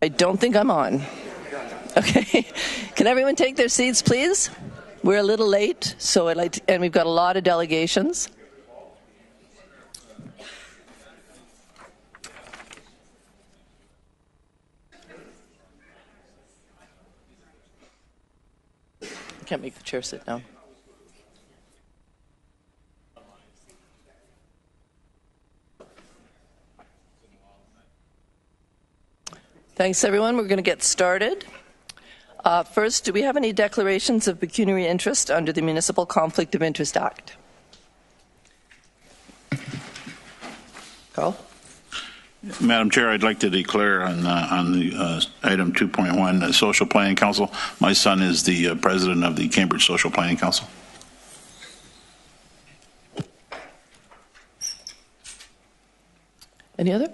I don't think I'm on. Okay. Can everyone take their seats, please? We're a little late, so and we've got a lot of delegations. I can't make the chair sit down. Thanks, everyone. We're going to get started. First, do we have any declarations of pecuniary interest under the Municipal Conflict of Interest Act? Carl? Madam Chair, I'd like to declare on the item 2.1, Social Planning Council. My son is the president of the Cambridge Social Planning Council. Any other?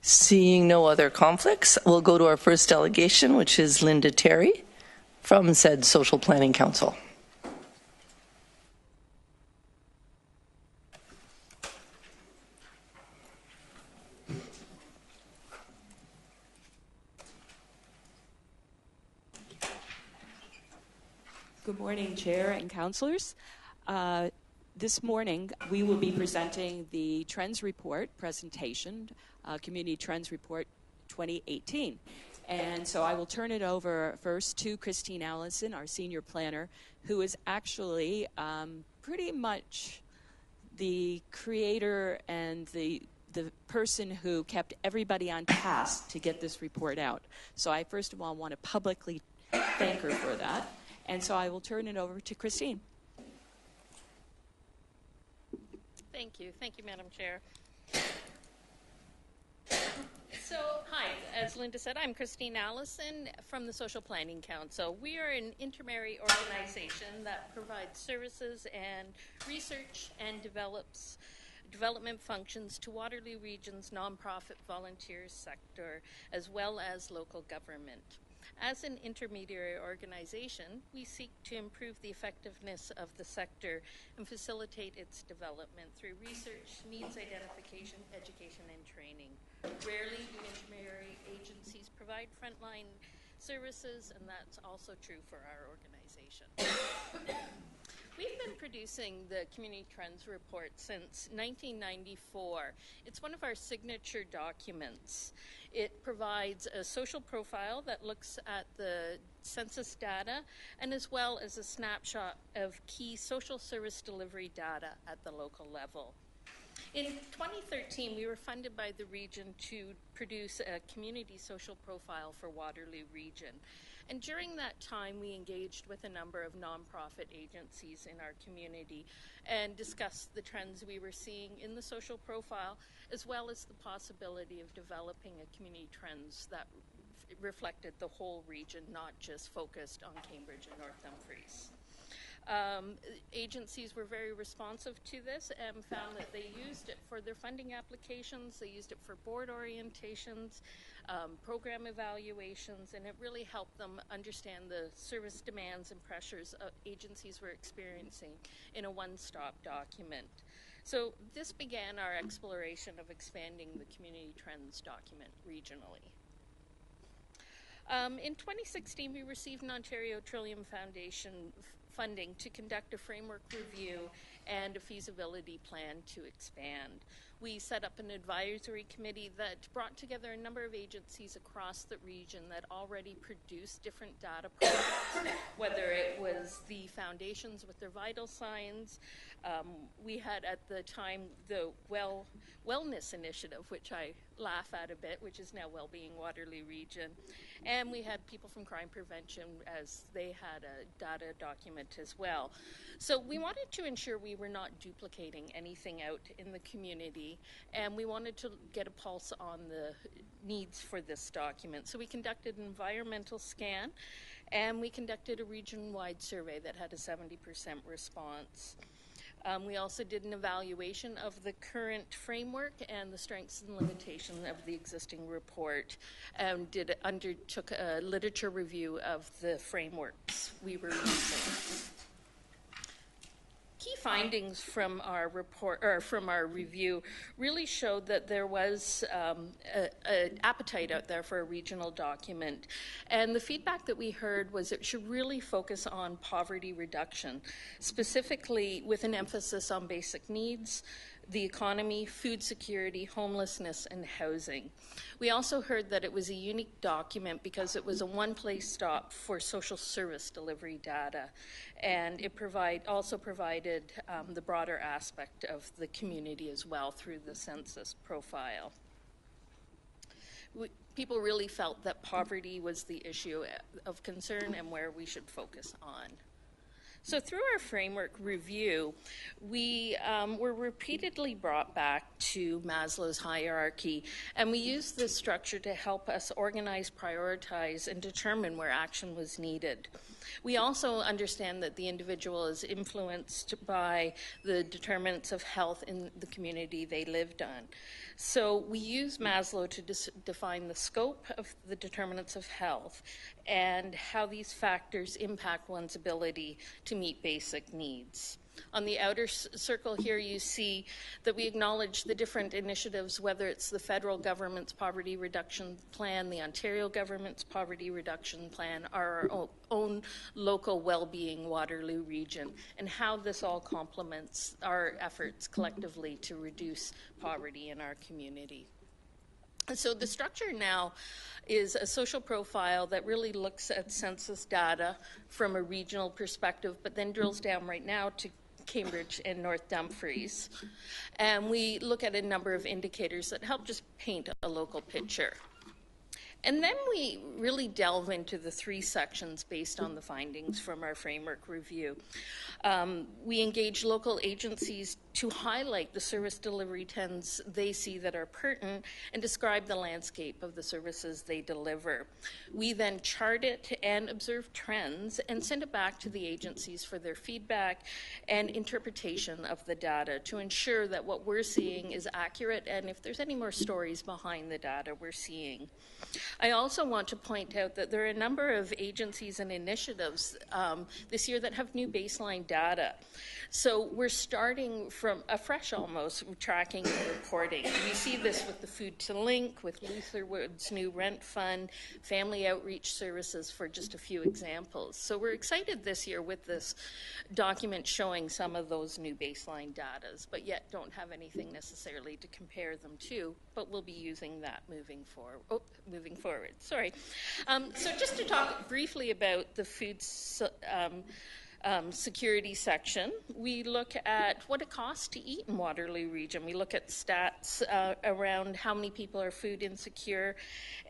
Seeing no other conflicts, we'll go to our first delegation, which is Linda Terry from said Social Planning Council. Good morning, Chair and Councillors. This morning, we will be presenting the Trends Report presentation, Community Trends Report 2018. And so I will turn it over first to Christine Allison, our Senior Planner, who is actually pretty much the creator and the person who kept everybody on task to get this report out. So I first of all want to publicly thank her for that. And so I will turn it over to Christine. Thank you, Madam Chair. So, hi, as Linda said, I'm Christine Allison from the Social Planning Council. We are an intermediary organization that provides services and research and development functions to Waterloo Region's nonprofit volunteer sector, as well as local government. As an intermediary organization, we seek to improve the effectiveness of the sector and facilitate its development through research, needs identification, education, and training. Rarely do intermediary agencies provide frontline services, and that's also true for our organization. We've been producing the Community Trends Report since 1994. It's one of our signature documents. It provides a social profile that looks at the census data and as well as a snapshot of key social service delivery data at the local level. In 2013, we were funded by the region to produce a community social profile for Waterloo Region. And during that time, we engaged with a number of nonprofit agencies in our community and discussed the trends we were seeing in the social profile, as well as the possibility of developing a community trends that reflected the whole region, not just focused on Cambridge and North Dumfries. Agencies were very responsive to this and found that they used it for their funding applications, they used it for board orientations, program evaluations, and it really helped them understand the service demands and pressures agencies were experiencing in a one-stop document. So this began our exploration of expanding the Community Trends document regionally. In 2016, we received an Ontario Trillium Foundation funding to conduct a framework review and a feasibility plan to expand. We set up an advisory committee that brought together a number of agencies across the region that already produced different data projects, whether it was the foundations with their vital signs. We had at the time the Wellness Initiative, which I laugh at a bit, which is now Wellbeing Waterloo Region. And we had people from crime prevention as they had a data document as well. So we wanted to ensure we were not duplicating anything out in the community, and we wanted to get a pulse on the needs for this document. So we conducted an environmental scan, and we conducted a region-wide survey that had a 70% response. We also did an evaluation of the current framework and the strengths and limitations of the existing report, and undertook a literature review of the frameworks we were using. Key findings from our report, or from our review, really showed that there was an appetite out there for a regional document. And the feedback that we heard was it should really focus on poverty reduction, specifically with an emphasis on basic needs, the economy, food security, homelessness, and housing. We also heard that it was a unique document because it was a one-place stop for social service delivery data, and it also provided the broader aspect of the community as well through the census profile. People really felt that poverty was the issue of concern and where we should focus on. So through our framework review, we were repeatedly brought back to Maslow's hierarchy, and we used this structure to help us organize, prioritize, and determine where action was needed. We also understand that the individual is influenced by the determinants of health in the community they lived on. So we use Maslow to define the scope of the determinants of health and how these factors impact one's ability to meet basic needs. On the outer circle here, you see that we acknowledge the different initiatives, whether it's the federal government's poverty reduction plan, the Ontario government's poverty reduction plan, or our own local well-being Waterloo region, and how this all complements our efforts collectively to reduce poverty in our community. So the structure now is a social profile that really looks at census data from a regional perspective, but then drills down right now to Cambridge and North Dumfries. And we look at a number of indicators that help just paint a local picture. And then we really delve into the three sections based on the findings from our framework review. We engage local agencies to highlight the service delivery trends they see that are pertinent and describe the landscape of the services they deliver. We then chart it and observe trends and send it back to the agencies for their feedback and interpretation of the data to ensure that what we're seeing is accurate and if there's any more stories behind the data we're seeing. I also want to point out that there are a number of agencies and initiatives this year that have new baseline data. So we're starting from afresh almost, tracking and reporting. We see this with the Food to Link, with Lutherwood's new rent fund, family outreach services, for just a few examples. So we're excited this year with this document showing some of those new baseline datas, but yet don't have anything necessarily to compare them to, but we'll be using that moving forward. Sorry. So just to talk briefly about the food security section, we look at what it costs to eat in Waterloo region. We look at stats around how many people are food insecure,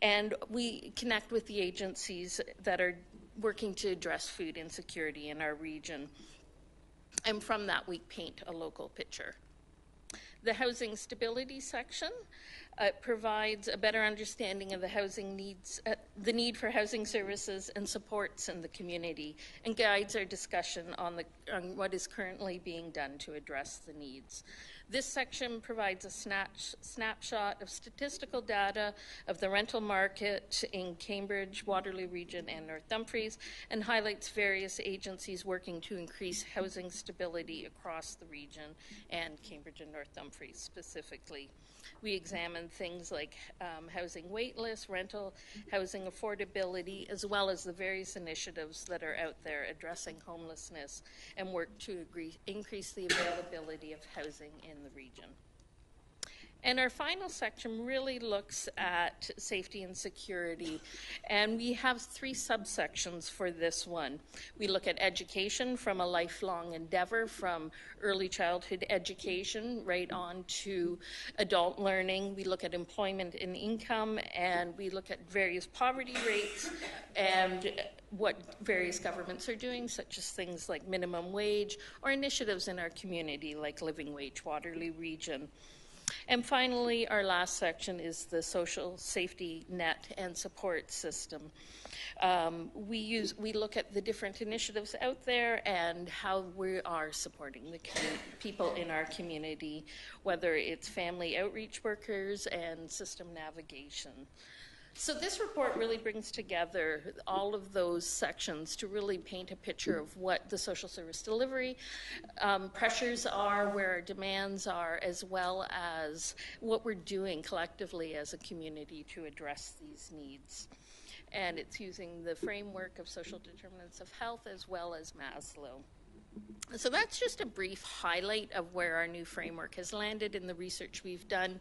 and we connect with the agencies that are working to address food insecurity in our region. And from that, we paint a local picture. The housing stability section provides a better understanding of the housing needs, the need for housing services and supports in the community, and guides our discussion on what is currently being done to address the needs. This section provides a snapshot of statistical data of the rental market in Cambridge, Waterloo region, and North Dumfries, and highlights various agencies working to increase housing stability across the region and Cambridge and North Dumfries specifically. We examine things like housing wait lists, rental housing affordability, as well as the various initiatives that are out there addressing homelessness and work to increase the availability of housing in the region. And our final section really looks at safety and security, and we have three subsections for this one. We look at education from a lifelong endeavor, from early childhood education right on to adult learning. We look at employment and income, and we look at various poverty rates and what various governments are doing, such as things like minimum wage or initiatives in our community like Living Wage Waterloo region. And finally, our last section is the social safety net and support system. We look at the different initiatives out there and how we are supporting the people in our community, whether it's family outreach workers and system navigation. So this report really brings together all of those sections to really paint a picture of what the social service delivery pressures are, where our demands are, as well as what we're doing collectively as a community to address these needs. And it's using the framework of social determinants of health as well as Maslow. So that's just a brief highlight of where our new framework has landed in the research we've done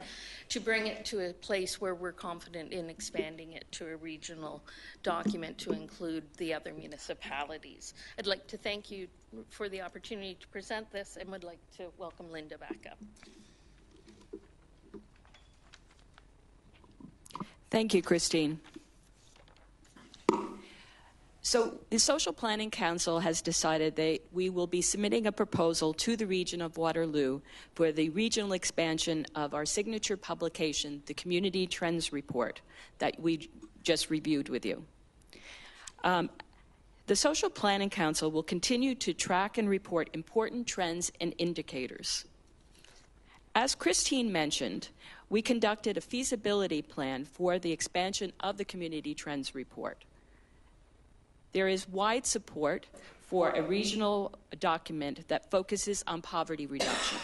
to bring it to a place where we're confident in expanding it to a regional document to include the other municipalities. I'd like to thank you for the opportunity to present this and would like to welcome Linda back up. Thank you, Christine. So the Social Planning Council has decided that we will be submitting a proposal to the region of Waterloo for the regional expansion of our signature publication, the Community Trends Report, that we just reviewed with you. The Social Planning Council will continue to track and report important trends and indicators. As Christine mentioned, we conducted a feasibility plan for the expansion of the Community Trends Report. There is wide support for a regional document that focuses on poverty reduction.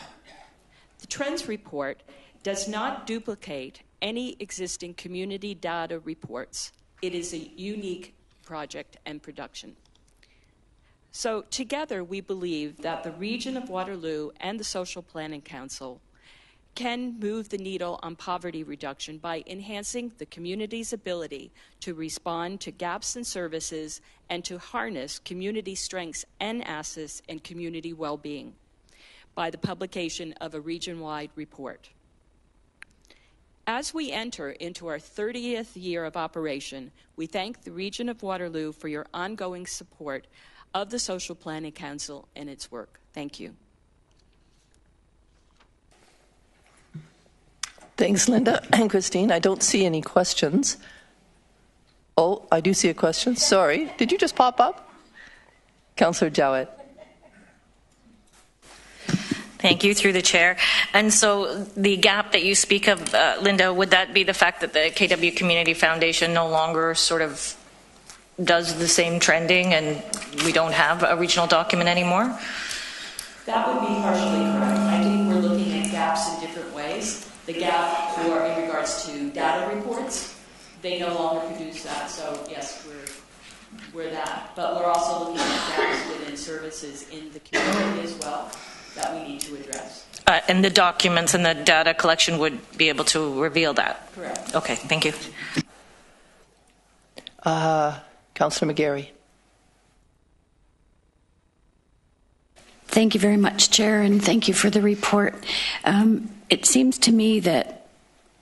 The Trends Report does not duplicate any existing community data reports. It is a unique project and production. So together we believe that the region of Waterloo and the Social Planning Council can move the needle on poverty reduction by enhancing the community's ability to respond to gaps in services and to harness community strengths and assets and community well-being by the publication of a region-wide report. As we enter into our 30th year of operation, we thank the region of Waterloo for your ongoing support of the Social Planning Council and its work. Thank you. Thanks, Linda and Christine. I don't see any questions. Oh, I do see a question. Sorry. Did you just pop up? Councillor Jowett. Thank you, through the chair. And so the gap that you speak of, Linda, would that be the fact that the KW Community Foundation no longer sort of does the same trending and we don't have a regional document anymore? That would be partially correct. I think we're looking at gaps in different ways. The gap for in regards to data reports, they no longer produce that. So yes, we're that. But we're also looking at gaps within services in the community as well that we need to address. And the documents and the data collection would be able to reveal that? Correct. Okay, thank you. Councillor McGarry. Thank you very much, Chair, and thank you for the report. It seems to me that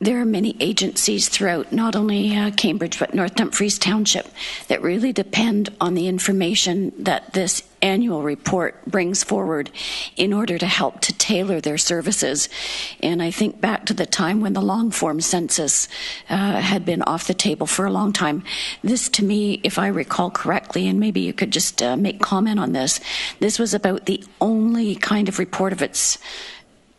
there are many agencies throughout not only Cambridge but North Dumfries Township that really depend on the information that this annual report brings forward in order to help to tailor their services. And I think back to the time when the long form census had been off the table for a long time. This, to me, if I recall correctly, and maybe you could just make comment on this, this was about the only kind of report of its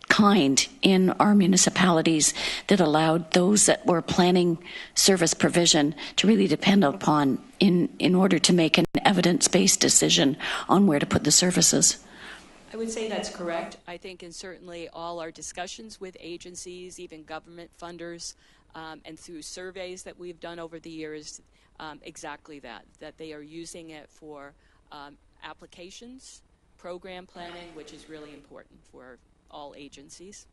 kind in our municipalities that allowed those that were planning service provision to really depend upon in order to make an evidence-based decision on where to put the services. I would say that's correct. I think in certainly all our discussions with agencies, even government funders, and through surveys that we've done over the years, exactly that they are using it for applications, program planning, which is really important for all agencies.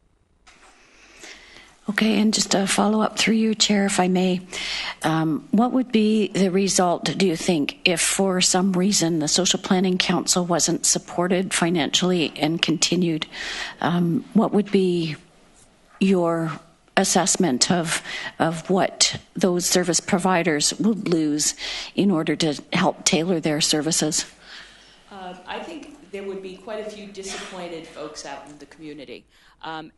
Okay, and just a follow-up through you, Chair, if I may. What would be the result, do you think, if for some reason the Social Planning Council wasn't supported financially and continued? What would be your assessment of what those service providers would lose in order to help tailor their services? I think there would be quite a few disappointed folks out in the community.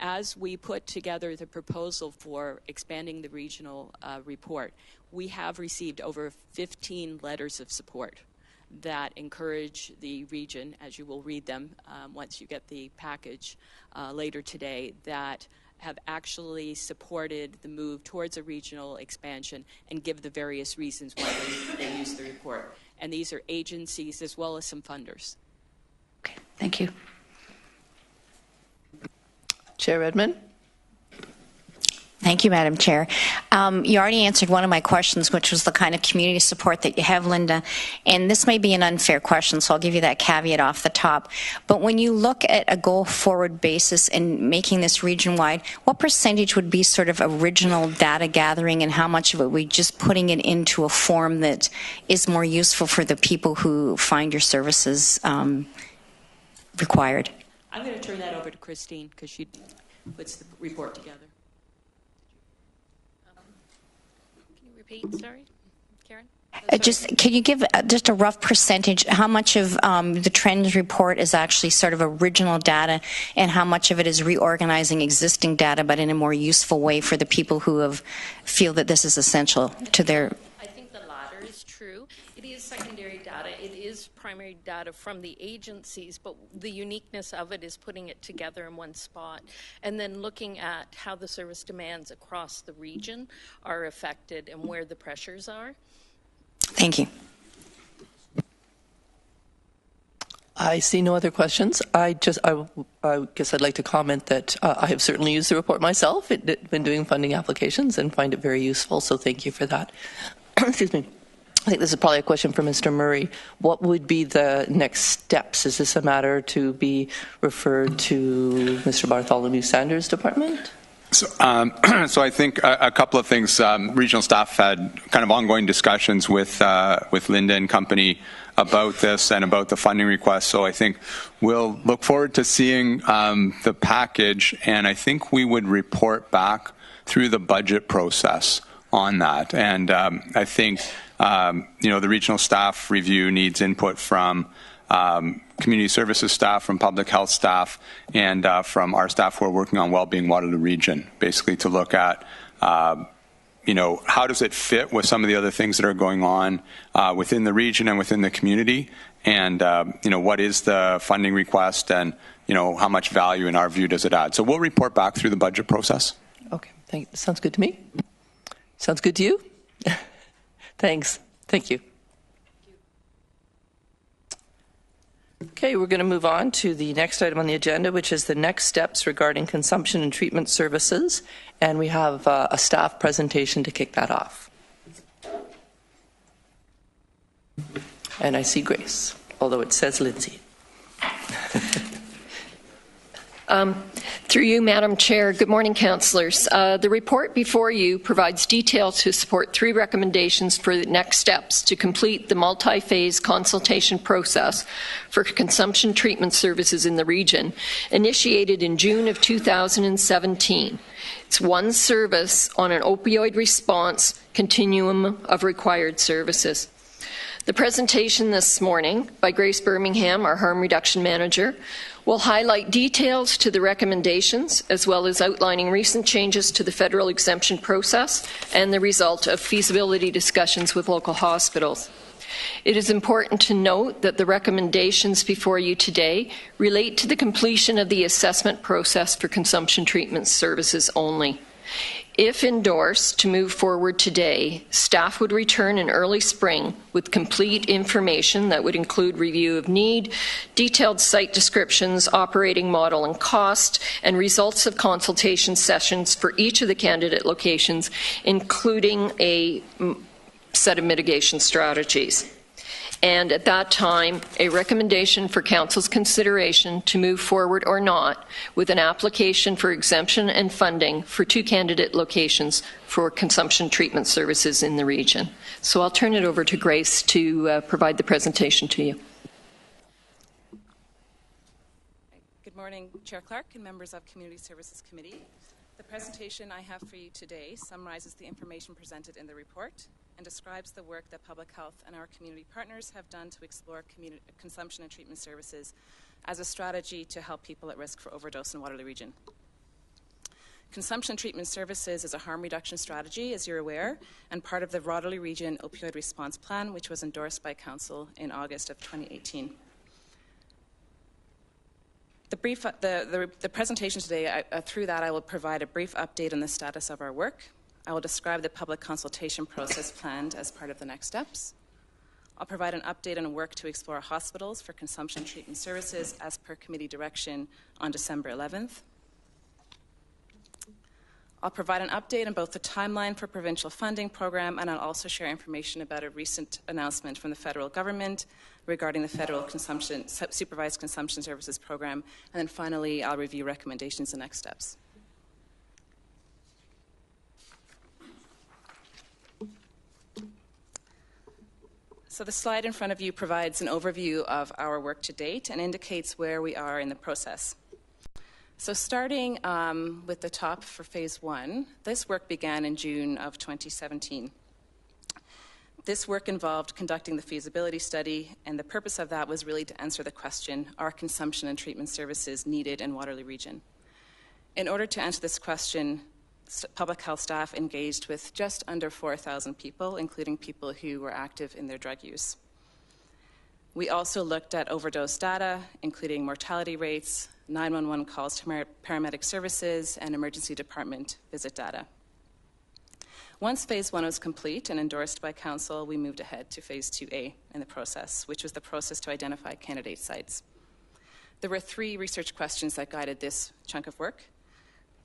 As we put together the proposal for expanding the regional report, we have received over 15 letters of support that encourage the region, as you will read them once you get the package later today, that have actually supported the move towards a regional expansion and give the various reasons why they use the report. And these are agencies as well as some funders. Okay, thank you. Chair Redmond. Thank you, Madam Chair. You already answered one of my questions, which was the kind of community support that you have, Linda. And this may be an unfair question, so I'll give you that caveat off the top. But when you look at a go-forward basis in making this region-wide, what percentage would be sort of original data gathering, and how much of it would be just putting it into a form that is more useful for the people who find your services required? I'm going to turn that over to Christine because she puts the report together. Sorry, Karen? Can you give just a rough percentage, how much of the trends report is actually sort of original data and how much of it is reorganizing existing data but in a more useful way for the people who feel that this is essential to their... I think the latter is true. It is secondary data. It is primary data from the agencies, but the uniqueness of it is putting it together in one spot and then looking at how the service demands across the region are affected and where the pressures are. Thank you. I see no other questions. I guess I'd like to comment that I have certainly used the report myself. I've been doing funding applications and find it very useful, so thank you for that. Excuse me. I think this is probably a question for Mr. Murray. What would be the next steps? Is this a matter to be referred to Mr. Bartholomew Sanders' department? So I think a couple of things. Regional staff had kind of ongoing discussions with Linda and company about this and about the funding request. So I think we'll look forward to seeing the package, and I think we would report back through the budget process on that. And I think the regional staff review needs input from community services staff, from public health staff, and from our staff who are working on Wellbeing Waterloo Region, basically to look at, how does it fit with some of the other things that are going on within the region and within the community, and, what is the funding request, and, how much value in our view does it add. So we'll report back through the budget process. Okay, sounds good to me. Sounds good to you? Thanks. Thank you. Okay, we're going to move on to the next item on the agenda, which is the next steps regarding consumption and treatment services. And we have a staff presentation to kick that off. And I see Grace, although it says Lindsay. Through you, Madam Chair, good morning, councillors. The report before you provides details to support 3 recommendations for the next steps to complete the multi-phase consultation process for consumption treatment services in the region, initiated in June of 2017. It's one service on an opioid response continuum of required services. The presentation this morning by Grace Birmingham, our Harm Reduction Manager, will highlight details to the recommendations as well as outlining recent changes to the federal exemption process and the result of feasibility discussions with local hospitals. It is important to note that the recommendations before you today relate to the completion of the assessment process for consumption treatment services only. If endorsed to move forward today, staff would return in early spring with complete information that would include review of need, detailed site descriptions, operating model and cost, and results of consultation sessions for each of the candidate locations, including a set of mitigation strategies. And at that time, a recommendation for Council's consideration to move forward or not with an application for exemption and funding for 2 candidate locations for consumption treatment services in the region. So I'll turn it over to Grace to provide the presentation to you. Good morning, Chair Clark and members of Community Services Committee. The presentation I have for you today summarizes the information presented in the report and describes the work that public health and our community partners have done to explore consumption and treatment services as a strategy to help people at risk for overdose in Waterloo Region. Consumption treatment services is a harm reduction strategy, as you're aware, and part of the Waterloo Region Opioid Response Plan, which was endorsed by Council in August of 2018. The presentation today, through that, I will provide a brief update on the status of our work. I will describe the public consultation process planned as part of the next steps. I'll provide an update on work to explore hospitals for consumption treatment services as per committee direction on December 11th. I'll provide an update on both the timeline for provincial funding program, and I'll also share information about a recent announcement from the federal government regarding the federal supervised consumption services program. And then finally, I'll review recommendations and next steps. So the slide in front of you provides an overview of our work to date and indicates where we are in the process. So starting with the top for phase 1, this work began in June of 2017. This work involved conducting the feasibility study, and the purpose of that was really to answer the question, are consumption and treatment services needed in Waterloo Region? In order to answer this question, public health staff engaged with just under 4,000 people, including people who were active in their drug use. We also looked at overdose data, including mortality rates, 911 calls to paramedic services, and emergency department visit data. Once phase 1 was complete and endorsed by council, we moved ahead to phase 2A in the process, which was the process to identify candidate sites. There were 3 research questions that guided this chunk of work,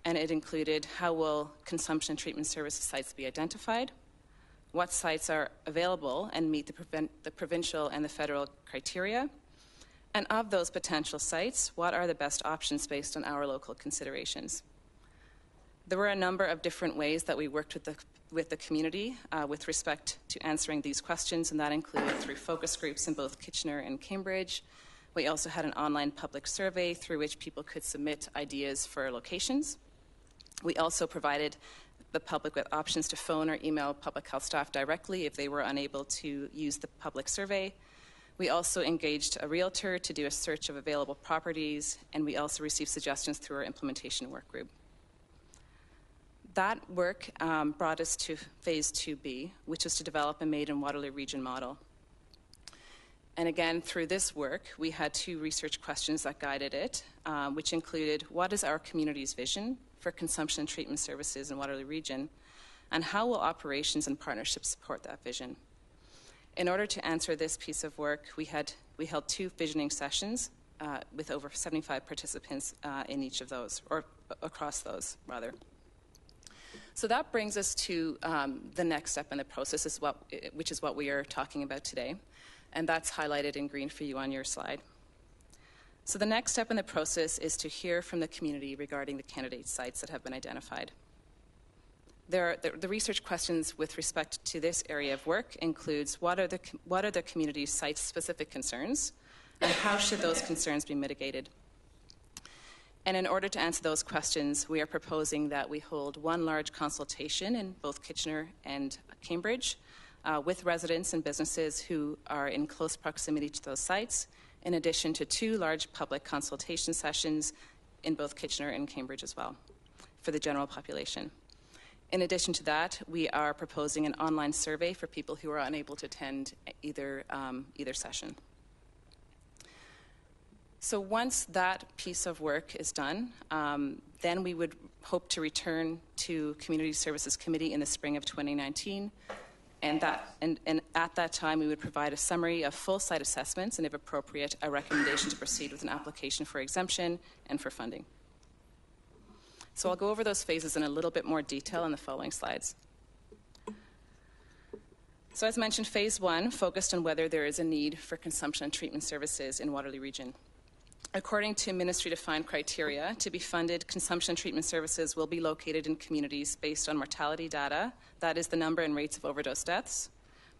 and it included how will consumption treatment services sites be identified, what sites are available and meet the provincial and the federal criteria, and of those potential sites, what are the best options based on our local considerations. There were a number of different ways that we worked with the community with respect to answering these questions, and that included through focus groups in both Kitchener and Cambridge. We also had an online public survey through which people could submit ideas for locations. We also provided the public with options to phone or email public health staff directly if they were unable to use the public survey. We also engaged a realtor to do a search of available properties, and we also received suggestions through our implementation work group. That work brought us to phase 2B, which was to develop a Made in Waterloo Region model. And again, through this work, we had 2 research questions that guided it, which included what is our community's vision for consumption and treatment services in Waterloo Region, and how will operations and partnerships support that vision? In order to answer this piece of work, we held 2 visioning sessions with over 75 participants in each of those, or across those, rather. So that brings us to the next step in the process, which is what we are talking about today, and that's highlighted in green for you on your slide. So the next step in the process is to hear from the community regarding the candidate sites that have been identified. The research questions with respect to this area of work includes what are the community's site-specific concerns, and how should those concerns be mitigated? And in order to answer those questions, we are proposing that we hold 1 large consultation in both Kitchener and Cambridge with residents and businesses who are in close proximity to those sites, in addition to 2 large public consultation sessions in both Kitchener and Cambridge as well for the general population. In addition to that, we are proposing an online survey for people who are unable to attend either session. So once that piece of work is done, then we would hope to return to Community Services Committee in the spring of 2019, and at that time we would provide a summary of full site assessments and, if appropriate, a recommendation to proceed with an application for exemption and for funding. So I'll go over those phases in a little bit more detail in the following slides. So as mentioned, phase 1 focused on whether there is a need for consumption and treatment services in Waterloo Region. According to ministry-defined criteria, to be funded, consumption and treatment services will be located in communities based on mortality data, that is the number and rates of overdose deaths,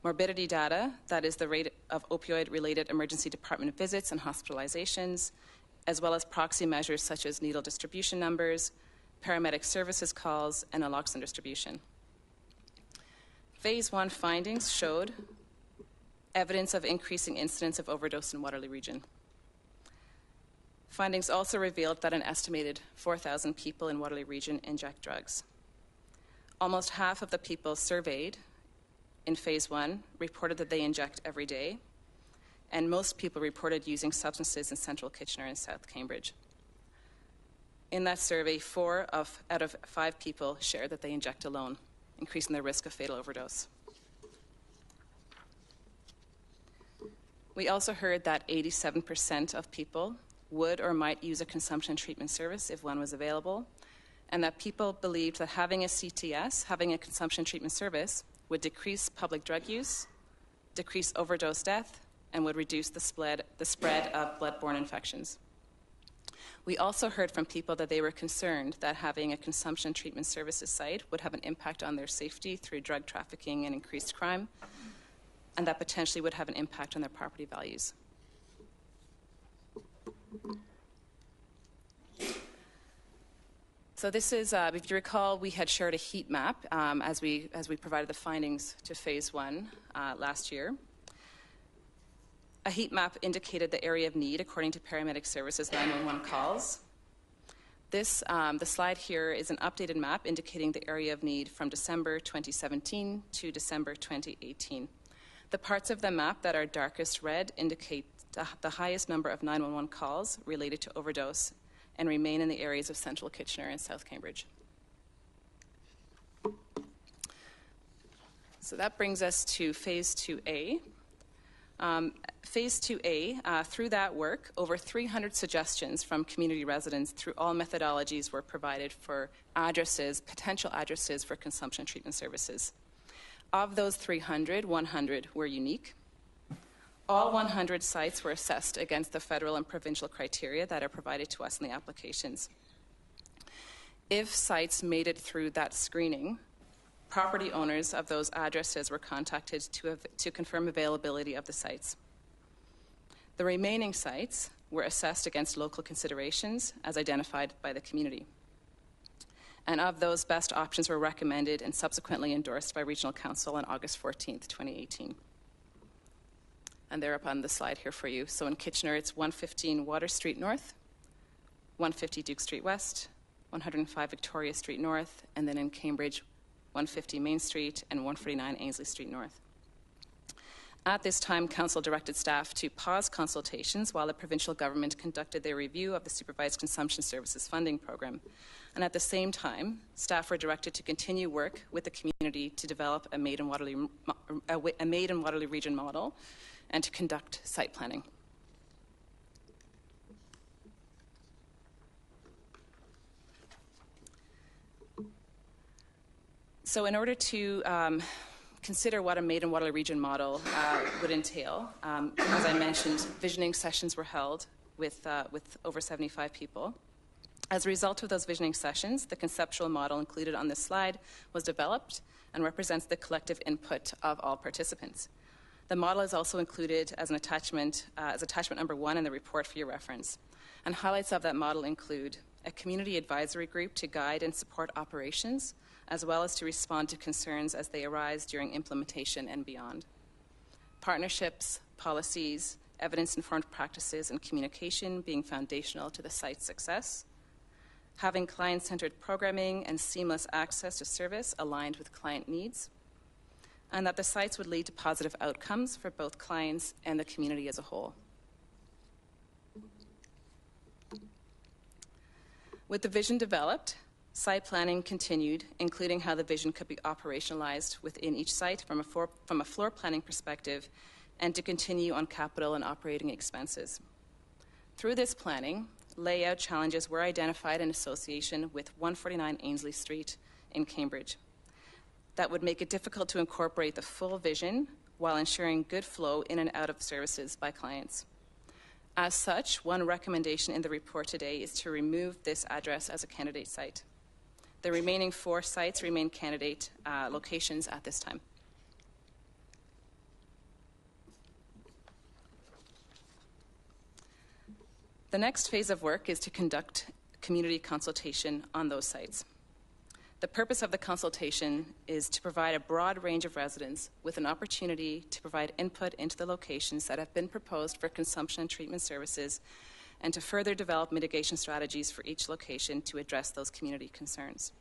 morbidity data, that is the rate of opioid-related emergency department visits and hospitalizations, as well as proxy measures such as needle distribution numbers, paramedic services calls, and naloxone distribution. Phase 1 findings showed evidence of increasing incidence of overdose in Waterloo Region. Findings also revealed that an estimated 4,000 people in Waterloo Region inject drugs. Almost half of the people surveyed in phase 1 reported that they inject every day, and most people reported using substances in Central Kitchener and South Cambridge. In that survey, 4 out of 5 people shared that they inject alone, increasing their risk of fatal overdose. We also heard that 87% of people would or might use a consumption treatment service if one was available, and that people believed that having a CTS, having a consumption treatment service, would decrease public drug use, decrease overdose death, and would reduce the spread of bloodborne infections. We also heard from people that they were concerned that having a consumption treatment services site would have an impact on their safety through drug trafficking and increased crime, and that potentially would have an impact on their property values. So this is, if you recall, we had shared a heat map as we provided the findings to Phase 1 last year. A heat map indicated the area of need according to Paramedic Services 911 calls. This, the slide here is an updated map indicating the area of need from December 2017 to December 2018. The parts of the map that are darkest red indicate the highest number of 911 calls related to overdose and remain in the areas of Central Kitchener and South Cambridge. So that brings us to Phase 2A. Phase 2A, through that work, over 300 suggestions from community residents through all methodologies were provided for addresses, potential addresses for consumption treatment services. Of those 300, 100 were unique. All 100 sites were assessed against the federal and provincial criteria that are provided to us in the applications. If sites made it through that screening, property owners of those addresses were contacted to confirm availability of the sites. The remaining sites were assessed against local considerations as identified by the community. And of those, best options were recommended and subsequently endorsed by Regional Council on August 14th, 2018. And they're up on the slide here for you. So in Kitchener, it's 115 Water Street North, 150 Duke Street West, 105 Victoria Street North, and then in Cambridge, 150 Main Street and 149 Ainsley Street North. At this time, Council directed staff to pause consultations while the provincial government conducted their review of the Supervised Consumption Services Funding Program. And at the same time, staff were directed to continue work with the community to develop a Made in Waterloo region model and to conduct site planning. So in order to consider what a Made in Waterloo region model would entail, as I mentioned, visioning sessions were held with over 75 people. As a result of those visioning sessions, the conceptual model included on this slide was developed and represents the collective input of all participants. The model is also included as an attachment, as attachment number 1 in the report for your reference. And highlights of that model include a community advisory group to guide and support operations, as well as to respond to concerns as they arise during implementation and beyond. Partnerships, policies, evidence-informed practices, and communication being foundational to the site's success. Having client-centered programming and seamless access to service aligned with client needs. And that the sites would lead to positive outcomes for both clients and the community as a whole. With the vision developed, site planning continued, including how the vision could be operationalized within each site from a floor planning perspective, and to continue on capital and operating expenses. Through this planning, layout challenges were identified in association with 149 Ainsley Street in Cambridge. That would make it difficult to incorporate the full vision while ensuring good flow in and out of services by clients. As such, one recommendation in the report today is to remove this address as a candidate site. The remaining 4 sites remain candidate locations at this time. The next phase of work is to conduct community consultation on those sites. The purpose of the consultation is to provide a broad range of residents with an opportunity to provide input into the locations that have been proposed for consumption and treatment services, and to further develop mitigation strategies for each location to address those community concerns.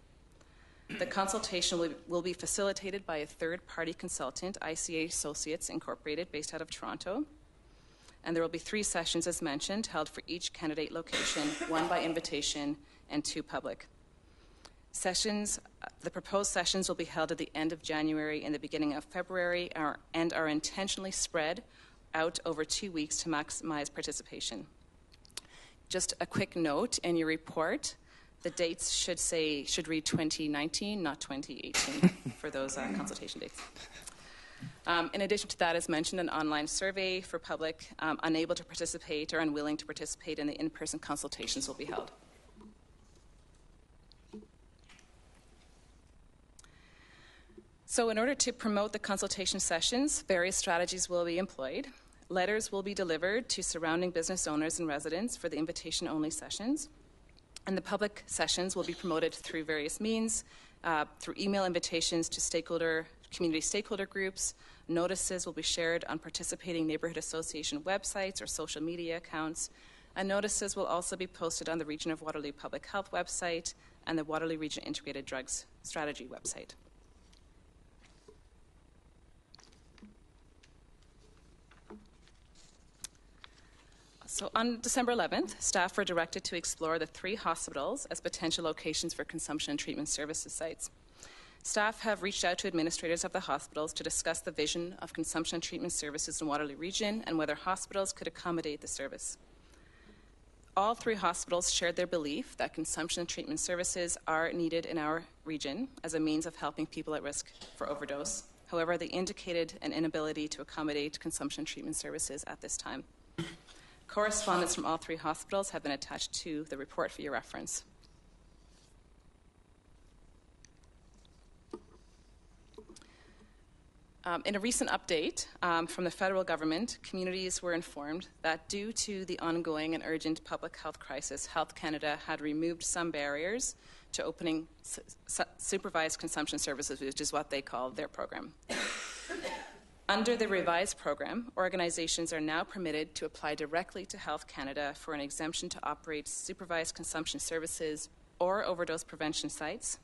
The consultation will be facilitated by a third-party consultant, ICA Associates Incorporated, based out of Toronto. And there will be 3 sessions, as mentioned, held for each candidate location, one by invitation and 2 public. Sessions, the proposed sessions will be held at the end of January and the beginning of February and are intentionally spread out over 2 weeks to maximize participation. Just a quick note in your report, the dates should read 2019, not 2018 for those consultation dates. In addition to that, as mentioned, an online survey for public unable to participate or unwilling to participate in the in-person consultations will be held. So in order to promote the consultation sessions, various strategies will be employed. Letters will be delivered to surrounding business owners and residents for the invitation-only sessions. And the public sessions will be promoted through various means, through email invitations to community stakeholder groups. Notices will be shared on participating neighborhood association websites or social media accounts. And notices will also be posted on the Region of Waterloo Public Health website and the Waterloo Region Integrated Drugs Strategy website. So on December 11th, staff were directed to explore the 3 hospitals as potential locations for consumption and treatment services sites. Staff have reached out to administrators of the hospitals to discuss the vision of consumption and treatment services in Waterloo Region and whether hospitals could accommodate the service. All 3 hospitals shared their belief that consumption and treatment services are needed in our region as a means of helping people at risk for overdose. However, they indicated an inability to accommodate consumption and treatment services at this time. Correspondence from all 3 hospitals have been attached to the report for your reference. In a recent update from the federal government, communities were informed that due to the ongoing and urgent public health crisis, Health Canada had removed some barriers to opening supervised consumption services, which is what they call their program. Under the revised program, organizations are now permitted to apply directly to Health Canada for an exemption to operate supervised consumption services or overdose prevention sites.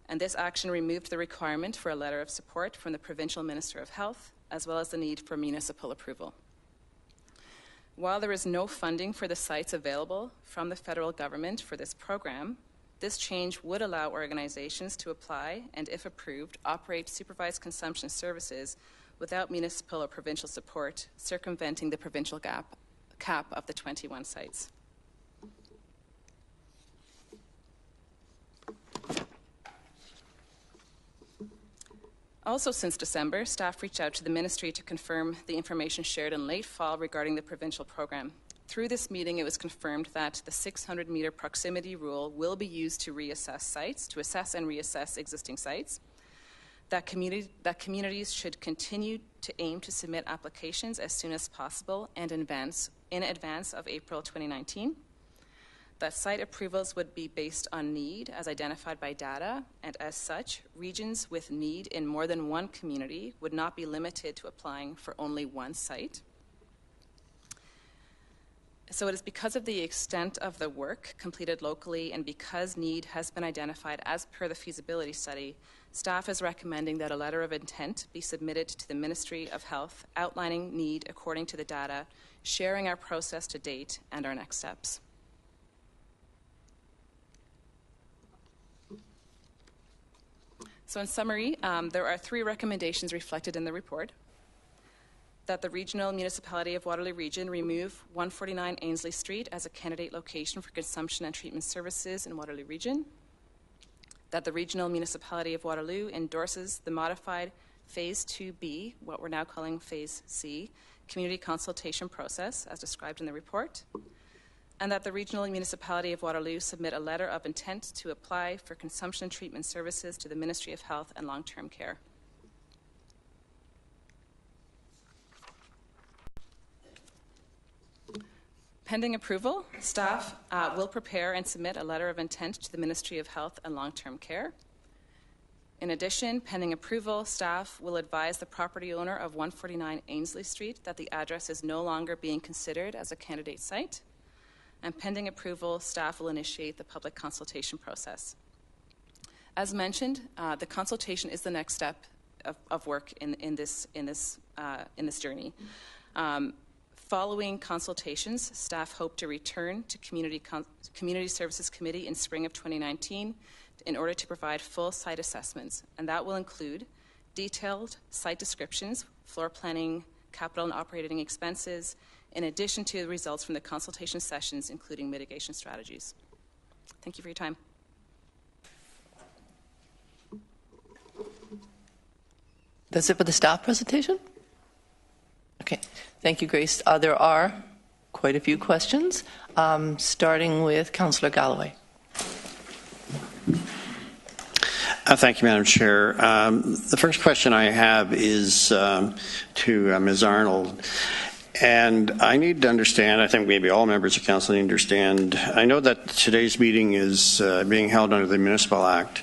And this action removed the requirement for a letter of support from the Provincial Minister of Health, as well as the need for municipal approval. While there is no funding for the sites available from the federal government for this program, this change would allow organizations to apply and, if approved, operate supervised consumption services without municipal or provincial support, circumventing the provincial cap of the 21 sites. Also since December, staff reached out to the Ministry to confirm the information shared in late fall regarding the provincial program. Through this meeting, it was confirmed that the 600-meter proximity rule will be used to assess and reassess existing sites, that communities should continue to aim to submit applications as soon as possible and in advance of April 2019, that site approvals would be based on need as identified by data, and as such, regions with need in more than one community would not be limited to applying for only one site. So it is because of the extent of the work completed locally and because need has been identified as per the feasibility study, staff is recommending that a letter of intent be submitted to the Ministry of Health outlining need according to the data, sharing our process to date and our next steps. So in summary, there are 3 recommendations reflected in the report. That the Regional Municipality of Waterloo Region remove 149 Ainslie Street as a candidate location for consumption and treatment services in Waterloo Region. That the Regional Municipality of Waterloo endorses the modified Phase 2B, what we're now calling Phase C, community consultation process as described in the report. And that the Regional Municipality of Waterloo submit a letter of intent to apply for consumption and treatment services to the Ministry of Health and Long-Term Care. Pending approval, staff will prepare and submit a letter of intent to the Ministry of Health and Long-Term Care. In addition, pending approval, staff will advise the property owner of 149 Ainslie Street that the address is no longer being considered as a candidate site. And pending approval, staff will initiate the public consultation process. As mentioned, the consultation is the next step of work in this journey. Following consultations, staff hope to return to Community Services Committee in spring of 2019 in order to provide full site assessments, and that will include detailed site descriptions, floor planning, capital and operating expenses, in addition to the results from the consultation sessions, including mitigation strategies. Thank you for your time. That's it for the staff presentation? Okay, thank you, Grace. There are quite a few questions, starting with Councillor Galloway. Thank you, Madam Chair. The first question I have is to Ms. Arnold. And I need to understand, I think maybe all members of council need to understand, I know that today's meeting is being held under the Municipal Act,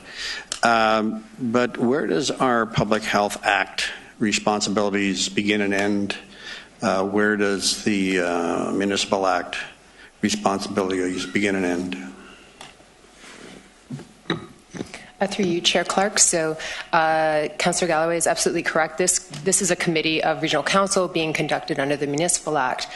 but where does our Public Health Act responsibilities begin and end? Where does the Municipal Act responsibilities begin and end? Through you, Chair Clark. So, Councillor Galloway is absolutely correct. This is a committee of regional council being conducted under the Municipal Act.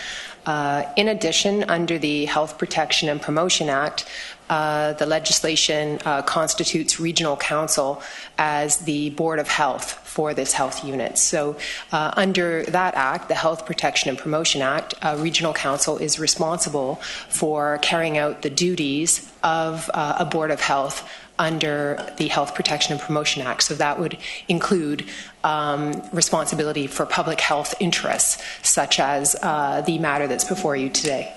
In addition, under the Health Protection and Promotion Act, the legislation constitutes regional council as the Board of Health for this health unit. So under that act, the Health Protection and Promotion Act, regional council is responsible for carrying out the duties of a Board of Health under the Health Protection and Promotion Act. So that would include responsibility for public health interests, such as the matter that's before you today.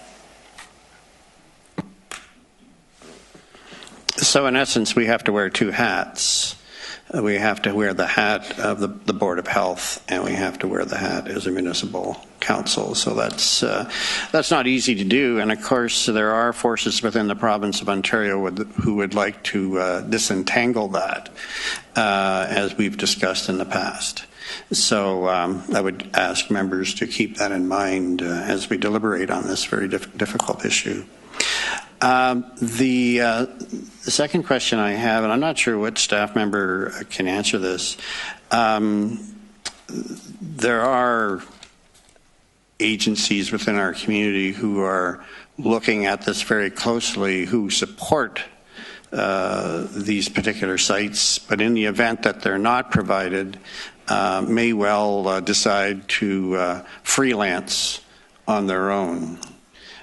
So in essence, we have to wear two hats. We have to wear the hat of the Board of Health, and we have to wear the hat as a municipal council. So that's not easy to do. And of course, there are forces within the province of Ontario who would like to disentangle that, as we've discussed in the past. So I would ask members to keep that in mind as we deliberate on this very difficult issue. The second question I have, and I'm not sure what staff member can answer this, there are agencies within our community who are looking at this very closely, who support these particular sites, but in the event that they're not provided, may well decide to freelance on their own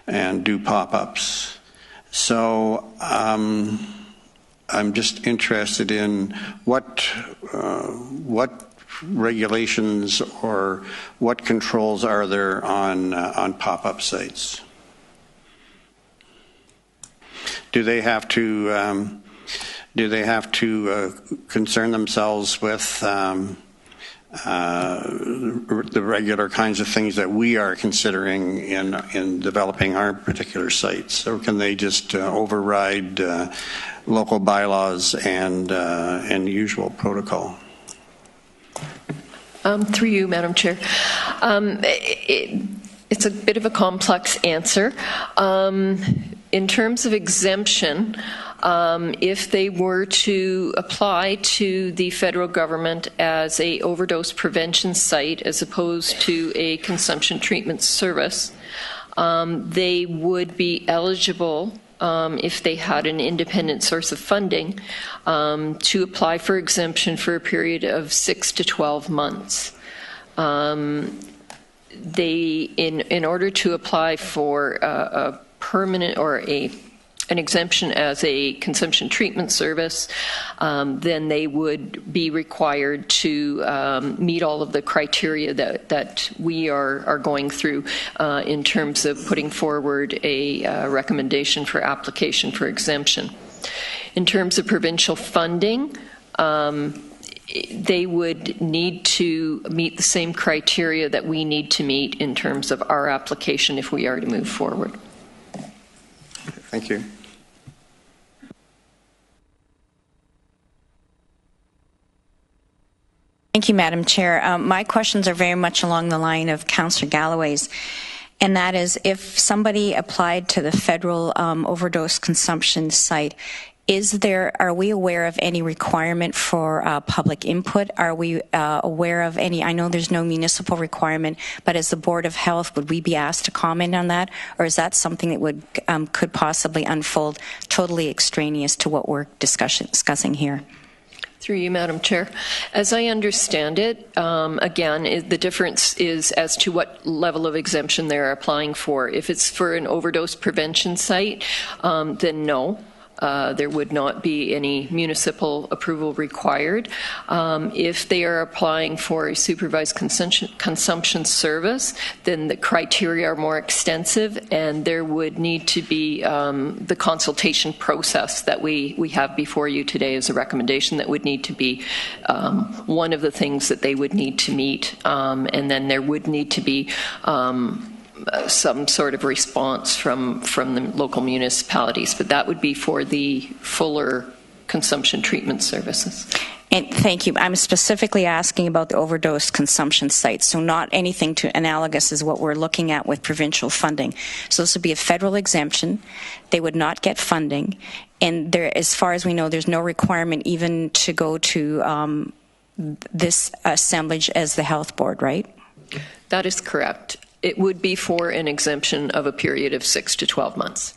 and do pop-ups. So I'm just interested in what regulations or what controls are there on pop-up sites? Do they have to concern themselves with the regular kinds of things that we are considering in developing our particular sites, or can they just override local bylaws and usual protocol? Through you, Madam Chair. It's a bit of a complex answer. In terms of exemption, if they were to apply to the federal government as a overdose prevention site as opposed to a consumption treatment service, they would be eligible, if they had an independent source of funding, to apply for exemption for a period of 6 to 12 months. In order to apply for a permanent or an exemption as a consumption treatment service, then they would be required to meet all of the criteria that we are going through in terms of putting forward a recommendation for application for exemption. In terms of provincial funding, they would need to meet the same criteria that we need to meet in terms of our application if we are to move forward. Thank you. Thank you, Madam Chair. My questions are very much along the line of Councillor Galloway's, and that is, if somebody applied to the federal overdose consumption site, Are we aware of any requirement for public input? Are we aware of any, I know there's no municipal requirement, but as the Board of Health, would we be asked to comment on that? Or is that something that would could possibly unfold totally extraneous to what we're discussing here? Through you, Madam Chair. As I understand it, again, the difference is as to what level of exemption they're applying for. If it's for an overdose prevention site, then no. There would not be any municipal approval required. If they are applying for a supervised consumption service, then the criteria are more extensive, and there would need to be the consultation process that we have before you today as a recommendation that would need to be one of the things that they would need to meet, and then there would need to be some sort of response from the local municipalities, but that would be for the fuller consumption treatment services. And thank you. I'm specifically asking about the overdose consumption sites, so not anything to analogous is what we're looking at with provincial funding. So this would be a federal exemption. They would not get funding, and there, as far as we know, there's no requirement even to go to this assemblage as the health board, right? That is correct. It would be for an exemption of a period of 6 to 12 months.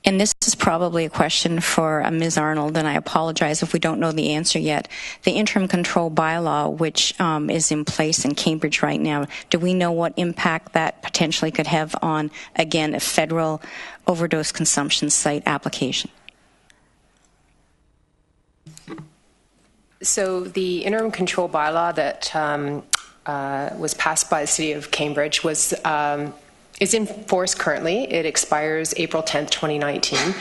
And this is probably a question for Ms. Arnold, and I apologize if we don't know the answer yet. The interim control bylaw, which is in place in Cambridge right now, do we know what impact that potentially could have on, again, a federal overdose consumption site application? So the interim control bylaw that was passed by the City of Cambridge is in force currently. It expires April 10th, 2019.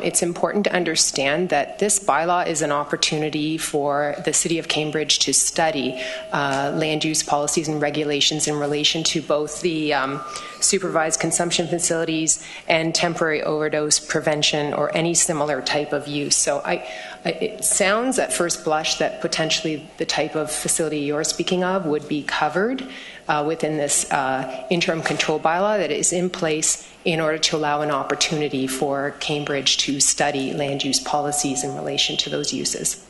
It's important to understand that this bylaw is an opportunity for the City of Cambridge to study land use policies and regulations in relation to both the supervised consumption facilities and temporary overdose prevention or any similar type of use. So it sounds at first blush that potentially the type of facility you're speaking of would be covered within this interim control bylaw that is in place in order to allow an opportunity for Cambridge to study land use policies in relation to those uses.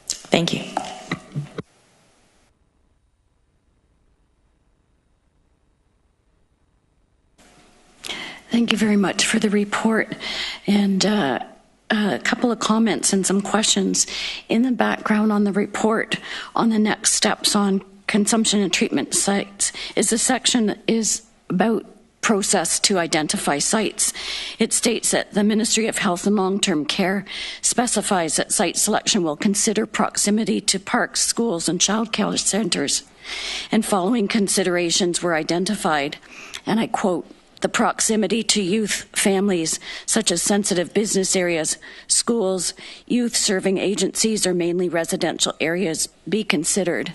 Thank you. Thank you very much for the report. And a couple of comments and some questions. In the background on the report on the next steps on consumption and treatment sites is a section that is about process to identify sites. It states that the Ministry of Health and Long-Term Care specifies that site selection will consider proximity to parks, schools, and childcare centers. And following considerations were identified, and I quote, the proximity to youth families, such as sensitive business areas, schools, youth-serving agencies, or mainly residential areas, be considered.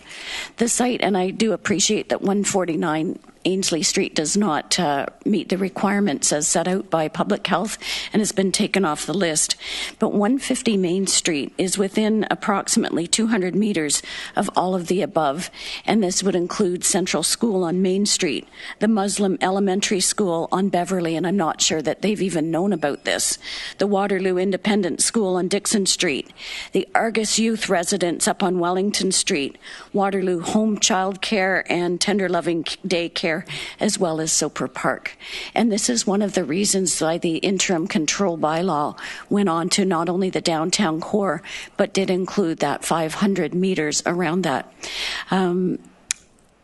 The site, and I do appreciate that 149 Ainsley Street does not meet the requirements as set out by Public Health and has been taken off the list. But 150 Main Street is within approximately 200 meters of all of the above, and this would include Central School on Main Street, the Muslim Elementary School on Beverly, and I'm not sure that they've even known about this, the Waterloo Independent School on Dixon Street, the Argus Youth Residence up on Wellington Street, Waterloo Home Child Care and Tender Loving Day Care, as well as Soper Park. And this is one of the reasons why the interim control bylaw went on to not only the downtown core, but did include that 500 meters around that.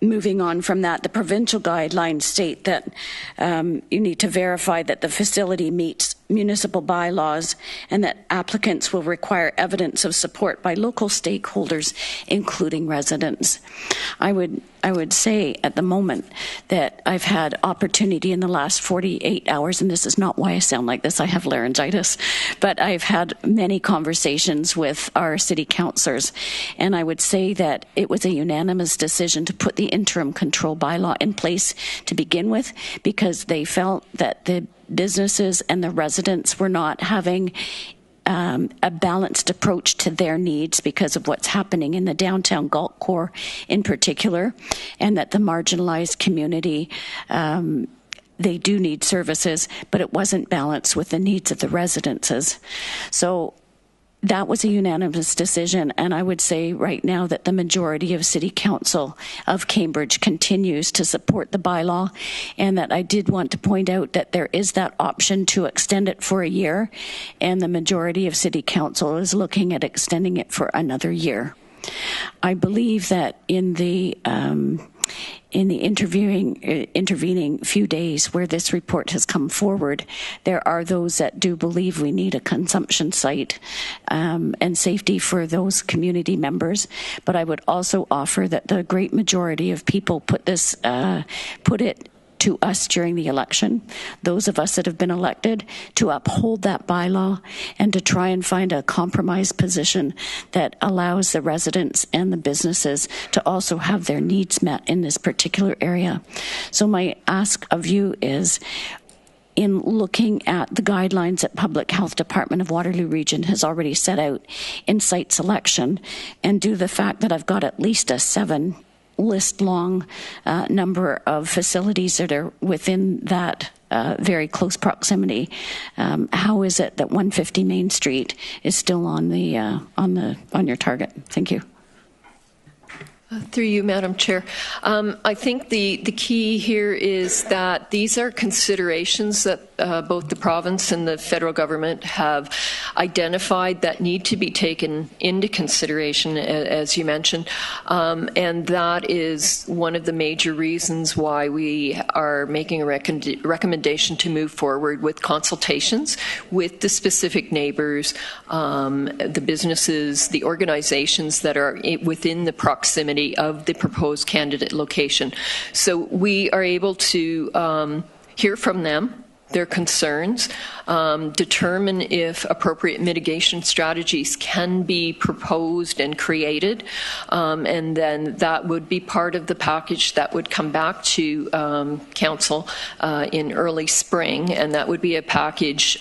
Moving on from that, the provincial guidelines state that you need to verify that the facility meets municipal bylaws and that applicants will require evidence of support by local stakeholders, including residents. I would say at the moment that I've had opportunity in the last 48 hours, and this is not why I sound like this, I have laryngitis, but I've had many conversations with our city councillors, and I would say that it was a unanimous decision to put the interim control bylaw in place to begin with, because they felt that the businesses and the residents were not having a balanced approach to their needs because of what's happening in the downtown Galt core in particular, and that the marginalized community they do need services, but it wasn't balanced with the needs of the residences. So that was a unanimous decision, and I would say right now that the majority of City Council of Cambridge continues to support the bylaw, and that I did want to point out that there is that option to extend it for a year, and the majority of City Council is looking at extending it for another year. I believe that in the intervening few days where this report has come forward, there are those that do believe we need a consumption site and safety for those community members. But I would also offer that the great majority of people put it to us during the election, those of us that have been elected, to uphold that bylaw and to try and find a compromise position that allows the residents and the businesses to also have their needs met in this particular area. So my ask of you is, in looking at the guidelines that Public Health Department of Waterloo Region has already set out in site selection, and due to the fact that I've got at least a 7 list long number of facilities that are within that very close proximity, how is it that 150 Main Street is still on your target? Thank you. Through you, Madam Chair. I think the key here is that these are considerations that both the province and the federal government have identified that need to be taken into consideration, as you mentioned, and that is one of the major reasons why we are making a recommendation to move forward with consultations with the specific neighbors, the businesses, the organizations that are within the proximity of the proposed candidate location. So we are able to hear from them, their concerns, determine if appropriate mitigation strategies can be proposed and created, and then that would be part of the package that would come back to Council in early spring, and that would be a package.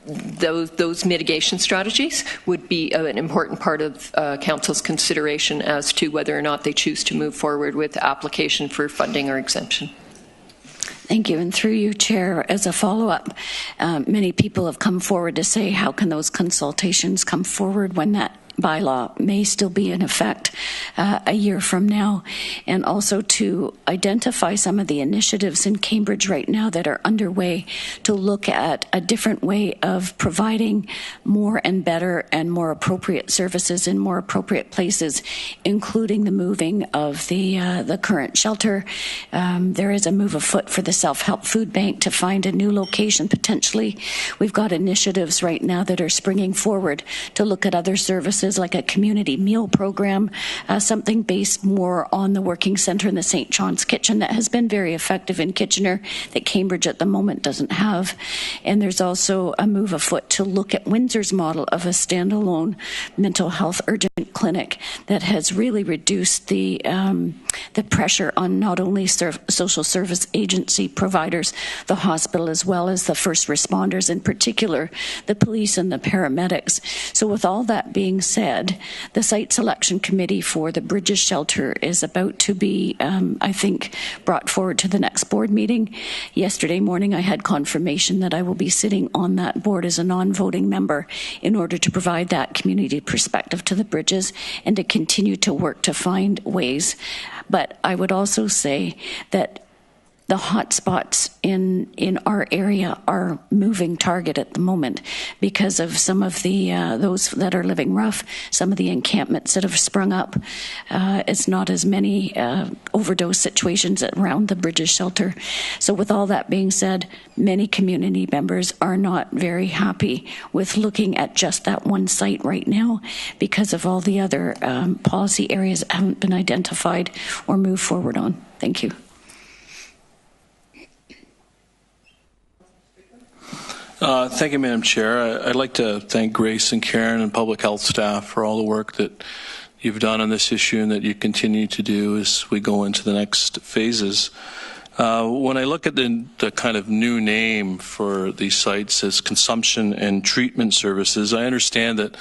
Those mitigation strategies would be an important part of Council's consideration as to whether or not they choose to move forward with application for funding or exemption. Thank you. And through you, Chair, as a follow-up, many people have come forward to say, how can those consultations come forward when that bylaw may still be in effect a year from now, and also to identify some of the initiatives in Cambridge right now that are underway to look at a different way of providing more and better and more appropriate services in more appropriate places, including the moving of the current shelter. There is a move afoot for the Self-Help Food Bank to find a new location potentially. We've got initiatives right now that are springing forward to look at other services like a community meal program, something based more on the working centre in the St. John's Kitchen that has been very effective in Kitchener that Cambridge at the moment doesn't have. And there's also a move afoot to look at Windsor's model of a standalone mental health urgent clinic that has really reduced the pressure on not only social service agency providers, the hospital, as well as the first responders, in particular the police and the paramedics. So with all that being said, the site selection committee for the Bridges shelter is about to be, I think, brought forward to the next board meeting. Yesterday morning I had confirmation that I will be sitting on that board as a non-voting member in order to provide that community perspective to the Bridges and to continue to work to find ways. But I would also say that the hotspots in our area are moving target at the moment because of some of the those that are living rough, some of the encampments that have sprung up. It's not as many overdose situations around the Bridges shelter. So with all that being said, many community members are not very happy with looking at just that one site right now because of all the other policy areas that haven't been identified or moved forward on. Thank you. Thank you, Madam Chair. I'd like to thank Grace and Karen and public health staff for all the work that you've done on this issue and that you continue to do as we go into the next phases. When I look at the kind of new name for these sites as consumption and treatment services, I understand that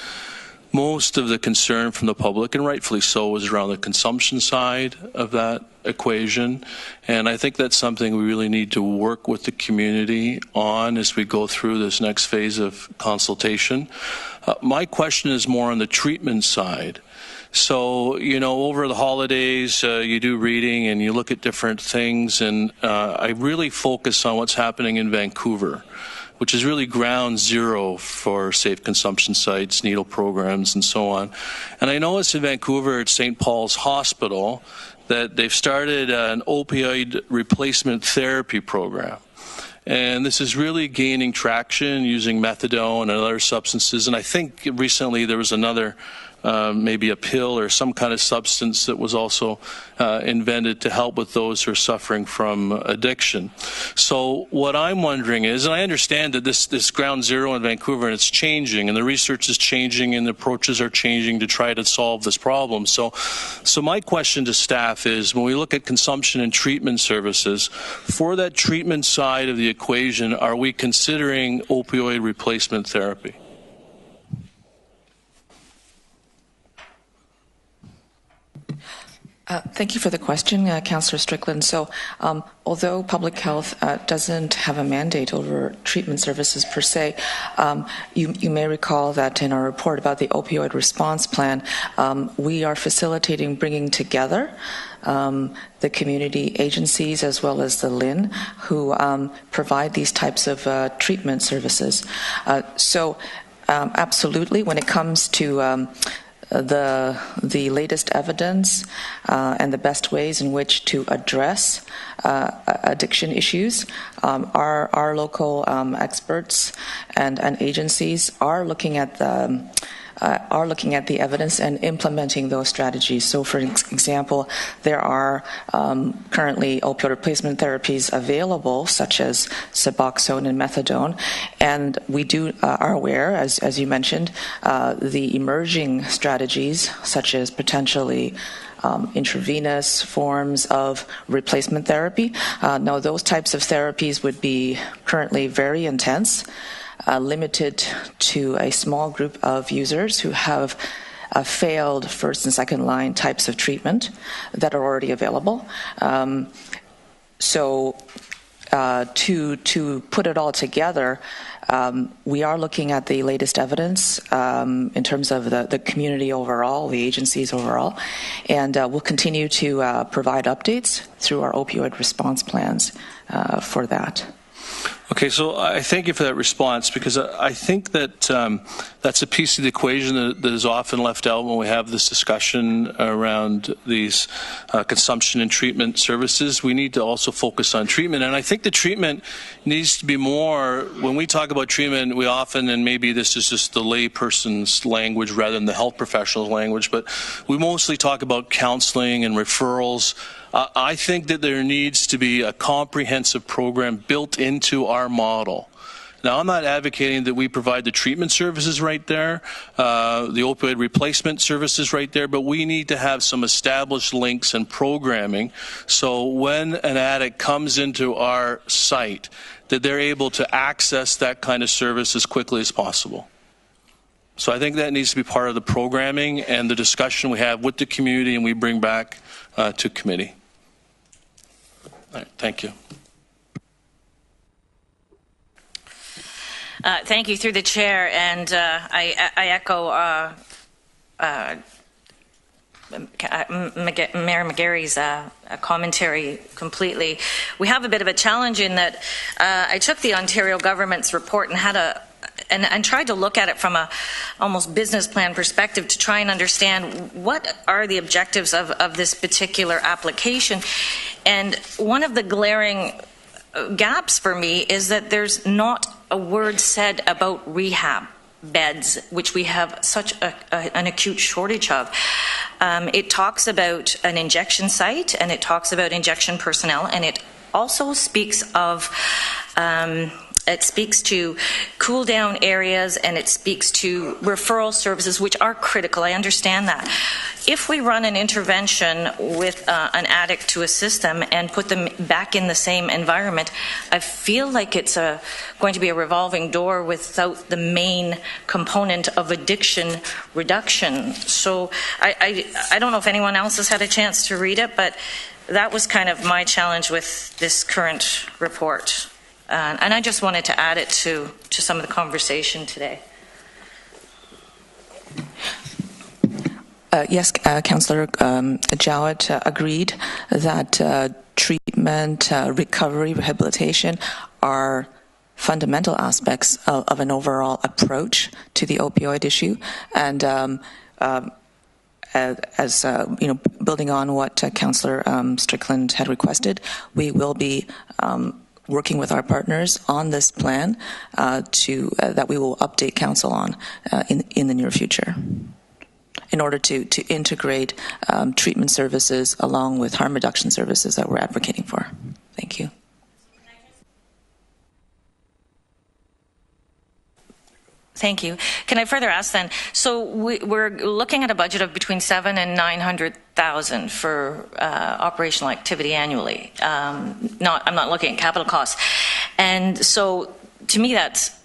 most of the concern from the public, and rightfully so, is around the consumption side of that equation. And I think that's something we really need to work with the community on as we go through this next phase of consultation. My question is more on the treatment side. So, you know, over the holidays, you do reading and you look at different things, and I really focus on what's happening in Vancouver, which is really ground zero for safe consumption sites, needle programs, and so on. And I noticed in Vancouver at St. Paul's Hospital that they've started an opioid replacement therapy program. And this is really gaining traction using methadone and other substances. And I think recently there was another maybe a pill or some kind of substance that was also invented to help with those who are suffering from addiction. So what I'm wondering is, and I understand that this ground zero in Vancouver, and it's changing, and the research is changing, and the approaches are changing to try to solve this problem. So my question to staff is, when we look at consumption and treatment services, for that treatment side of the equation, are we considering opioid replacement therapy? Thank you for the question, Councillor Strickland. So, although public health doesn't have a mandate over treatment services per se, you may recall that in our report about the opioid response plan, we are facilitating bringing together the community agencies as well as the LHIN who provide these types of treatment services. Absolutely, when it comes to the latest evidence and the best ways in which to address addiction issues, our local experts and agencies are looking at the evidence and implementing those strategies. So, for example, there are currently opioid replacement therapies available, such as Suboxone and methadone, and we are aware, as you mentioned, the emerging strategies, such as potentially intravenous forms of replacement therapy. Now, those types of therapies would be currently very intense, limited to a small group of users who have failed first and second line types of treatment that are already available. To put it all together, we are looking at the latest evidence in terms of the community overall, the agencies overall, and we'll continue to provide updates through our opioid response plans for that. Okay, so I thank you for that response, because I think that that's a piece of the equation that is often left out when we have this discussion around these consumption and treatment services. We need to also focus on treatment, and I think the treatment needs to be more, when we talk about treatment, we often, and maybe this is just the layperson's language rather than the health professional's language, but we mostly talk about counseling and referrals. I think that there needs to be a comprehensive program built into our model. Now, I'm not advocating that we provide the treatment services right there, the opioid replacement services right there, but we need to have some established links and programming so when an addict comes into our site, that they're able to access that kind of service as quickly as possible. So I think that needs to be part of the programming and the discussion we have with the community and we bring back to committee. All right, thank you. Thank you, through the chair, and I echo Mayor McGarry's commentary completely. We have a bit of a challenge in that I took the Ontario government's report and had and tried to look at it from a almost business plan perspective to try and understand what are the objectives of this particular application. And one of the glaring gaps for me is that there's not a word said about rehab beds, which we have such an acute shortage of. It talks about an injection site, and it talks about injection personnel, and it also speaks of It speaks to cool down areas, and it speaks to referral services, which are critical. I understand that. If we run an intervention with an addict to assist them and put them back in the same environment, I feel like it's going to be a revolving door without the main component of addiction reduction. So I don't know if anyone else has had a chance to read it, but that was kind of my challenge with this current report. And I just wanted to add it to some of the conversation today. Yes, Councillor Jowett agreed that treatment, recovery, rehabilitation are fundamental aspects of an overall approach to the opioid issue. And as building on what Councillor Strickland had requested, we will be working with our partners on this plan that we will update Council on in the near future, in order to integrate treatment services along with harm reduction services that we're advocating for. Thank you. Thank you. Can I further ask then? So we're looking at a budget of between $700,000 and $900,000 for operational activity annually. I'm not looking at capital costs, and so to me that's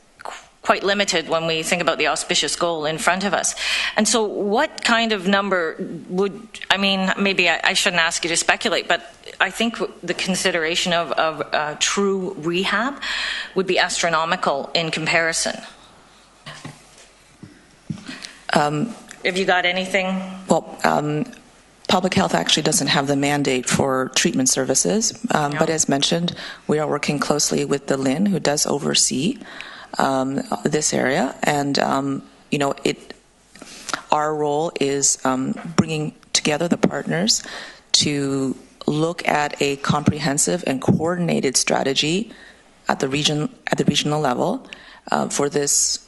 quite limited when we think about the auspicious goal in front of us. And so what kind of number maybe I shouldn't ask you to speculate, but I think the consideration of true rehab would be astronomical in comparison. Have you got anything? Well, public health actually doesn't have the mandate for treatment services, but as mentioned, we are working closely with the LHIN, who does oversee this area, and our role is bringing together the partners to look at a comprehensive and coordinated strategy at the regional level for this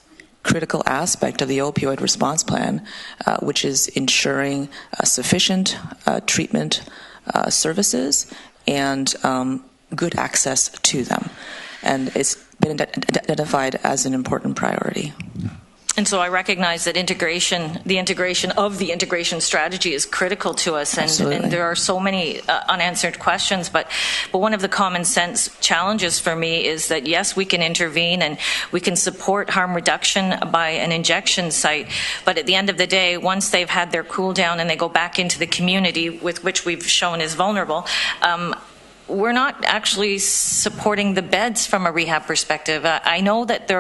critical aspect of the opioid response plan, which is ensuring sufficient treatment services and good access to them. And it's been identified as an important priority. And so I recognize that the integration of the integration strategy is critical to us, and there are so many unanswered questions. But one of the common sense challenges for me is that yes, we can intervene and we can support harm reduction by an injection site, but at the end of the day, once they've had their cool down and they go back into the community, with which we've shown is vulnerable, we're not actually supporting the beds from a rehab perspective. I know that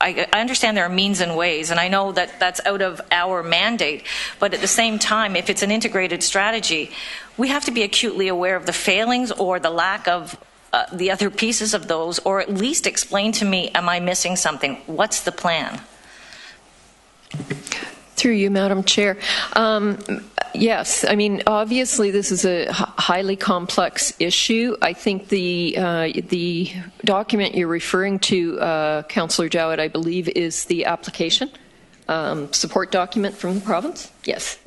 I understand there are means and ways, and I know that that's out of our mandate, but at the same time, if it's an integrated strategy, we have to be acutely aware of the failings or the lack of the other pieces of those, or at least explain to me, am I missing something? What's the plan? Through you, Madam Chair. Yes, I mean, obviously this is a highly complex issue. I think the document you're referring to, Councillor Jowett, I believe is the application support document from the province. Yes.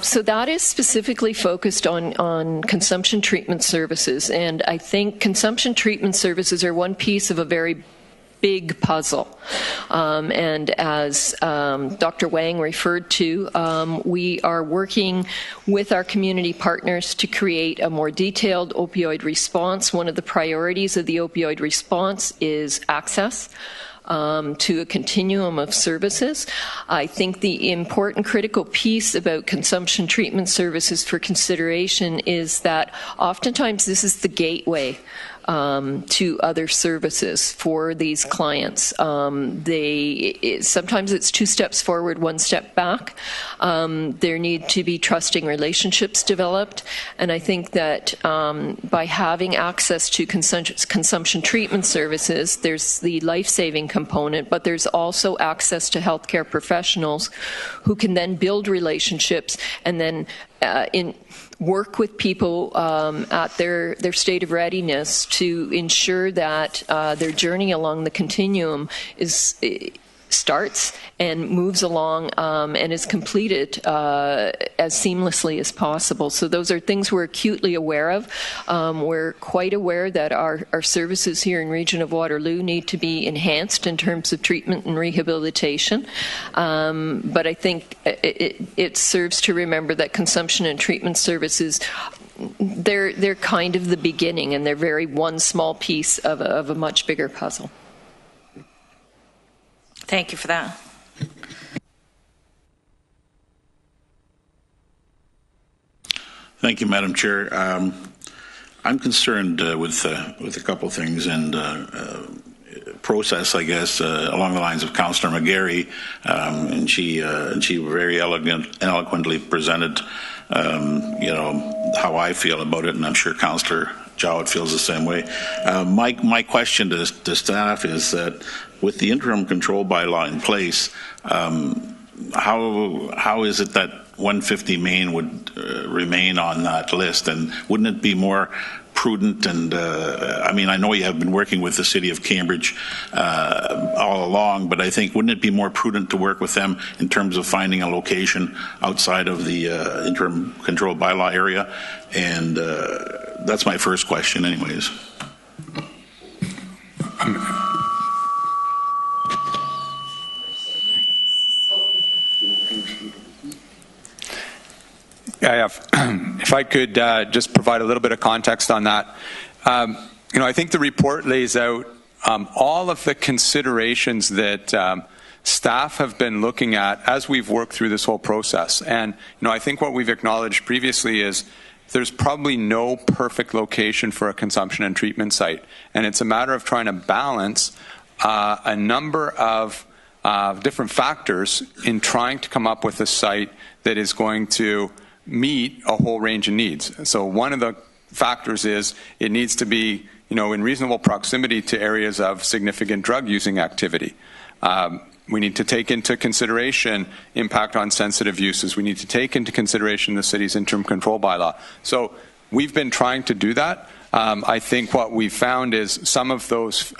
So that is specifically focused on consumption treatment services, and I think consumption treatment services are one piece of a very big puzzle. And as Dr. Wang referred to, we are working with our community partners to create a more detailed opioid response. One of the priorities of the opioid response is access to a continuum of services. I think the important critical piece about consumption treatment services for consideration is that oftentimes this is the gateway to other services for these clients. Sometimes it's 2 steps forward, 1 step back. There need to be trusting relationships developed, and I think that by having access to consumption treatment services, there's the life-saving component, but there's also access to healthcare professionals who can then build relationships and then work with people at their state of readiness to ensure that their journey along the continuum is starts and moves along and is completed as seamlessly as possible. So those are things we're acutely aware of. We're quite aware that our services here in Region of Waterloo need to be enhanced in terms of treatment and rehabilitation. But I think it serves to remember that consumption and treatment services, they're kind of the beginning, and they're very one small piece of a much bigger puzzle. Thank you for that. Thank you, Madam Chair. I'm concerned with a couple things and process, I guess, along the lines of Councillor McGarry, and she very eloquently presented, how I feel about it, and I'm sure Councillor Jowett feels the same way. My question to staff is that with the interim control bylaw in place, how is it that 150 Main would remain on that list? And wouldn't it be more prudent? And I know you have been working with the City of Cambridge all along, but I think wouldn't it be more prudent to work with them in terms of finding a location outside of the interim control bylaw area? And that's my first question anyways. If I could just provide a little bit of context on that. I think the report lays out all of the considerations that staff have been looking at as we've worked through this whole process. And, I think what we've acknowledged previously is there's probably no perfect location for a consumption and treatment site. And it's a matter of trying to balance a number of different factors in trying to come up with a site that is going to meet a whole range of needs. So one of the factors is it needs to be, in reasonable proximity to areas of significant drug using activity. We need to take into consideration impact on sensitive uses. We need to take into consideration the city's interim control bylaw. So we've been trying to do that. I think what we've found is some of those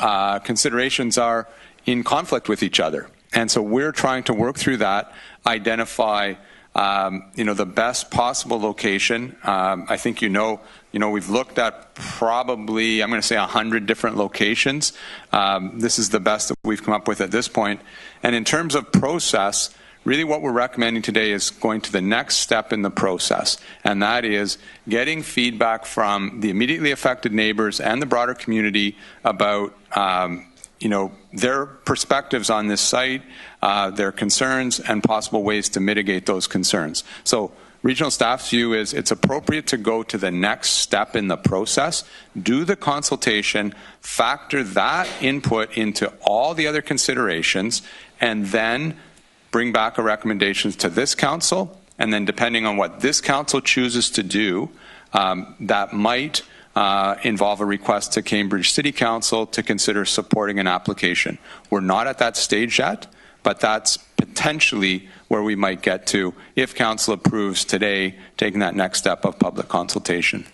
considerations are in conflict with each other. And so we're trying to work through that, identify the best possible location. I think we've looked at probably, I'm going to say 100 different locations. This is the best that we've come up with at this point. And in terms of process, really what we're recommending today is going to the next step in the process, and that is getting feedback from the immediately affected neighbors and the broader community about their perspectives on this site, their concerns, and possible ways to mitigate those concerns. So regional staff's view is it's appropriate to go to the next step in the process, do the consultation, factor that input into all the other considerations, and then bring back a recommendation to this council. And then depending on what this council chooses to do, that might involve a request to Cambridge City Council to consider supporting an application. We're not at that stage yet, but that's potentially where we might get to if council approves today, taking that next step of public consultation.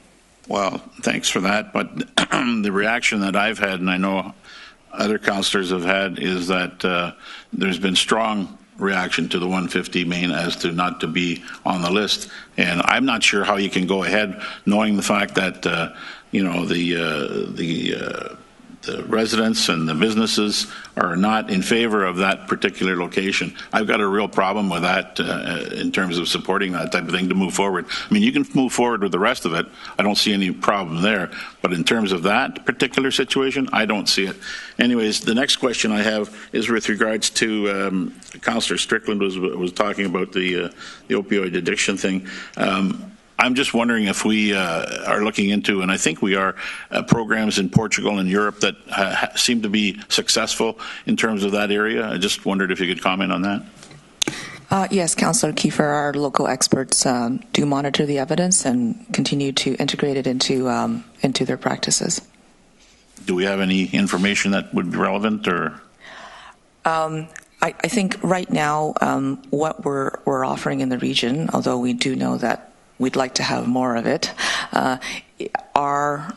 Well, thanks for that. But the reaction that I've had, and I know other councillors have had, is that there's been strong reaction to the 150 Main as to not to be on the list. And I'm not sure how you can go ahead knowing the fact that, the residents and the businesses are not in favor of that particular location. I've got a real problem with that in terms of supporting that type of thing to move forward. I mean, you can move forward with the rest of it. I don't see any problem there. But in terms of that particular situation, I don't see it. Anyways, the next question I have is with regards to Councillor Strickland was talking about the opioid addiction thing. I'm just wondering if we are looking into, and I think we are, programs in Portugal and Europe that seem to be successful in terms of that area. I just wondered if you could comment on that. Yes, Councillor Kiefer, our local experts do monitor the evidence and continue to integrate it into their practices. Do we have any information that would be relevant, or? I think right now what we're offering in the region, although we do know that we'd like to have more of it, are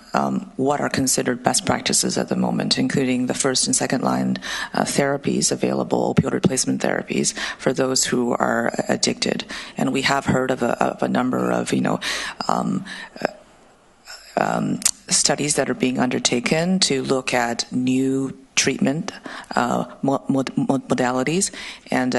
what are considered best practices at the moment, including the first and second line therapies available, opioid replacement therapies for those who are addicted. And we have heard of a number of, studies that are being undertaken to look at new treatment modalities, and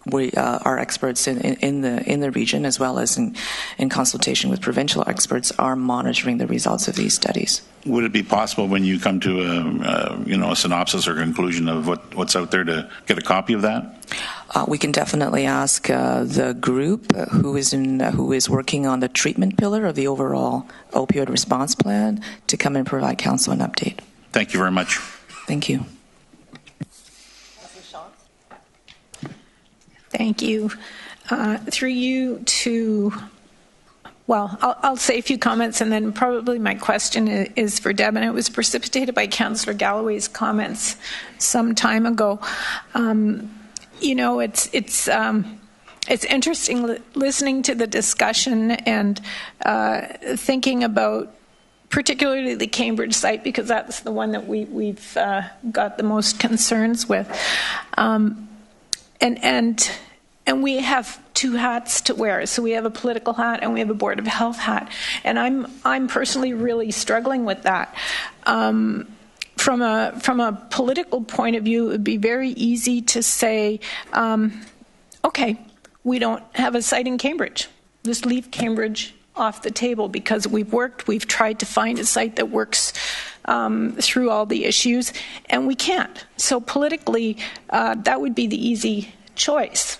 we our experts in the region, as well as in consultation with provincial experts, are monitoring the results of these studies. Would it be possible, when you come to a synopsis or conclusion of what's out there, to get a copy of that? We can definitely ask the group who is working on the treatment pillar of the overall opioid response plan to come and provide council an update. Thank you very much. Thank you. Thank you. Through you to, well, I'll say a few comments, and then probably my question is for Deb, and it was precipitated by Councillor Galloway's comments some time ago. It's interesting listening to the discussion and thinking about particularly the Cambridge site, because that's the one that we've got the most concerns with. And we have two hats to wear. So we have a political hat and we have a Board of Health hat. And I'm personally really struggling with that. From a political point of view, it would be very easy to say, okay, we don't have a site in Cambridge. Just leave Cambridge off the table, because we've tried to find a site that works through all the issues, and we can't. So politically, that would be the easy choice.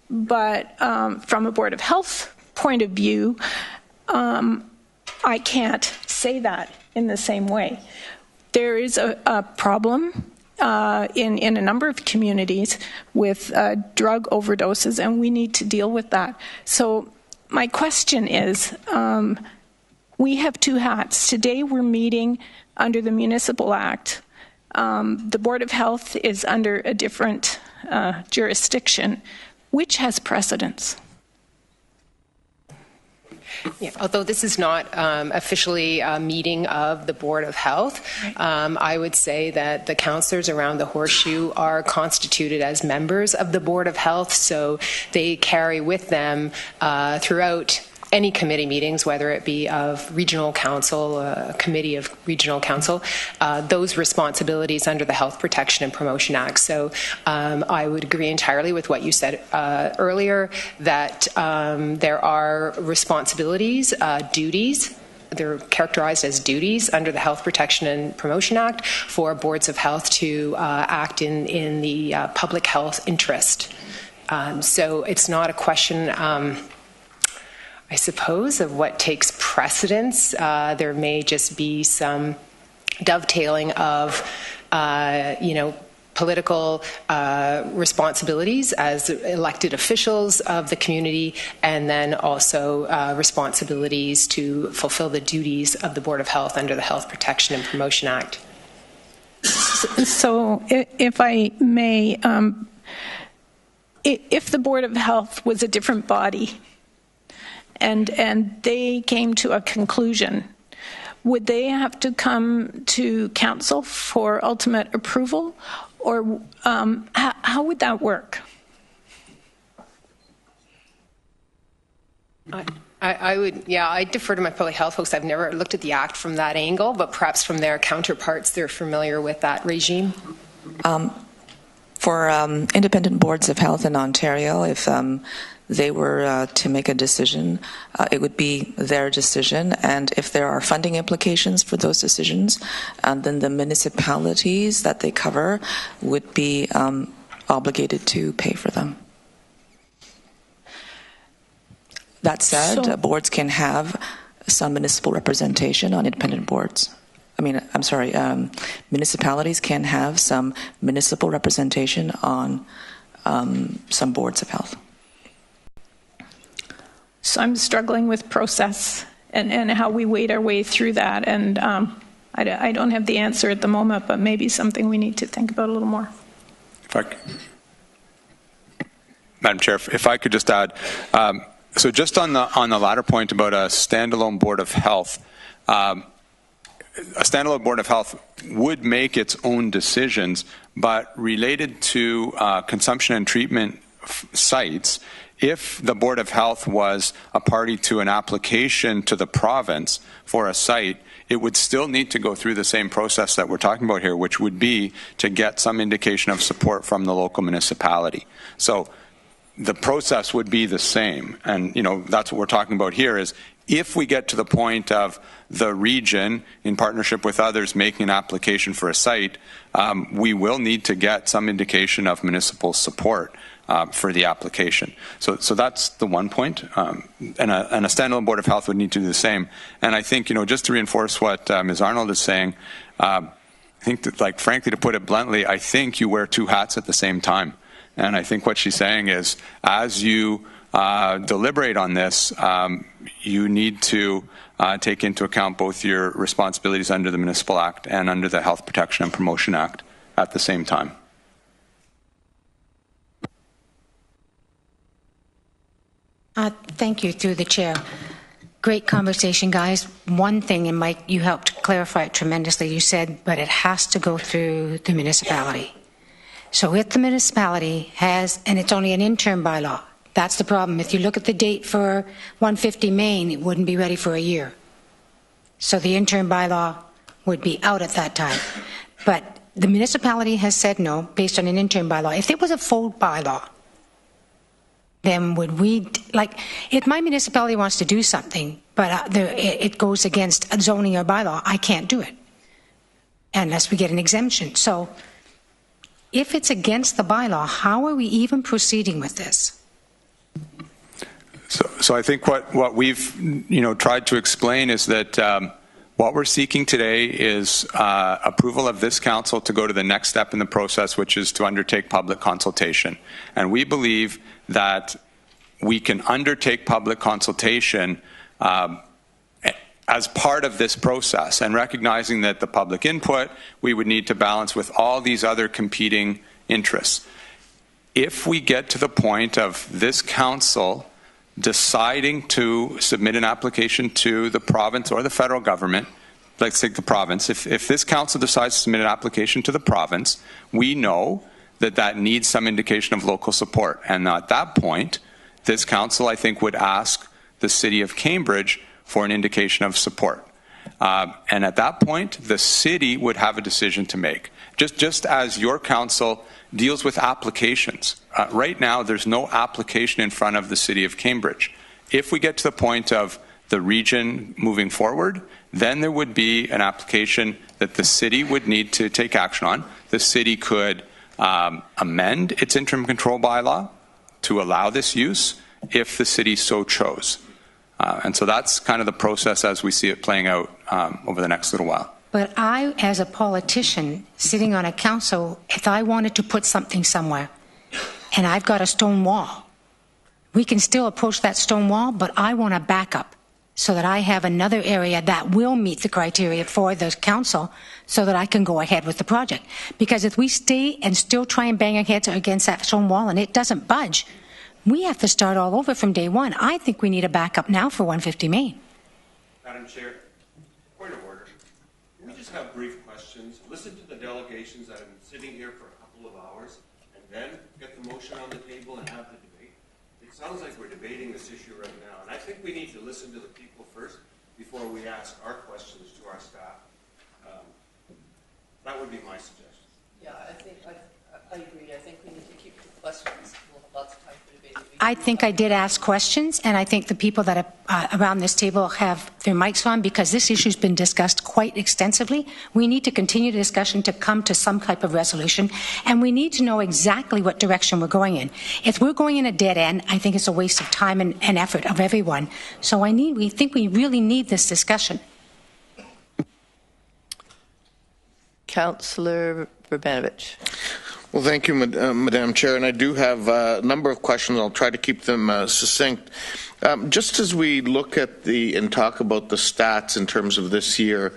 But from a Board of Health point of view, I can't say that in the same way. There is a problem in a number of communities with drug overdoses, and we need to deal with that. So my question is, we have two hats. Today we're meeting under the Municipal Act. The Board of Health is under a different jurisdiction. Which has precedence? Yeah, although this is not officially a meeting of the Board of Health, I would say that the councillors around the Horseshoe are constituted as members of the Board of Health, so they carry with them throughout any committee meetings, whether it be of regional council, a committee of regional council, those responsibilities under the Health Protection and Promotion Act. So I would agree entirely with what you said earlier, that there are responsibilities, duties, they're characterized as duties under the Health Protection and Promotion Act for boards of health to act in the public health interest. So it's not a question, I suppose, of what takes precedence. There may just be some dovetailing of, political responsibilities as elected officials of the community, and then also responsibilities to fulfill the duties of the Board of Health under the Health Protection and Promotion Act. So if I may, if the Board of Health was a different body, and they came to a conclusion, would they have to come to council for ultimate approval, or how would that work? I defer to my public health folks. I've never looked at the Act from that angle, but perhaps from their counterparts, they're familiar with that regime. For independent boards of health in Ontario, if they were to make a decision, it would be their decision, and if there are funding implications for those decisions, then the municipalities that they cover would be obligated to pay for them. That said, boards can have some municipal representation on independent boards. Municipalities can have some municipal representation on some boards of health. So I'm struggling with process and how we wade our way through that, and I don't have the answer at the moment, but maybe something we need to think about a little more. Madam Chair, if I could just add, so just on the latter point about a standalone Board of Health, a standalone Board of Health would make its own decisions, but related to consumption and treatment sites, if the Board of Health was a party to an application to the province for a site, it would still need to go through the same process that we're talking about here, which would be to get some indication of support from the local municipality. So the process would be the same. And, that's what we're talking about here is if we get to the point of the region, in partnership with others, making an application for a site, we will need to get some indication of municipal support for the application. So that's the one point. And a standalone Board of Health would need to do the same. And I think, just to reinforce what Ms. Arnold is saying, I think that, frankly, to put it bluntly, I think you wear two hats at the same time. And I think what she's saying is, as you deliberate on this, you need to take into account both your responsibilities under the Municipal Act and under the Health Protection and Promotion Act at the same time. Thank you, through the chair. Great conversation, guys. One thing, and Mike, you helped clarify it tremendously. You said, but it has to go through the municipality. So if the municipality has, and it's only an interim bylaw, that's the problem. If you look at the date for 150 Main, it wouldn't be ready for a year. So the interim bylaw would be out at that time. But the municipality has said no, based on an interim bylaw. If it was a full bylaw, then would we, if my municipality wants to do something, but it goes against a zoning or bylaw, I can't do it unless we get an exemption. So if it's against the bylaw, how are we even proceeding with this? So I think what we've tried to explain is that what we're seeking today is approval of this council to go to the next step in the process, which is to undertake public consultation. And we believe that we can undertake public consultation as part of this process, and recognizing that the public input we would need to balance with all these other competing interests. If we get to the point of this council deciding to submit an application to the province or the federal government, let's take the province, if this council decides to submit an application to the province, we know that needs some indication of local support. And at that point, this council, I think, would ask the City of Cambridge for an indication of support. And at that point, the city would have a decision to make. Just as your council deals with applications. Right now, there's no application in front of the City of Cambridge. If we get to the point of the region moving forward, then there would be an application that the city would need to take action on. The city could amend its interim control bylaw to allow this use if the city so chose. And so that's kind of the process as we see it playing out over the next little while. But I, as a politician sitting on a council, if I wanted to put something somewhere and I've got a stone wall, we can still approach that stone wall, but I want a backup so that I have another area that will meet the criteria for the council so that I can go ahead with the project. Because if we stay and still try and bang our heads against that stone wall and it doesn't budge, we have to start all over from day one. I think we need a backup now for 150 Main. Madam Chair, point of order. Can we just have brief questions, listen to the delegations that have been sitting here for a couple of hours, and then get the motion on the table and have the debate? It sounds like we're debating this issue right now, and I think we need to listen to the people first before we ask our questions to our staff. That would be my suggestion. Yeah, I agree. I think we need to keep the questions. We'll have lots of time for debate. I think I did ask questions, and I think the people that are around this table have their mics on because this issue has been discussed quite extensively. We need to continue the discussion to come to some type of resolution, and we need to know exactly what direction we're going in. If we're going in a dead end, I think it's a waste of time and effort of everyone. So we think we really need this discussion. Councillor Verbanovich. Well, thank you, Madam Chair, and I do have a number of questions. I'll try to keep them succinct. Just as we look at and talk about the stats in terms of this year,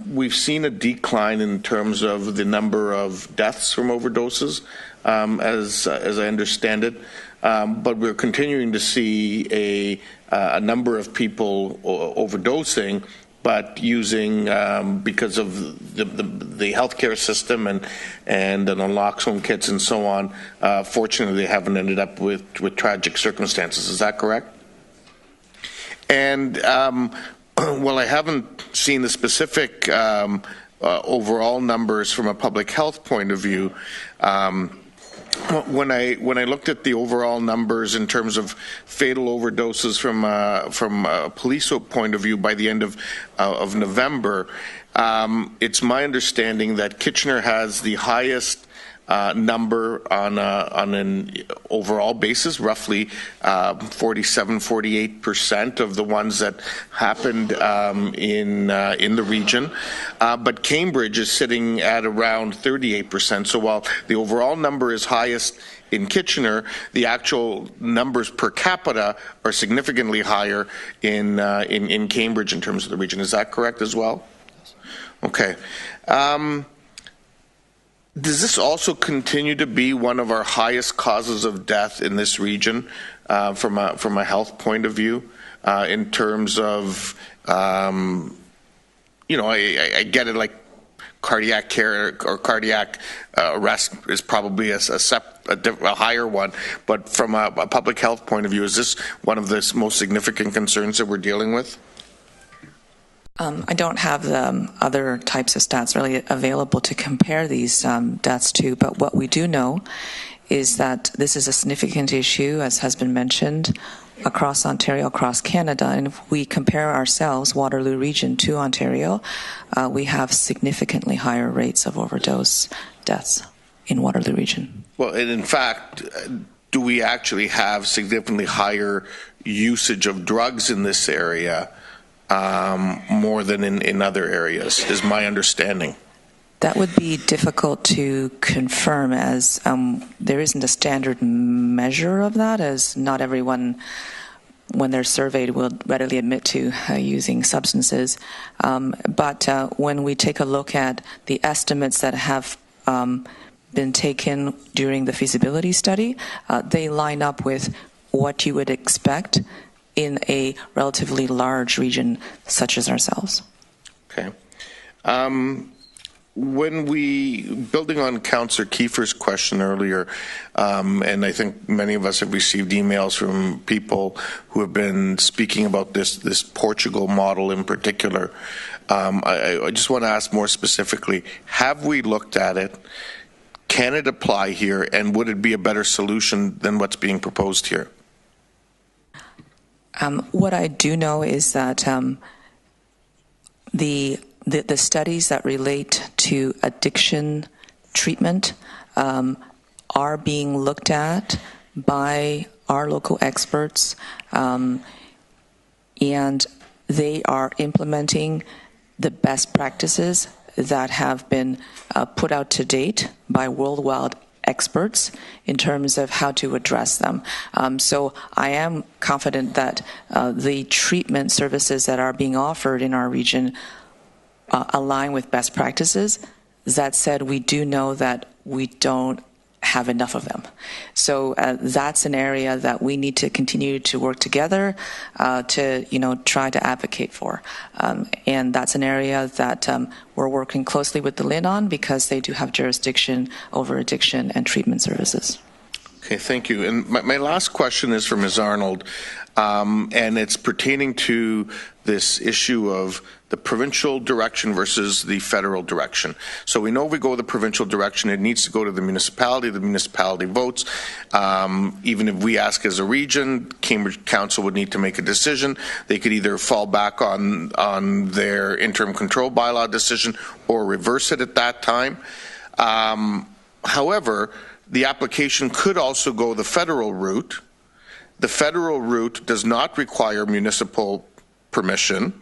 we've seen a decline in terms of the number of deaths from overdoses, as I understand it, but we're continuing to see a number of people overdosing, but using, because of the healthcare system and the naloxone kits and so on, fortunately they haven't ended up with tragic circumstances. Is that correct? And well, I haven't seen the specific overall numbers from a public health point of view. When I looked at the overall numbers in terms of fatal overdoses from a police point of view by the end of November, it's my understanding that Kitchener has the highest number on an overall basis, roughly 47-48% of the ones that happened in the region. But Cambridge is sitting at around 38%. So while the overall number is highest in Kitchener, the actual numbers per capita are significantly higher in Cambridge in terms of the region. Is that correct as well? Okay. Does this also continue to be one of our highest causes of death in this region from a health point of view in terms of, I get it, like cardiac care or cardiac arrest is probably a higher one, but from a public health point of view, is this one of the most significant concerns that we're dealing with? I don't have the other types of stats really available to compare these deaths to, but what we do know is that this is a significant issue, as has been mentioned, across Ontario, across Canada. And if we compare ourselves, Waterloo Region, to Ontario, we have significantly higher rates of overdose deaths in Waterloo Region. Well, and in fact, do we actually have significantly higher usage of drugs in this area more than in other areas, is my understanding? That would be difficult to confirm, as there isn't a standard measure of that, as not everyone, when they're surveyed, will readily admit to using substances. But when we take a look at the estimates that have been taken during the feasibility study, they line up with what you would expect in a relatively large region such as ourselves. Okay. When building on Councillor Kiefer's question earlier, and I think many of us have received emails from people who have been speaking about this Portugal model in particular, I just want to ask more specifically, have we looked at it? Can it apply here, and would it be a better solution than what's being proposed here? What I do know is that the studies that relate to addiction treatment are being looked at by our local experts, and they are implementing the best practices that have been put out to date by worldwide experts in terms of how to address them. So I am confident that the treatment services that are being offered in our region align with best practices. That said, we do know that we don't have enough of them. So that's an area that we need to continue to work together to, try to advocate for. And that's an area that we're working closely with the LHIN on, because they do have jurisdiction over addiction and treatment services. Okay, thank you. And my last question is for Ms. Arnold, and it's pertaining to this issue of the provincial direction versus the federal direction. So we know if we go the provincial direction, it needs to go to the municipality votes. Even if we ask as a region, Cambridge Council would need to make a decision. They could either fall back on their interim control bylaw decision or reverse it at that time. However, the application could also go the federal route. The federal route does not require municipal permission,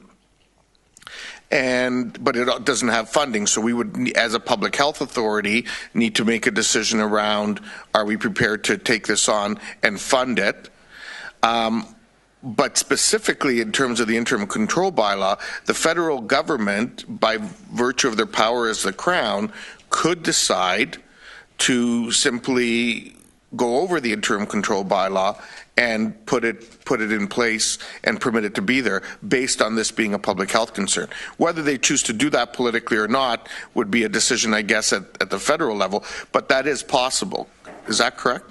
but it doesn't have funding. So we would, as a public health authority, need to make a decision around, are we prepared to take this on and fund it? But specifically in terms of the interim control bylaw, the federal government, by virtue of their power as the Crown, could decide to simply go over the interim control bylaw and put it in place and permit it to be there based on this being a public health concern. Whether they choose to do that politically or not would be a decision, I guess, at the federal level, but that is possible. Is that correct?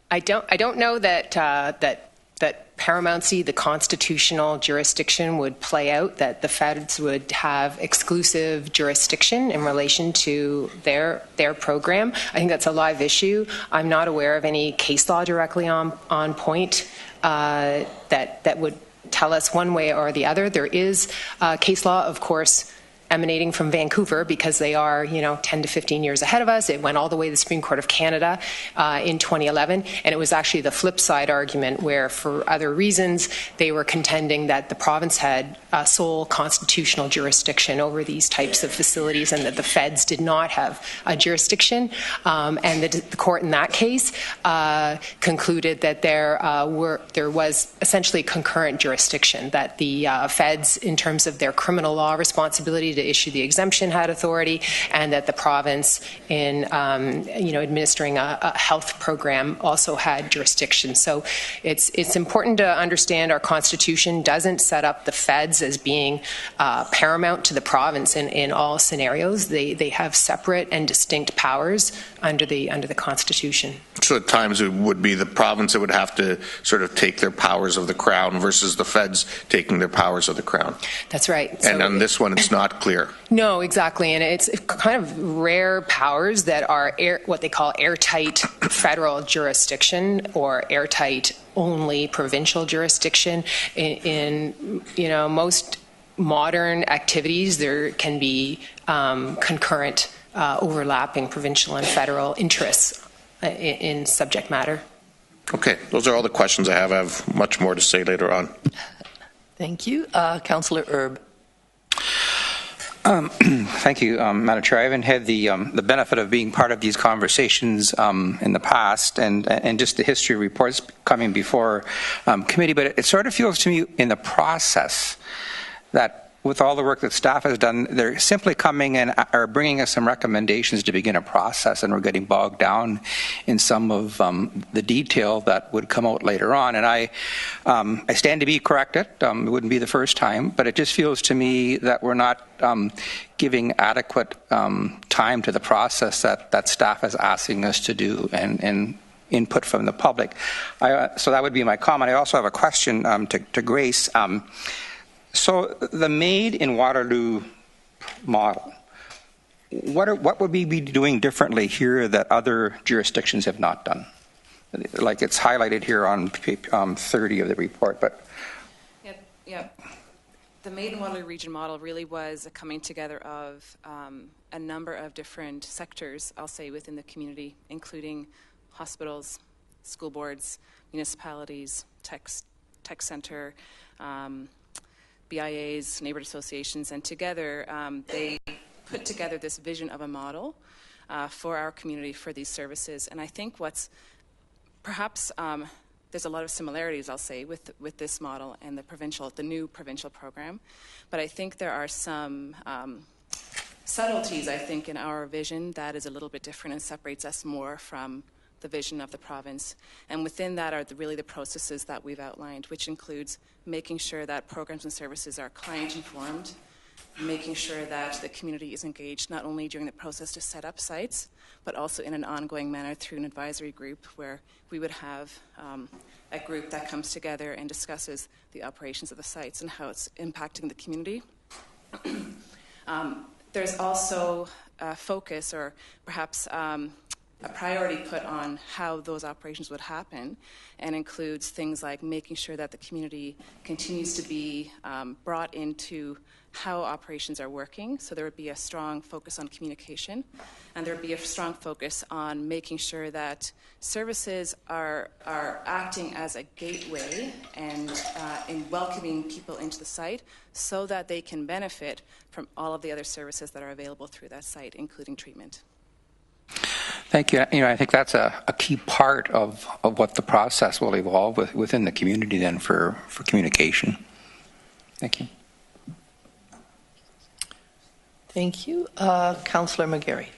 I don't know that paramountcy, the constitutional jurisdiction, would play out, that the feds would have exclusive jurisdiction in relation to their program. I think that's a live issue. I'm not aware of any case law directly on point that would tell us one way or the other. There is case law, of course, emanating from Vancouver, because they are, 10 to 15 years ahead of us. It went all the way to the Supreme Court of Canada in 2011, and it was actually the flip side argument where, for other reasons, they were contending that the province had sole constitutional jurisdiction over these types of facilities and that the feds did not have a jurisdiction. And the court in that case concluded that there was essentially concurrent jurisdiction, that the feds, in terms of their criminal law responsibility to issue the exemption, had authority, and that the province, in administering a health program, also had jurisdiction. So it's important to understand our Constitution doesn't set up the feds as being paramount to the province in all scenarios. They have separate and distinct powers under the Constitution. So at times it would be the province that would have to sort of take their powers of the Crown versus the feds taking their powers of the Crown. That's right. And on this one, it's not clear. No, exactly. And it's kind of rare powers that are what they call airtight federal jurisdiction or airtight only provincial jurisdiction. In most modern activities, there can be concurrent overlapping provincial and federal interests in subject matter. Okay, those are all the questions I have. I have much more to say later on. Thank you. Councillor Erb. Thank you, Madam Chair. I haven't had the benefit of being part of these conversations in the past, and just the history of reports coming before committee. But it sort of feels to me in the process that, with all the work that staff has done, they're simply coming in or bringing us some recommendations to begin a process, and we're getting bogged down in some of the detail that would come out later on. And I stand to be corrected. It wouldn't be the first time, but it just feels to me that we're not giving adequate time to the process that staff is asking us to do, and input from the public. So that would be my comment. I also have a question to Grace. So the Made in Waterloo model, what would we be doing differently here that other jurisdictions have not done? Like it's highlighted here on page 30 of the report. But yeah. The Made in Waterloo region model really was a coming together of a number of different sectors, I'll say, within the community, including hospitals, school boards, municipalities, tech center, BIAs, neighborhood associations, and together they put together this vision of a model for our community for these services. And I think what's perhaps there's a lot of similarities, I'll say, with this model and the new provincial program, but I think there are some subtleties, I think, in our vision that is a little bit different and separates us more from the vision of the province. And within that are really the processes that we've outlined, which includes making sure that programs and services are client informed, making sure that the community is engaged not only during the process to set up sites, but also in an ongoing manner through an advisory group where we would have a group that comes together and discusses the operations of the sites and how it's impacting the community. There's also a focus, or perhaps a priority put on how those operations would happen, and includes things like making sure that the community continues to be brought into how operations are working. So there would be a strong focus on communication, and there would be a strong focus on making sure that services are acting as a gateway and in welcoming people into the site so that they can benefit from all of the other services that are available through that site, including treatment. Thank you. I think that's a key part of what the process will evolve within the community then for communication. Thank you. Thank you. Councillor McGarry.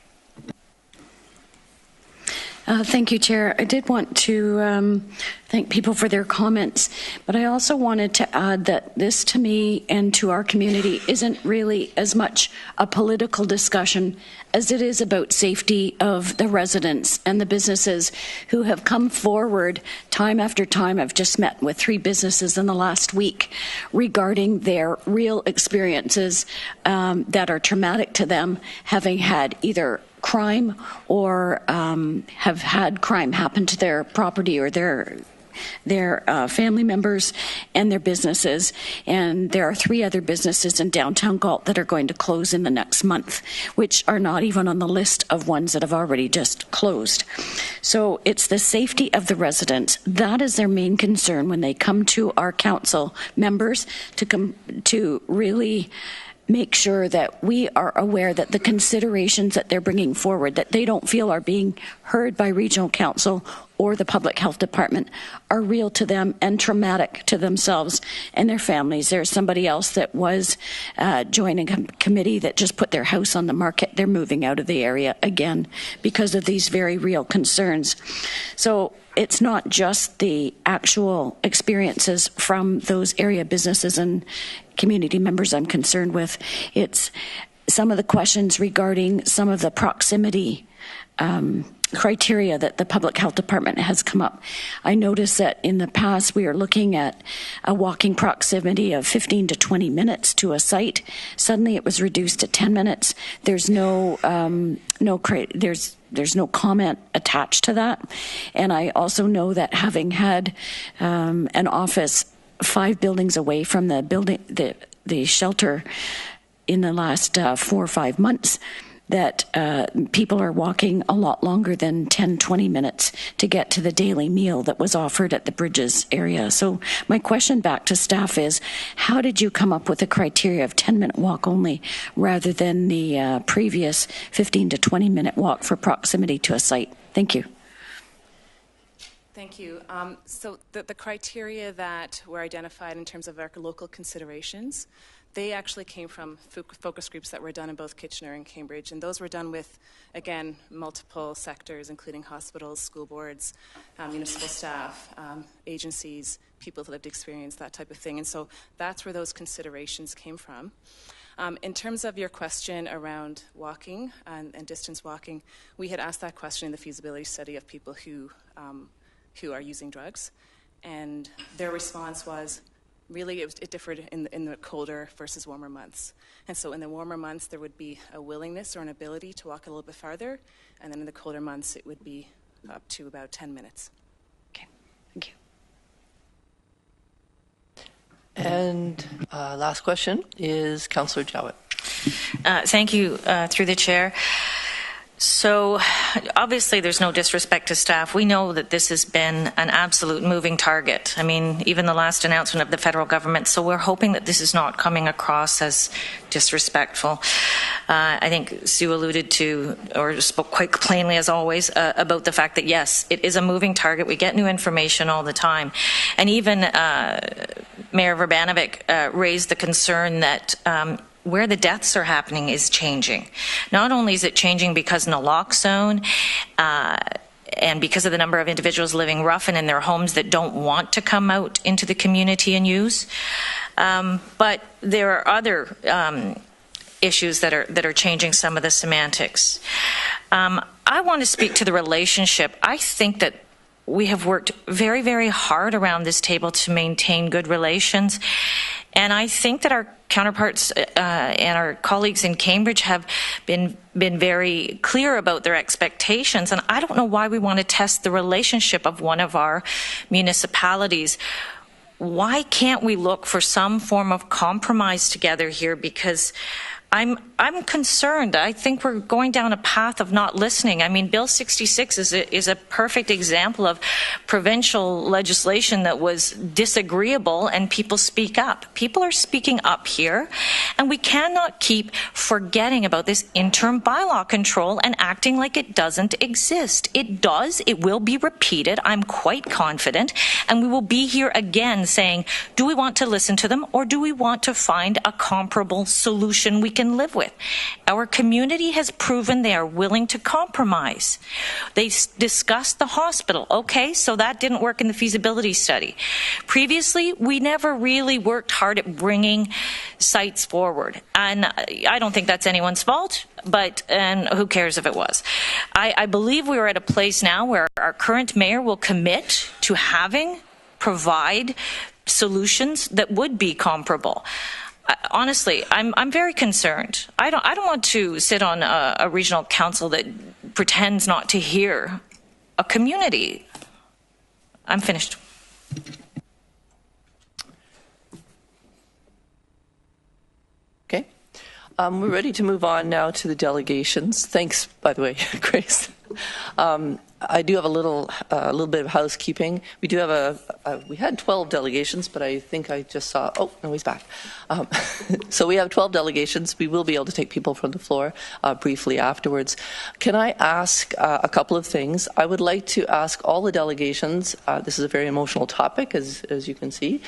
Thank you, Chair. I did want to thank people for their comments, but I also wanted to add that this, to me and to our community, isn't really as much a political discussion as it is about safety of the residents and the businesses who have come forward time after time. I've just met with 3 businesses in the last week regarding their real experiences that are traumatic to them, having had either crime or have had crime happen to their property or their family members and their businesses. And there are 3 other businesses in downtown Galt that are going to close in the next month, which are not even on the list of ones that have already just closed. So it's the safety of the residents. That is their main concern when they come to our council members to really make sure that we are aware that the considerations that they're bringing forward, that they don't feel are being heard by regional council or the public health department, are real to them and traumatic to themselves and their families. There's somebody else that was joining a committee that just put their house on the market. They're moving out of the area again because of these very real concerns. So it's not just the actual experiences from those area businesses and community members I'm concerned with. It's some of the questions regarding some of the proximity criteria that the public health department has come up. I noticed that in the past we are looking at a walking proximity of 15 to 20 minutes to a site. Suddenly it was reduced to 10 minutes. There's no there's no comment attached to that. And I also know that having had an office 5 buildings away from the shelter in the last 4 or 5 months, that people are walking a lot longer than 10, 20 minutes to get to the daily meal that was offered at the Bridges area. So my question back to staff is, how did you come up with a criteria of 10-minute walk only rather than the previous 15 to 20-minute walk for proximity to a site? Thank you. Thank you. So the criteria that were identified in terms of our local considerations, they actually came from focus groups that were done in both Kitchener and Cambridge, and those were done with, again, multiple sectors, including hospitals, school boards, municipal staff, agencies, people with lived experience, that type of thing. And so that's where those considerations came from. In terms of your question around walking and distance walking, we had asked that question in the feasibility study of people who are using drugs, and their response was, really, it differed in the colder versus warmer months. And so in the warmer months, there would be a willingness or an ability to walk a little bit farther, and then in the colder months, it would be up to about 10 minutes. Okay, thank you. And last question is Councillor Jowett. Thank you, through the chair. So obviously there's no disrespect to staff. We know that this has been an absolute moving target. I mean, even the last announcement of the federal government. So we're hoping that this is not coming across as disrespectful. I think Sue alluded to, or spoke quite plainly as always, about the fact that yes, it is a moving target. We get new information all the time. And even Mayor Verbanovic raised the concern that where the deaths are happening is changing. Not only is it changing because in a lock zone and because of the number of individuals living rough and in their homes that don't want to come out into the community and use, but there are other issues that are changing some of the semantics. I want to speak to the relationship. I think that we have worked very, very hard around this table to maintain good relations. And I think that our counterparts and our colleagues in Cambridge have been very clear about their expectations. And I don't know why we want to test the relationship of one of our municipalities. Why can't we look for some form of compromise together here? Because I'm concerned. I think we're going down a path of not listening. I mean, Bill 66 is a perfect example of provincial legislation that was disagreeable and people speak up. People are speaking up here, and we cannot keep forgetting about this interim bylaw control and acting like it doesn't exist. It does. It will be repeated. I'm quite confident, and we will be here again saying, do we want to listen to them, or do we want to find a comparable solution we can can live with. Our community has proven they are willing to compromise. They discussed the hospital. Okay, so that didn't work in the feasibility study. Previously, we never really worked hard at bringing sites forward. And I don't think that's anyone's fault, and who cares if it was. I believe we are at a place now where our current mayor will commit to provide solutions that would be comparable. Honestly, I'm very concerned. I don't want to sit on a regional council that pretends not to hear a community. I'm finished. Okay. We're ready to move on now to the delegations. Thanks, by the way, Grace. I do have a little bit of housekeeping. We do have we had 12 delegations, but I think I just saw, oh, no, he's back. So we have 12 delegations. We will be able to take people from the floor briefly afterwards. Can I ask a couple of things? I would like to ask all the delegations, this is a very emotional topic, as you can see.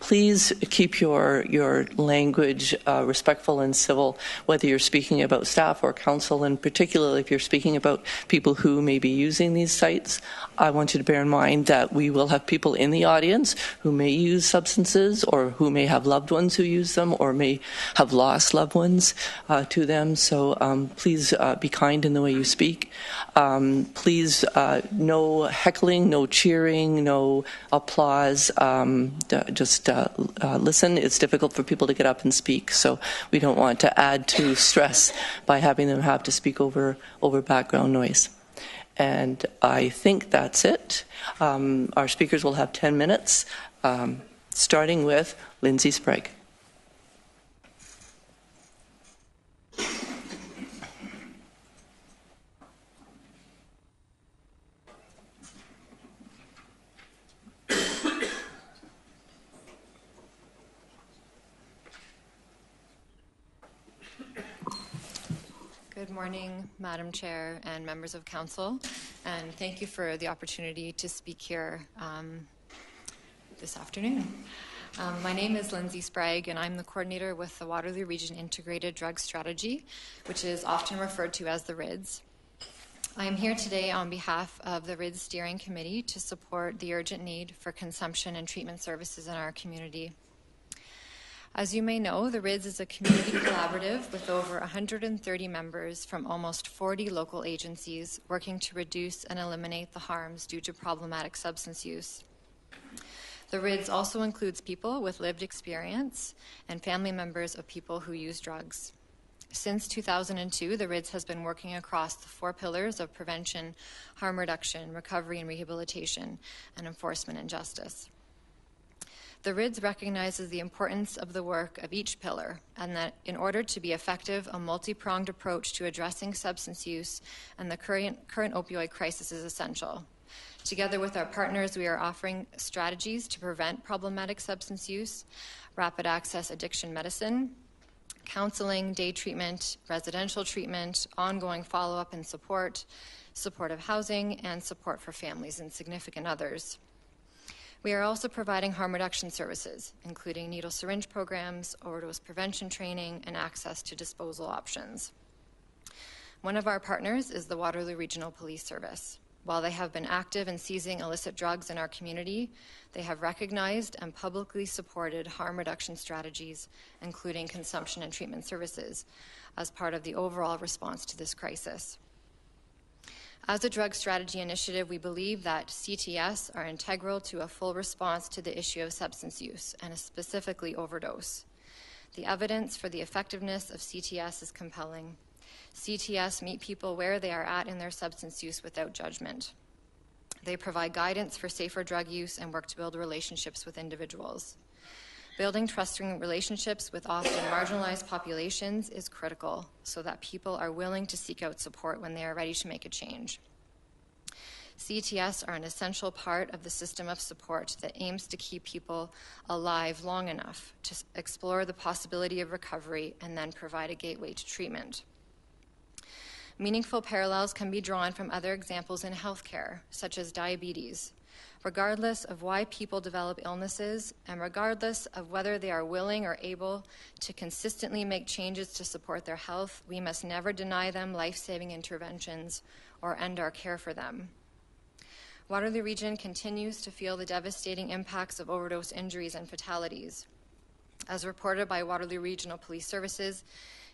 Please keep your language respectful and civil, whether you're speaking about staff or council, and particularly if you're speaking about people who may be using these sites. I want you to bear in mind that we will have people in the audience who may use substances or who may have loved ones who use them or may have lost loved ones to them. So please be kind in the way you speak. Please, no heckling, no cheering, no applause. Just listen. It's difficult for people to get up and speak, so we don't want to add to stress by having them have to speak over background noise. And I think that's it. Our speakers will have 10 minutes, starting with Lindsay Sprague. Good morning, Madam Chair and members of Council, and thank you for the opportunity to speak here this afternoon. My name is Lindsay Sprague, and I'm the coordinator with the Waterloo Region Integrated Drug Strategy, which is often referred to as the RIDS. I am here today on behalf of the RIDS Steering Committee to support the urgent need for consumption and treatment services in our community. As you may know, the RIDS is a community collaborative with over 130 members from almost 40 local agencies working to reduce and eliminate the harms due to problematic substance use. The RIDS also includes people with lived experience and family members of people who use drugs. Since 2002, the RIDS has been working across the 4 pillars of prevention, harm reduction, recovery and rehabilitation, and enforcement and justice. The RIDS recognizes the importance of the work of each pillar, and that in order to be effective, a multi-pronged approach to addressing substance use and the current opioid crisis is essential. Together with our partners, we are offering strategies to prevent problematic substance use, rapid access addiction medicine, counseling, day treatment, residential treatment, ongoing follow-up and support, supportive housing, and support for families and significant others. We are also providing harm reduction services, including needle syringe programs, overdose prevention training, and access to disposal options. One of our partners is the Waterloo Regional Police Service. While they have been active in seizing illicit drugs in our community, they have recognized and publicly supported harm reduction strategies, including consumption and treatment services, as part of the overall response to this crisis. As a drug strategy initiative, we believe that CTS are integral to a full response to the issue of substance use, and specifically overdose. The evidence for the effectiveness of CTS is compelling. CTS meet people where they are at in their substance use without judgment. They provide guidance for safer drug use and work to build relationships with individuals. Building trusting relationships with often marginalized populations is critical so that people are willing to seek out support when they are ready to make a change. CTS are an essential part of the system of support that aims to keep people alive long enough to explore the possibility of recovery and then provide a gateway to treatment. Meaningful parallels can be drawn from other examples in healthcare, such as diabetes. Regardless of why people develop illnesses, and regardless of whether they are willing or able to consistently make changes to support their health, we must never deny them life-saving interventions or end our care for them. Waterloo Region continues to feel the devastating impacts of overdose injuries and fatalities. As reported by Waterloo Regional Police Services,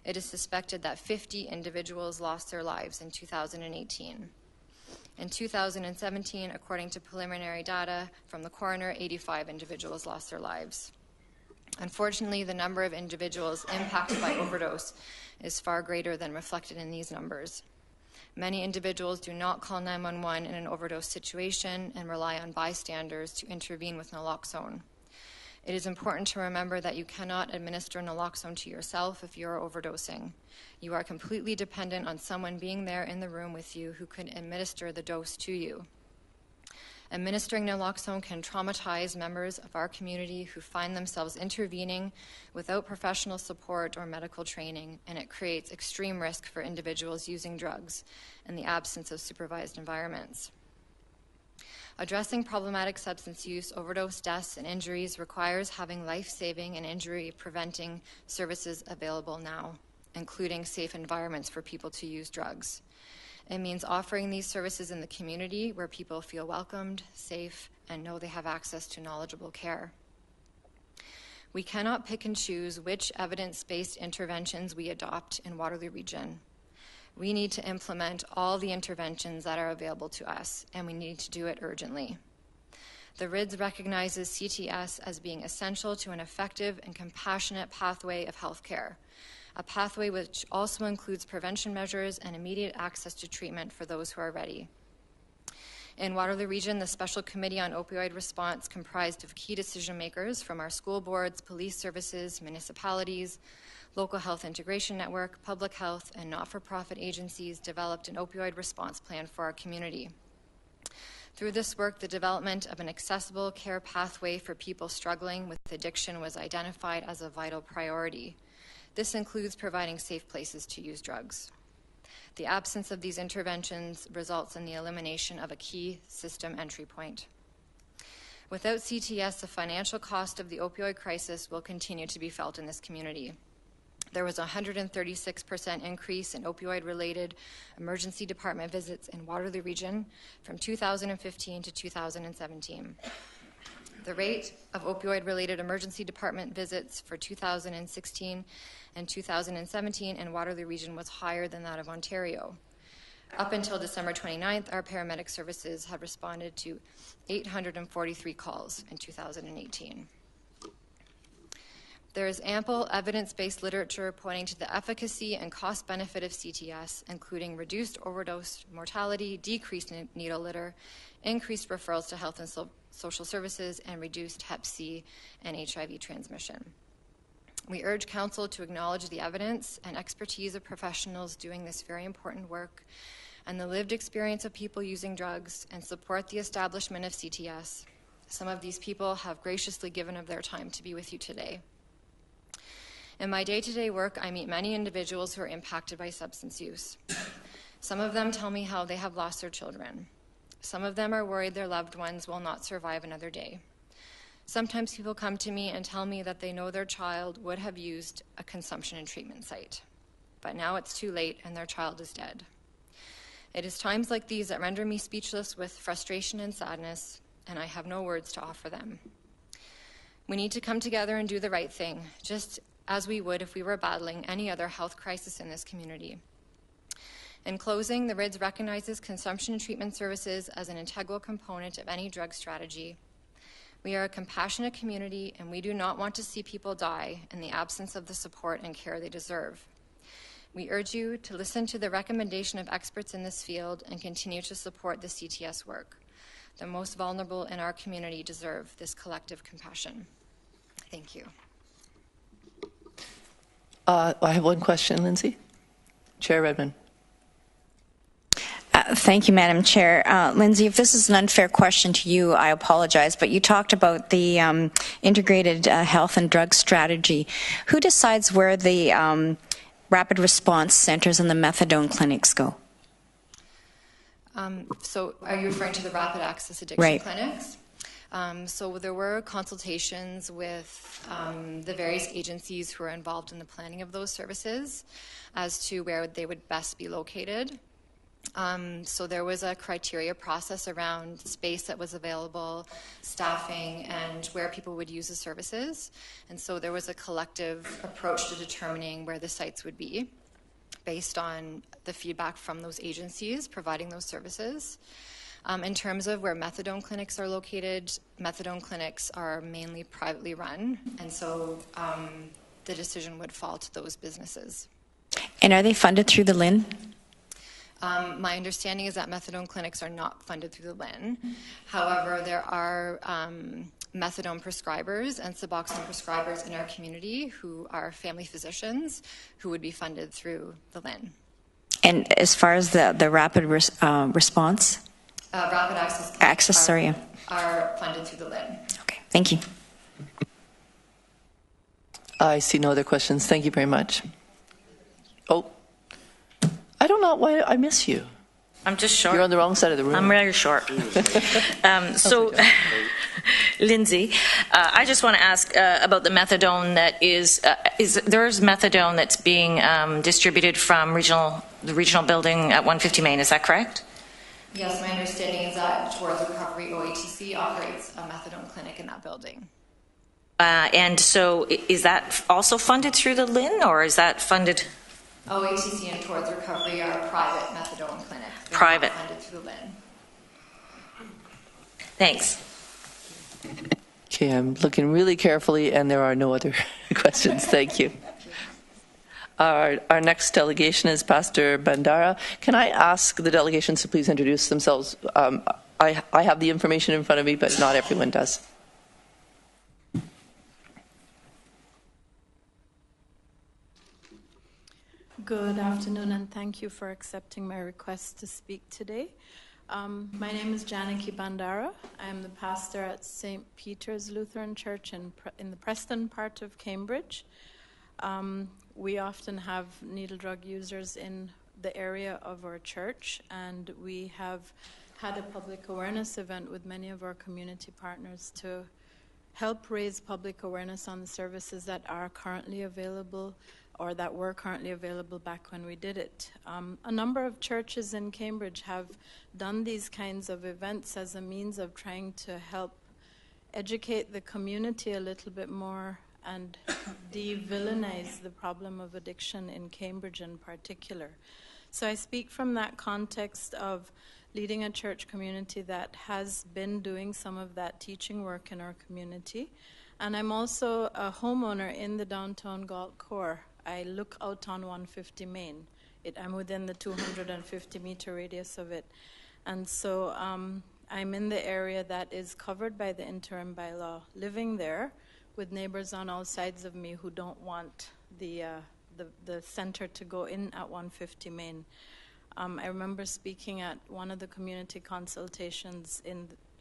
it is suspected that 50 individuals lost their lives in 2018. In 2017, according to preliminary data from the coroner, 85 individuals lost their lives. Unfortunately, the number of individuals impacted by overdose is far greater than reflected in these numbers. Many individuals do not call 911 in an overdose situation and rely on bystanders to intervene with naloxone. It is important to remember that you cannot administer naloxone to yourself if you are overdosing. You are completely dependent on someone being there in the room with you who can administer the dose to you. Administering naloxone can traumatize members of our community who find themselves intervening without professional support or medical training, and it creates extreme risk for individuals using drugs in the absence of supervised environments. Addressing problematic substance use, overdose deaths, and injuries requires having life-saving and injury-preventing services available now, including safe environments for people to use drugs. It means offering these services in the community where people feel welcomed, safe, and know they have access to knowledgeable care. We cannot pick and choose which evidence-based interventions we adopt in Waterloo Region. We need to implement all the interventions that are available to us, and we need to do it urgently. The RIDS recognizes CTS as being essential to an effective and compassionate pathway of healthcare, a pathway which also includes prevention measures and immediate access to treatment for those who are ready. In Waterloo Region, the Special Committee on Opioid Response, comprised of key decision makers from our school boards, police services, municipalities, local health integration network, public health, and not-for-profit agencies, developed an opioid response plan for our community. Through this work, the development of an accessible care pathway for people struggling with addiction was identified as a vital priority. This includes providing safe places to use drugs. The absence of these interventions results in the elimination of a key system entry point. Without CTS, the financial cost of the opioid crisis will continue to be felt in this community. There was a 136% increase in opioid-related emergency department visits in Waterloo Region from 2015 to 2017. The rate of opioid-related emergency department visits for 2016 and 2017 in Waterloo Region was higher than that of Ontario. Up until December 29th, our paramedic services have responded to 843 calls in 2018. There is ample evidence-based literature pointing to the efficacy and cost-benefit of CTS, including reduced overdose mortality, decreased needle litter, increased referrals to health and social services, and reduced Hep C and HIV transmission. We urge Council to acknowledge the evidence and expertise of professionals doing this very important work and the lived experience of people using drugs, and support the establishment of CTS. Some of these people have graciously given of their time to be with you today. In my day-to-day work, I meet many individuals who are impacted by substance use. Some of them tell me how they have lost their children. Some of them are worried their loved ones will not survive another day. Sometimes people come to me and tell me that they know their child would have used a consumption and treatment site, but now it's too late and their child is dead. It is times like these that render me speechless with frustration and sadness, and I have no words to offer them. We need to come together and do the right thing, just as we would if we were battling any other health crisis in this community. In closing, the RIDS recognizes consumption and treatment services as an integral component of any drug strategy. We are a compassionate community, and we do not want to see people die in the absence of the support and care they deserve. We urge you to listen to the recommendation of experts in this field and continue to support the CTS work. The most vulnerable in our community deserve this collective compassion. Thank you. I have one question, Lindsay. Chair Redmond. Thank you, Madam Chair. Lindsay, if this is an unfair question to you, I apologize, but you talked about the integrated health and drug strategy. Who decides where the rapid response centers and the methadone clinics go? So are you referring to the rapid access addiction Right. clinics? So there were consultations with the various agencies who are involved in the planning of those services as to where they would best be located. So there was a criteria process around space that was available, staffing, and where people would use the services. And so there was a collective approach to determining where the sites would be based on the feedback from those agencies providing those services. In terms of where methadone clinics are located, methadone clinics are mainly privately run, and so the decision would fall to those businesses. And are they funded through the LHIN? My understanding is that methadone clinics are not funded through the LHIN. However, there are methadone prescribers and Suboxone prescribers in our community who are family physicians who would be funded through the LHIN. And as far as the rapid response? Rapid access are funded through the LHIN. Okay, thank you. I see no other questions. Thank you very much. Oh, I don't know why I miss you. I'm just short. You're on the wrong side of the room. I'm really short. So, Lindsay, I just want to ask about the methadone that is there's methadone that's being distributed from the regional building at 150 Main, is that correct? Yes, my understanding is that Towards Recovery OATC operates a methadone clinic in that building. And so is that also funded through the LHIN, or is that funded? OATC and Towards Recovery are private methadone clinics. They're Private. not funded through the LHIN. Thanks. Okay, I'm looking really carefully, and there are no other questions. Thank you. Our next delegation is Pastor Bandara. Can I ask the delegations to please introduce themselves? I have the information in front of me, but not everyone does. Good afternoon, and thank you for accepting my request to speak today. My name is Janaki Bandara. I am the pastor at St. Peter's Lutheran Church in the Preston part of Cambridge. We often have needle drug users in the area of our church, and we have had a public awareness event with many of our community partners to help raise public awareness on the services that are currently available or that were currently available back when we did it. A number of churches in Cambridge have done these kinds of events as a means of trying to help educate the community a little bit more and de-villainize the problem of addiction in Cambridge in particular. So I speak from that context of leading a church community that has been doing some of that teaching work in our community. And I'm also a homeowner in the downtown Galt Core. I look out on 150 Main. I'm within the 250-meter radius of it. And so I'm in the area that is covered by the interim bylaw, living there with neighbors on all sides of me who don't want the center to go in at 150 Main. I remember speaking at one of the community consultations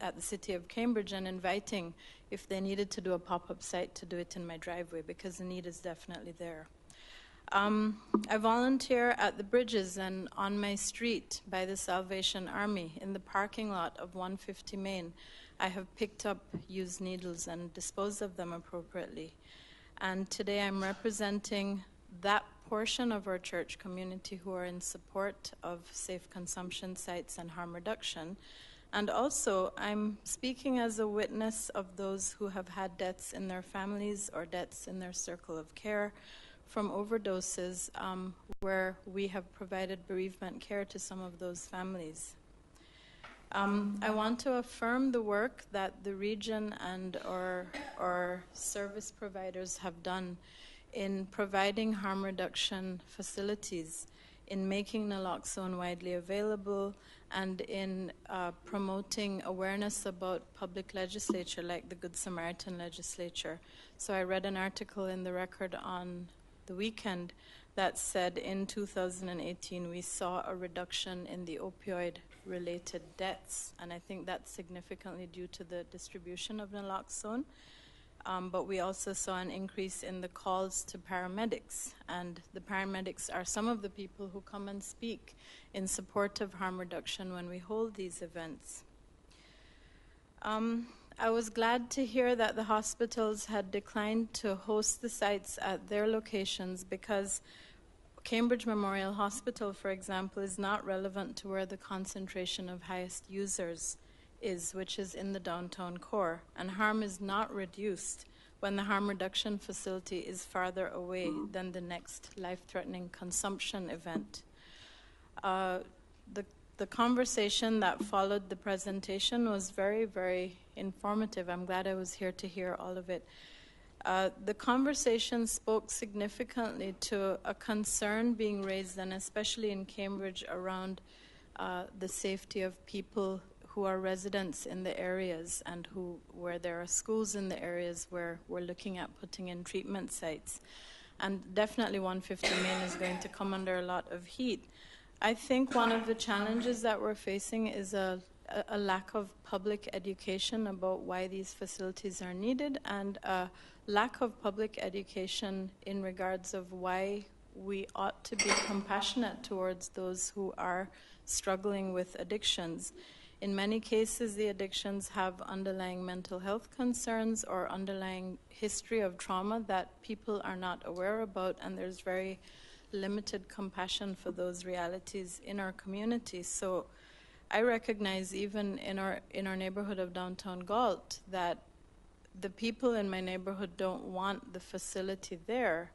at the City of Cambridge and inviting, if they needed to do a pop-up site, to do it in my driveway because the need is definitely there. I volunteer at the bridges and on my street by the Salvation Army in the parking lot of 150 Main. I have picked up used needles and disposed of them appropriately. And today I'm representing that portion of our church community who are in support of safe consumption sites and harm reduction. And also, I'm speaking as a witness of those who have had deaths in their families or deaths in their circle of care from overdoses, where we have provided bereavement care to some of those families. I want to affirm the work that the region and our service providers have done in providing harm reduction facilities, in making naloxone widely available, and in promoting awareness about public legislature like the Good Samaritan legislature. So I read an article in the Record on the weekend that said in 2018 we saw a reduction in the opioid-related deaths, and I think that's significantly due to the distribution of naloxone. but we also saw an increase in the calls to paramedics. And the paramedics are some of the people who come and speak in support of harm reduction when we hold these events. I was glad to hear that the hospitals had declined to host the sites at their locations because Cambridge Memorial Hospital, for example, is not relevant to where the concentration of highest users is, which is in the downtown core, and harm is not reduced when the harm reduction facility is farther away than the next life-threatening consumption event. The conversation that followed the presentation was very, very informative. I'm glad I was here to hear all of it. The conversation spoke significantly to a concern being raised, and especially in Cambridge, around the safety of people who are residents in the areas and where there are schools in the areas where we're looking at putting in treatment sites. And definitely 150 Main is going to come under a lot of heat. I think one of the challenges that we're facing is a lack of public education about why these facilities are needed, and a lack of public education in regards of why we ought to be compassionate towards those who are struggling with addictions. In many cases, the addictions have underlying mental health concerns or underlying history of trauma that people are not aware about, and there's very limited compassion for those realities in our community. So I recognize even in our neighborhood of downtown Galt that the people in my neighborhood don't want the facility there,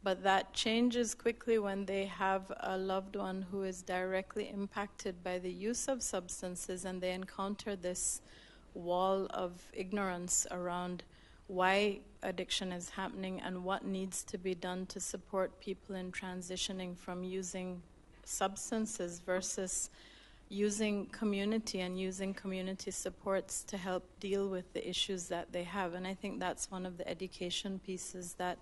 but that changes quickly when they have a loved one who is directly impacted by the use of substances, and they encounter this wall of ignorance around why addiction is happening and what needs to be done to support people in transitioning from using substances versus using community and using community supports to help deal with the issues that they have. And I think that's one of the education pieces that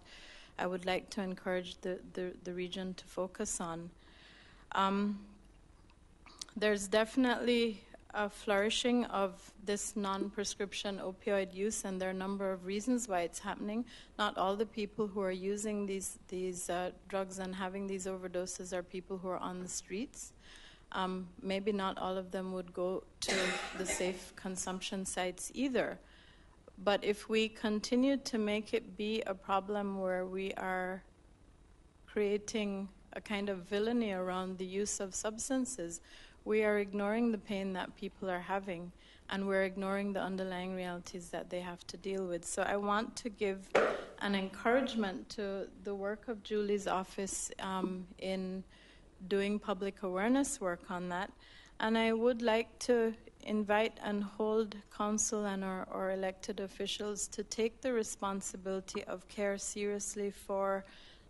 I would like to encourage the region to focus on. There's definitely a flourishing of this non-prescription opioid use, and there are a number of reasons why it's happening. Not all the people who are using these drugs and having these overdoses are people who are on the streets. Maybe not all of them would go to the safe consumption sites either. But if we continue to make it be a problem where we are creating a kind of villainy around the use of substances, we are ignoring the pain that people are having, and we're ignoring the underlying realities that they have to deal with. So I want to give an encouragement to the work of Julie's office in doing public awareness work on that. And I would like to invite and hold council and our elected officials to take the responsibility of care seriously for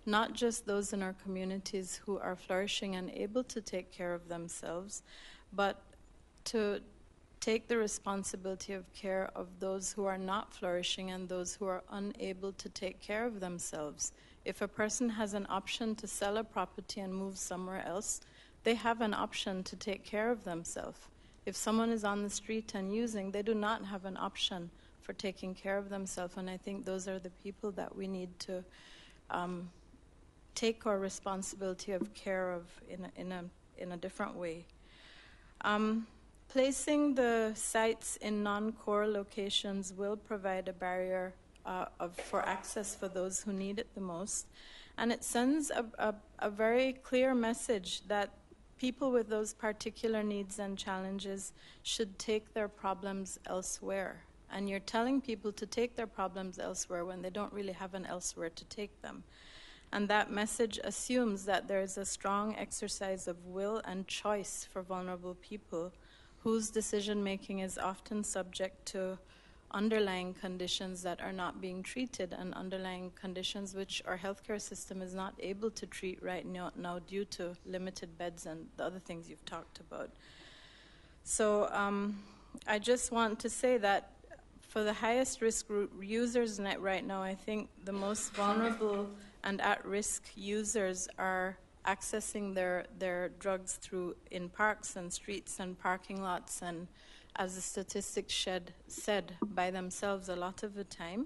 not just those in our communities who are flourishing and able to take care of themselves, but to take the responsibility of care of those who are not flourishing and those who are unable to take care of themselves. If a person has an option to sell a property and move somewhere else, they have an option to take care of themselves. If someone is on the street and using, they do not have an option for taking care of themselves, and I think those are the people that we need to take our responsibility of care of in a different way. Placing the sites in non-core locations will provide a barrier for access for those who need it the most, and it sends a very clear message that people with those particular needs and challenges should take their problems elsewhere. And you're telling people to take their problems elsewhere when they don't really have an elsewhere to take them. And that message assumes that there is a strong exercise of will and choice for vulnerable people whose decision-making is often subject to underlying conditions that are not being treated, and underlying conditions which our healthcare system is not able to treat right now due to limited beds and the other things you've talked about. So I just want to say that for the highest risk users right now, I think the most vulnerable and at-risk users are accessing their drugs in parks and streets and parking lots, and as the statistics said, by themselves a lot of the time.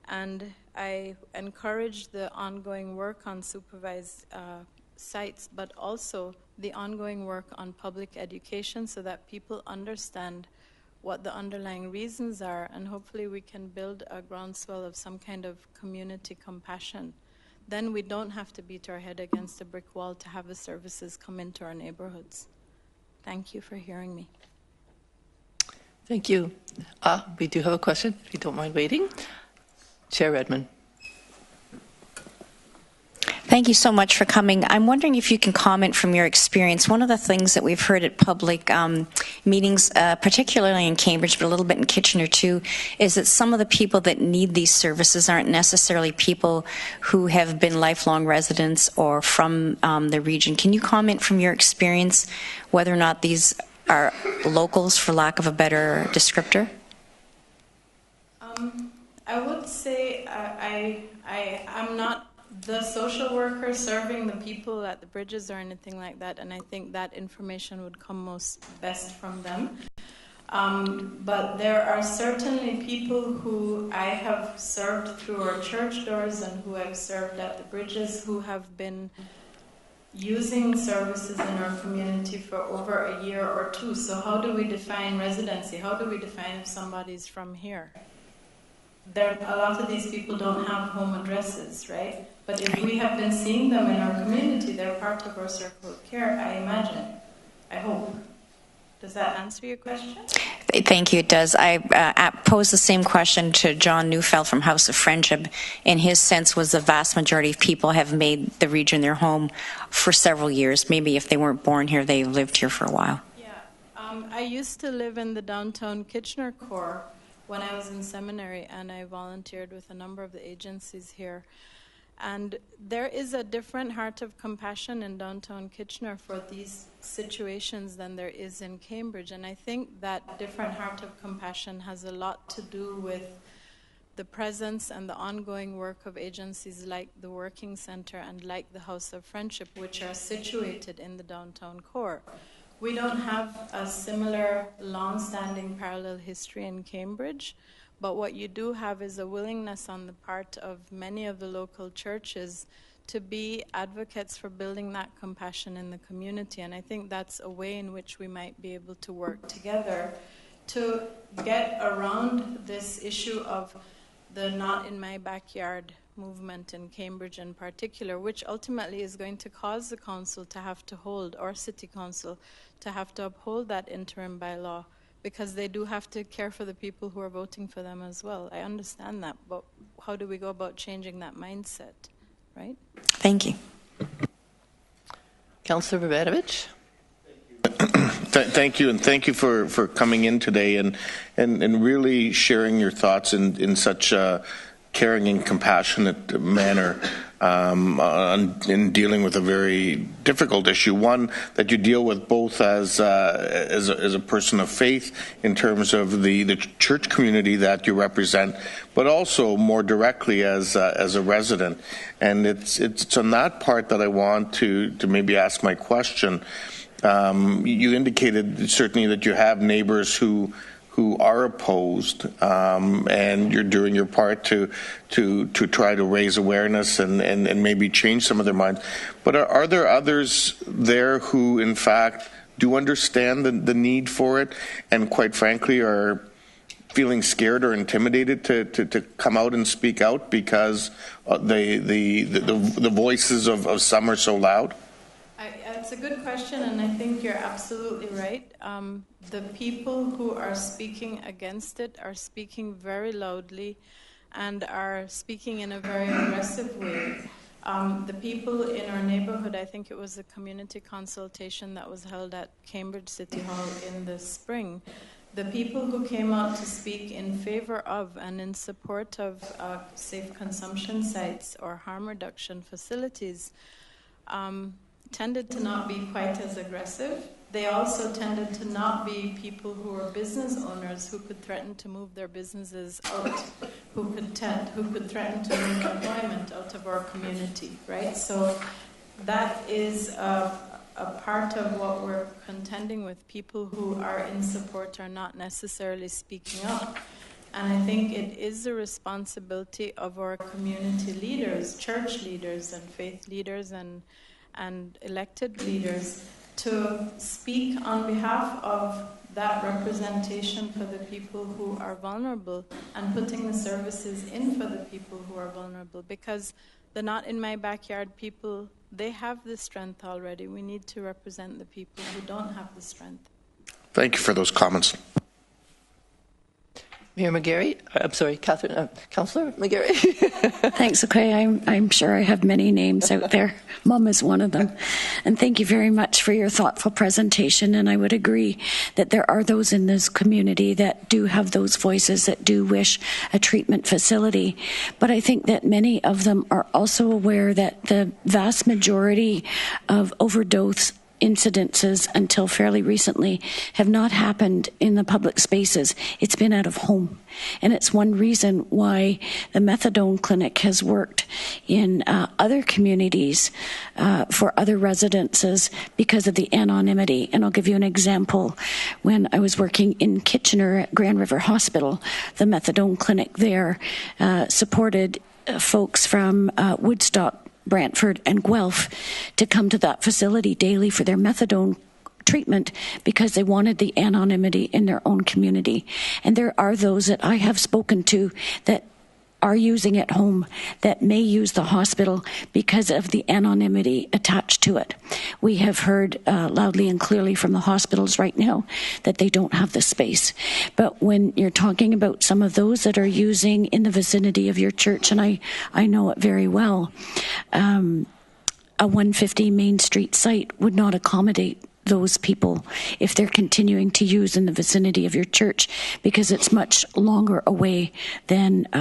And I encourage the ongoing work on supervised sites, but also the ongoing work on public education so that people understand what the underlying reasons are, and hopefully we can build a groundswell of some kind of community compassion. Then we don't have to beat our head against a brick wall to have the services come into our neighborhoods. Thank you for hearing me. Thank you. We do have a question, if you don't mind waiting. Chair Redmond. Thank you so much for coming. I'm wondering if you can comment from your experience. One of the things that we've heard at public meetings, particularly in Cambridge, but a little bit in Kitchener too, is that some of the people that need these services aren't necessarily people who have been lifelong residents or from the region. Can you comment from your experience whether or not these are locals, for lack of a better descriptor? I would say I'm not the social worker serving the people at the bridges or anything like that, and I think that information would come best from them. But there are certainly people who I have served through our church doors and who I've served at the bridges who have been using services in our community for over a year or two. So how do we define residency? How do we define if somebody's from here? A lot of these people don't have home addresses, right? But if we have been seeing them in our community, they're part of our circle of care, I imagine. I hope. Does that answer your question? Thank you, it does. I posed the same question to John Neufeld from House of Friendship, and his sense was the vast majority of people have made the region their home for several years. Maybe if they weren't born here, they've lived here for a while. Yeah. I used to live in the downtown Kitchener core when I was in seminary, and I volunteered with a number of the agencies here. And there is a different heart of compassion in downtown Kitchener for these situations than there is in Cambridge. And I think that different heart of compassion has a lot to do with the presence and the ongoing work of agencies like the Working Center and like the House of Friendship, which are situated in the downtown core. We don't have a similar long-standing parallel history in Cambridge, but what you do have is a willingness on the part of many of the local churches to be advocates for building that compassion in the community. And I think that's a way in which we might be able to work together to get around this issue of the not in my backyard movement in Cambridge in particular, which ultimately is going to cause the council to have to hold, or city council, to have to uphold that interim bylaw, because they do have to care for the people who are voting for them as well. I understand that, but how do we go about changing that mindset, right? Thank you. Councillor Babadovich. Thank you, and thank you for coming in today and really sharing your thoughts in such a caring and compassionate manner in dealing with a very difficult issue, one that you deal with both as a person of faith in terms of the church community that you represent, but also more directly as a resident. And it's on that part that I want to maybe ask my question. You indicated certainly that you have neighbors who are opposed, and you're doing your part to try to raise awareness and maybe change some of their minds. But are there others there who, in fact, do understand the need for it, and quite frankly are feeling scared or intimidated to come out and speak out because the voices of some are so loud? It's a good question, and I think you're absolutely right. The people who are speaking against it are speaking very loudly and are speaking in a very aggressive way. The people in our neighborhood, I think it was a community consultation that was held at Cambridge City Hall in the spring. The people who came out to speak in favor of and in support of safe consumption sites or harm reduction facilities tended to not be quite as aggressive. They also tended to not be people who were business owners who could threaten to move their businesses out, who could threaten to move employment out of our community, right? So that is a part of what we're contending with. People who are in support are not necessarily speaking up. And I think it is the responsibility of our community leaders, church leaders and faith leaders and elected leaders to speak on behalf of that representation for the people who are vulnerable and putting the services in for the people who are vulnerable, because the not in my backyard people, they have the strength already. We need to represent the people who don't have the strength. Thank you for those comments. Mayor McGarry, I'm sorry, Catherine, Councillor McGarry. Thanks, okay. I'm sure I have many names out there. Mum is one of them. And thank you very much for your thoughtful presentation. And I would agree that there are those in this community that do have those voices, that do wish a treatment facility. But I think that many of them are also aware that the vast majority of overdose incidences until fairly recently have not happened in the public spaces. It's been out of home. And it's one reason why the methadone clinic has worked in other communities for other residences because of the anonymity. And I'll give you an example. When I was working in Kitchener at Grand River Hospital, the methadone clinic there supported folks from Woodstock, Brantford and Guelph to come to that facility daily for their methadone treatment because they wanted the anonymity in their own community. And there are those that I have spoken to that are using at home that may use the hospital because of the anonymity attached to it. We have heard loudly and clearly from the hospitals right now that they don't have the space. But when you're talking about some of those that are using in the vicinity of your church, and I know it very well, a 150 Main Street site would not accommodate those people if they're continuing to use in the vicinity of your church, because it's much longer away than a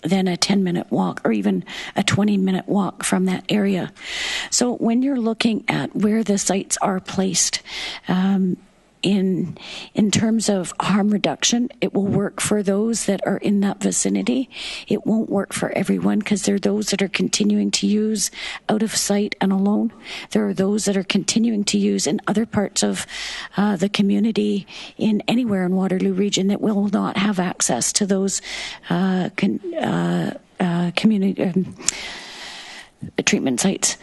10-minute walk or even a 20-minute walk from that area. So when you're looking at where the sites are placed, in terms of harm reduction, it will work for those that are in that vicinity. It won't work for everyone because there are those that are continuing to use out of sight and alone. There are those that are continuing to use in other parts of the community in anywhere in Waterloo Region that will not have access to those community treatment sites.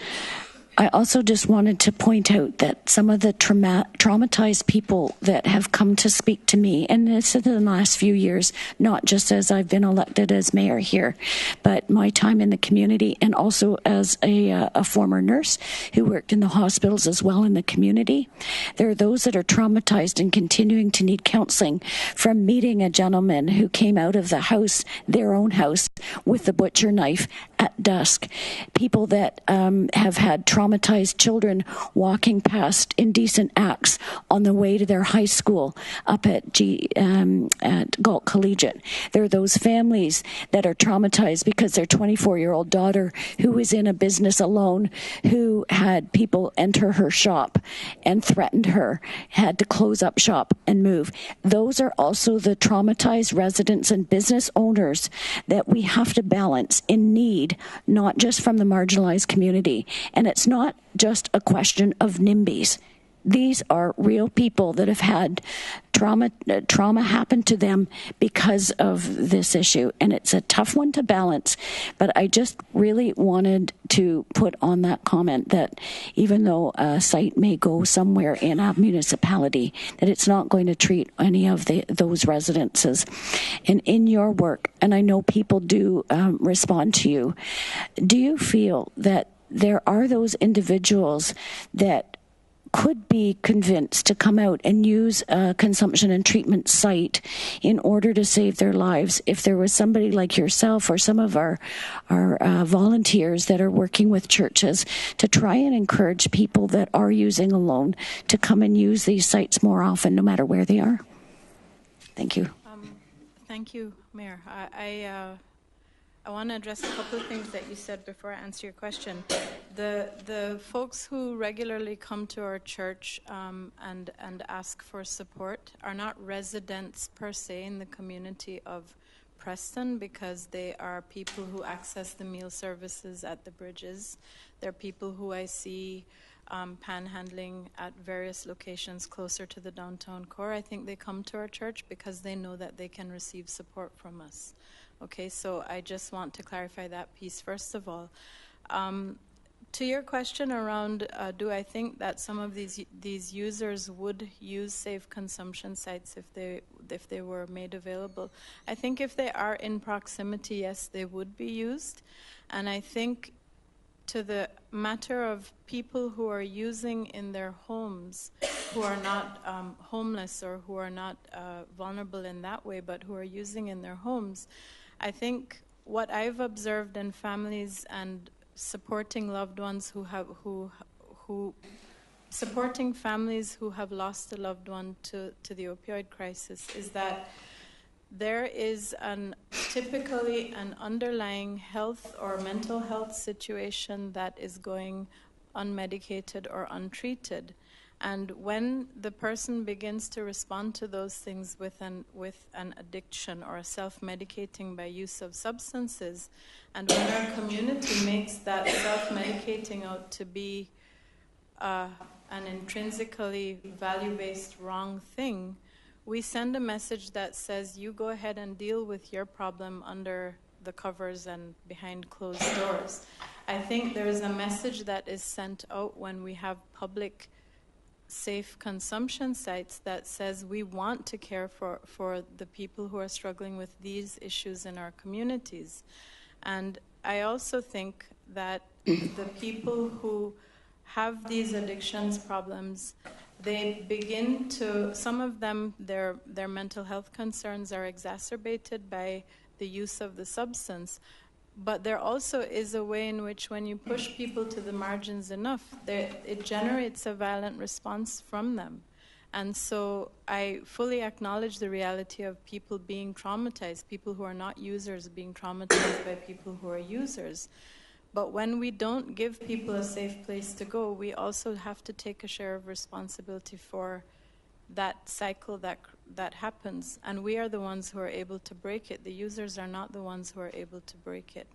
I also just wanted to point out that some of the traumatized people that have come to speak to me, and this is in the last few years, not just as I've been elected as mayor here, but my time in the community and also as a former nurse who worked in the hospitals as well in the community. There are those that are traumatized and continuing to need counseling from meeting a gentleman who came out of the house, their own house, with the butcher knife at dusk. People that have had traumatized children walking past indecent acts on the way to their high school up at Galt Collegiate. There are those families that are traumatized because their 24-year-old daughter, who is in a business alone, who had people enter her shop and threatened her, had to close up shop and move. Those are also the traumatized residents and business owners that we have to balance in need, not just from the marginalized community. And it's not just a question of NIMBYs. These are real people that have had trauma happen to them because of this issue. And it's a tough one to balance. But I just really wanted to put on that comment that even though a site may go somewhere in a municipality, that it's not going to treat any of those residences. And in your work, and I know people do respond to you, do you feel that there are those individuals that could be convinced to come out and use a consumption and treatment site in order to save their lives if there was somebody like yourself or some of our volunteers that are working with churches to try and encourage people that are using alone to come and use these sites more often, no matter where they are? Thank you. Thank you, Mayor. I want to address a couple of things that you said before I answer your question. The folks who regularly come to our church and ask for support are not residents per se in the community of Preston, because they are people who access the meal services at the bridges. They're people who I see panhandling at various locations closer to the downtown core. I think they come to our church because they know that they can receive support from us. Okay, so I just want to clarify that piece first of all. To your question around, do I think that some of these users would use safe consumption sites if they were made available? I think if they are in proximity, yes, they would be used. And I think to the matter of people who are using in their homes, who are not homeless or who are not vulnerable in that way, but who are using in their homes, I think what I've observed in families and supporting loved ones supporting families who have lost a loved one to the opioid crisis is that there is typically an underlying health or mental health situation that is going unmedicated or untreated. And when the person begins to respond to those things with an addiction or self-medicating by use of substances, and when our community makes that self-medicating out to be an intrinsically value-based wrong thing, we send a message that says, you go ahead and deal with your problem under the covers and behind closed doors. I think there is a message that is sent out when we have public safe consumption sites that says we want to care for the people who are struggling with these issues in our communities. And I also think that the people who have these addictions problems, they begin to, some of them, their mental health concerns are exacerbated by the use of the substance. But there also is a way in which when you push people to the margins enough, it generates a violent response from them. And so I fully acknowledge the reality of people being traumatized, people who are not users being traumatized by people who are users. But when we don't give people a safe place to go, we also have to take a share of responsibility for that cycle that happens, and we are the ones who are able to break it. The users are not the ones who are able to break it.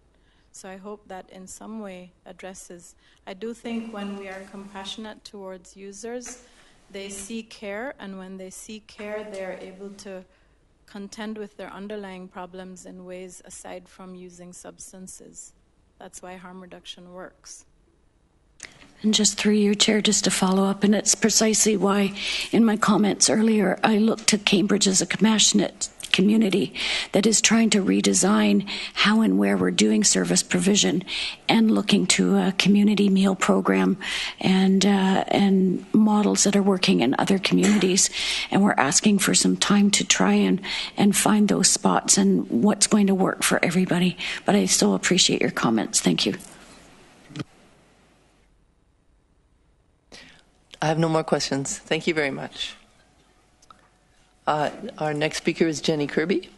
So I hope that in some way addresses. I do think when we are compassionate towards users, they see care, and when they see care, they are able to contend with their underlying problems in ways aside from using substances. That's why harm reduction works. And just through you, Chair, just to follow up, and it's precisely why in my comments earlier I look to Cambridge as a compassionate community that is trying to redesign how and where we're doing service provision and looking to a community meal program and models that are working in other communities. And we're asking for some time to try and find those spots and what's going to work for everybody. But I so appreciate your comments. Thank you. I have no more questions. Thank you very much. Our next speaker is Jenny Kirby.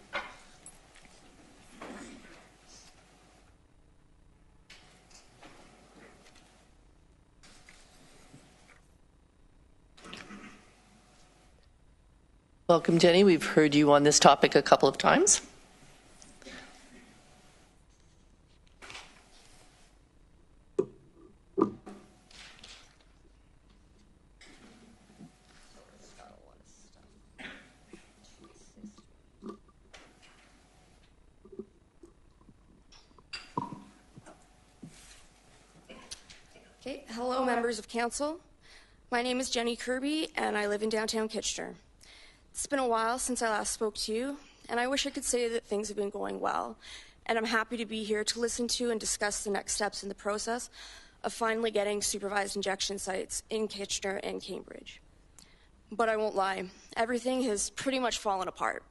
Welcome, Jenny. We've heard you on this topic a couple of times. Okay. Hello, members of council. My name is Jenny Kirby, and I live in downtown Kitchener. It's been a while since I last spoke to you, and I wish I could say that things have been going well. And I'm happy to be here to listen to and discuss the next steps in the process of finally getting supervised injection sites in Kitchener and Cambridge. But I won't lie, everything has pretty much fallen apart.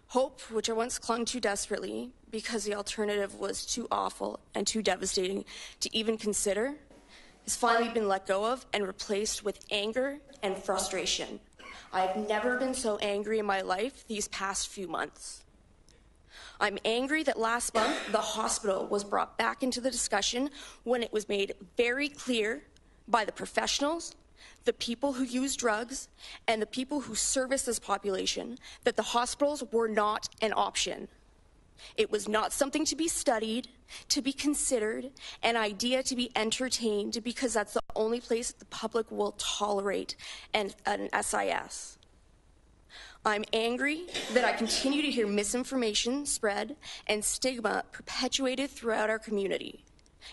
Hope, which I once clung to desperately because the alternative was too awful and too devastating to even consider, has finally been let go of and replaced with anger and frustration. I have never been so angry in my life these past few months. I'm angry that last month the hospital was brought back into the discussion when it was made very clear by the professionals, the people who use drugs, and the people who service this population that the hospitals were not an option. It was not something to be studied, to be considered, an idea to be entertained, because that's the only place that the public will tolerate an SIS. I'm angry that I continue to hear misinformation spread and stigma perpetuated throughout our community.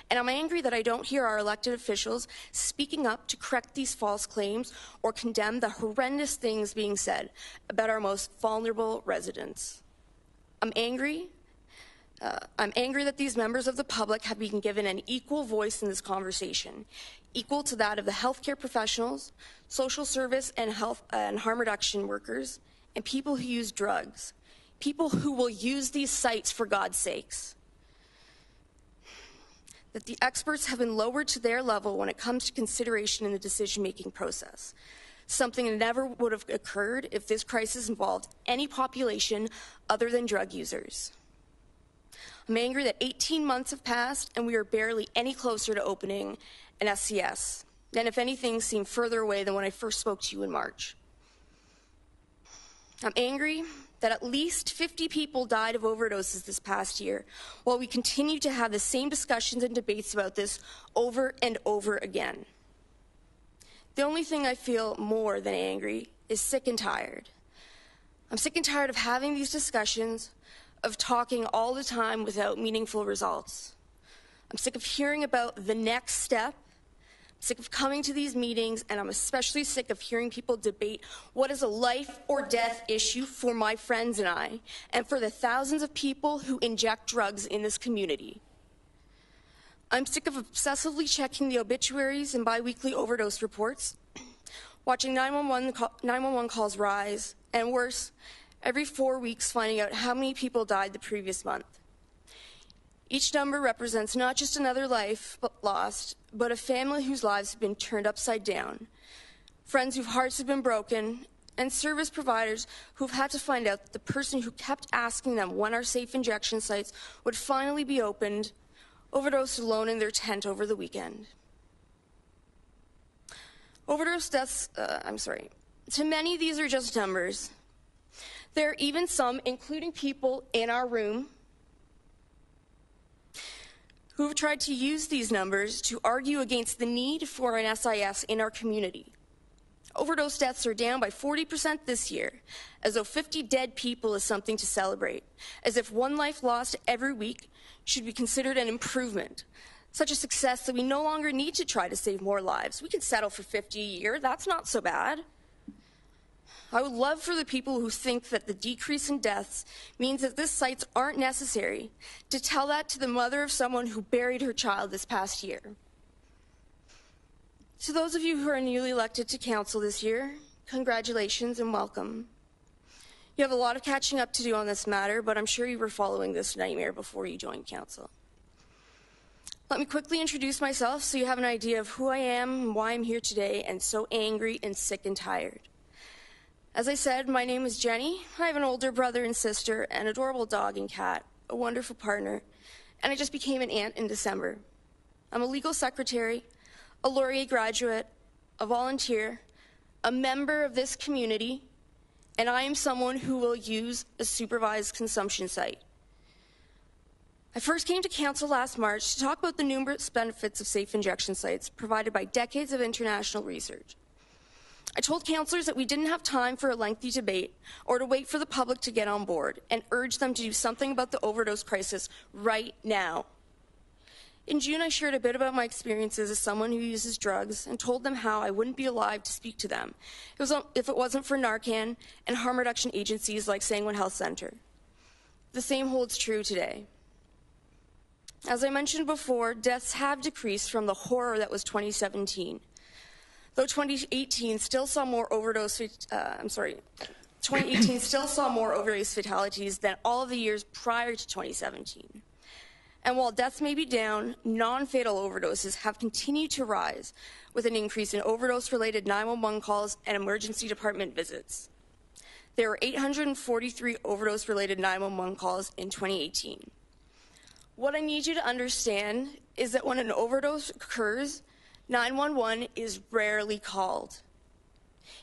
And I'm angry that I don't hear our elected officials speaking up to correct these false claims or condemn the horrendous things being said about our most vulnerable residents. I'm angry that these members of the public have been given an equal voice in this conversation, equal to that of the healthcare professionals, social service and health and harm reduction workers, and people who use drugs, people who will use these sites for God's sakes. That the experts have been lowered to their level when it comes to consideration in the decision-making process, something that never would have occurred if this crisis involved any population other than drug users. I'm angry that 18 months have passed and we are barely any closer to opening an SCS, and if anything, seem further away than when I first spoke to you in March. I'm angry that at least 50 people died of overdoses this past year, while we continue to have the same discussions and debates about this over and over again. The only thing I feel more than angry is sick and tired. I'm sick and tired of having these discussions, of talking all the time without meaningful results. I'm sick of hearing about the next step. I'm sick of coming to these meetings, and I'm especially sick of hearing people debate what is a life or death issue for my friends and I, and for the thousands of people who inject drugs in this community. I'm sick of obsessively checking the obituaries and biweekly overdose reports, watching 911 calls rise, and worse, every 4 weeks finding out how many people died the previous month. Each number represents not just another life lost, but a family whose lives have been turned upside down, friends whose hearts have been broken, and service providers who've had to find out that the person who kept asking them when our safe injection sites would finally be opened overdosed alone in their tent over the weekend. Overdose deaths, to many these are just numbers. There are even some, including people in our room, who have tried to use these numbers to argue against the need for an SIS in our community. Overdose deaths are down by 40% this year, as though 50 dead people is something to celebrate, as if one life lost every week should be considered an improvement, such a success that we no longer need to try to save more lives. We can settle for 50 a year, that's not so bad. I would love for the people who think that the decrease in deaths means that these sites aren't necessary to tell that to the mother of someone who buried her child this past year. To those of you who are newly elected to council this year, congratulations and welcome. You have a lot of catching up to do on this matter, but I'm sure you were following this nightmare before you joined council. Let me quickly introduce myself so you have an idea of who I am and why I'm here today and so angry and sick and tired. As I said, my name is Jenny. I have an older brother and sister, an adorable dog and cat, a wonderful partner, and I just became an aunt in December. I'm a legal secretary, a Laurier graduate, a volunteer, a member of this community, and I am someone who will use a supervised consumption site. I first came to council last March to talk about the numerous benefits of safe injection sites provided by decades of international research. I told councillors that we didn't have time for a lengthy debate or to wait for the public to get on board, and urged them to do something about the overdose crisis right now. In June, I shared a bit about my experiences as someone who uses drugs and told them how I wouldn't be alive to speak to them if it wasn't for Narcan and harm reduction agencies like Sangwin Health Centre. The same holds true today. As I mentioned before, deaths have decreased from the horror that was 2017. Though 2018 still saw more overdose fatalities than all of the years prior to 2017. And while deaths may be down, non-fatal overdoses have continued to rise, with an increase in overdose-related 911 calls and emergency department visits. There were 843 overdose-related 911 calls in 2018. What I need you to understand is that when an overdose occurs, 911 is rarely called.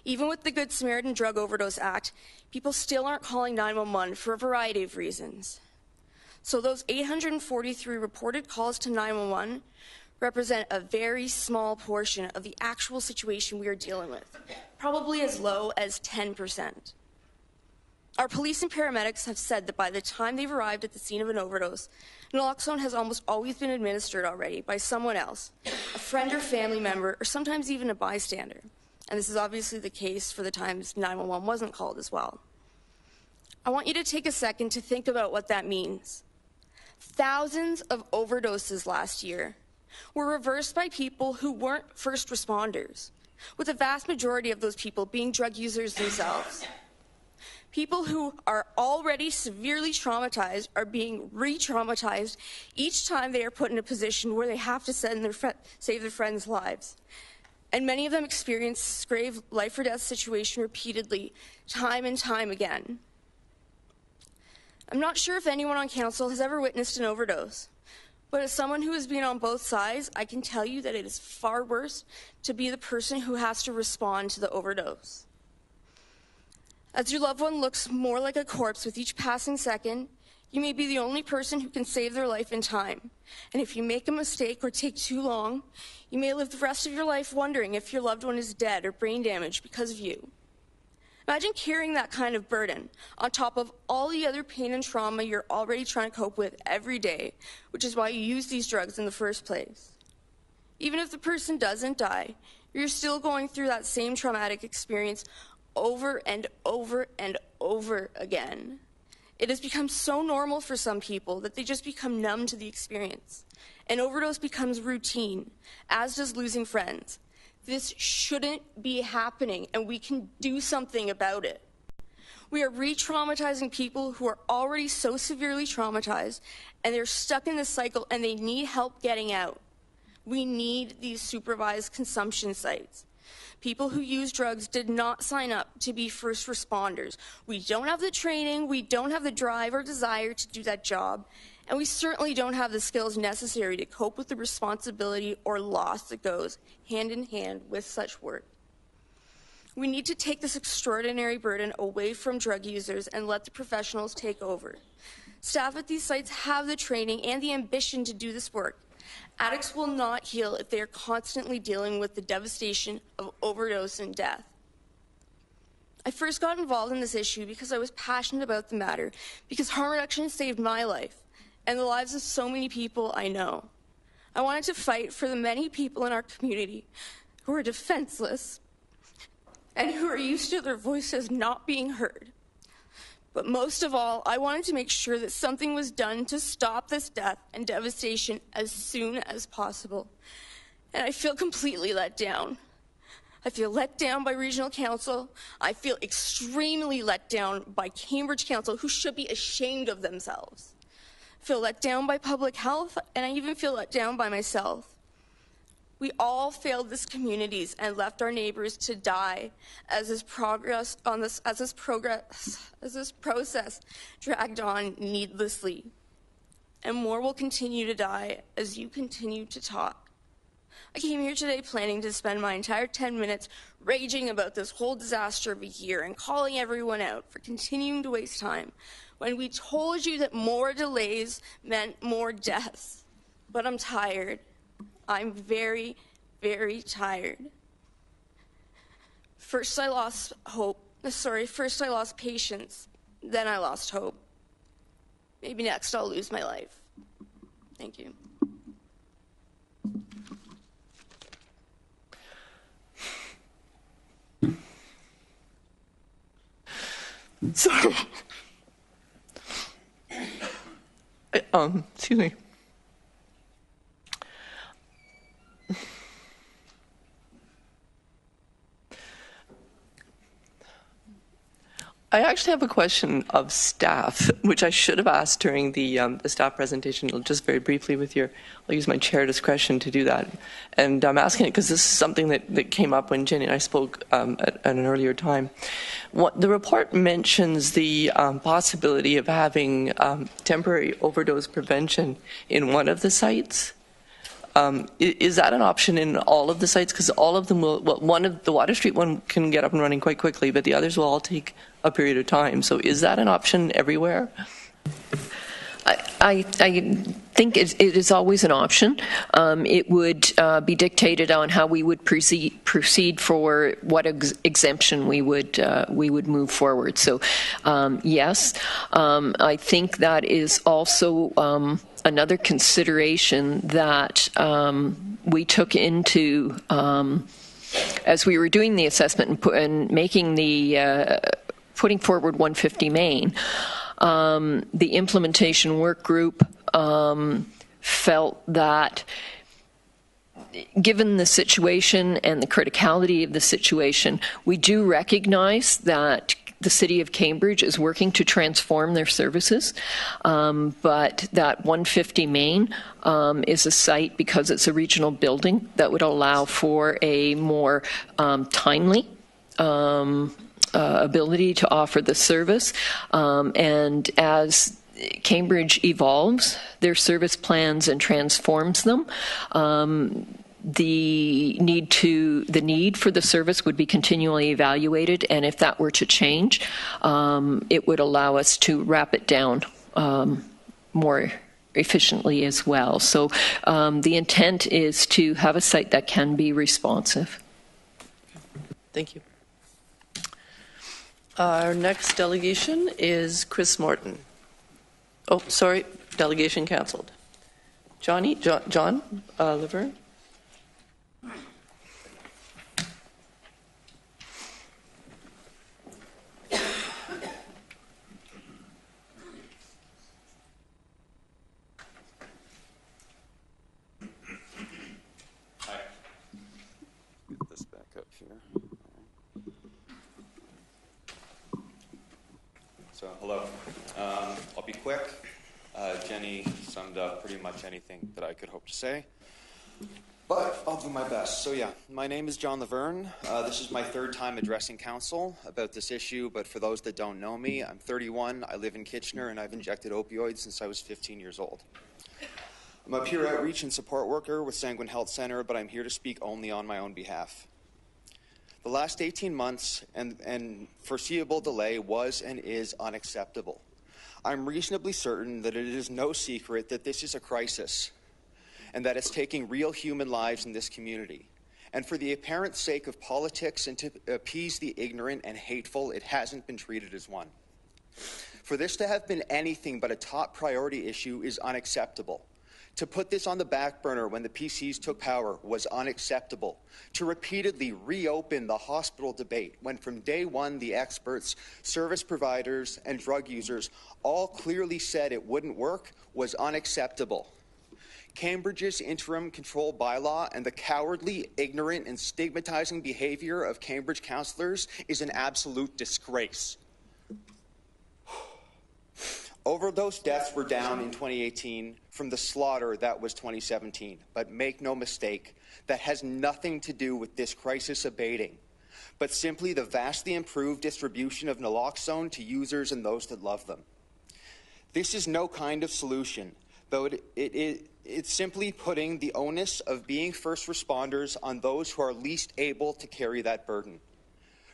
Even with the Good Samaritan Drug Overdose Act, people still aren't calling 911 for a variety of reasons. So those 843 reported calls to 911 represent a very small portion of the actual situation we are dealing with, probably as low as 10%. Our police and paramedics have said that by the time they've arrived at the scene of an overdose, naloxone has almost always been administered already by someone else, a friend or family member, or sometimes even a bystander. And this is obviously the case for the times 911 wasn't called as well. I want you to take a second to think about what that means. Thousands of overdoses last year were reversed by people who weren't first responders, with the vast majority of those people being drug users themselves. People who are already severely traumatized are being re-traumatized each time they are put in a position where they have to save their friends' lives. And many of them experience this grave life or death situation repeatedly, time and time again. I'm not sure if anyone on council has ever witnessed an overdose, but as someone who has been on both sides, I can tell you that it is far worse to be the person who has to respond to the overdose. As your loved one looks more like a corpse with each passing second, you may be the only person who can save their life in time. And if you make a mistake or take too long, you may live the rest of your life wondering if your loved one is dead or brain damaged because of you. Imagine carrying that kind of burden on top of all the other pain and trauma you're already trying to cope with every day, which is why you use these drugs in the first place. Even if the person doesn't die, you're still going through that same traumatic experience over and over and over again. It has become so normal for some people that they just become numb to the experience. An overdose becomes routine, as does losing friends. This shouldn't be happening, and we can do something about it. We are re-traumatizing people who are already so severely traumatized, and they're stuck in this cycle, and they need help getting out. We need these supervised consumption sites. People who use drugs did not sign up to be first responders. We don't have the training, we don't have the drive or desire to do that job, and we certainly don't have the skills necessary to cope with the responsibility or loss that goes hand in hand with such work. We need to take this extraordinary burden away from drug users and let the professionals take over. Staff at these sites have the training and the ambition to do this work. Addicts will not heal if they are constantly dealing with the devastation of overdose and death. I first got involved in this issue because I was passionate about the matter, because harm reduction saved my life and the lives of so many people I know. I wanted to fight for the many people in our community who are defenseless and who are used to their voices not being heard. But most of all, I wanted to make sure that something was done to stop this death and devastation as soon as possible. And I feel completely let down. I feel let down by Regional Council. I feel extremely let down by Cambridge Council, who should be ashamed of themselves. I feel let down by Public Health, and I even feel let down by myself. We all failed this communities and left our neighbors to die as this process dragged on needlessly. And more will continue to die as you continue to talk. I came here today planning to spend my entire 10 minutes raging about this whole disaster of a year and calling everyone out for continuing to waste time when we told you that more delays meant more deaths. But I'm tired. I'm very, very tired. First I lost patience, then I lost hope. Maybe next I'll lose my life. Thank you. So, excuse me. I actually have a question of staff, which I should have asked during the staff presentation, just very briefly I'll use my chair discretion to do that. And I'm asking it because this is something that came up when Jenny and I spoke at an earlier time. The report mentions the possibility of having temporary overdose prevention in one of the sites. Is that an option in all of the sites? Because all of them will, one of the Water Street one can get up and running quite quickly, but the others will all take a period of time. So is that an option everywhere? I think it is always an option. It would be dictated on how we would proceed for what exemption we would move forward. So, yes, I think that is also another consideration that we took into as we were doing the assessment and making the putting forward 150 Main. The implementation work group felt that given the situation and the criticality of the situation, we do recognize that the City of Cambridge is working to transform their services, but that 150 Main is a site, because it's a regional building, that would allow for a more timely ability to offer the service. And as Cambridge evolves their service plans and transforms them, the need for the service would be continually evaluated, and if that were to change, it would allow us to wrap it down more efficiently as well. So the intent is to have a site that can be responsive. Thank you. Our next delegation is Chris Morton. Oh, sorry, delegation canceled. John Laverne. Get this back up here. So, hello. I'll be quick. Jenny summed up pretty much anything that I could hope to say, but I'll do my best. So yeah, my name is John Laverne. This is my third time addressing council about this issue, but for those that don't know me, I'm 31, I live in Kitchener, and I've injected opioids since I was 15 years old. I'm a peer outreach and support worker with Sanguine Health Centre, but I'm here to speak only on my own behalf. The last 18 months and foreseeable delay was and is unacceptable. I'm reasonably certain that it is no secret that this is a crisis and that it's taking real human lives in this community. And for the apparent sake of politics and to appease the ignorant and hateful, it hasn't been treated as one. For this to have been anything but a top priority issue is unacceptable. To put this on the back burner when the PCs took power was unacceptable. To repeatedly reopen the hospital debate when from day one the experts, service providers, and drug users all clearly said it wouldn't work was unacceptable. Cambridge's interim control bylaw and the cowardly, ignorant, and stigmatizing behavior of Cambridge councillors is an absolute disgrace. Overdose deaths were down in 2018 from the slaughter that was 2017. But make no mistake, that has nothing to do with this crisis abating, but simply the vastly improved distribution of naloxone to users and those that love them. This is no kind of solution, though it's simply putting the onus of being first responders on those who are least able to carry that burden,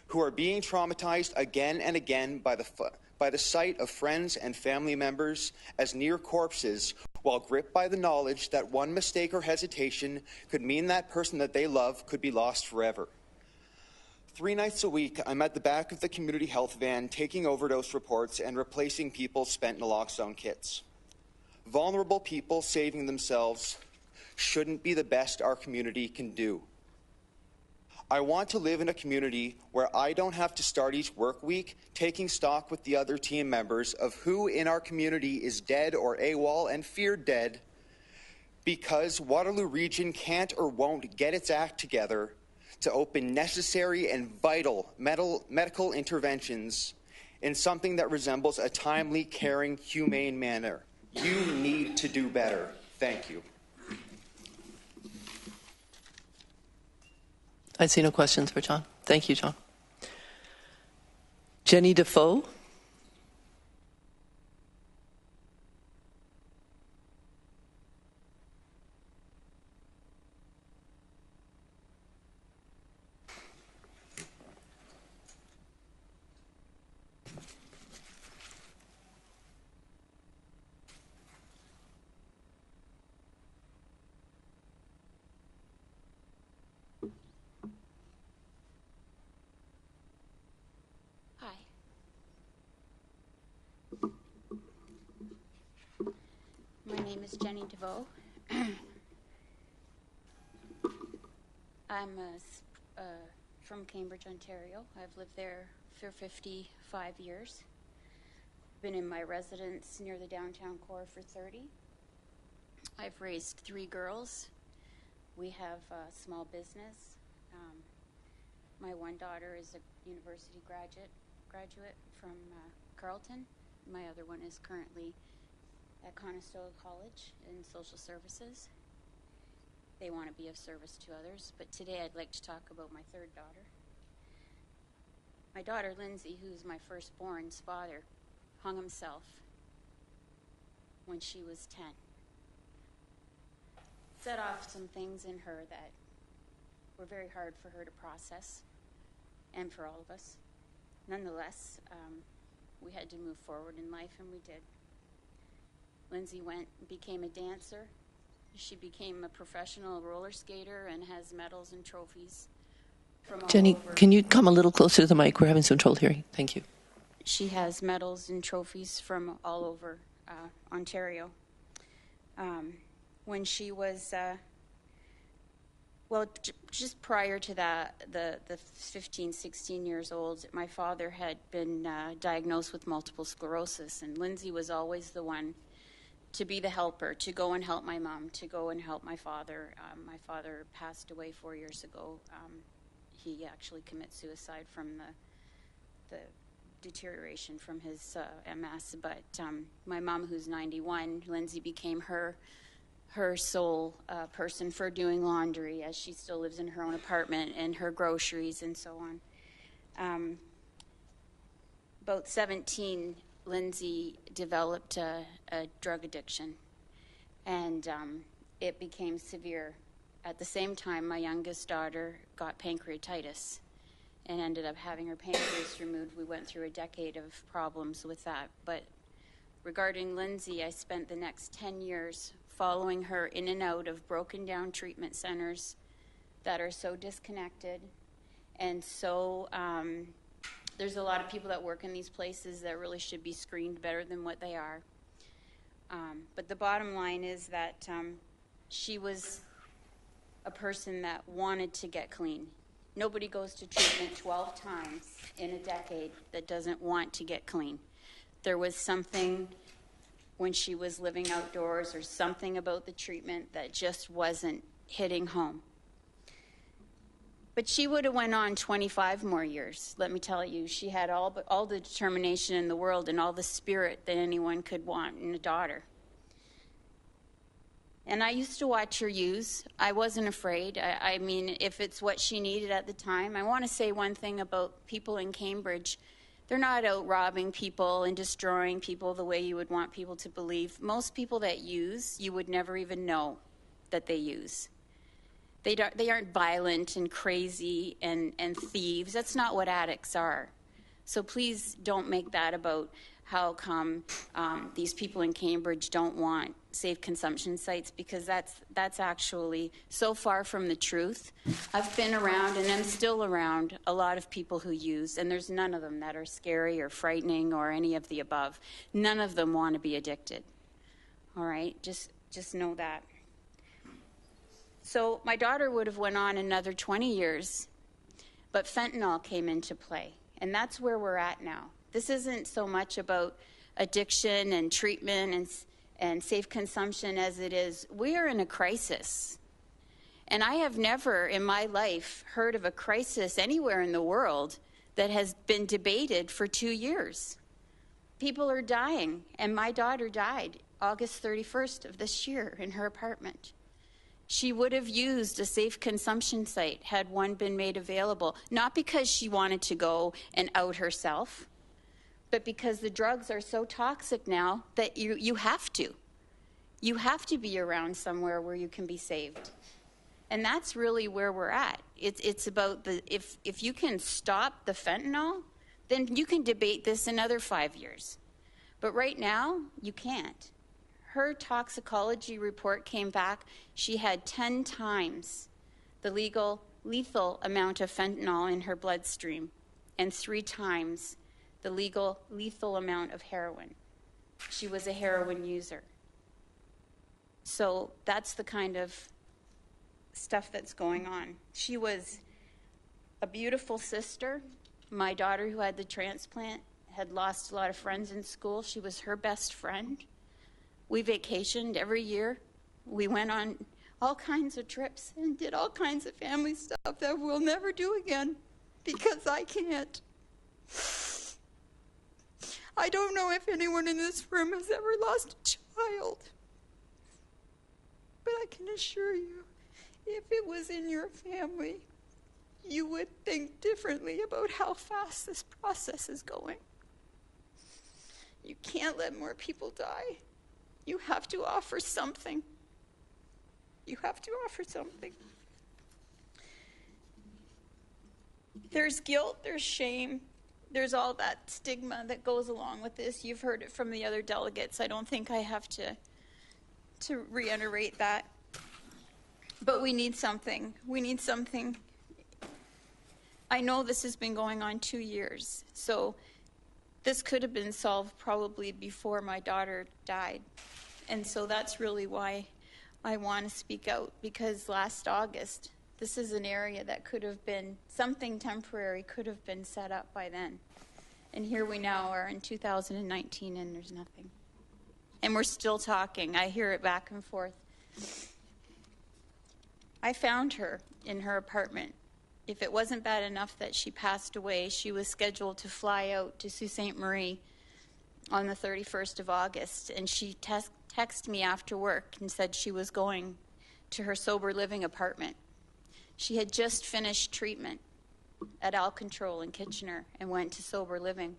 who are being traumatized again and again by the sight of friends and family members as near corpses, while gripped by the knowledge that one mistake or hesitation could mean that person that they love could be lost forever. 3 nights a week, I'm at the back of the community health van taking overdose reports and replacing people's spent naloxone kits. Vulnerable people saving themselves shouldn't be the best our community can do. I want to live in a community where I don't have to start each work week taking stock with the other team members of who in our community is dead or AWOL and feared dead because Waterloo Region can't or won't get its act together to open necessary and vital medical interventions in something that resembles a timely, caring, humane manner. You need to do better. Thank you. I see no questions for John. Thank you, John. Jenny Defoe. is Jenny DeVoe. I'm from Cambridge, Ontario. I've lived there for 55 years. Been in my residence near the downtown core for 30. I've raised 3 girls. We have a small business. My one daughter is a university graduate from Carleton. My other one is currently at Conestoga College in social services. They want to be of service to others, but today I'd like to talk about my 3rd daughter. My daughter, Lindsay, who's my firstborn's father, hung himself when she was 10. Set off some things in her that were very hard for her to process, and for all of us. Nonetheless, we had to move forward in life, and we did. Lindsay became a dancer. She became a professional roller skater and has medals and trophies from all Jenny, over. can you come a little closer to the mic? We're having some trouble hearing. Thank you. She has medals and trophies from all over Ontario. When she was, just prior to that, the 15, 16 years old, my father had been diagnosed with multiple sclerosis, and Lindsay was always the one to be the helper, to go and help my mom, to go and help my father. My father passed away 4 years ago. He actually committed suicide from the deterioration from his MS. But my mom, who's 91, Lindsay became her sole person for doing laundry, as she still lives in her own apartment, and her groceries and so on. About 17, Lindsay developed a drug addiction, and it became severe. At the same time, my youngest daughter got pancreatitis and ended up having her pancreas removed. We went through a decade of problems with that. But regarding Lindsay, I spent the next 10 years following her in and out of broken down treatment centers that are so disconnected, and so there's a lot of people that work in these places that really should be screened better than what they are. But the bottom line is that she was a person that wanted to get clean. Nobody goes to treatment 12 times in a decade that doesn't want to get clean. There was something when she was living outdoors or something about the treatment that just wasn't hitting home. But she would have went on 25 more years, let me tell you. She had all the determination in the world and all the spirit that anyone could want in a daughter. And I used to watch her use. I wasn't afraid. I mean, if it's what she needed at the time. I want to say one thing about people in Cambridge. They're not out robbing people and destroying people the way you would want people to believe. Most people that use, you would never even know that they use. They aren't violent and crazy and thieves. That's not what addicts are. So please don't make that about how come these people in Cambridge don't want safe consumption sites, because that's actually so far from the truth. I've been around, and I'm still around, a lot of people who use, and there's none of them that are scary or frightening or any of the above. None of them want to be addicted. All right? Just know that. So my daughter would have went on another 20 years, but fentanyl came into play, and that's where we're at now. This isn't so much about addiction and treatment and safe consumption as it is, we are in a crisis. And I have never in my life heard of a crisis anywhere in the world that has been debated for 2 years. People are dying, and my daughter died August 31st of this year in her apartment. She would have used a safe consumption site had one been made available, not because she wanted to go and out herself, but because the drugs are so toxic now that you have to. You have to be around somewhere where you can be saved. And that's really where we're at. It's about if you can stop the fentanyl, then you can debate this another 5 years. But right now, you can't. Her toxicology report came back. She had 10 times the lethal amount of fentanyl in her bloodstream and 3 times the lethal amount of heroin. She was a heroin user. So that's the kind of stuff that's going on. She was a beautiful sister. My daughter, who had the transplant, had lost a lot of friends in school. She was her best friend. We vacationed every year. We went on all kinds of trips and did all kinds of family stuff that we'll never do again because I can't. I don't know if anyone in this room has ever lost a child, but I can assure you, if it was in your family, you would think differently about how fast this process is going. You can't let more people die. You have to offer something. You have to offer something. There's guilt, there's shame, there's all that stigma that goes along with this. You've heard it from the other delegates. I don't think I have to reiterate that. But we need something. We need something. I know this has been going on 2 years, so this could have been solved probably before my daughter died. And so that's really why I want to speak out, because last August, this is an area that could have been, something temporary could have been set up by then. And here we now are in 2019 and there's nothing. And we're still talking. I hear it back and forth. I found her in her apartment. If it wasn't bad enough that she passed away, she was scheduled to fly out to Sault Ste. Marie on the 31st of August, and she texted me after work and said she was going to her sober living apartment. She had just finished treatment at Al Control in Kitchener and went to sober living.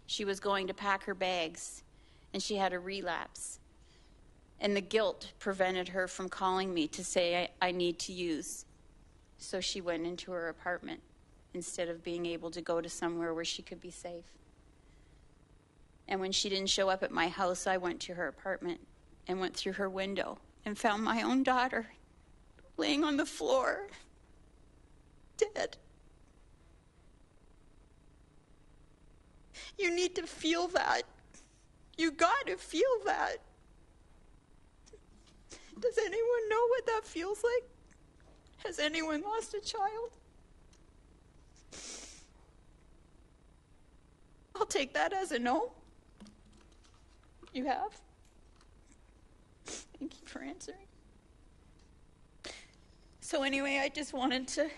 She was going to pack her bags, and she had a relapse. And the guilt prevented her from calling me to say, I need to use. So she went into her apartment instead of being able to go to somewhere where she could be safe. And when she didn't show up at my house, I went to her apartment and went through her window and found my own daughter laying on the floor, dead. You need to feel that. You got to feel that. Does anyone know what that feels like? Has anyone lost a child? I'll take that as a no. You have? Thank you for answering. So anyway, I just wanted to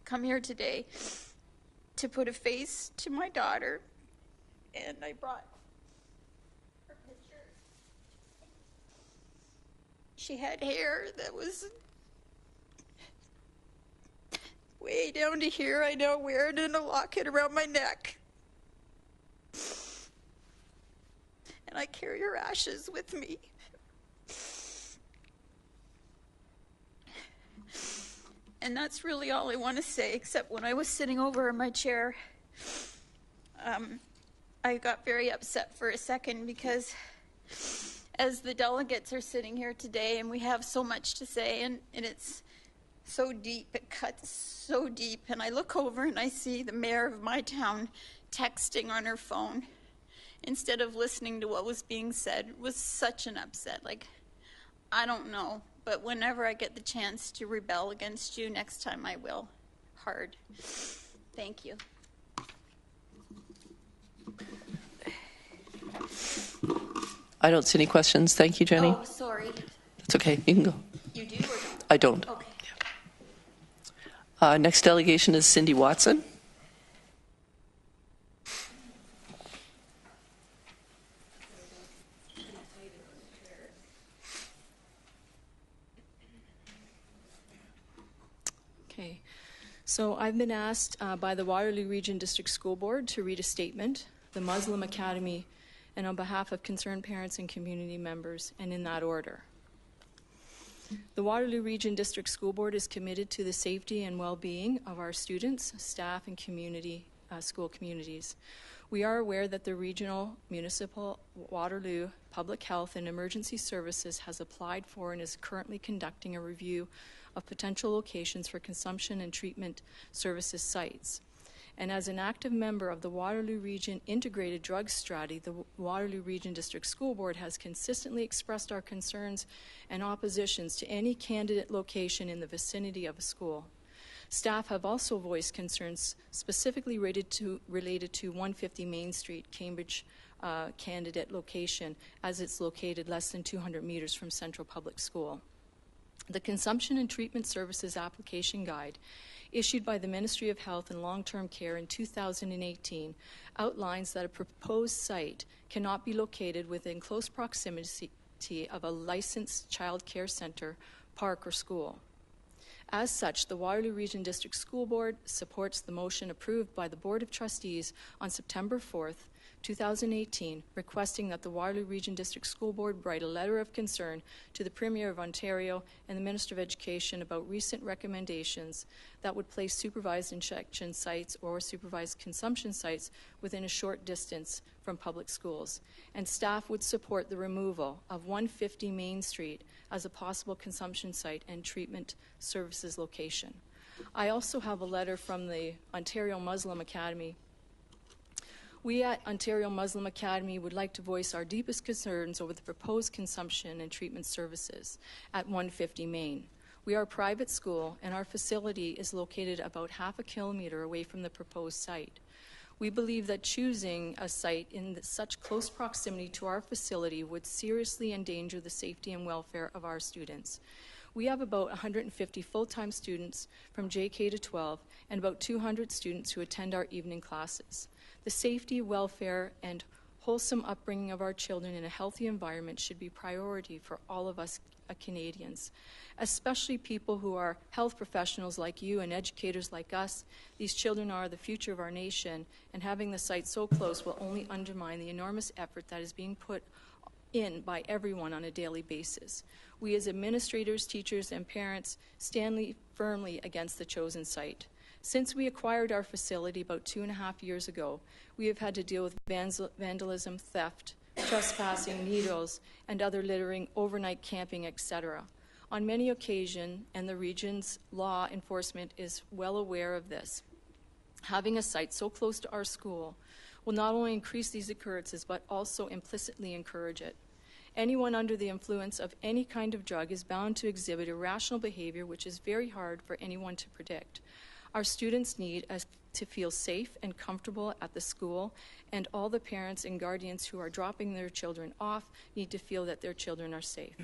come here today to put a face to my daughter, and I brought her picture. She had hair that was way down to here. I now wear it in a locket around my neck. And I carry her ashes with me. And that's really all I want to say, except when I was sitting over in my chair, I got very upset for a second because as the delegates are sitting here today and we have so much to say and it's so deep, it cuts so deep, and I look over and I see the mayor of my town texting on her phone instead of listening to what was being said. It was such an upset. Like, I don't know, but whenever I get the chance to rebel against you, next time I will. Hard. Thank you. I don't see any questions. Thank you, Jenny. Oh, sorry. That's okay. You can go. You do or don't? I don't. Okay. Next delegation is Cindy Watson. Okay, so I've been asked by the Waterloo Region District School Board to read a statement, the Muslim Academy, and on behalf of concerned parents and community members, and in that order. The Waterloo Region District School Board is committed to the safety and well-being of our students, staff, and school communities. We are aware that the Regional Municipal Waterloo Public Health and Emergency Services has applied for and is currently conducting a review of potential locations for consumption and treatment services sites. And as an active member of the Waterloo Region Integrated Drug Strategy, the Waterloo Region District School Board has consistently expressed our concerns and oppositions to any candidate location in the vicinity of a school. Staff have also voiced concerns specifically related to 150 Main Street, Cambridge candidate location, as it's located less than 200 meters from Central Public School. The Consumption and Treatment Services Application Guide, issued by the Ministry of Health and Long-Term Care in 2018, outlines that a proposed site cannot be located within close proximity of a licensed child care center, park, or school. As such, the Waterloo Region District School Board supports the motion approved by the Board of Trustees on September 4th, 2018, requesting that the Waterloo Region District School Board write a letter of concern to the Premier of Ontario and the Minister of Education about recent recommendations that would place supervised injection sites or supervised consumption sites within a short distance from public schools. And staff would support the removal of 150 Main Street as a possible consumption site and treatment services location. I also have a letter from the Ontario Muslim Academy. We at Ontario Muslim Academy would like to voice our deepest concerns over the proposed consumption and treatment services at 150 Main. We are a private school, and our facility is located about half a kilometer away from the proposed site. We believe that choosing a site in such close proximity to our facility would seriously endanger the safety and welfare of our students. We have about 150 full-time students from JK to 12 and about 200 students who attend our evening classes. The safety, welfare, and wholesome upbringing of our children in a healthy environment should be priority for all of us Canadians, especially people who are health professionals like you and educators like us. These children are the future of our nation, and having the site so close will only undermine the enormous effort that is being put in by everyone on a daily basis. We as administrators, teachers, and parents stand firmly against the chosen site. Since we acquired our facility about 2.5 years ago, we have had to deal with vandalism, theft, trespassing, needles, and other littering, overnight camping, etc. On many occasions, and the region's law enforcement is well aware of this, having a site so close to our school will not only increase these occurrences, but also implicitly encourage it. Anyone under the influence of any kind of drug is bound to exhibit irrational behavior, which is very hard for anyone to predict. Our students need us to feel safe and comfortable at the school, and all the parents and guardians who are dropping their children off need to feel that their children are safe.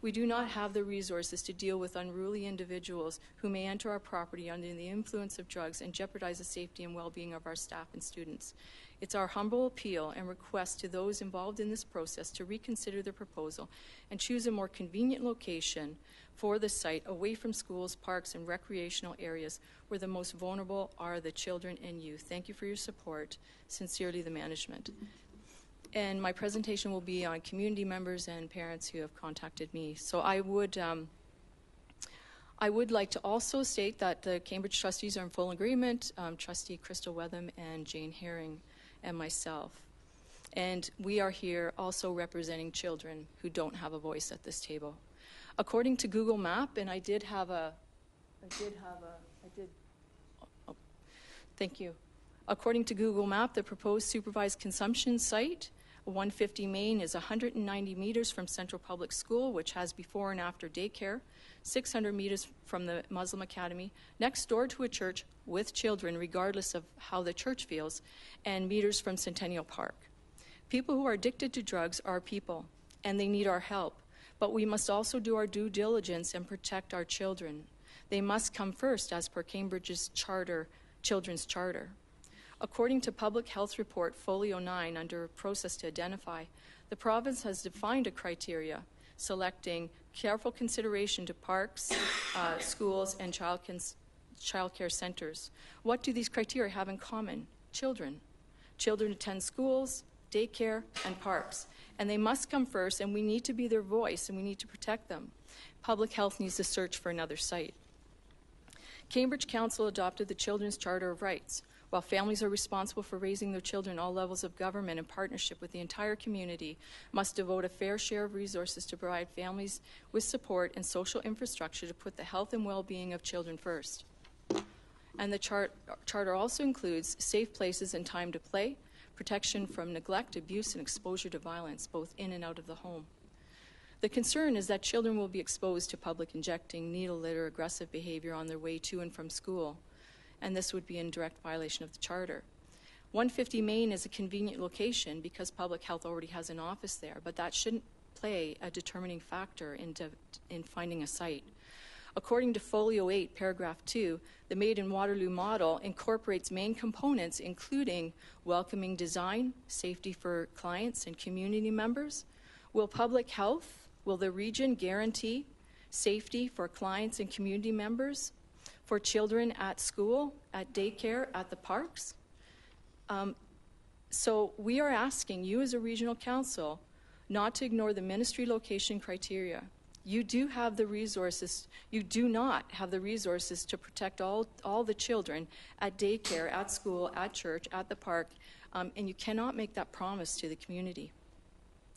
We do not have the resources to deal with unruly individuals who may enter our property under the influence of drugs and jeopardize the safety and well-being of our staff and students. It's our humble appeal and request to those involved in this process to reconsider their proposal and choose a more convenient location for the site away from schools, parks, and recreational areas where the most vulnerable are the children and youth. Thank you for your support. Sincerely, the management. And my presentation will be on community members and parents who have contacted me. So I would like to also state that the Cambridge trustees are in full agreement, Trustee Crystal Wetham and Jane Herring and myself. And we are here also representing children who don't have a voice at this table. According to Google Map, and thank you. According to Google Map, the proposed supervised consumption site, 150 Main, is 190 meters from Central Public School, which has before and after daycare, 600 meters from the Muslim Academy, next door to a church with children, regardless of how the church feels, and meters from Centennial Park. People who are addicted to drugs are people, and they need our help. But we must also do our due diligence and protect our children. They must come first, as per Cambridge's charter, Children's Charter. According to Public Health Report Folio 9, under Process to Identify, the province has defined a criteria selecting careful consideration to parks, schools, and child care centers. What do these criteria have in common? Children. Children attend schools, daycare, and parks. And they must come first, and we need to be their voice, and we need to protect them. Public health needs to search for another site. Cambridge Council adopted the Children's Charter of Rights. While families are responsible for raising their children, all levels of government, in partnership with the entire community, must devote a fair share of resources to provide families with support and social infrastructure to put the health and well-being of children first. And the charter also includes safe places and time to play, protection from neglect, abuse, and exposure to violence, both in and out of the home. The concern is that children will be exposed to public injecting, needle litter, aggressive behavior on their way to and from school, and this would be in direct violation of the charter. 150 Main is a convenient location because public health already has an office there, but that shouldn't play a determining factor in finding a site. According to Folio 8, paragraph 2, the Made in Waterloo model incorporates main components including welcoming design, safety for clients and community members. Will the region guarantee safety for clients and community members, for children at school, at daycare, at the parks? So we are asking you as a regional council not to ignore the ministry location criteria. You do have the resources. You do not have the resources to protect all the children at daycare, at school, at church, at the park, and you cannot make that promise to the community.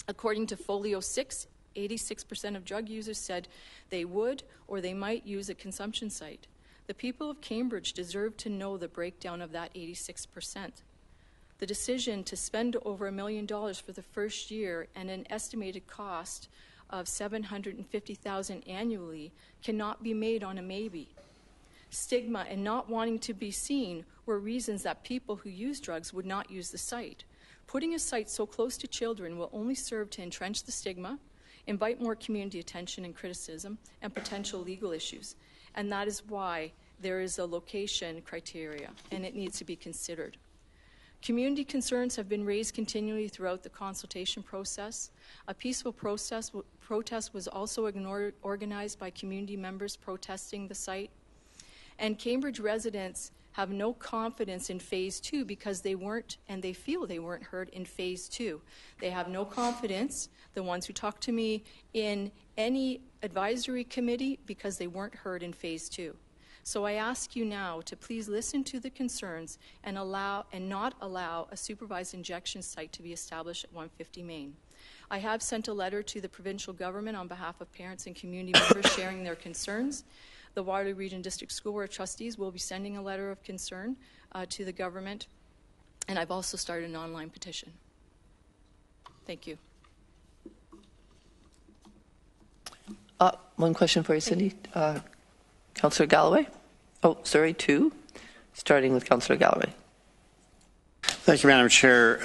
According to Folio 6, 86% of drug users said they would or they might use a consumption site. The people of Cambridge deserve to know the breakdown of that 86%. The decision to spend over $1 million for the first year and an estimated cost of $750,000 annually cannot be made on a maybe. Stigma and not wanting to be seen were reasons that people who use drugs would not use the site. Putting a site so close to children will only serve to entrench the stigma, invite more community attention and criticism, and potential legal issues. And that is why there is a location criteria, and it needs to be considered. Community concerns have been raised continually throughout the consultation process. A peaceful protest was also organized by community members protesting the site. And Cambridge residents have no confidence in Phase 2 because they weren't, and they feel they weren't heard in Phase 2. They have no confidence, the ones who talk to me, in any advisory committee because they weren't heard in Phase 2. So I ask you now to please listen to the concerns and not allow a supervised injection site to be established at 150 Main. I have sent a letter to the provincial government on behalf of parents and community members sharing their concerns. The Waterloo Region District School Board of Trustees will be sending a letter of concern to the government, and I've also started an online petition. Thank you. One question for you, Cindy. Councillor Galloway? Oh, sorry, two. Starting with Councillor Galloway. Thank you, Madam Chair.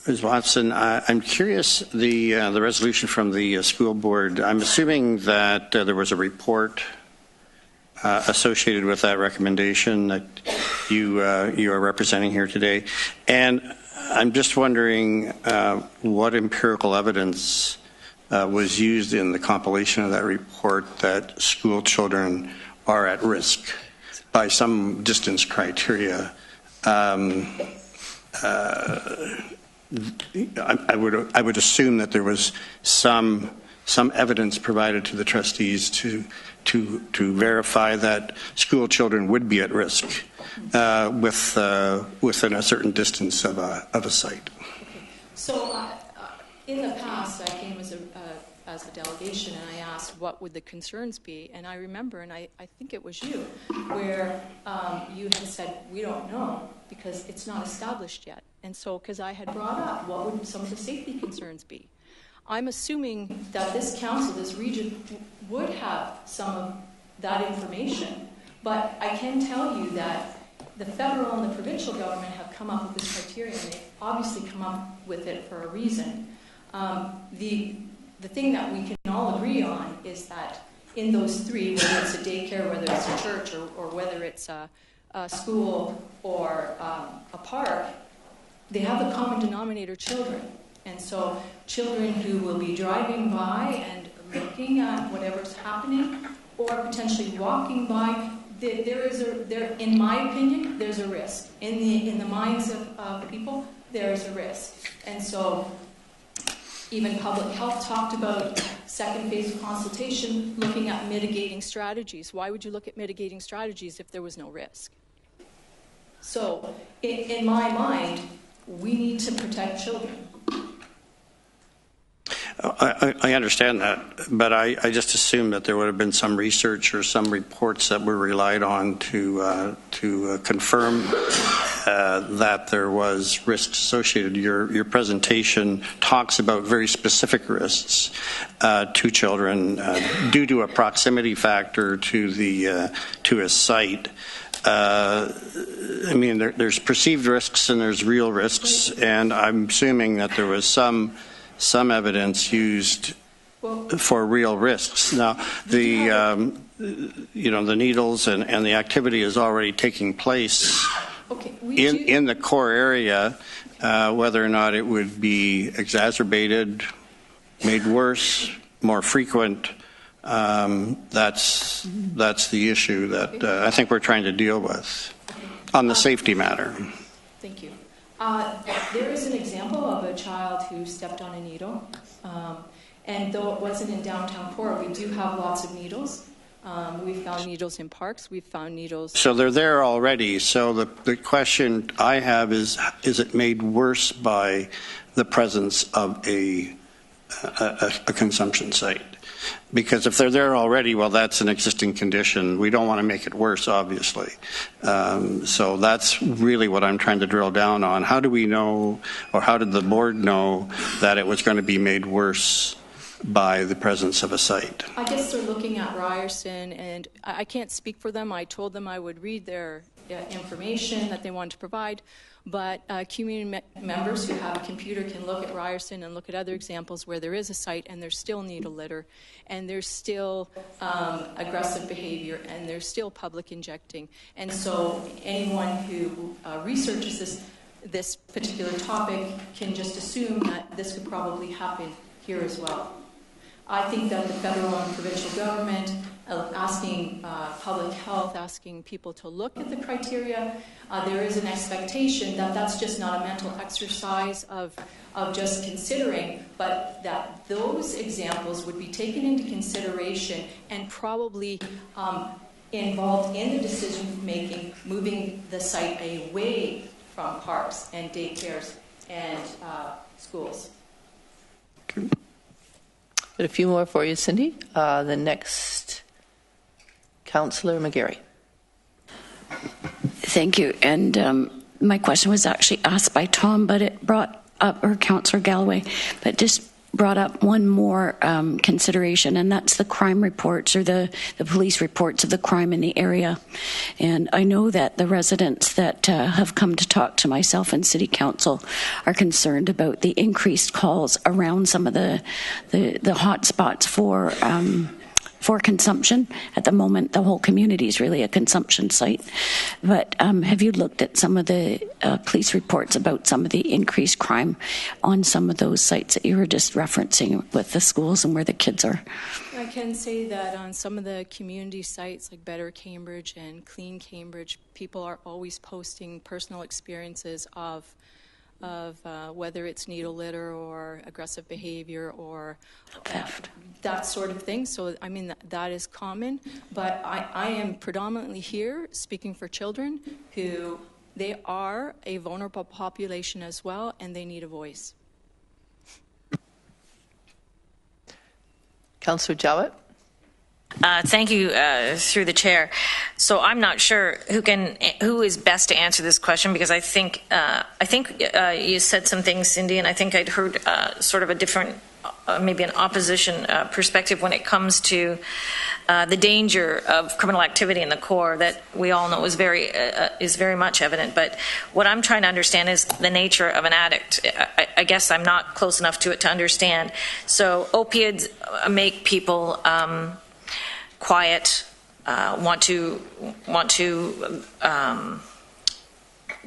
Ms. Watson, I'm curious, the resolution from the school board, I'm assuming that there was a report associated with that recommendation that you are representing here today. And I'm just wondering what empirical evidence was used in the compilation of that report that school children are at risk by some distance criteria. I would assume that there was some evidence provided to the trustees to verify that school children would be at risk within a certain distance of a site. Okay. So in the past, I came as a delegation and I asked what would the concerns be, and I remember, and I think it was you, where you had said we don't know because it's not established yet. And so, because I had brought up what would some of the safety concerns be, I'm assuming that this council, this region, would have some of that information. But I can tell you that the federal and the provincial government have come up with this criteria, and they've obviously come up with it for a reason. The thing that we can all agree on is that in those three, whether it's a daycare, whether it's a church, or whether it's a school or a park, they have the common denominator, children. And so children who will be driving by and looking at whatever's happening, or potentially walking by, in my opinion, there's a risk. In the minds of people, there's a risk. And so even public health talked about second phase of consultation, looking at mitigating strategies. Why would you look at mitigating strategies if there was no risk? So in my mind, we need to protect children. I understand that, but I just assumed that there would have been some research or some reports that were relied on to confirm that there was risks associated. Your presentation talks about very specific risks to children due to a proximity factor to a site. I mean, there's perceived risks and there's real risks, and I'm assuming that there was some evidence used for real risks. Now, the needles and the activity is already taking place in the core area. Whether or not it would be exacerbated, made worse, more frequent. That's the issue that I think we're trying to deal with on the safety matter. Thank you. There is an example of a child who stepped on a needle, and though it wasn't in downtown Port, we do have lots of needles. We've found needles in parks. We've found needles. So they're there already. So the question I have is it made worse by the presence of a consumption site? Because if they're there already, well, that's an existing condition. We don't want to make it worse, obviously. So that's really what I'm trying to drill down on. How do we know, or how did the board know that it was going to be made worse by the presence of a site? I guess they're looking at Ryerson, and I can't speak for them. I told them I would read their information that they wanted to provide. But community members who have a computer can look at Ryerson and look at other examples where there is a site and there's still needle litter, and there's still aggressive behavior, and there's still public injecting. And so anyone who researches this particular topic can just assume that this could probably happen here as well. I think that the federal and provincial government asking public health, asking people to look at the criteria, there is an expectation that that's just not a mental exercise of just considering, but that those examples would be taken into consideration and probably involved in the decision making, moving the site away from parks and daycares and schools. Okay. A few more for you, Cindy. The next, Councillor McGarry. Thank you. And my question was actually asked by Tom, but it brought up, or Councillor Galloway, but just brought up one more consideration, and that's the crime reports, or the police reports of the crime in the area. And I know that the residents that have come to talk to myself and City Council are concerned about the increased calls around some of the hot spots for consumption. At the moment, the whole community is really a consumption site. But have you looked at some of the police reports about some of the increased crime on some of those sites that you were just referencing with the schools and where the kids are? I can say that on some of the community sites like Better Cambridge and Clean Cambridge, people are always posting personal experiences of whether it's needle litter or aggressive behavior or theft, that sort of thing. So, I mean, that is common. But I am predominantly here speaking for children who, they are a vulnerable population as well, and they need a voice. Councillor Jowett. Thank you, through the chair. So I'm not sure who is best to answer this question, because I think you said some things, Cindy, and I think I'd heard sort of a different, maybe an opposition perspective when it comes to the danger of criminal activity in the core that we all know is very much evident. But what I'm trying to understand is the nature of an addict. I guess I'm not close enough to it to understand. So opiates make people quiet, want to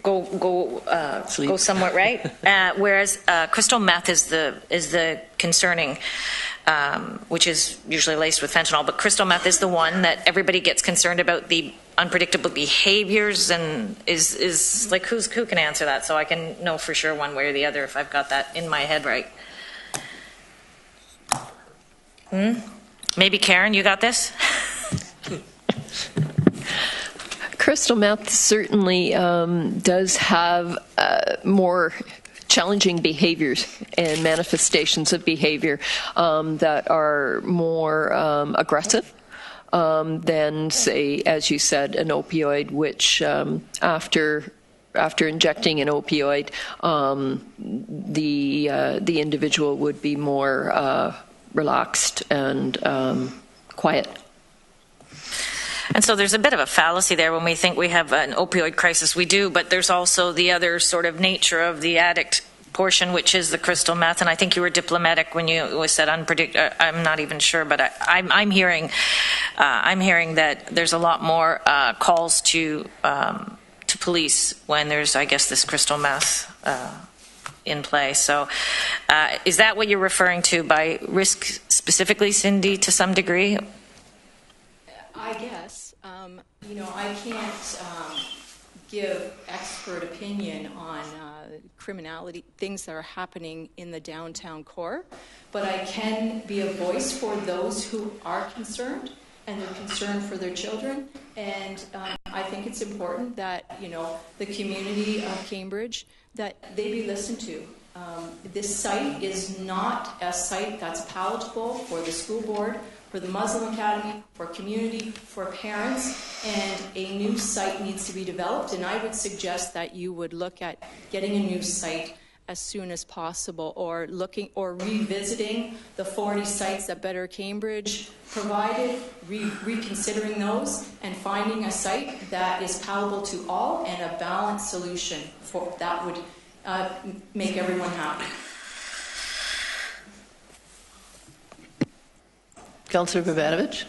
go somewhere, right? Whereas crystal meth is the concerning, which is usually laced with fentanyl. But crystal meth is the one that everybody gets concerned about, the unpredictable behaviors, and is like, who can answer that so I can know for sure one way or the other if I've got that in my head right. Maybe Karen, you got this? Crystal meth certainly does have more challenging behaviors and manifestations of behavior that are more aggressive than, say, as you said, an opioid, which after injecting an opioid, the individual would be more relaxed and quiet. And so there's a bit of a fallacy there when we think we have an opioid crisis. We do, but there's also the other sort of nature of the addict portion, which is the crystal meth. And I think you were diplomatic when you said unpredictable. I'm not even sure, but I'm hearing that there's a lot more calls to police when there's, I guess, this crystal meth in play. So is that what you're referring to by risk specifically, Cindy, to some degree? I guess. I can't give expert opinion on criminality, things that are happening in the downtown core, but I can be a voice for those who are concerned and they're concerned for their children. And I think it's important that, the community of Cambridge, that they be listened to. This site is not a site that's palatable for the school board, for the Muslim Academy, for community, for parents, and a new site needs to be developed. And I would suggest that you would look at getting a new site as soon as possible, or revisiting the 40 sites that Better Cambridge provided, reconsidering those, and finding a site that is palatable to all and a balanced solution that would make everyone happy. Councillor Babanovich.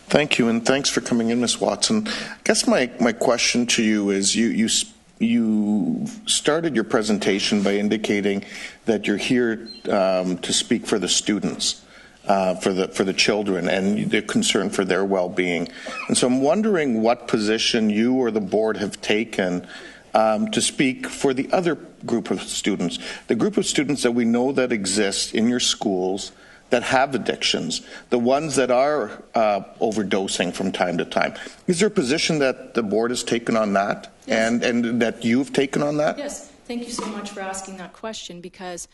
Thank you, and thanks for coming in, Ms. Watson. I guess my question to you is, you started your presentation by indicating that you're here to speak for the students, for the children, and the concern for their well-being. And so I'm wondering what position you or the board have taken to speak for the other group of students, the group of students that we know that exist in your schools that have addictions, the ones that are overdosing from time to time. Is there a position that the board has taken on that? Yes. And that you've taken on that? Yes. Thank you so much for asking that question, because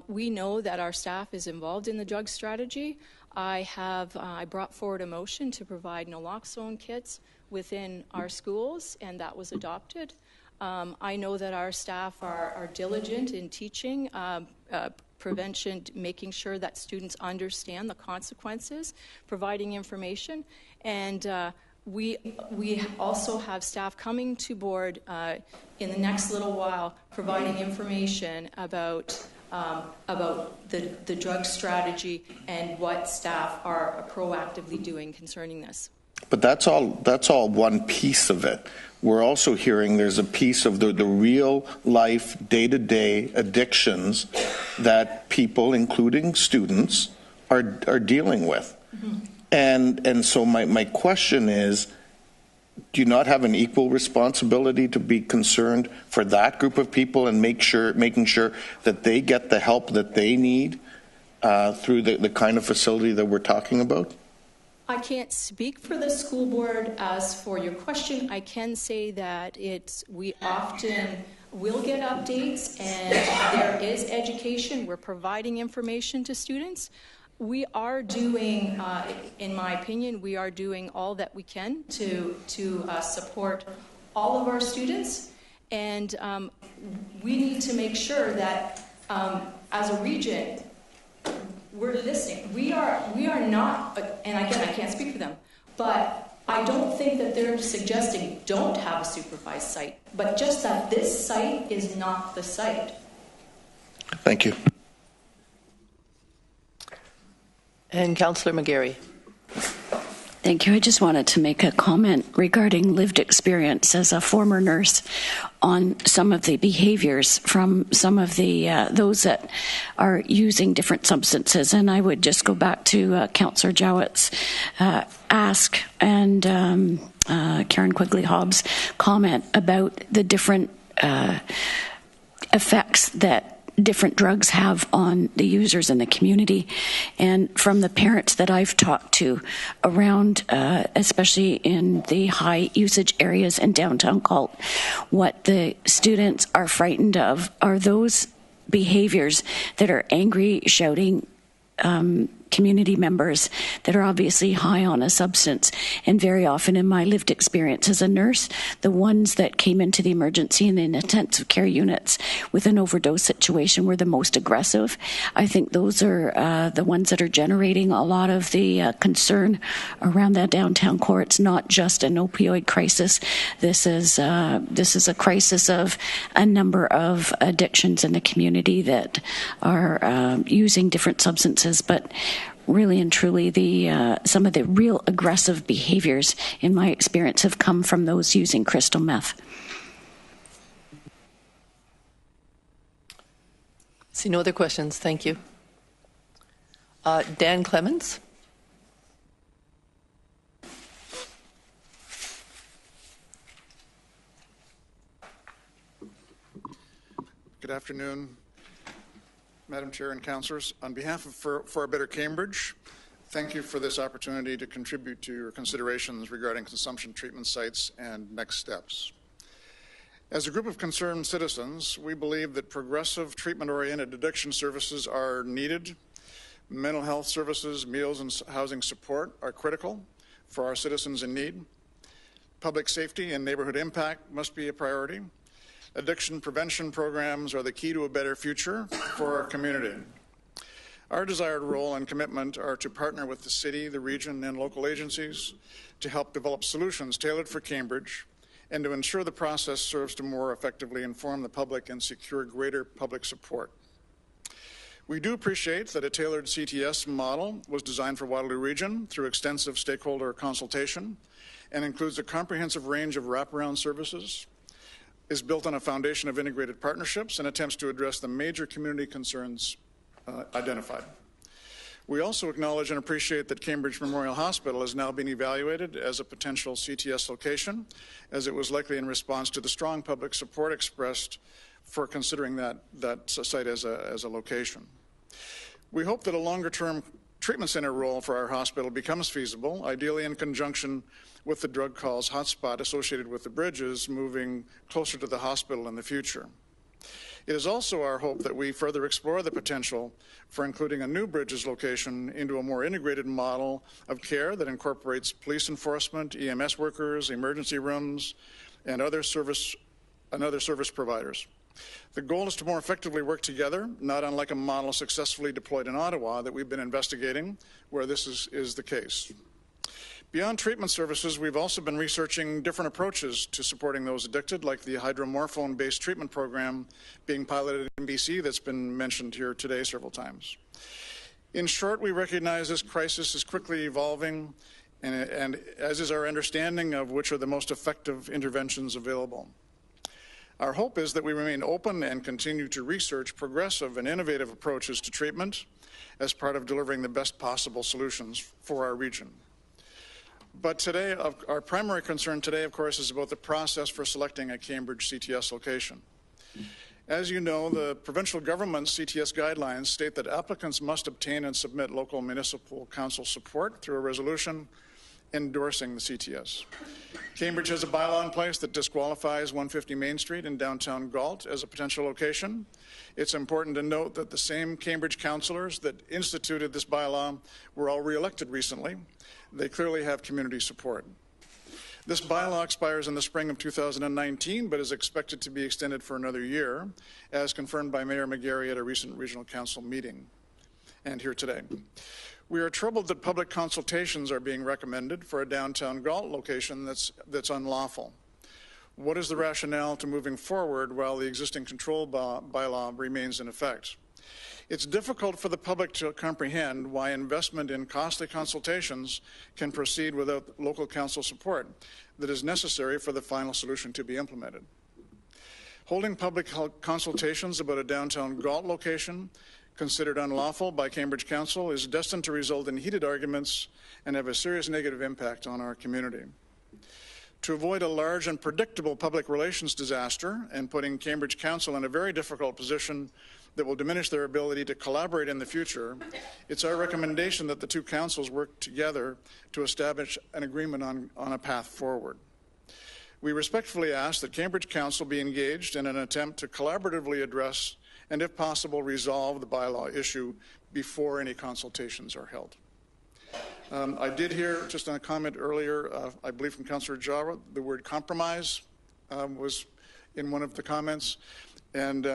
we know that our staff is involved in the drug strategy. I brought forward a motion to provide naloxone kits within our schools, and that was adopted. I know that our staff are diligent in teaching prevention, making sure that students understand the consequences, providing information, and we also have staff coming to board in the next little while, providing information about the drug strategy and what staff are proactively doing concerning this. But that's all one piece of it. We're also hearing there's a piece of the real life, day-to-day addictions that people, including students, are dealing with. Mm-hmm. And so my question is, do you not have an equal responsibility to be concerned for that group of people and making sure that they get the help that they need through the kind of facility that we're talking about? I can't speak for the school board as for your question. I can say that we often will get updates, and there is education. We're providing information to students. We are doing, in my opinion, we are doing all that we can to support all of our students, and we need to make sure that as a region, we're listening. We are not, and again, I can't speak for them, but I don't think that they're suggesting don't have a supervised site, but just that this site is not the site. Thank you. And Councillor McGarry. Thank you. I just wanted to make a comment regarding lived experience as a former nurse on some of the behaviors from some of the those that are using different substances. And I would just go back to Councillor Jowett's ask and Karen Quigley-Hobbs' comment about the different effects that different drugs have on the users in the community. And from the parents that I've talked to around, especially in the high usage areas in downtown Galt, what the students are frightened of are those behaviors that are angry, shouting, community members that are obviously high on a substance. And very often in my lived experience as a nurse, the ones that came into the emergency and in intensive care units with an overdose situation were the most aggressive. I think those are the ones that are generating a lot of the concern around that downtown core. It's not just an opioid crisis. This is a crisis of a number of addictions in the community that are using different substances, but really and truly, some of the real aggressive behaviors, in my experience, have come from those using crystal meth. See no other questions. Thank you. Dan Clemens. Good afternoon, Madam Chair and Councillors. On behalf of For a Better Cambridge, thank you for this opportunity to contribute to your considerations regarding consumption treatment sites and next steps. As a group of concerned citizens, we believe that progressive treatment-oriented addiction services are needed. Mental health services, meals and housing support are critical for our citizens in need. Public safety and neighborhood impact must be a priority. Addiction prevention programs are the key to a better future for our community. Our desired role and commitment are to partner with the city, the region, and local agencies to help develop solutions tailored for Cambridge and to ensure the process serves to more effectively inform the public and secure greater public support. We do appreciate that a tailored CTS model was designed for Waterloo Region through extensive stakeholder consultation and includes a comprehensive range of wraparound services, is built on a foundation of integrated partnerships and attempts to address the major community concerns identified. We also acknowledge and appreciate that Cambridge Memorial Hospital is now being evaluated as a potential CTS location, as it was likely in response to the strong public support expressed for considering that site as a location. We hope that a longer-term treatment center role for our hospital becomes feasible, ideally in conjunction with the drug calls hotspot associated with the bridges moving closer to the hospital in the future. It is also our hope that we further explore the potential for including a new bridges location into a more integrated model of care that incorporates police enforcement, EMS workers, emergency rooms, and other service providers. The goal is to more effectively work together, not unlike a model successfully deployed in Ottawa that we've been investigating, where this is the case. Beyond treatment services, we've also been researching different approaches to supporting those addicted, like the hydromorphone-based treatment program being piloted in BC that's been mentioned here today several times. In short, we recognize this crisis is quickly evolving, and as is our understanding of which are the most effective interventions available. Our hope is that we remain open and continue to research progressive and innovative approaches to treatment as part of delivering the best possible solutions for our region. But today, our primary concern today, of course, is about the process for selecting a Cambridge CTS location. As you know, the provincial government's CTS guidelines state that applicants must obtain and submit local municipal council support through a resolution endorsing the CTS. Cambridge has a bylaw in place that disqualifies 150 Main Street in downtown Galt as a potential location. It's important to note that the same Cambridge councillors that instituted this bylaw were all re-elected recently. They clearly have community support. This bylaw expires in the spring of 2019, but is expected to be extended for another year, as confirmed by Mayor McGarry at a recent regional council meeting and here today. We are troubled that public consultations are being recommended for a downtown Galt location that's unlawful. What is the rationale to moving forward while the existing control bylaw remains in effect? It's difficult for the public to comprehend why investment in costly consultations can proceed without local council support that is necessary for the final solution to be implemented. Holding public consultations about a downtown Galt location considered unlawful by Cambridge Council is destined to result in heated arguments and have a serious negative impact on our community. To avoid a large and predictable public relations disaster and putting Cambridge Council in a very difficult position that will diminish their ability to collaborate in the future, it's our recommendation that the two councils work together to establish an agreement on a path forward. We respectfully ask that Cambridge Council be engaged in an attempt to collaboratively address and if possible, resolve the bylaw issue before any consultations are held. I did hear just a comment earlier, I believe from Councillor Jawa, the word compromise was in one of the comments. And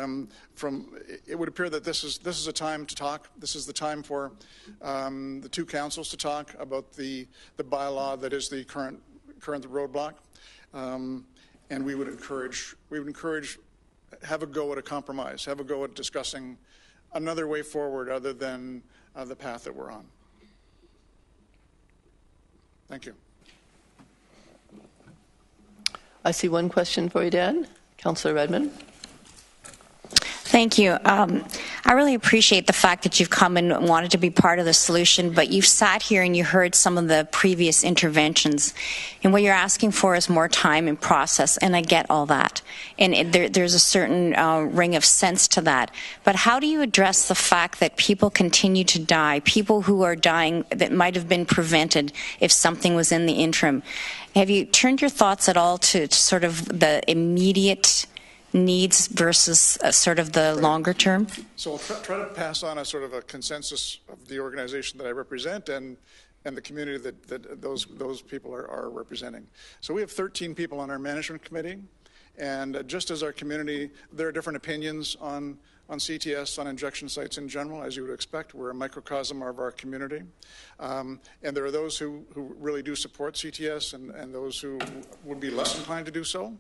it would appear that this is a time to talk. This is the time for the two councils to talk about the bylaw that is the current roadblock. And we would encourage have a go at a compromise, have a go at discussing another way forward other than the path that we're on. Thank you. I see one question for you, Dan. Councillor Redmond. Thank you. I really appreciate the fact that you've come and wanted to be part of the solution, but you've sat here and you heard some of the previous interventions. And what you're asking for is more time and process, and I get all that. And there's a certain ring of sense to that. But how do you address the fact that people continue to die, people who are dying that might have been prevented if something was in the interim? Have you turned your thoughts at all to sort of the immediate needs versus sort of the longer term? So I'll try to pass on a sort of a consensus of the organization that I represent and the community that those people are representing. So we have 13 people on our management committee, and just as our community, there are different opinions on CTS, on injection sites in general, as you would expect. We're a microcosm of our community. And there are those who really do support CTS and those who would be less inclined to do so.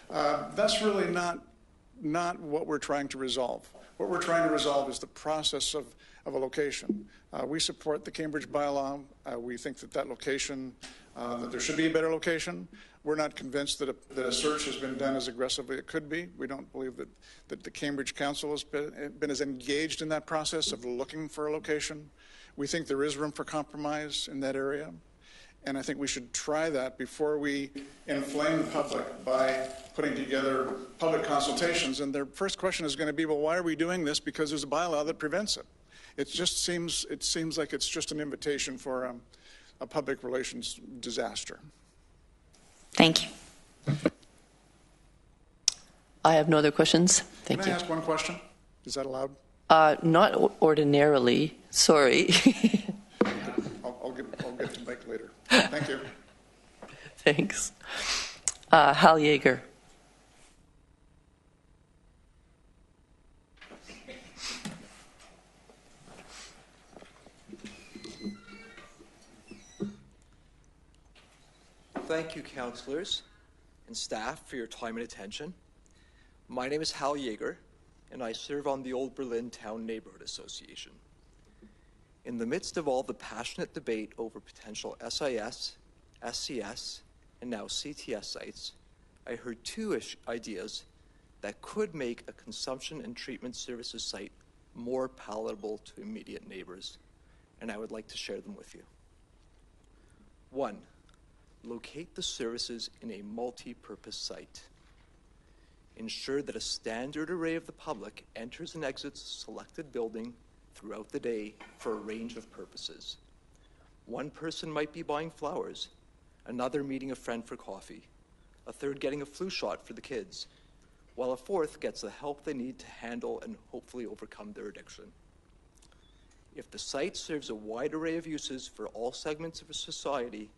That's really not what we're trying to resolve. What we're trying to resolve is the process of a location. We support the Cambridge bylaw. We think that location, that there should be a better location. We're not convinced that a search has been done as aggressively as it could be. We don't believe that the Cambridge Council has been as engaged in that process of looking for a location. We think there is room for compromise in that area. And I think we should try that before we inflame the public by putting together public consultations. And their first question is going to be, well, why are we doing this? Because there's a bylaw that prevents it. It seems like it's just an invitation for a public relations disaster. Thank you. I have no other questions. Thank you. Can I ask one question? Is that allowed? Not ordinarily. Sorry. I'll get to Mike later. Thank you. Thanks. Hal Yeager. Thank you, councillors and staff, for your time and attention. My name is Hal Yeager, and I serve on the Old Berlin Town Neighborhood Association. In the midst of all the passionate debate over potential SIS, SCS, and now CTS sites, I heard two ideas that could make a consumption and treatment services site more palatable to immediate neighbors, and I would like to share them with you. 1. Locate the services in a multi-purpose site. Ensure that a standard array of the public enters and exits a selected building throughout the day for a range of purposes. One person might be buying flowers, another meeting a friend for coffee, a third getting a flu shot for the kids, while a fourth gets the help they need to handle and hopefully overcome their addiction. If the site serves a wide array of uses for all segments of a society,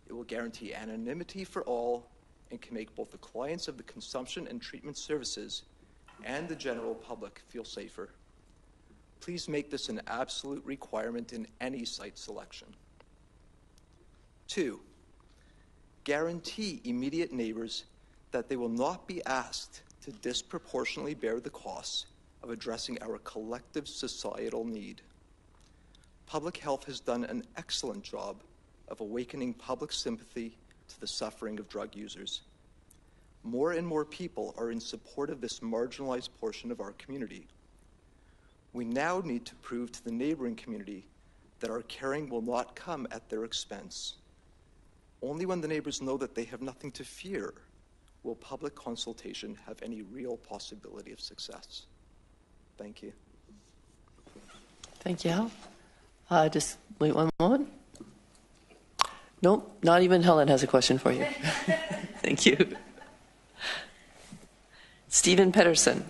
it will guarantee anonymity for all and can make both the clients of the consumption and treatment services and the general public feel safer. Please make this an absolute requirement in any site selection. 2, guarantee immediate neighbors that they will not be asked to disproportionately bear the costs of addressing our collective societal need. Public health has done an excellent job of awakening public sympathy to the suffering of drug users. More and more people are in support of this marginalized portion of our community. We now need to prove to the neighboring community that our caring will not come at their expense. Only when the neighbors know that they have nothing to fear will public consultation have any real possibility of success. Thank you. Thank you, Hal. Just wait one moment. Nope, not even Helen has a question for you. Thank you. Stephen Pedersen.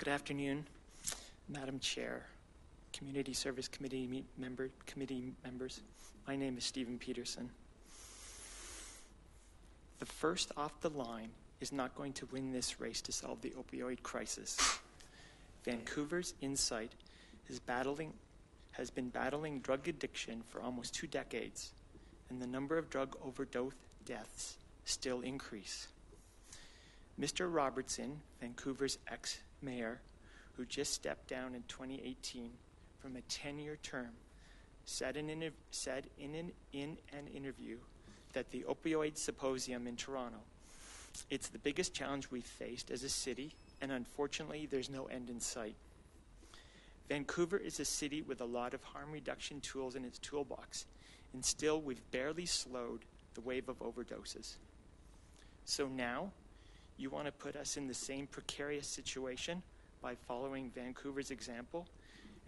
Good afternoon, Madam Chair, Community Service Committee members. My name is Stephen Peterson. The first off the line is not going to win this race to solve the opioid crisis. Vancouver's Insight has been battling drug addiction for almost 2 decades, and the number of drug overdose deaths still increase. Mr. Robertson, Vancouver's ex-mayor, who just stepped down in 2018 from a 10-year term, said in an interview that the opioid symposium in Toronto, it's the biggest challenge we've faced as a city, and unfortunately there's no end in sight. Vancouver is a city with a lot of harm reduction tools in its toolbox, and still we've barely slowed the wave of overdoses. So now, you want to put us in the same precarious situation by following Vancouver's example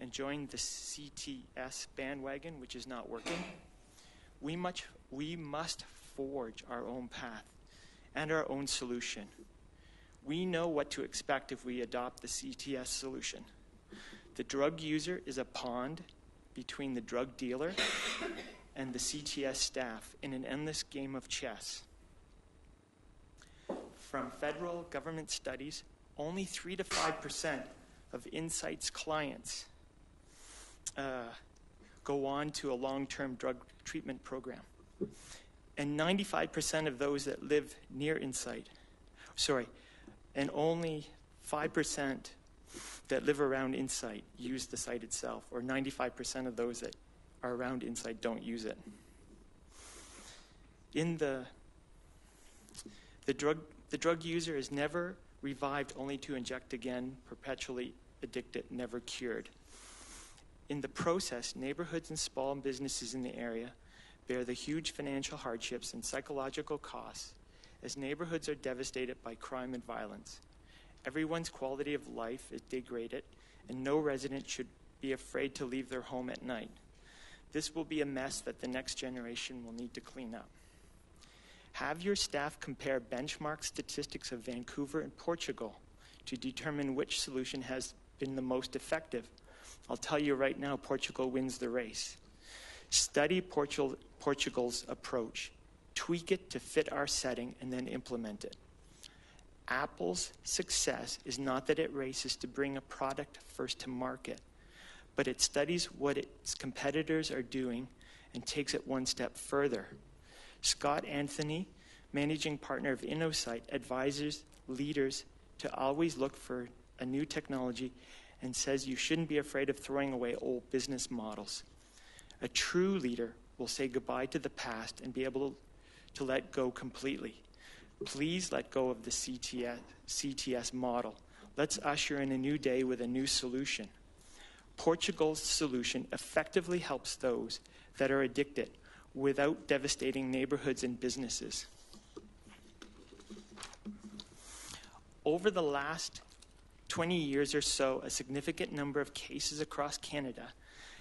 and join the CTS bandwagon, which is not working? We must forge our own path and our own solution. We know what to expect if we adopt the CTS solution. The drug user is a pawn between the drug dealer and the CTS staff in an endless game of chess. From federal government studies, only 3 to 5% of Insight's clients go on to a long-term drug treatment program. And 95% of those that live near Insight, and only 5% that live around Insight use the site itself, or 95% of those that are around Insight don't use it. In the drug user is never revived only to inject again, perpetually addicted, never cured. In the process, neighborhoods and small businesses in the area bear the huge financial hardships and psychological costs as neighborhoods are devastated by crime and violence. Everyone's quality of life is degraded, and no resident should be afraid to leave their home at night. This will be a mess that the next generation will need to clean up. Have your staff compare benchmark statistics of Vancouver and Portugal to determine which solution has been the most effective. I'll tell you right now, Portugal wins the race. Study Portugal's approach, tweak it to fit our setting, and then implement it. Apple's success is not that it races to bring a product first to market, but it studies what its competitors are doing and takes it one step further. Scott Anthony, managing partner of InnoSight, advises leaders to always look for a new technology and says you shouldn't be afraid of throwing away old business models. A true leader will say goodbye to the past and be able to let go completely. Please let go of the CTS model. Let's usher in a new day with a new solution. Portugal's solution effectively helps those that are addicted without devastating neighborhoods and businesses. Over the last 20 years or so, a significant number of cases across Canada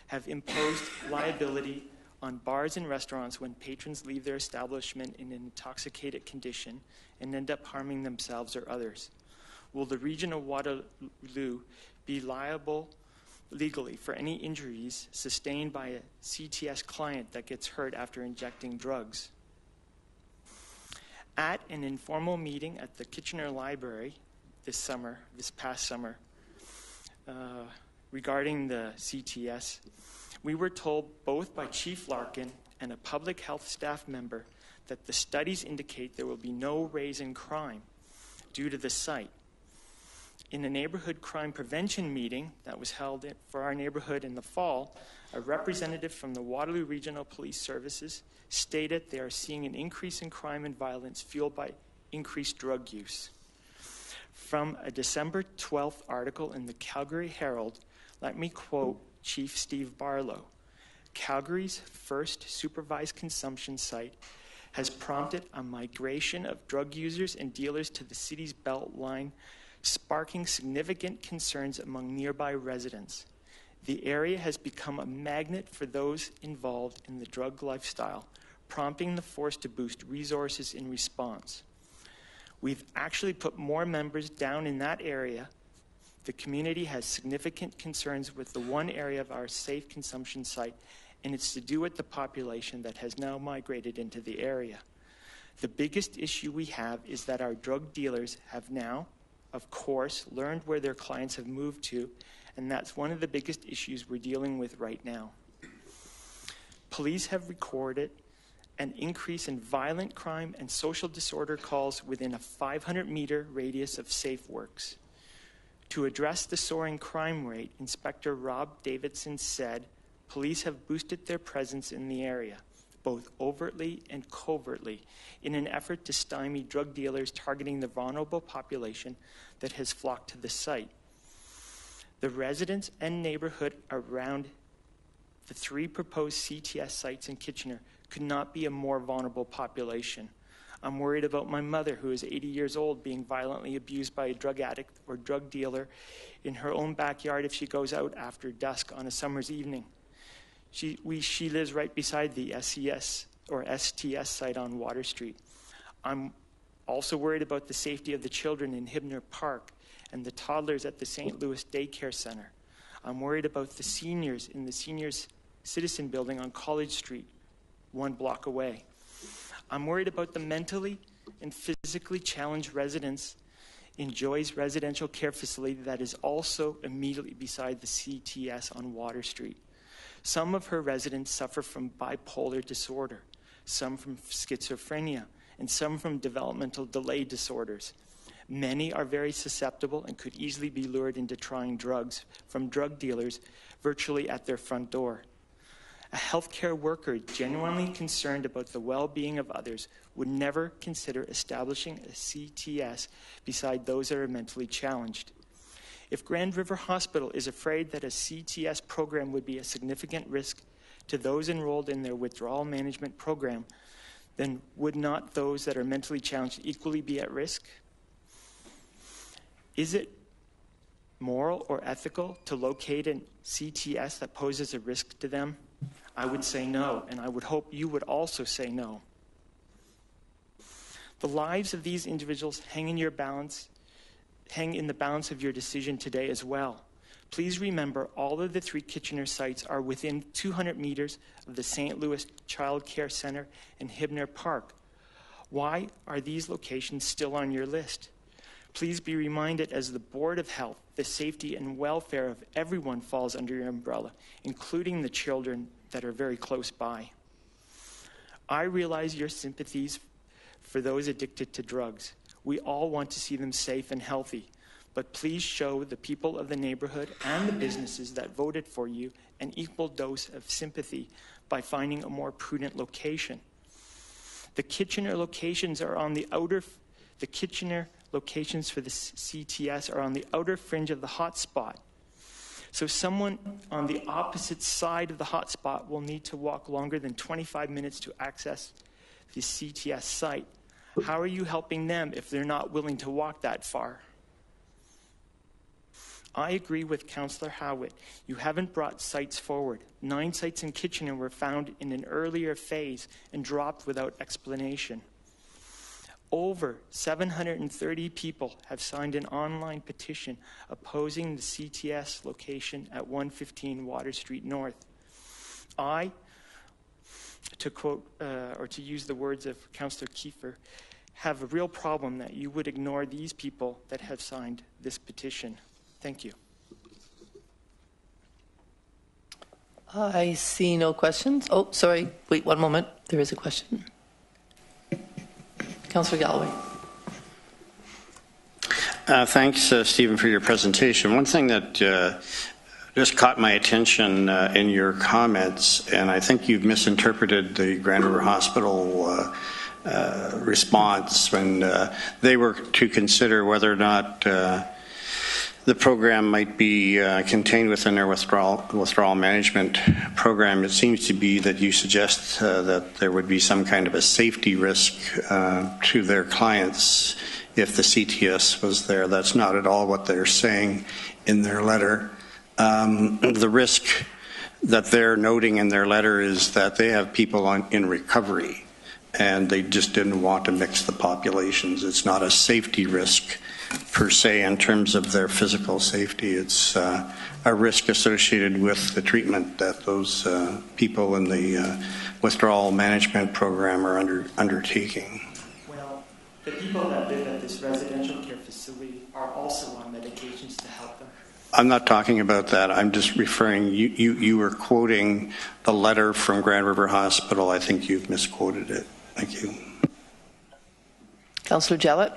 have imposed liability on bars and restaurants when patrons leave their establishment in an intoxicated condition and end up harming themselves or others. Will the region of Waterloo be liable legally for any injuries sustained by a CTS client that gets hurt after injecting drugs? At an informal meeting at the Kitchener Library this past summer, regarding the CTS, we were told both by Chief Larkin and a public health staff member that the studies indicate there will be no raise in crime due to the site. In a neighborhood crime prevention meeting that was held for our neighborhood in the fall, a representative from the Waterloo Regional Police Services stated they are seeing an increase in crime and violence fueled by increased drug use. From a December 12th article in the Calgary Herald, let me quote Chief Steve Barlow. Calgary's first supervised consumption site has prompted a migration of drug users and dealers to the city's belt line, sparking significant concerns among nearby residents. The area has become a magnet for those involved in the drug lifestyle, prompting the force to boost resources in response. We've actually put more members down in that area The community has significant concerns with the one area of our safe consumption site, and it's to do with the population that has now migrated into the area. The biggest issue we have is that our drug dealers have now, of course, learned where their clients have moved to, and that's one of the biggest issues we're dealing with right now. Police have recorded an increase in violent crime and social disorder calls within a 500-meter radius of Safe Works. To address the soaring crime rate, Inspector Rob Davidson said, police have boosted their presence in the area, both overtly and covertly, in an effort to stymie drug dealers targeting the vulnerable population that has flocked to the site. The residents and neighborhood around the 3 proposed CTS sites in Kitchener could not be a more vulnerable population. I'm worried about my mother, who is 80 years old, being violently abused by a drug addict or drug dealer in her own backyard if she goes out after dusk on a summer's evening. She lives right beside the SES or STS site on Water Street. I'm also worried about the safety of the children in Hibner Park and the toddlers at the St. Louis Daycare Center. I'm worried about the seniors in the Seniors Citizen Building on College Street, 1 block away. I'm worried about the mentally and physically challenged residents in Joy's residential care facility that is also immediately beside the CTS on Water Street. Some of her residents suffer from bipolar disorder, some from schizophrenia, and some from developmental delay disorders. Many are very susceptible and could easily be lured into trying drugs from drug dealers virtually at their front door. A healthcare worker genuinely concerned about the well-being of others would never consider establishing a CTS beside those that are mentally challenged. If Grand River Hospital is afraid that a CTS program would be a significant risk to those enrolled in their withdrawal management program, then would not those that are mentally challenged equally be at risk? Is it moral or ethical to locate a CTS that poses a risk to them? I would say no, and I would hope you would also say no. The lives of these individuals hang in the balance of your decision today as well. Please remember all of the 3 Kitchener sites are within 200 meters of the St. Louis Child Care Center and Hibner Park. Why are these locations still on your list? Please be reminded, as the Board of Health, the safety and welfare of everyone falls under your umbrella, including the children that are very close by. I realize your sympathies for those addicted to drugs. We all want to see them safe and healthy, but please show the people of the neighborhood and the businesses that voted for you an equal dose of sympathy by finding a more prudent location. The Kitchener locations are on the Kitchener locations for the CTS are on the outer fringe of the hotspot. So someone on the opposite side of the hotspot will need to walk longer than 25 minutes to access the CTS site. How are you helping them if they're not willing to walk that far? I agree with Councillor Howitt. You haven't brought sites forward. 9 sites in Kitchener were found in an earlier phase and dropped without explanation. Over 730 people have signed an online petition opposing the CTS location at 115 Water Street North. I, to quote, or to use the words of Councillor Kiefer, have a real problem that you would ignore these people that have signed this petition. Thank you. I see no questions. Oh, sorry. Wait 1 moment. There is a question. Councillor Galloway. Thanks, Stephen, for your presentation. One thing that just caught my attention in your comments, and I think you've misinterpreted the Grand River Hospital response when they were to consider whether or not the program might be contained within their withdrawal management program. It seems to be that you suggest that there would be some kind of a safety risk to their clients if the CTS was there. That's not at all what they're saying in their letter. The risk that they're noting in their letter is that they have people in recovery, and they just didn't want to mix the populations. It's not a safety risk per se in terms of their physical safety. It's a risk associated with the treatment that those people in the withdrawal management program are undertaking. Well, the people that live at this residential care facility are also on medications to help them. I'm not talking about that. I'm just referring, you were quoting the letter from Grand River Hospital. I think you've misquoted it. Thank you. Councillor Jallett.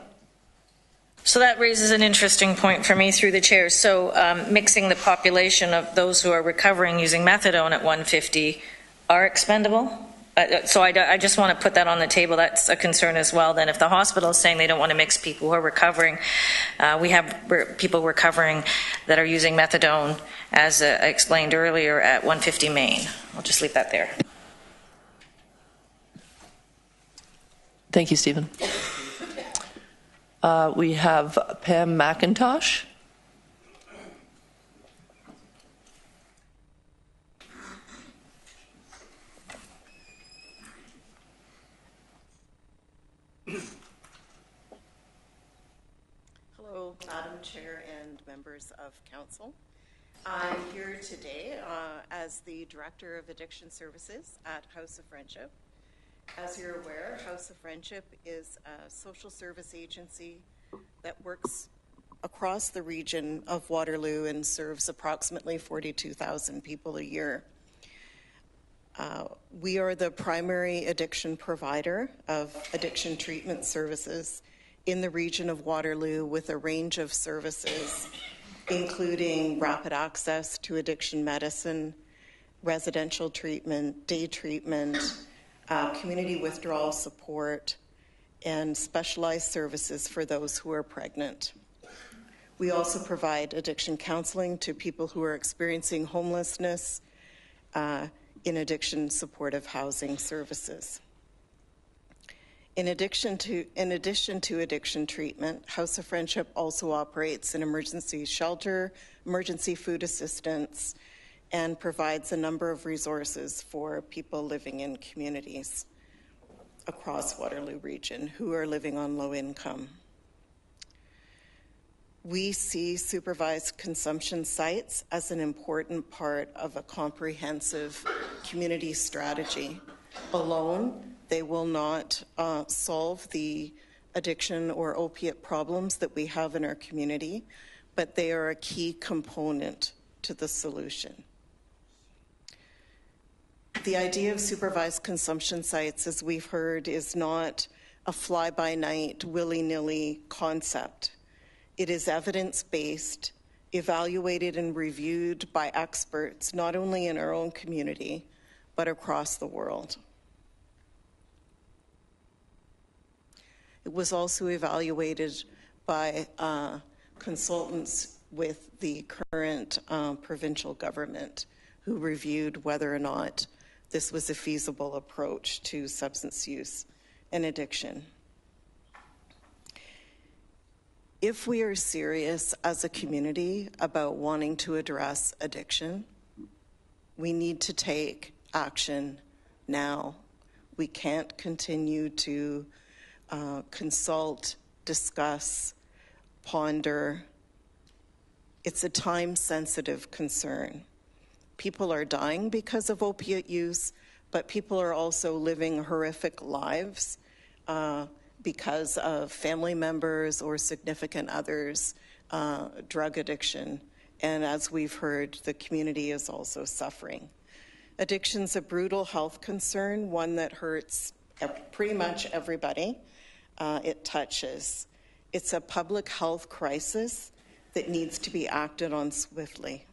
So that raises an interesting point for me through the chair. So mixing the population of those who are recovering using methadone at 150 are expendable? So I just want to put that on the table. That's a concern as well. Then if the hospital is saying they don't want to mix people who are recovering, we have people recovering that are using methadone, as I explained earlier, at 150 Main. I'll just leave that there. Thank you, Stephen. We have Pam McIntosh. Hello, Madam Chair and members of Council. I'm here today as the Director of Addiction Services at House of Friendship. As you're aware, House of Friendship is a social service agency that works across the region of Waterloo and serves approximately 42,000 people a year. We are the primary addiction provider of addiction treatment services in the region of Waterloo, with a range of services, including rapid access to addiction medicine, residential treatment, day treatment, community withdrawal support, and specialized services for those who are pregnant. We also provide addiction counseling to people who are experiencing homelessness in addiction supportive housing services. In addition to addiction treatment, House of Friendship also operates an emergency shelter, emergency food assistance, and provides a number of resources for people living in communities across Waterloo region who are living on low income. We see supervised consumption sites as an important part of a comprehensive community strategy. Alone, they will not solve the addiction or opiate problems that we have in our community, but they are a key component to the solution. The idea of supervised consumption sites, as we've heard, is not a fly-by-night, willy-nilly concept. It is evidence-based, evaluated and reviewed by experts, not only in our own community, but across the world. It was also evaluated by consultants with the current provincial government, who reviewed whether or not this was a feasible approach to substance use and addiction. If we are serious as a community about wanting to address addiction, we need to take action now. We can't continue to consult, discuss, ponder. It's a time-sensitive concern. People are dying because of opiate use, but people are also living horrific lives because of family members or significant others' drug addiction. And as we've heard, the community is also suffering. Addiction's a brutal health concern, one that hurts pretty much everybody it touches. It's a public health crisis that needs to be acted on swiftly.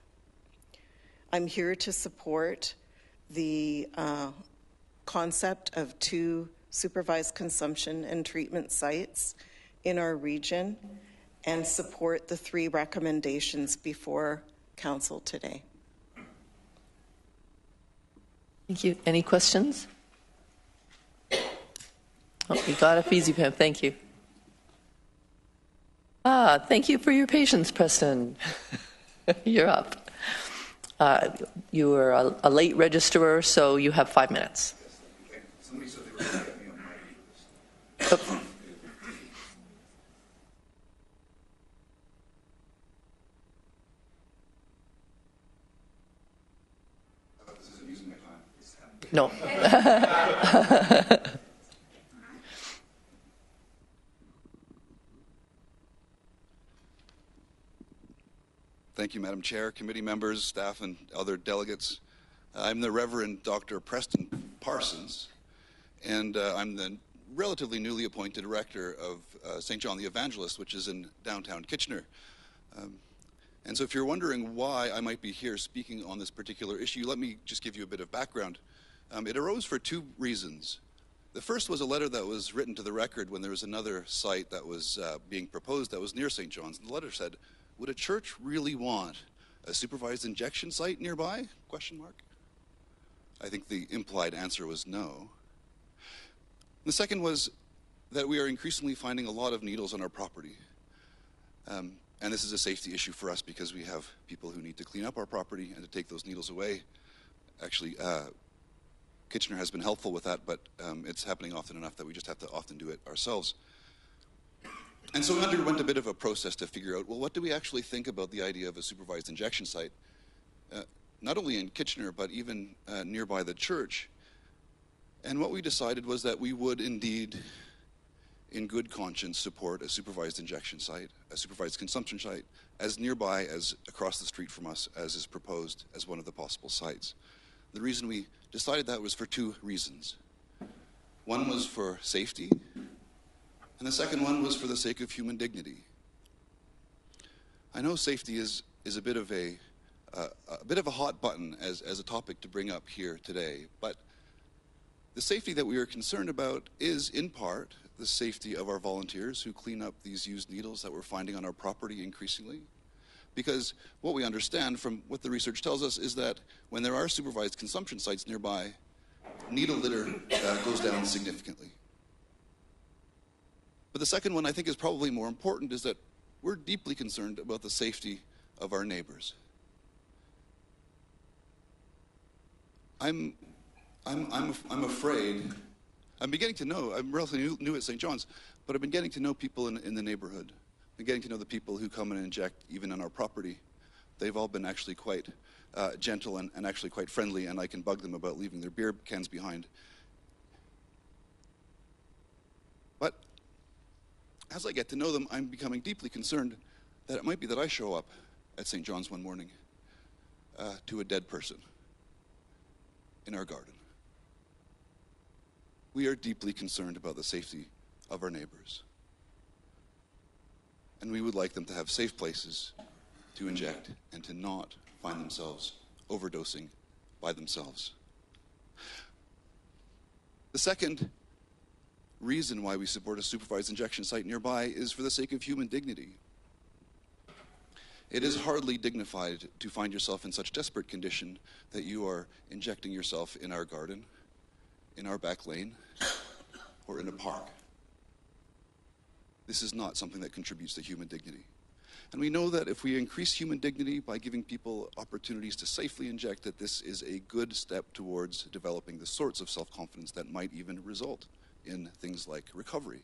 I'm here to support the concept of 2 supervised consumption and treatment sites in our region and support the 3 recommendations before Council today. Thank you. Any questions? Oh, you got up easy, Pam. Thank you. Thank you for your patience, Preston. You're up. You were a late registerer, so you have 5 minutes. No. Thank you, Madam Chair, committee members, staff, and other delegates. I'm the Reverend Dr. Preston Parsons, and I'm the relatively newly appointed director of St. John the Evangelist, which is in downtown Kitchener. And so if you're wondering why I might be here speaking on this particular issue, let me just give you a bit of background. It arose for two reasons. The first was a letter that was written to the record when there was another site that was being proposed that was near St. John's. And the letter said, "Would a church really want a supervised injection site nearby?" ? I think the implied answer was no. The second was that we are increasingly finding a lot of needles on our property. And this is a safety issue for us because we have people who need to clean up our property and to take those needles away. Actually, Kitchener has been helpful with that, but it's happening often enough that we just have to often do it ourselves. And so we underwent a bit of a process to figure out, well, what do we actually think about the idea of a supervised injection site, not only in Kitchener, but even nearby the church. And what we decided was that we would indeed, in good conscience, support a supervised injection site, a supervised consumption site, as nearby as across the street from us as is proposed as one of the possible sites. The reason we decided that was for two reasons. One was for safety, and the second one was for the sake of human dignity. I know safety is a bit of a hot button as a topic to bring up here today, but the safety that we are concerned about is, in part, the safety of our volunteers who clean up these used needles that we're finding on our property increasingly. Because what we understand from what the research tells us is that when there are supervised consumption sites nearby, needle litter goes down significantly. But the second one I think is probably more important is that we're deeply concerned about the safety of our neighbors. I'm afraid, I'm beginning to know, I'm relatively new at St. John's, but I've been getting to know people in the neighborhood. I'm getting to know the people who come and inject even on our property. They've all been actually quite gentle and actually quite friendly, and I can bug them about leaving their beer cans behind. But as I get to know them, I'm becoming deeply concerned that it might be that I show up at St. John's one morning to a dead person in our garden. We are deeply concerned about the safety of our neighbors. And we would like them to have safe places to inject and to not find themselves overdosing by themselves. The second reason why we support a supervised injection site nearby is for the sake of human dignity. It is hardly dignified to find yourself in such desperate condition that you are injecting yourself in our garden, in our back lane, or in a park. This is not something that contributes to human dignity. And we know that if we increase human dignity by giving people opportunities to safely inject, that this is a good step towards developing the sorts of self-confidence that might even result in things like recovery.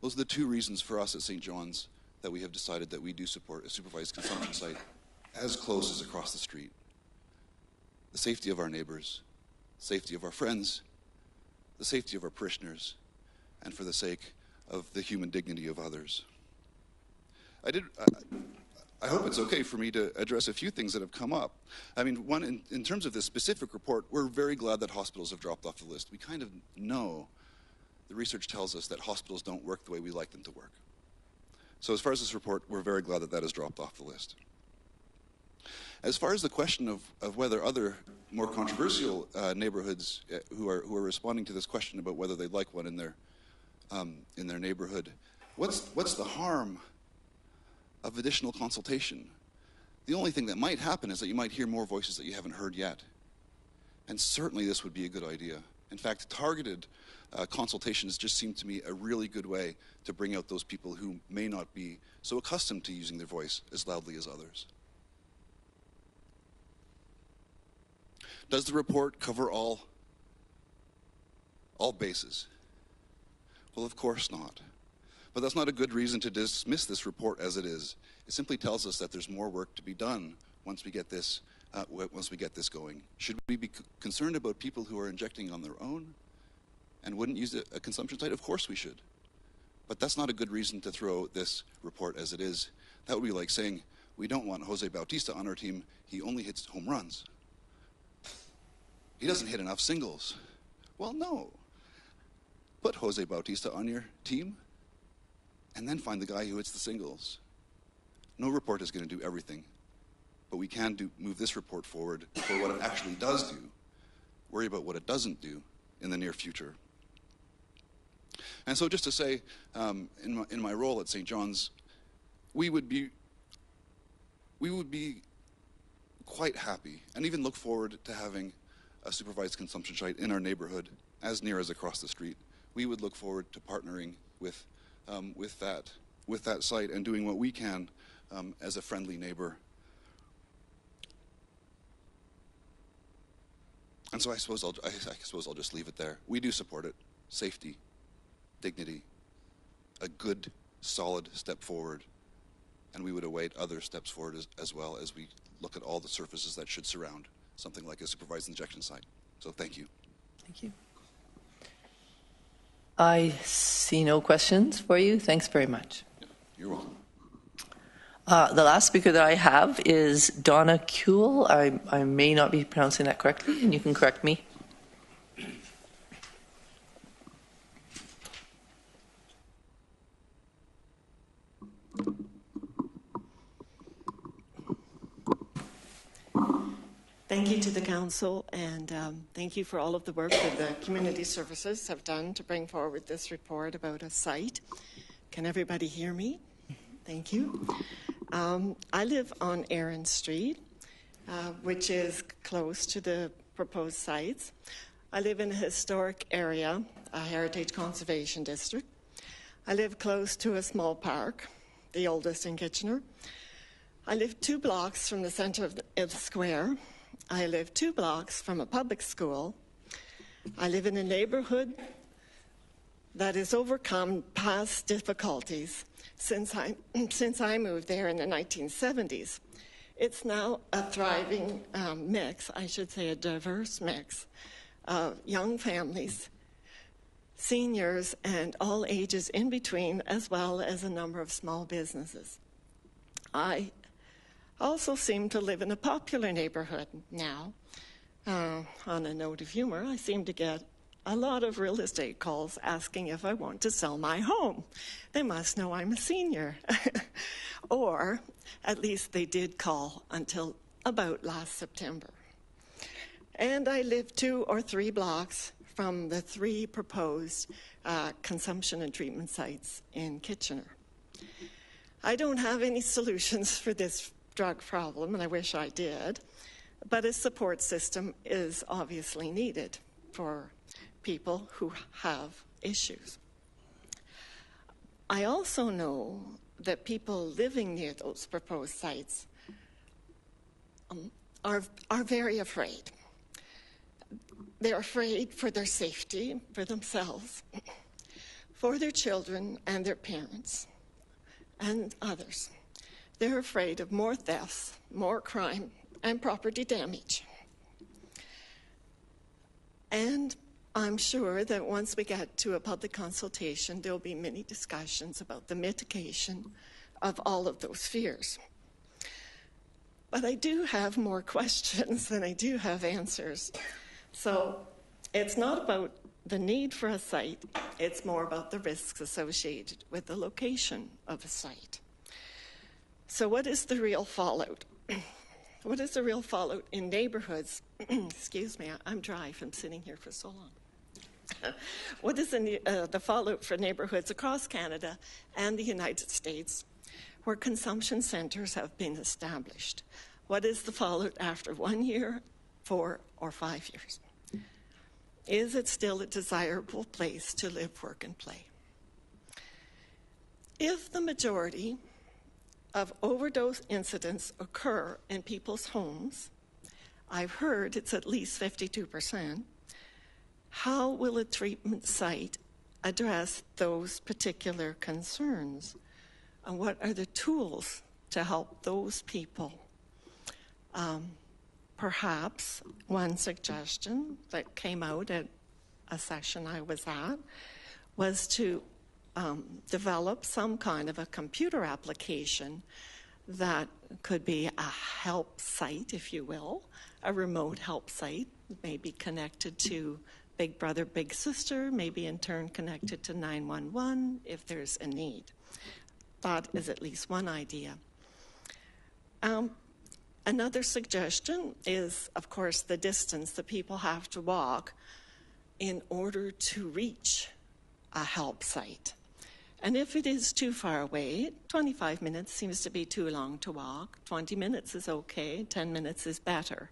Those are the two reasons for us at St. John's that we have decided that we do support a supervised consumption site as close as across the street. The safety of our neighbors, safety of our friends, the safety of our parishioners, and for the sake of the human dignity of others. I hope it's okay for me to address a few things that have come up. I mean, one, in terms of this specific report, we're very glad that hospitals have dropped off the list. We kind of know, the research tells us that hospitals don't work the way we like them to work. So as far as this report, we're very glad that that has dropped off the list. As far as the question of whether other more controversial neighborhoods who are responding to this question about whether they'd like one in their neighborhood, what's the harm of additional consultation? The only thing that might happen is that you might hear more voices that you haven't heard yet. And certainly this would be a good idea. In fact, targeted consultations just seem to me a really good way to bring out those people who may not be so accustomed to using their voice as loudly as others. Does the report cover all all bases. Well, of course not. But that's not a good reason to dismiss this report as it is. It simply tells us that there's more work to be done once we get this going. Should we be concerned about people who are injecting on their own and wouldn't use a consumption site? Of course we should. But that's not a good reason to throw this report as it is. That would be like saying, we don't want Jose Bautista on our team. He only hits home runs. He doesn't hit enough singles. Well, no. Put Jose Bautista on your team and then find the guy who hits the singles. No report is going to do everything, but we can move this report forward for what it actually does do, worry about what it doesn't do in the near future. And so just to say, in my role at St. John's, we would be quite happy and even look forward to having a supervised consumption site in our neighborhood as near as across the street. We would look forward to partnering with that site and doing what we can as a friendly neighbor. And so I suppose I'll just leave it there. We do support it. Safety, dignity, a good, solid step forward. And we would await other steps forward as well as we look at all the surfaces that should surround something like a supervised injection site. So thank you. Thank you. I see no questions for you. Thanks very much. You're welcome. The last speaker that I have is Donna Kuehl. I may not be pronouncing that correctly, and you can correct me. Thank you to the Council, and thank you for all of the work that the Community Services have done to bring forward this report about a site. Can everybody hear me? Thank you. I live on Erin Street, which is close to the proposed sites. I live in a historic area, a heritage conservation district. I live close to a small park, the oldest in Kitchener. I live 2 blocks from the center of the square. I live 2 blocks from a public school. I live in a neighborhood that has overcome past difficulties since I moved there in the 1970s. It's now a thriving mix, I should say a diverse mix, of young families, seniors, and all ages in between, as well as a number of small businesses. I also seem to live in a popular neighborhood now. On a note of humor, I seem to get a lot of real estate calls asking if I want to sell my home. They must know I'm a senior. Or at least they did call until about last September. And I live 2 or 3 blocks from the 3 proposed consumption and treatment sites in Kitchener. I don't have any solutions for this drug problem, and I wish I did, but a support system is obviously needed for people who have issues. I also know that people living near those proposed sites are very afraid. They're afraid for their safety, for themselves, for their children and their parents, and others. They're afraid of more thefts, more crime, and property damage. And I'm sure that once we get to a public consultation, there'll be many discussions about the mitigation of all of those fears. But I do have more questions than I do have answers. So it's not about the need for a site, it's more about the risks associated with the location of a site. So what is the real fallout? What is the real fallout in neighborhoods? Excuse me, I'm dry from sitting here for so long. What is the fallout for neighborhoods across Canada and the United States where consumption centers have been established? What is the fallout after 1 year, 4 or 5 years? Is it still a desirable place to live, work, and play? If the majority of overdose incidents occur in people's homes, I've heard it's at least 52%, how will a treatment site address those particular concerns? And what are the tools to help those people? Perhaps one suggestion that came out at a session I was at was to develop some kind of a computer application that could be a help site, if you will, a remote help site, maybe connected to Big Brother, Big Sister, maybe in turn connected to 911 if there's a need. That is at least one idea. Another suggestion is, of course, the distance that people have to walk in order to reach a help site. And if it is too far away, 25 minutes seems to be too long to walk. 20 minutes is okay, 10 minutes is better.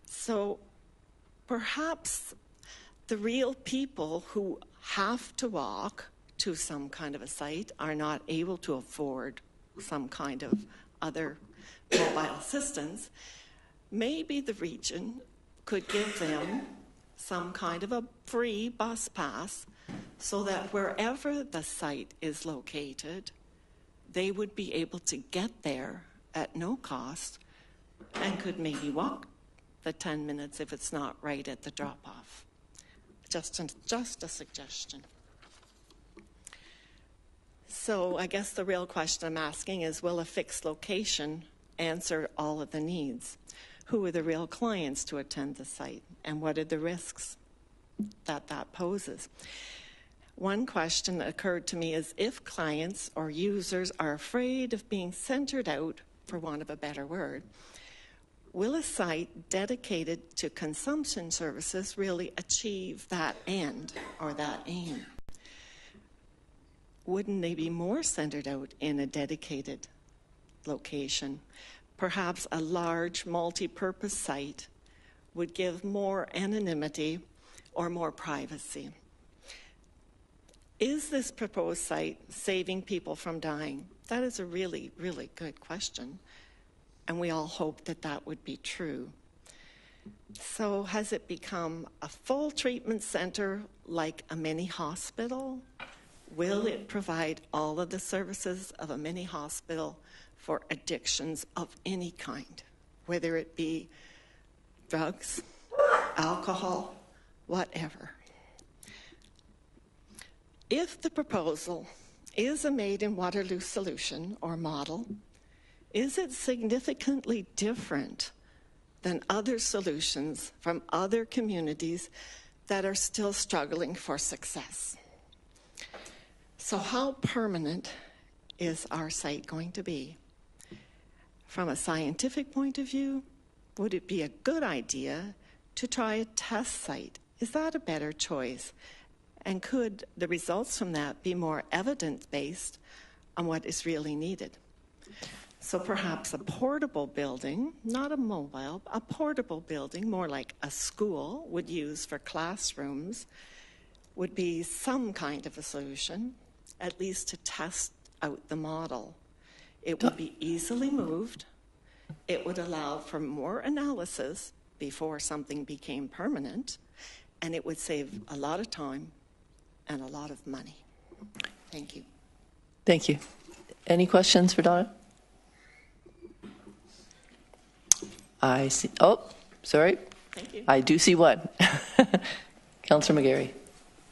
So perhaps the real people who have to walk to some kind of a site are not able to afford some kind of other mobile assistance. Maybe the region could give them some kind of a free bus pass so that wherever the site is located, they would be able to get there at no cost and could maybe walk the 10 minutes if it's not right at the drop-off. Just a suggestion. So I guess the real question I'm asking is, will a fixed location answer all of the needs? Who are the real clients to attend the site? And what are the risks that that poses? One question that occurred to me is, if clients or users are afraid of being centered out, for want of a better word, will a site dedicated to consumption services really achieve that end or that aim? Wouldn't they be more centered out in a dedicated location? Perhaps a large multi-purpose site would give more anonymity or more privacy. Is this proposed site saving people from dying? That is a really, really good question. And we all hope that that would be true. So has it become a full treatment center like a mini hospital? Will it provide all of the services of a mini hospital for addictions of any kind, whether it be drugs, alcohol, whatever? If the proposal is a made-in-Waterloo solution or model, is it significantly different than other solutions from other communities that are still struggling for success? So how permanent is our site going to be? From a scientific point of view, would it be a good idea to try a test site? Is that a better choice? And could the results from that be more evidence-based on what is really needed? So perhaps a portable building, not a mobile, a portable building, more like a school would use for classrooms, would be some kind of a solution, at least to test out the model. It would be easily moved. It would allow for more analysis before something became permanent, and it would save a lot of time and a lot of money. Thank you. Thank you. Any questions for Donna? I see. Oh, sorry. Thank you. I do see one. Councillor McGarry.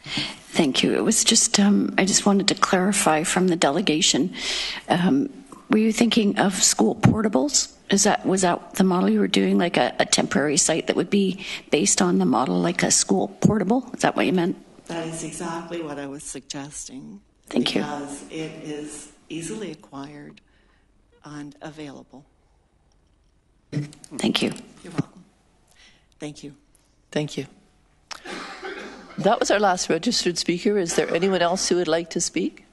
Thank you. It was just, I just wanted to clarify from the delegation. Were you thinking of school portables? Was that the model you were doing, like a temporary site that would be based on the model like a school portable? Is that what you meant? That is exactly what I was suggesting. Thank you. Because it is easily acquired and available. Thank you. You're welcome. Thank you. Thank you. That was our last registered speaker. Is there anyone else who would like to speak?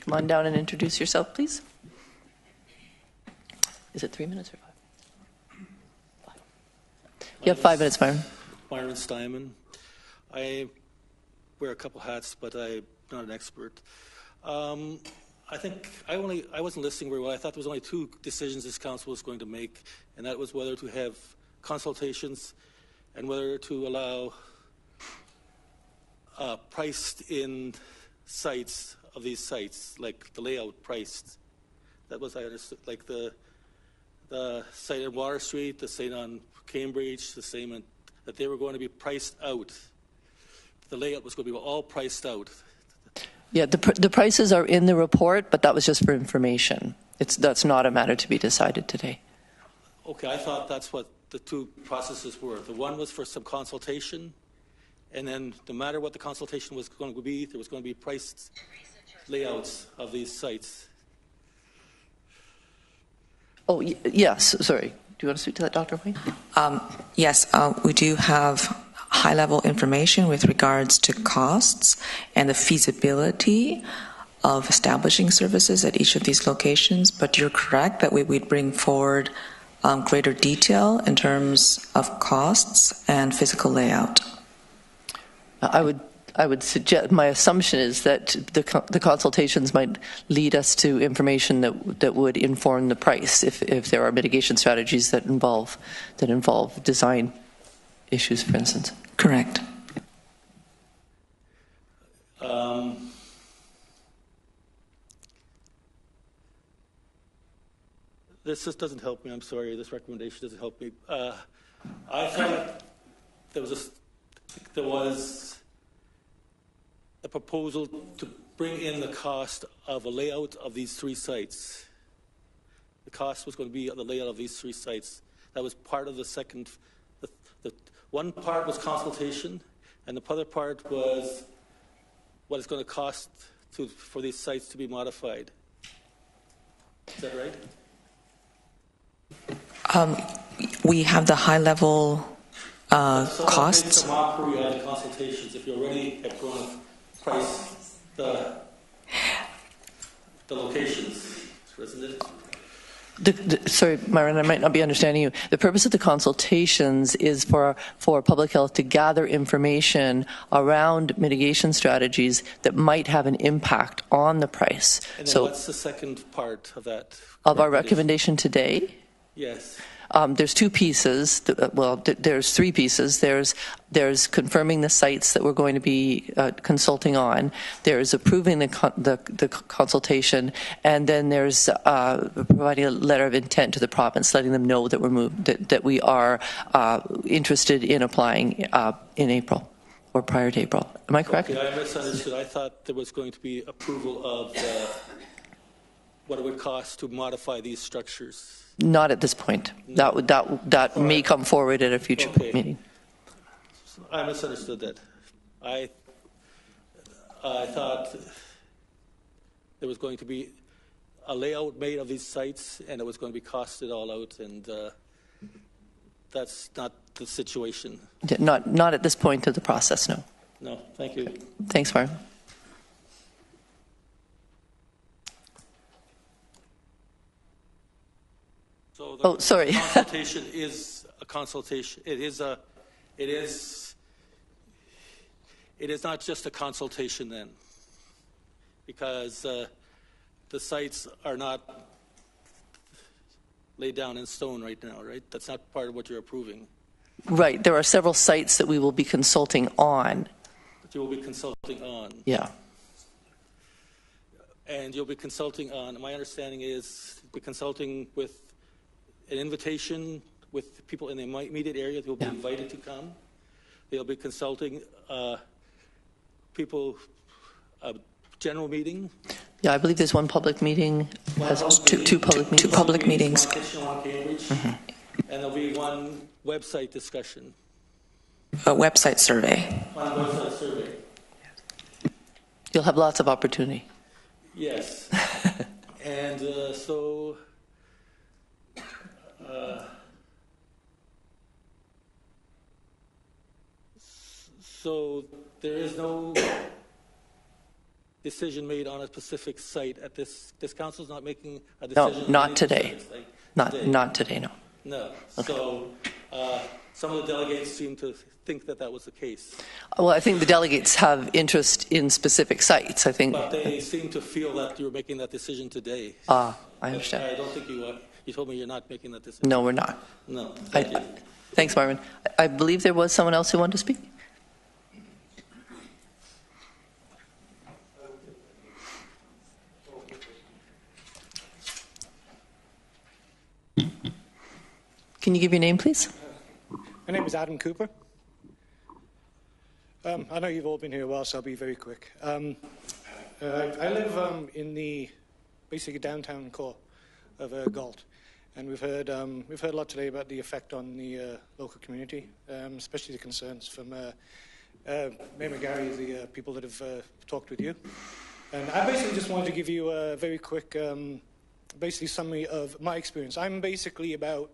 Come on down and introduce yourself, please. Is it 3 minutes or 5? You have 5 minutes, Myron. Myron Steinman. I wear a couple hats, but I'm not an expert. I I think I wasn't listening very well. I thought there was only two decisions this council was going to make, and that was whether to have consultations and whether to allow priced in sites of these sites, like the layout priced. That was, I understood, like the site in Water Street, the site on Cambridge, the same, that they were going to be priced out. The layout was going to be all priced out. Yeah, the prices are in the report, but that was just for information. That's not a matter to be decided today. Okay, I thought that's what the two processes were. The one was for some consultation, and then no matter what the consultation was going to be, there was going to be priced layouts of these sites. Oh, yes, sorry. Do you want to speak to that, Dr. Wayne? Yes, we do have high-level information with regards to costs and the feasibility of establishing services at each of these locations, but you're correct that we would bring forward greater detail in terms of costs and physical layout. I would suggest, my assumption is that the consultations might lead us to information that would inform the price if there are mitigation strategies that involve design issues, for instance. Correct. This just doesn't help me. I'm sorry. This recommendation doesn't help me. I thought there was a proposal to bring in the cost of a layout of these three sites. The cost was going to be the layout of these three sites. That was part of the second. The one part was consultation, and the other part was what it's going to cost for these sites to be modified. Is that right? We have the high-level costs. Some mockery on the consultations if you already have going to price the locations, isn't it? Sorry, Myron, I might not be understanding you. The purpose of the consultations is for public health to gather information around mitigation strategies that might have an impact on the price. And then what's the second part of that? Of our recommendation today? Yes. There's two pieces. Well, there's three pieces. There's confirming the sites that we're going to be consulting on. There's approving the consultation, and then there's providing a letter of intent to the province, letting them know that that we are interested in applying in April or prior to April. Am I correct? Okay, I misunderstood. I thought there was going to be approval of what it would cost to modify these structures. Not at this point. That may come forward at a future meeting. I misunderstood that. I thought there was going to be a layout made of these sites, and it was going to be costed all out, and that's not the situation. Not at this point of the process, no. No, thank you. Thanks, Myron. So sorry. Consultation is a consultation. It is not just a consultation then, because the sites are not laid down in stone right now, right? That's not part of what you're approving. Right. There are several sites that we will be consulting on. That you will be consulting on. Yeah. And you'll be consulting on, my understanding is, be consulting with an invitation with people in the immediate area that will be invited to come. They'll be consulting people, a general meeting. Yeah, I believe there's one public meeting. Two public meetings. Two public meetings. Mm-hmm. And there'll be one website discussion. A website survey. One website survey. You'll have lots of opportunity. Yes. And so there is no decision made on a specific site at this council's not making a decision. No, not today. Not today, no. No. Okay. So Some of the delegates seem to think that that was the case. Well, I think the delegates have interest in specific sites. I think. But they seem to feel that you're making that decision today. I understand. I don't think you are. You told me you're not making that decision. No, we're not. No, thank you. Thanks, Marvin. I believe there was someone else who wanted to speak. Can you give your name, please? My name is Adam Cooper. I know you've all been here a while, so I'll be very quick. I live in the basically downtown core of Galt, and we've heard a lot today about the effect on the local community, especially the concerns from Mayor McGarry, the people that have talked with you. And I basically just wanted to give you a very quick, basically summary of my experience. I'm basically about,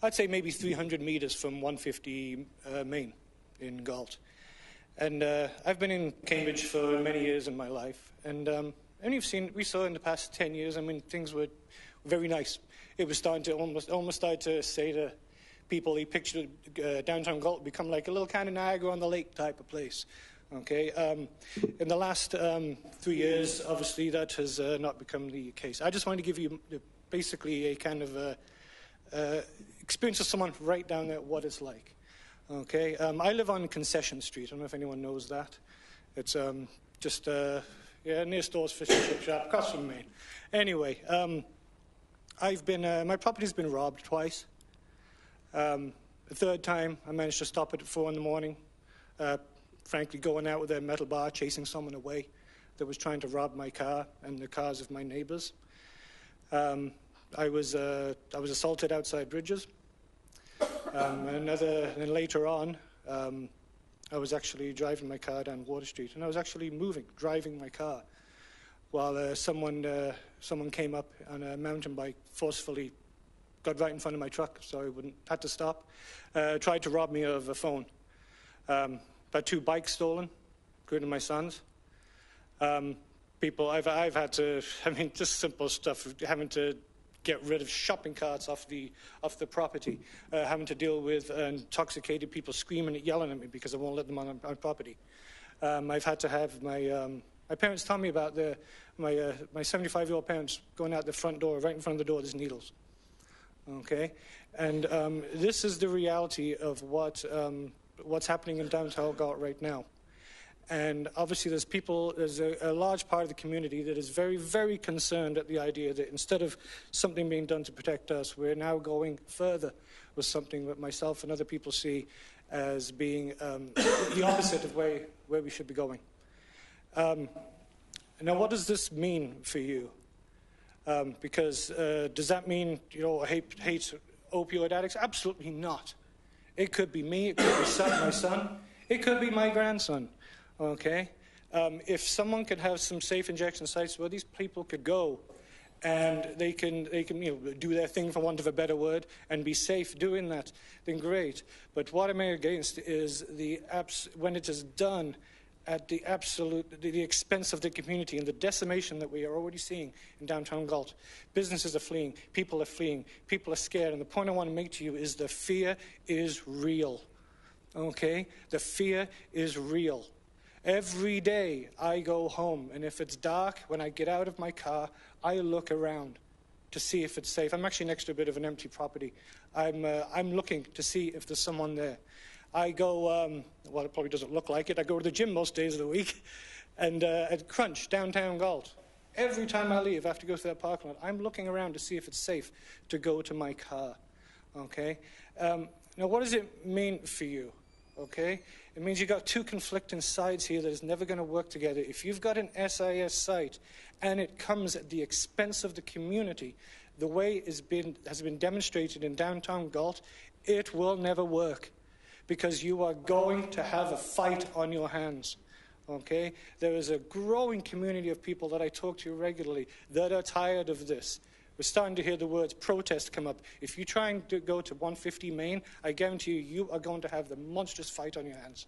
I'd say maybe 300 meters from 150 Main in Galt. And I've been in Cambridge for many years in my life. And we saw in the past 10 years, I mean, things were very nice. It was starting to almost started to say to people, he pictured downtown Galt become like a little kind of Niagara on the lake type of place. Okay. In the last 3 years, obviously, that has not become the case. I just wanted to give you basically a kind of experience of someone right down there, what it's like. Okay, I live on Concession Street. I don't know if anyone knows that. It's just near Stores Fish and Chip Shop, across from Main. Anyway, my property's been robbed twice. The third time, I managed to stop it at 4 in the morning. Frankly, going out with a metal bar, chasing someone away that was trying to rob my car and the cars of my neighbors. I was assaulted outside Bridges. And then later on, I was actually driving my car down Water Street, and I was actually driving my car, while someone came up on a mountain bike, forcefully got right in front of my truck, so I had to stop. Tried to rob me of a phone. About 2 bikes stolen, including my son's. I've had to, I mean, just simple stuff, having to get rid of shopping carts off the property, having to deal with intoxicated people screaming and yelling at me because I won't let them on my property. I've had to have my parents tell me about my 75-year-old parents going out the front door, right in front of the door, there's needles. Okay, and this is the reality of what's happening in downtown Galt right now. And obviously there's a large part of the community that is very, very concerned at the idea that instead of something being done to protect us, we're now going further with something that myself and other people see as being the opposite of where we should be going. Now, what does this mean for you? Because does that mean, I hate opioid addicts? Absolutely not. It could be me, it could be my son, it could be my grandson. Okay, if someone could have some safe injection sites where these people could go, and they can do their thing, for want of a better word, and be safe doing that, then great. But what I'm against is when it is done at the expense of the community and the decimation that we are already seeing in downtown Galt. Businesses are fleeing, people are scared, and the point I want to make to you is the fear is real. Okay, the fear is real. Every day I go home, and if it's dark, when I get out of my car, I look around to see if it's safe. I'm actually next to a bit of an empty property. I'm looking to see if there's someone there. I go, well, it probably doesn't look like it. I go to the gym most days of the week, and at Crunch, downtown Galt. Every time I leave, I have to go through that parking lot. I'm looking around to see if it's safe to go to my car. Okay? Now, what does it mean for you? Okay? It means you've got 2 conflicting sides here that is never going to work together. If you've got an SIS site and it comes at the expense of the community, the way has been demonstrated in downtown Galt, it will never work, because you are going to have a fight on your hands. Okay? There is a growing community of people that I talk to regularly that are tired of this. We're starting to hear the words protest come up. If you try and go to 150 Main, I guarantee you are going to have the monstrous fight on your hands.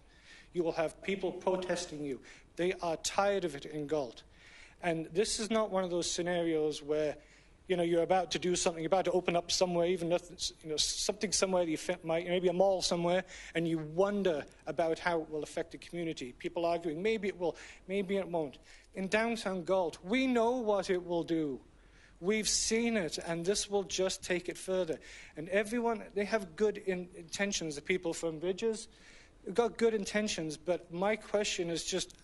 You will have people protesting you. They are tired of it in Galt. And this is not one of those scenarios where, you're about to do something, you're about to open up somewhere, even nothing, something somewhere that you might, maybe a mall somewhere, and you wonder about how it will affect the community. People arguing, maybe it will, maybe it won't. In downtown Galt, we know what it will do. We've seen it, and this will just take it further. And everyone, they have good intentions, the people from Bridges, they've got good intentions, but my question is just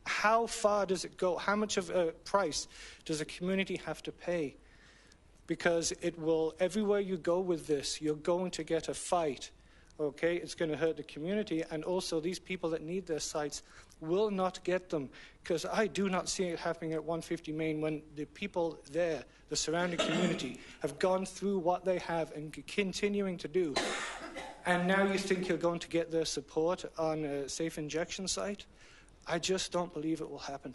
how far does it go? How much of a price does the community have to pay? Because it will, everywhere you go with this, you're going to get a fight, okay? It's going to hurt the community, and also these people that need their sites will not get them, because I do not see it happening at 150 Main when the people there, the surrounding community, have gone through what they have and continuing to do. And now you think you're going to get their support on a safe injection site? I just don't believe it will happen.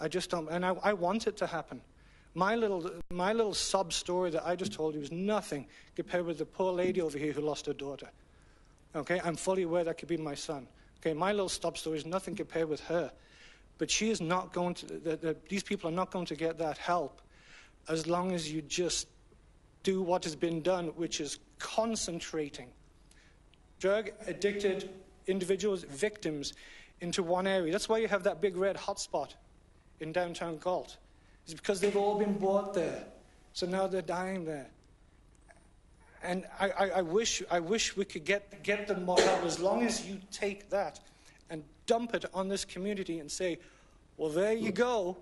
I just don't, and I want it to happen. My little sob story that I just told you is nothing compared with the poor lady over here who lost her daughter. Okay, I'm fully aware that could be my son. Okay, my little sob story is nothing compared with her. But she is not going to, these people are not going to get that help as long as you just do what has been done, which is concentrating drug-addicted individuals, victims, into one area. That's why you have that big red hotspot in downtown Galt. It's because they've all been brought there. So now they're dying there. And I wish we could get the model, as long as you take that and dump it on this community and say, well, there you go,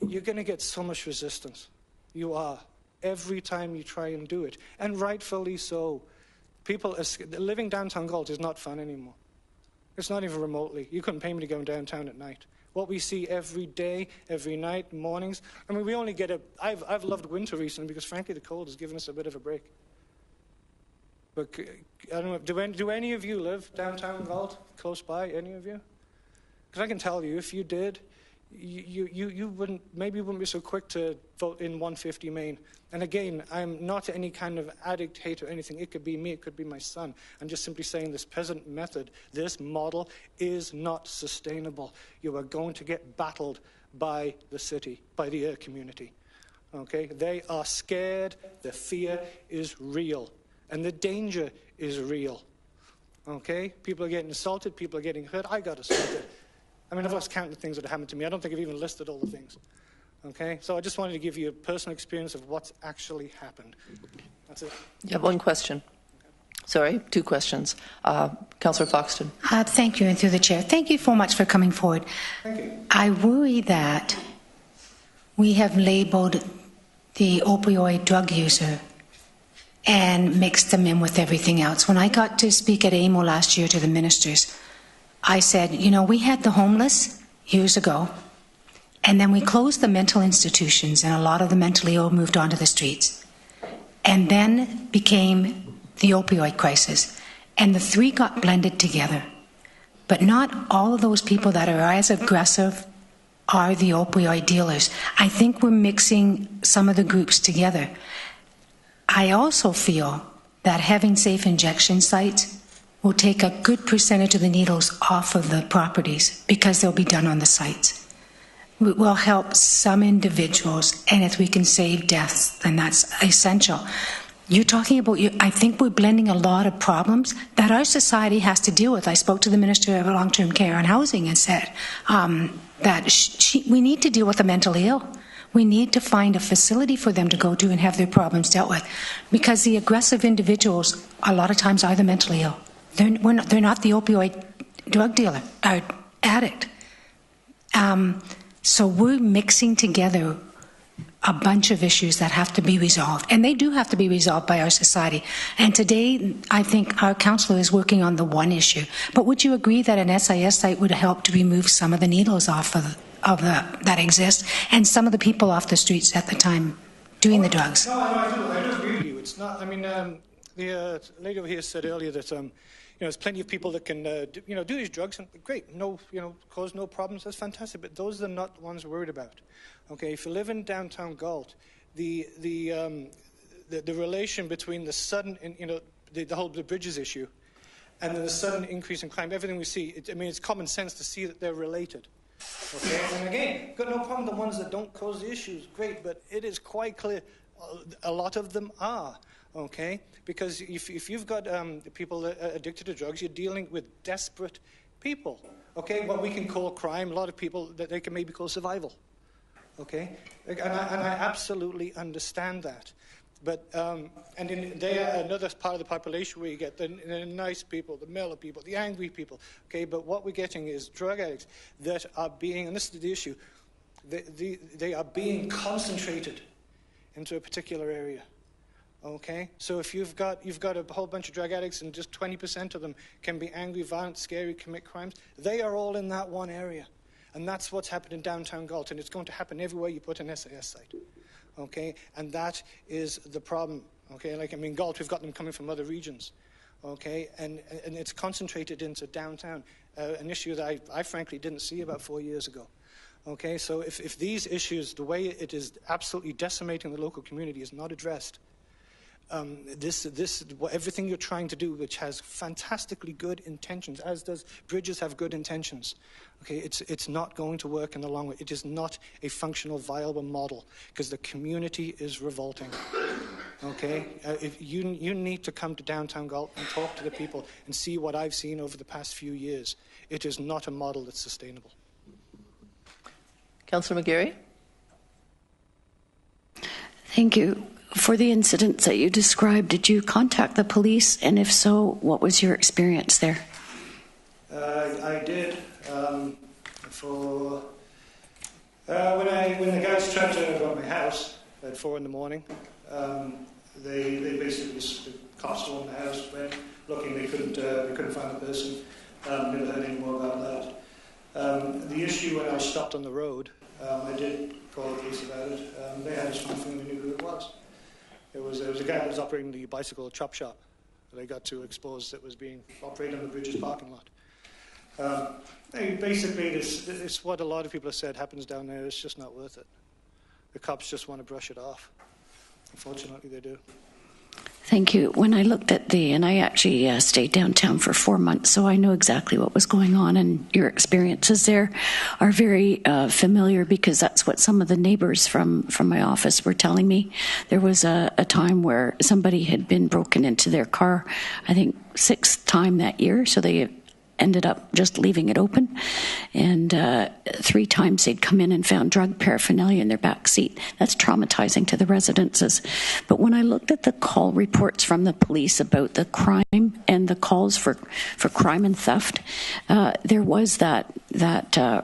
you're going to get so much resistance. You are. Every time you try and do it. And rightfully so. People, living downtown Galt is not fun anymore. It's not even remotely. You couldn't pay me to go downtown at night. What we see every day, every night, mornings. I mean, we only get I've loved winter recently because, frankly, the cold has given us a bit of a break. But I don't know, do any of you live downtown Galt, close by, any of you? Because I can tell you, if you did, you wouldn't be so quick to vote in 150 Main. And again, I'm not any kind of addict, hate, or anything. It could be me, it could be my son. I'm just simply saying this present method, this model is not sustainable. You are going to get battled by the city, by the community. Okay? They are scared, the fear is real, and the danger is real. Okay? People are getting assaulted, people are getting hurt. I got assaulted. I mean, I've lost count of things that have happened to me. I don't think I've even listed all the things. Okay? So I just wanted to give you a personal experience of what's actually happened. That's it. You have one question. Sorry, two questions. Councillor Foxton. Thank you, and through the chair. Thank you so much for coming forward. Thank you. I worry that we have labeled the opioid drug user and mixed them in with everything else. When I got to speak at AMO last year to the ministers, I said, you know, we had the homeless years ago, and then we closed the mental institutions, and a lot of the mentally ill moved onto the streets. And then became the opioid crisis. And the three got blended together. But not all of those people that are as aggressive are the opioid dealers. I think we're mixing some of the groups together. I also feel that having safe injection sites will take a good percentage of the needles off of the properties because they'll be done on the sites. It will help some individuals, and if we can save deaths, then that's essential. You're talking about, I think we're blending a lot of problems that our society has to deal with. I spoke to the Minister of Long-Term Care and Housing and said that we need to deal with the mentally ill. We need to find a facility for them to go to and have their problems dealt with. Because the aggressive individuals, a lot of times, are the mentally ill. They're not the opioid drug dealer or addict. So we're mixing together a bunch of issues that have to be resolved. And they do have to be resolved by our society. And today, I think our councillor is working on the one issue. But would you agree that an SIS site would help to remove some of the needles off of that exist and some of the people off the streets at the time doing the drugs? No, I do agree with you. It's not, I mean, the lady over here said earlier that, there's plenty of people that can, do these drugs, and great, cause no problems, that's fantastic, but those are not the ones we're worried about. Okay, if you live in downtown Galt, the relation between the sudden, the Bridges issue, and then the sudden increase in crime, everything we see, it's common sense to see that they're related. Okay, and again, got no problem with the ones that don't cause the issues, great, but it is quite clear a lot of them are, okay? Because if you've got people addicted to drugs, you're dealing with desperate people, okay? What we can call crime, a lot of people that they can maybe call survival, okay? And I absolutely understand that. But they are another part of the population where you get the nice people, the mellow people, the angry people. Okay, but what we're getting is drug addicts that are being, and this is the issue, they are being concentrated into a particular area. Okay, so if you've got a whole bunch of drug addicts and just 20% of them can be angry, violent, scary, commit crimes, they are all in that one area, and that's what's happened in downtown Galt, and it's going to happen everywhere you put an SAS site. Okay, and that is the problem. Okay, like, I mean, Galt, we've got them coming from other regions. Okay, and it's concentrated into downtown, an issue that I frankly didn't see about 4 years ago. Okay, so if these issues, the way it is absolutely decimating the local community, is not addressed, everything you're trying to do, which has fantastically good intentions, as does Bridges have good intentions, okay, it's not going to work in the long run. It is not a functional, viable model, because the community is revolting. Okay, if you need to come to downtown Galt and talk to the people and see what I've seen over the past few years. It is not a model that's sustainable. Councillor McGarry. Thank you. For the incidents that you described, did you contact the police? And if so, what was your experience there? I did. When the guys tried to go to my house at 4 in the morning, they basically, the cops were in the house, went looking, they couldn't find the person. Never heard any more about that. The issue when I was stopped on the road, I did call the police about it. They had a strong feeling they knew who it was. There was a guy that was operating the bicycle chop shop that they got to expose that was being operated in the Bridges parking lot. Basically, it's what a lot of people have said happens down there. It's just not worth it. The cops just want to brush it off. Unfortunately, they do. Thank you. When I looked at and I actually stayed downtown for 4 months, so I know exactly what was going on, and your experiences there are very familiar, because that's what some of the neighbors from my office were telling me. There was a time where somebody had been broken into their car, I think 6th time that year, so they ended up just leaving it open, and 3 times they'd come in and found drug paraphernalia in their back seat. That's traumatizing to the residences. But when I looked at the call reports from the police about the crime and the calls for crime and theft, there was that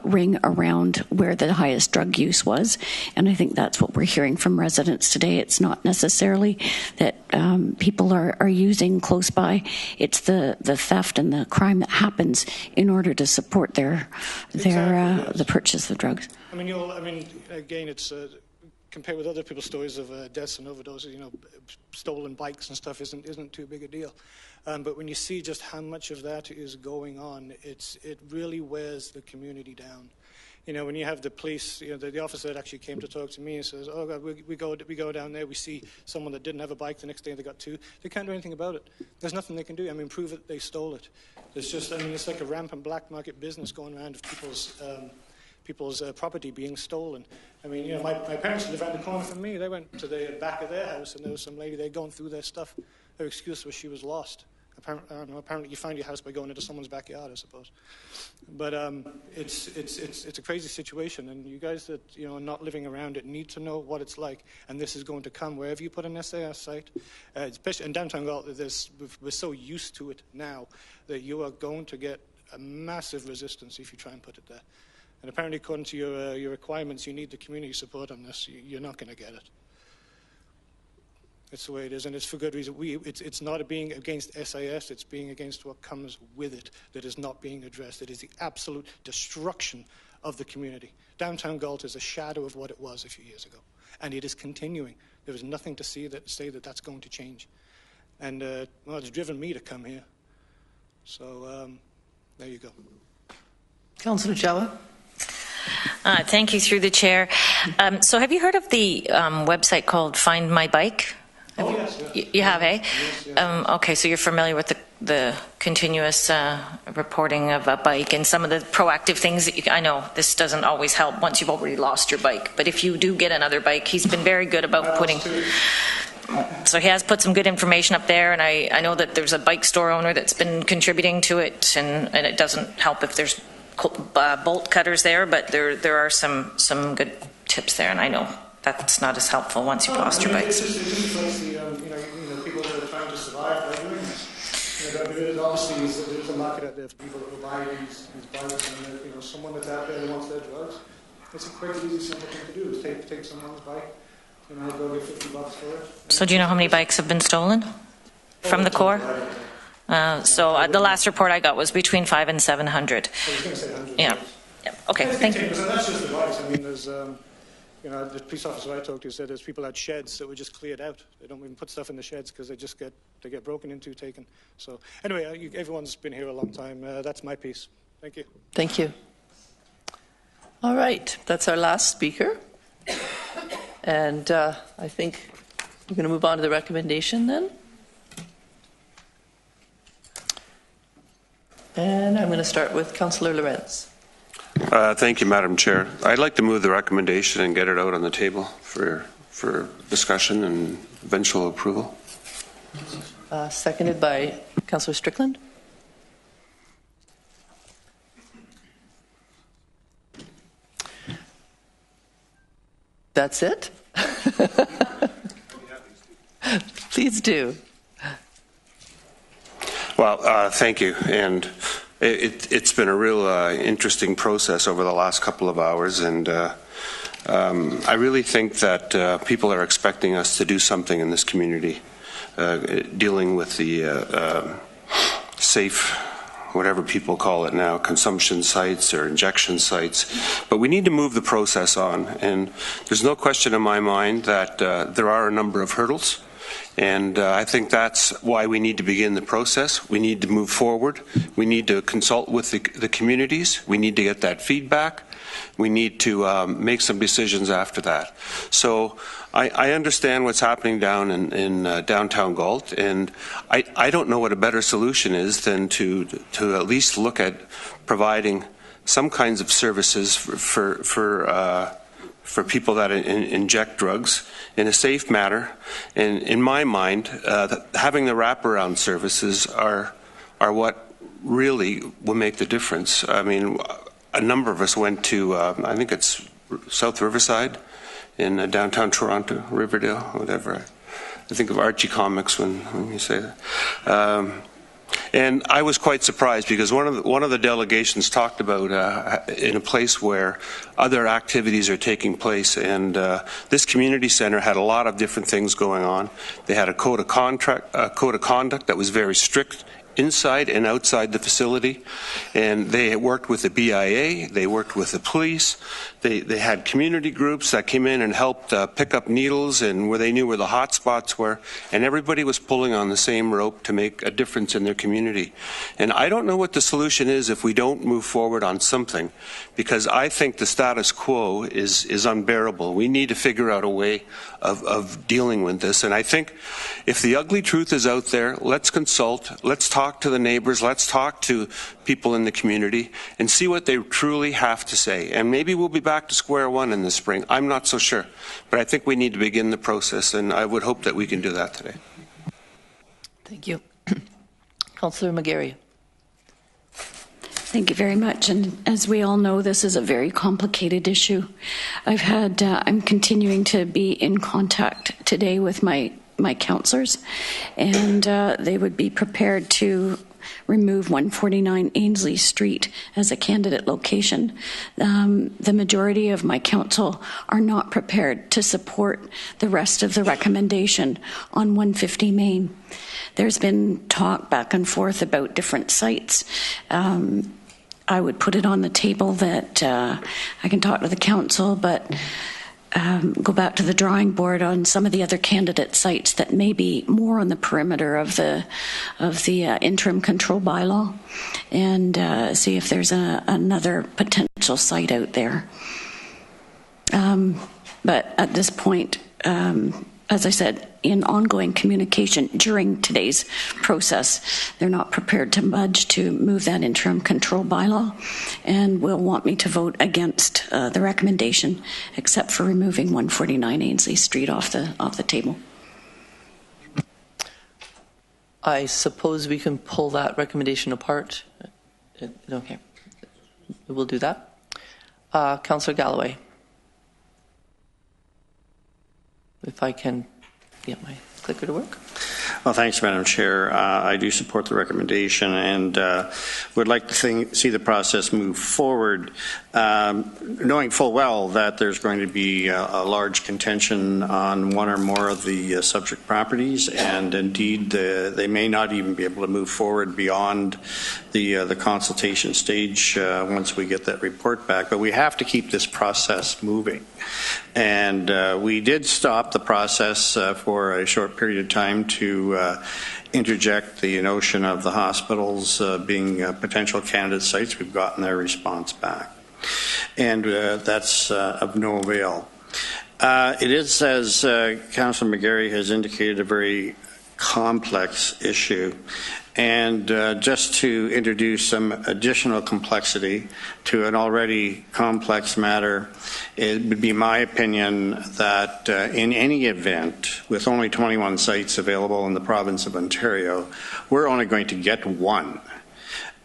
ring around where the highest drug use was, and I think that's what we're hearing from residents today. It's not necessarily that people are using close by. It's the theft and the crime that happens in order to support the purchase of drugs. Again, it's compared with other people's stories of deaths and overdoses. Stolen bikes and stuff isn't too big a deal. But when you see just how much of that is going on, it really wears the community down. When you have the police, the officer that actually came to talk to me and says, "Oh God, we go down there, we see someone that didn't have a bike, the next day they got 2. They can't do anything about it. There's nothing they can do. Prove it they stole it. There's just, it's like a rampant black market business going around of people's property being stolen. My parents live around the corner from me. They went to the back of their house, and there was some lady there going through their stuff. Her excuse was she was lost. Apparently you find your house by going into someone's backyard, I suppose. But it's a crazy situation, and you guys that are not living around it need to know what it's like, and this is going to come wherever you put an SAS site, especially in downtown Galt. We're so used to it now that you are going to get a massive resistance if you try and put it there. And apparently, according to your requirements, you need the community support on this. You're not going to get it. It's the way it is, and it's for good reason. It's not being against SIS, it's being against what comes with it that is not being addressed. It is the absolute destruction of the community. Downtown Galt is a shadow of what it was a few years ago, and it is continuing. There is nothing to say that that's going to change. And, it's driven me to come here. So, there you go. Councillor Jawa. Thank you, through the chair. So have you heard of the website called Find My Bike? You have, eh? Okay, so you're familiar with the continuous reporting of a bike and some of the proactive things that I know this doesn't always help once you've already lost your bike, but if you do get another bike, he's been very good about putting... So he has put some good information up there, and I know that there's a bike store owner that's been contributing to it, and it doesn't help if there's bolt cutters there, but there are some good tips there, and I know that's not as helpful once you've lost your bikes. It's just people that are trying to survive by doing this. Obviously, there's a market out there for people that will buy these bikes, and someone that's out there who wants their drugs. It's a quick, easy, simple thing to do. Is take someone's bike, go get $50 for it. So do you know how many bikes have been stolen from the Corps? The last report I got was between 500 and 700. I was going to say 100. Yeah. Okay. Thank you. That's just the bikes. I mean, there's the police officer I talked to said there's people at sheds that were just cleared out. They don't even put stuff in the sheds because they get broken into, taken. So anyway, everyone's been here a long time. That's my piece. Thank you. Thank you. All right, that's our last speaker. And I think we're going to move on to the recommendation then. And I'm going to start with Councillor Lorenz. Thank you, Madam Chair. I'd like to move the recommendation and get it out on the table for discussion and eventual approval. Seconded by Councillor Strickland. That's it? Please do. Well, thank you. And it's been a real interesting process over the last couple of hours, and I really think that people are expecting us to do something in this community, dealing with the safe, whatever people call it now, consumption sites or injection sites. But we need to move the process on, and there's no question in my mind that there are a number of hurdles. And I think that's why we need to begin the process. We need to move forward. We need to consult with the communities. We need to get that feedback. We need to make some decisions after that. So I understand what's happening down in downtown Galt, and I don't know what a better solution is than to at least look at providing some kinds of services for people that inject drugs in a safe manner. And in my mind, having the wraparound services are what really will make the difference. I mean, a number of us went to, I think it's South Riverside in downtown Toronto, Riverdale, whatever. I think of Archie Comics when you say that. And I was quite surprised because one of the delegations talked about in a place where other activities are taking place, and this community center had a lot of different things going on. They had a code of conduct that was very strict inside and outside the facility, and they worked with the BIA, they worked with the police, they had community groups that came in and helped pick up needles and where they knew where the hot spots were, and everybody was pulling on the same rope to make a difference in their community. And I don't know what the solution is if we don't move forward on something, because I think the status quo is unbearable. We need to figure out a way of dealing with this, and I think if the ugly truth is out there, let's consult, let's talk to the neighbors, let's talk to people in the community and see what they truly have to say. And maybe we'll be back to square one in the spring. I'm not so sure. But I think we need to begin the process, and I would hope that we can do that today. Thank you. Councillor McGarry. Thank you very much. And as we all know, this is a very complicated issue. I'm continuing to be in contact today with my councillors, and they would be prepared to remove 149 Ainsley Street as a candidate location. The majority of my council are not prepared to support the rest of the recommendation on 150 Main. There's been talk back and forth about different sites. I would put it on the table that I can talk to the council, but go back to the drawing board on some of the other candidate sites that may be more on the perimeter of the interim control bylaw, and see if there's another potential site out there. But at this point, as I said, in ongoing communication during today's process. They're not prepared to budge to move that interim control bylaw and will want me to vote against the recommendation, except for removing 149 Ainsley Street off the table. I suppose we can pull that recommendation apart. Okay, we'll do that. Councillor Galloway. If I can get my clicker to work. Well, thanks, Madam Chair. I do support the recommendation and would like to see the process move forward, knowing full well that there's going to be a large contention on one or more of the subject properties, and indeed they may not even be able to move forward beyond the consultation stage once we get that report back. But we have to keep this process moving. And we did stop the process for a short period of time to interject the notion of the hospitals being potential candidate sites. We've gotten their response back. And that's of no avail. It is, as Councillor McGarry has indicated, a very complex issue. And just to introduce some additional complexity to an already complex matter, it would be my opinion that in any event, with only 21 sites available in the province of Ontario, we're only going to get one,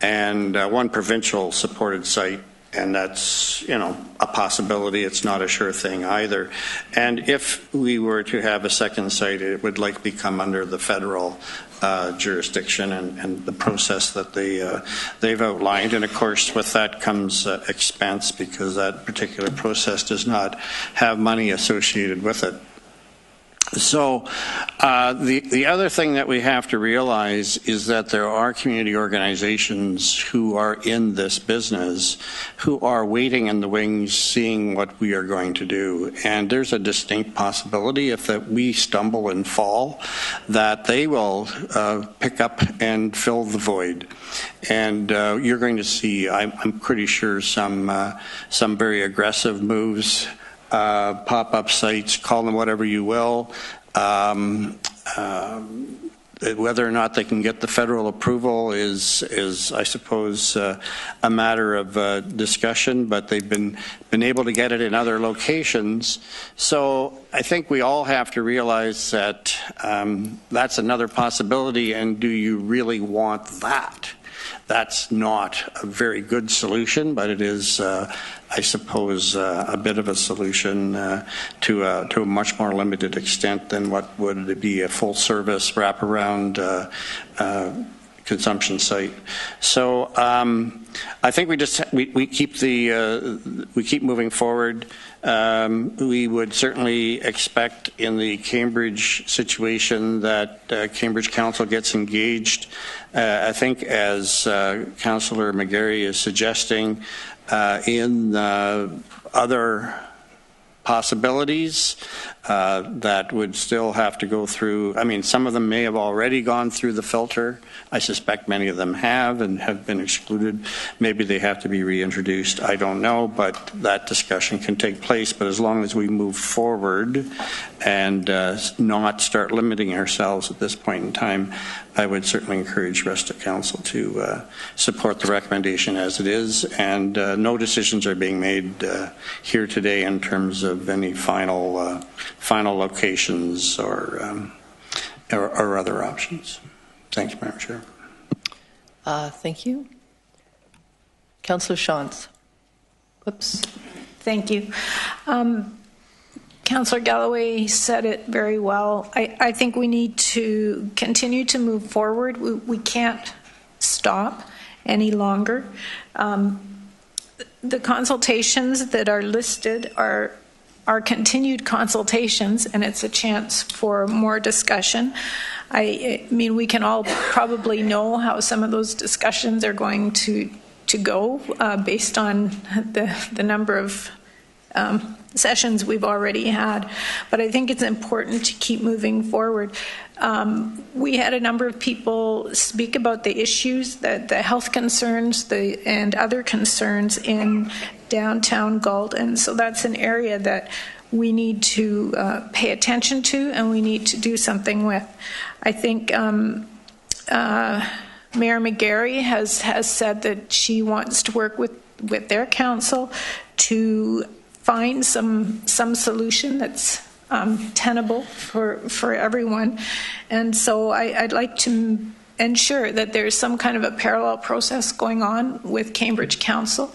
and one provincial supported site. And that's, a possibility. It's not a sure thing either. And if we were to have a second site, it would likely come under the federal jurisdiction and the process that they've outlined. And of course, with that comes expense, because that particular process does not have money associated with it. So the other thing that we have to realize is that there are community organizations who are in this business who are waiting in the wings, seeing what we are going to do. And there's a distinct possibility, if that we stumble and fall, that they will pick up and fill the void. And you're going to see, I'm pretty sure, some very aggressive moves. Pop-up sites, call them whatever you will. Whether or not they can get the federal approval is I suppose, a matter of discussion, but they've been able to get it in other locations. So I think we all have to realize that that's another possibility, and do you really want that? That's not a very good solution, but it is, I suppose, a bit of a solution to a much more limited extent than what would be a full-service wraparound consumption site. So I think we keep moving forward. We would certainly expect in the Cambridge situation that Cambridge Council gets engaged. I think, as Councillor McGarry is suggesting, in other possibilities that would still have to go through. I mean, some of them may have already gone through the filter. I suspect many of them have and have been excluded. Maybe they have to be reintroduced. I don't know, but that discussion can take place. But as long as we move forward and not start limiting ourselves at this point in time, I would certainly encourage the rest of Council to support the recommendation as it is. And no decisions are being made here today in terms of any final locations or other options. Thank you, Madam Chair. Thank you. Councillor Shantz. Whoops. Thank you. Councillor Galloway said it very well. I think we need to continue to move forward. We can't stop any longer. The consultations that are listed are continued consultations, and it's a chance for more discussion. I mean, we can all probably know how some of those discussions are going to go based on the number of sessions we've already had. But I think it's important to keep moving forward. We had a number of people speak about the issues, the health concerns and other concerns in downtown Galt, and so that's an area that we need to pay attention to and we need to do something with. I think Mayor McGarry has said that she wants to work with their council to find some solution that's tenable for everyone. And so I'd like to ensure that there's some kind of a parallel process going on with Cambridge Council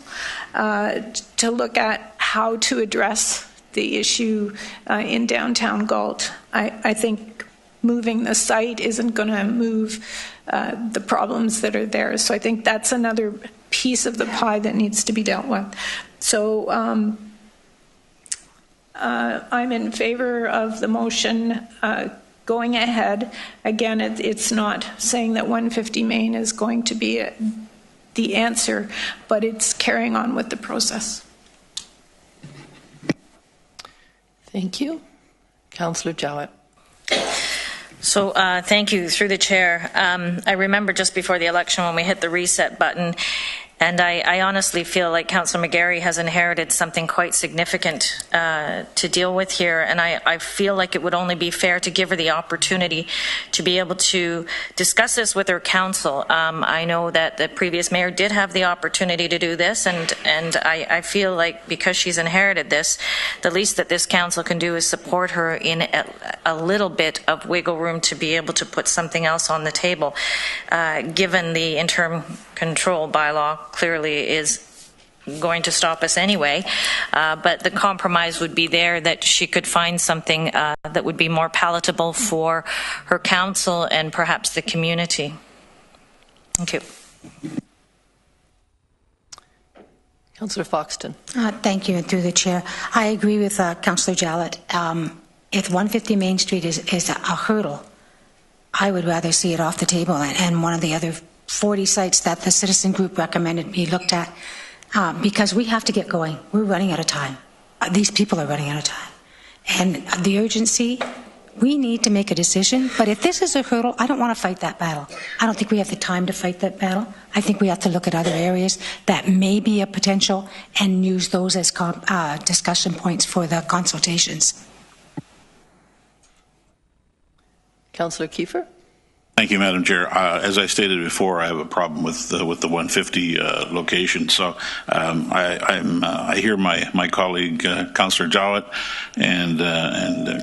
to look at how to address the issue in downtown Galt. I think moving the site isn't going to move the problems that are there. So I think that's another piece of the pie that needs to be dealt with. So I'm in favor of the motion going ahead. Again, it's not saying that 150 Main is going to be the answer, but it's carrying on with the process. Thank you. Councillor Jowett. So thank you, through the chair. I remember just before the election when we hit the reset button, and I honestly feel like Councillor McGarry has inherited something quite significant to deal with here, and I feel like it would only be fair to give her the opportunity to be able to discuss this with her council. I know that the previous mayor did have the opportunity to do this, and I feel like because she's inherited this, the least that this council can do is support her in a little bit of wiggle room to be able to put something else on the table, given the interim control bylaw clearly is going to stop us anyway, but the compromise would be there that she could find something that would be more palatable for her council and perhaps the community. Thank you. Councillor Foxton. Thank you, and through the chair. I agree with Councillor Jowett. If 150 Main Street is a hurdle, I would rather see it off the table, and one of the other 40 sites that the citizen group recommended be looked at, because we have to get going. We're running out of time. These people are running out of time. And the urgency, we need to make a decision. But if this is a hurdle, I don't want to fight that battle. I don't think we have the time to fight that battle. I think we have to look at other areas that may be a potential and use those as discussion points for the consultations. Councillor Kiefer. Thank you, Madam Chair. As I stated before, I have a problem with the 150 location. So I hear my colleague Councillor Jowett and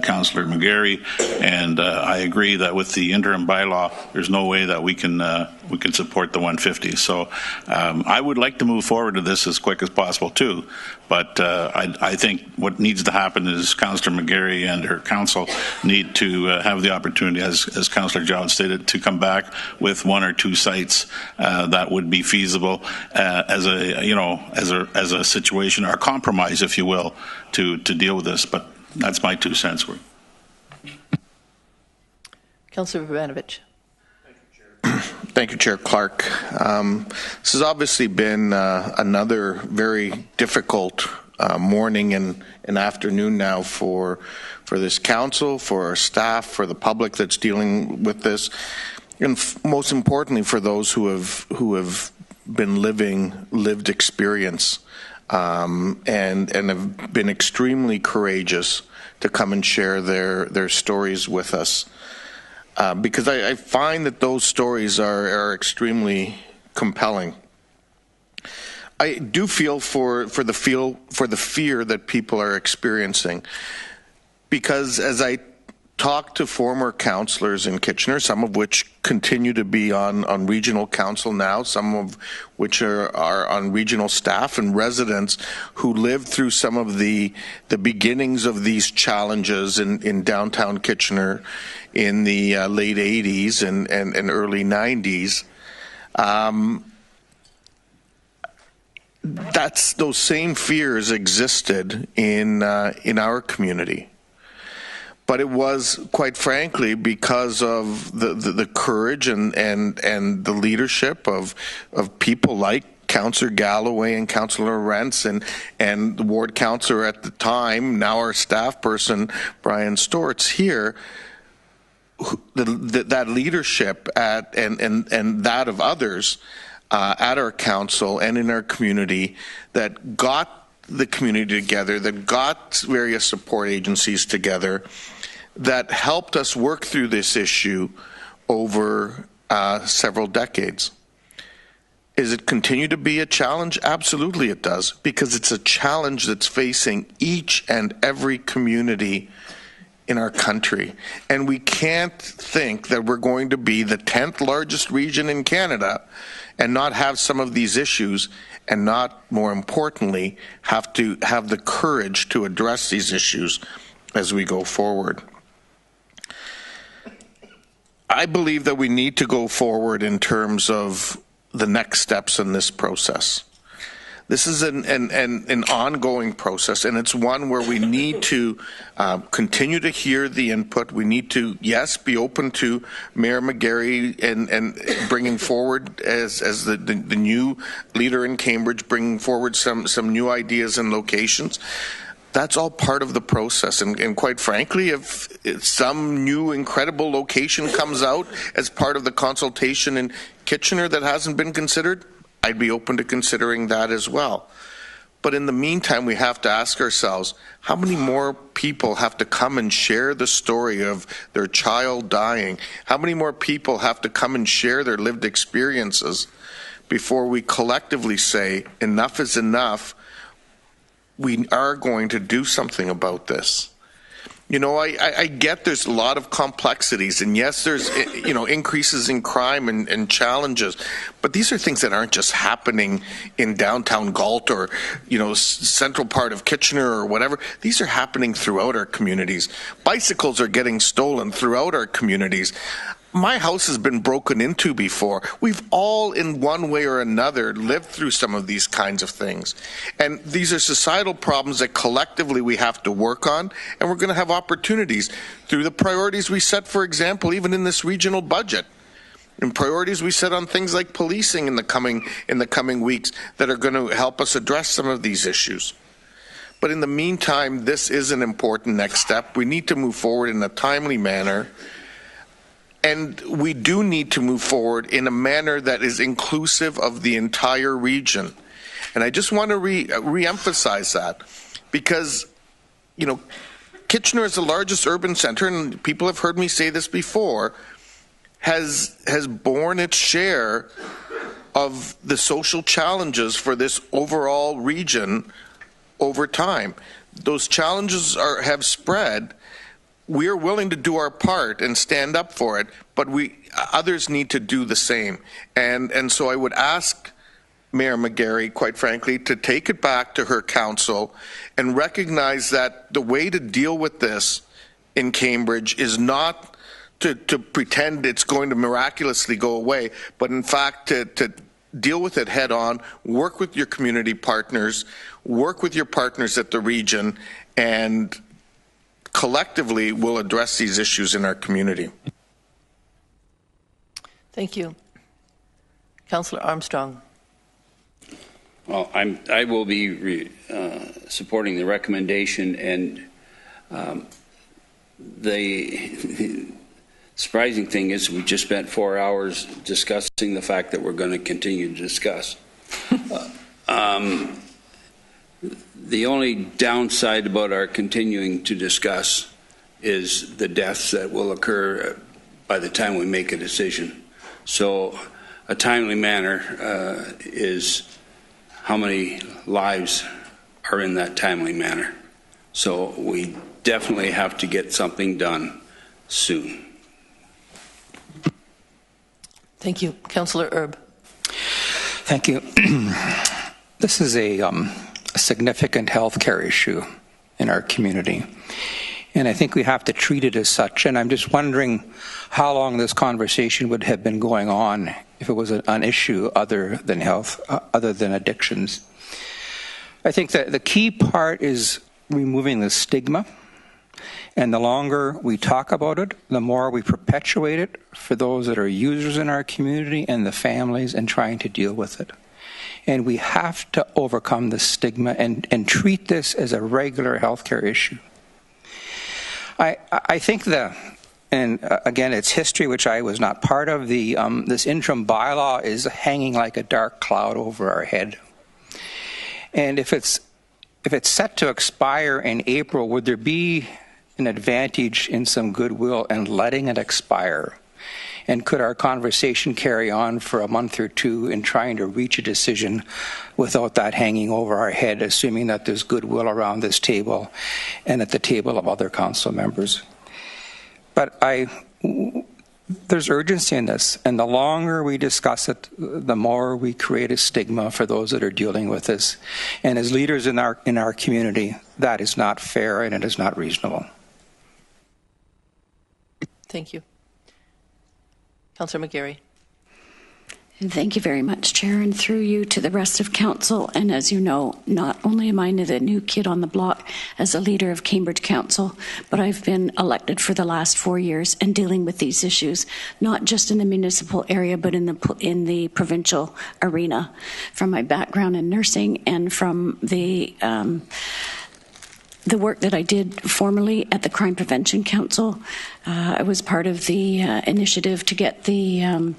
Councillor McGarry, and I agree that with the interim bylaw, there's no way that we can support the 150. So I would like to move forward to this as quick as possible too. But I think what needs to happen is Councillor McGarry and her council need to have the opportunity, as Councillor Jowett stated, to come back with one or two sites that would be feasible as a situation or a compromise, if you will, to deal with this. But that's my 2 cents worth. Councillor Vavanovich. Thank you, Chair Clark. This has obviously been another very difficult morning and afternoon now for this council, for our staff, for the public that's dealing with this, and most importantly for those who have been lived experience and have been extremely courageous to come and share their stories with us. Because I find that those stories are extremely compelling. I do feel for the fear that people are experiencing, because as I talk to former councillors in Kitchener, some of which continue to be on regional council now, some of which are on regional staff, and residents who lived through some of the beginnings of these challenges in downtown Kitchener in the late 80s and early 90s. Those same fears existed in our community. But it was, quite frankly, because of the courage and the leadership of people like Councillor Galloway and Councillor Rents and the ward councillor at the time, now our staff person, Brian Storts here, that leadership and that of others at our council and in our community that got the community together, that got various support agencies together, that helped us work through this issue over several decades. Is it continue to be a challenge? Absolutely it does, because it's a challenge that's facing each and every community in our country. And we can't think that we're going to be the 10th largest region in Canada and not have some of these issues, and not, more importantly, have to have the courage to address these issues as we go forward. I believe that we need to go forward in terms of the next steps in this process. This is an ongoing process, and it's one where we need to continue to hear the input. We need to, yes, be open to Mayor McGarry and bringing forward, as the new leader in Cambridge, bringing forward some new ideas and locations. That's all part of the process, and quite frankly, if some new incredible location comes out as part of the consultation in Kitchener that hasn't been considered, I'd be open to considering that as well. But in the meantime, we have to ask ourselves, how many more people have to come and share the story of their child dying? How many more people have to come and share their lived experiences before we collectively say, enough is enough, we are going to do something about this? You know, I get there's a lot of complexities, and yes, there's, you know, increases in crime and challenges, but these are things that aren't just happening in downtown Galt or, you know, central part of Kitchener or whatever. These are happening throughout our communities. Bicycles are getting stolen throughout our communities. My house has been broken into before. We've all, in one way or another, lived through some of these kinds of things. And these are societal problems that collectively we have to work on, and we're going to have opportunities through the priorities we set, for example, even in this regional budget. And priorities we set on things like policing in the coming weeks that are going to help us address some of these issues. But in the meantime, this is an important next step. We need to move forward in a timely manner. And we do need to move forward in a manner that is inclusive of the entire region. And I just want to re-emphasize that, because, you know, Kitchener is the largest urban center, and people have heard me say this before, has borne its share of the social challenges for this overall region over time. Those challenges have spread. We are willing to do our part and stand up for it, but others need to do the same. And so I would ask Mayor McGarry, quite frankly, to take it back to her council and recognize that the way to deal with this in Cambridge is not to pretend it's going to miraculously go away, but in fact to deal with it head on, work with your community partners, work with your partners at the region, and collectively we'll address these issues in our community. Thank you. Councillor Armstrong. Well, I will be supporting the recommendation, and the surprising thing is we just spent 4 hours discussing the fact that we're going to continue to discuss. The only downside about our continuing to discuss is the deaths that will occur by the time we make a decision. So a timely manner is how many lives are in that timely manner. So we definitely have to get something done soon. Thank you. Councillor Erb. Thank you. This is a significant health care issue in our community, and I think we have to treat it as such. And I'm just wondering how long this conversation would have been going on if it was an issue other than health, other than addictions. I think that the key part is removing the stigma, and the longer we talk about it, the more we perpetuate it for those that are users in our community and the families, and trying to deal with it. And we have to overcome the stigma and treat this as a regular healthcare issue. I think and again, it's history which I was not part of. This interim bylaw is hanging like a dark cloud over our head. And if it's if it's set to expire in April, would there be an advantage in some goodwill in letting it expire? And could our conversation carry on for a month or two in trying to reach a decision without that hanging over our head, assuming that there's goodwill around this table and at the table of other council members? But there's urgency in this, and the longer we discuss it, the more we create a stigma for those that are dealing with this. And as leaders in our community, that is not fair and it is not reasonable. Thank you. Councillor McGarry. Thank you very much, Chair, and through you to the rest of Council. And as you know, not only am I the new kid on the block as a leader of Cambridge Council, but I've been elected for the last 4 years and dealing with these issues, not just in the municipal area, but in the provincial arena, from my background in nursing and from the work that I did formerly at the Crime Prevention Council. I was part of the initiative to get the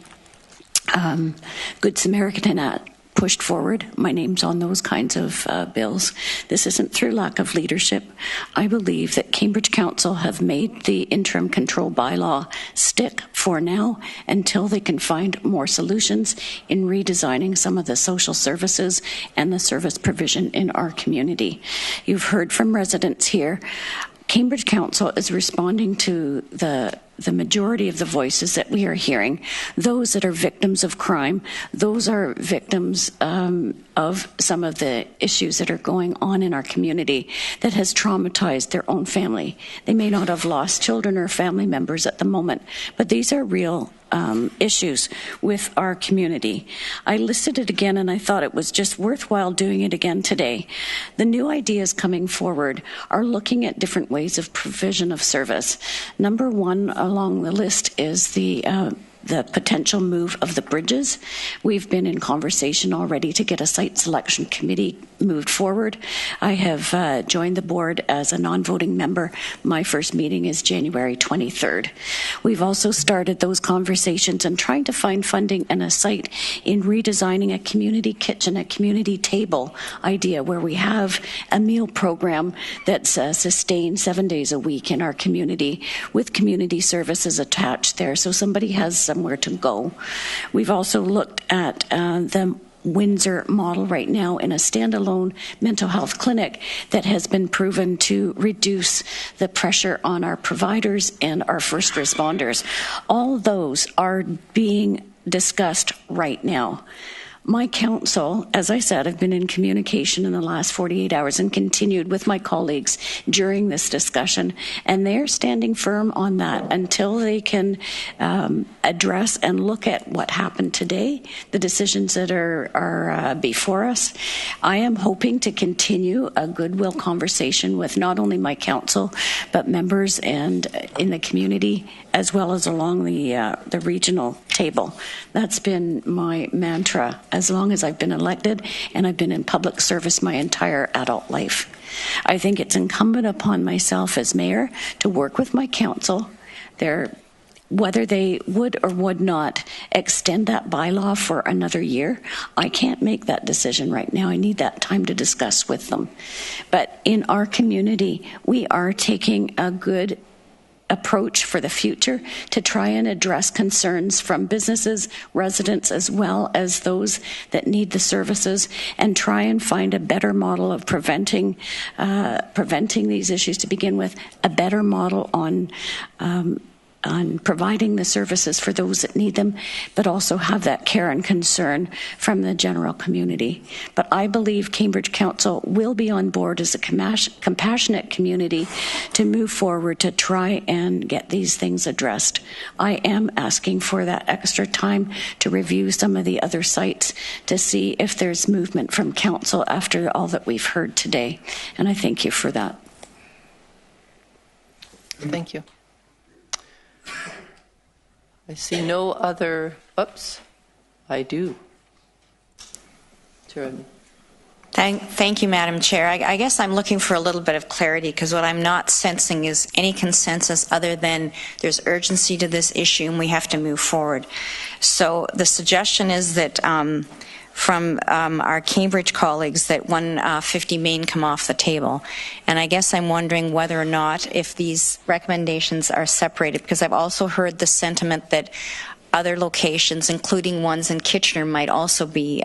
Good Samaritan Act pushed forward. My name's on those kinds of bills. This isn't through lack of leadership. I believe that Cambridge Council have made the interim control bylaw stick for now until they can find more solutions in redesigning some of the social services and the service provision in our community. You've heard from residents here. Cambridge Council is responding to the majority of the voices that we are hearing, those that are victims of crime, those are victims of some of the issues that are going on in our community that has traumatized their own family. They may not have lost children or family members at the moment, but these are real issues with our community. I listed it again and I thought it was just worthwhile doing it again today. The new ideas coming forward are looking at different ways of provision of service. Number one along the list is the potential move of the bridges. We've been in conversation already to get a site selection committee moved forward. I have joined the board as a non-voting member. My first meeting is January 23rd. We've also started those conversations and trying to find funding and a site in redesigning a community kitchen, a community table idea where we have a meal program that's sustained 7 days a week in our community with community services attached there, so somebody has somewhere to go. We've also looked at the Windsor model right now in a standalone mental health clinic that has been proven to reduce the pressure on our providers and our first responders. All those are being discussed right now. My council, as I said, I've been in communication in the last 48 hours and continued with my colleagues during this discussion, and they're standing firm on that until they can address and look at what happened today, the decisions that are before us. I am hoping to continue a goodwill conversation with not only my council, but members and in the community, as well as along the regional table. That's been my mantra as long as I've been elected, and I've been in public service my entire adult life. I think it's incumbent upon myself as mayor to work with my council, whether they would or would not extend that bylaw for another year. I can't make that decision right now. I need that time to discuss with them. But in our community, we are taking a good approach for the future to try and address concerns from businesses, residents, as well as those that need the services, and try and find a better model of preventing these issues to begin with, a better model on providing the services for those that need them, but also have that care and concern from the general community. But I believe Cambridge Council will be on board as a compassionate community to move forward to try and get these things addressed. I am asking for that extra time to review some of the other sites to see if there's movement from Council after all that we've heard today. And I thank you for that. Thank you. I see no other. Oops, I do. Jeremy. Thank you, Madam Chair. I guess I'm looking for a little bit of clarity, because what I'm not sensing is any consensus other than there's urgency to this issue and we have to move forward. So the suggestion is that from our Cambridge colleagues that 150 Main come off the table. And I guess I'm wondering whether or not if these recommendations are separated, because I've also heard the sentiment that other locations, including ones in Kitchener, might also be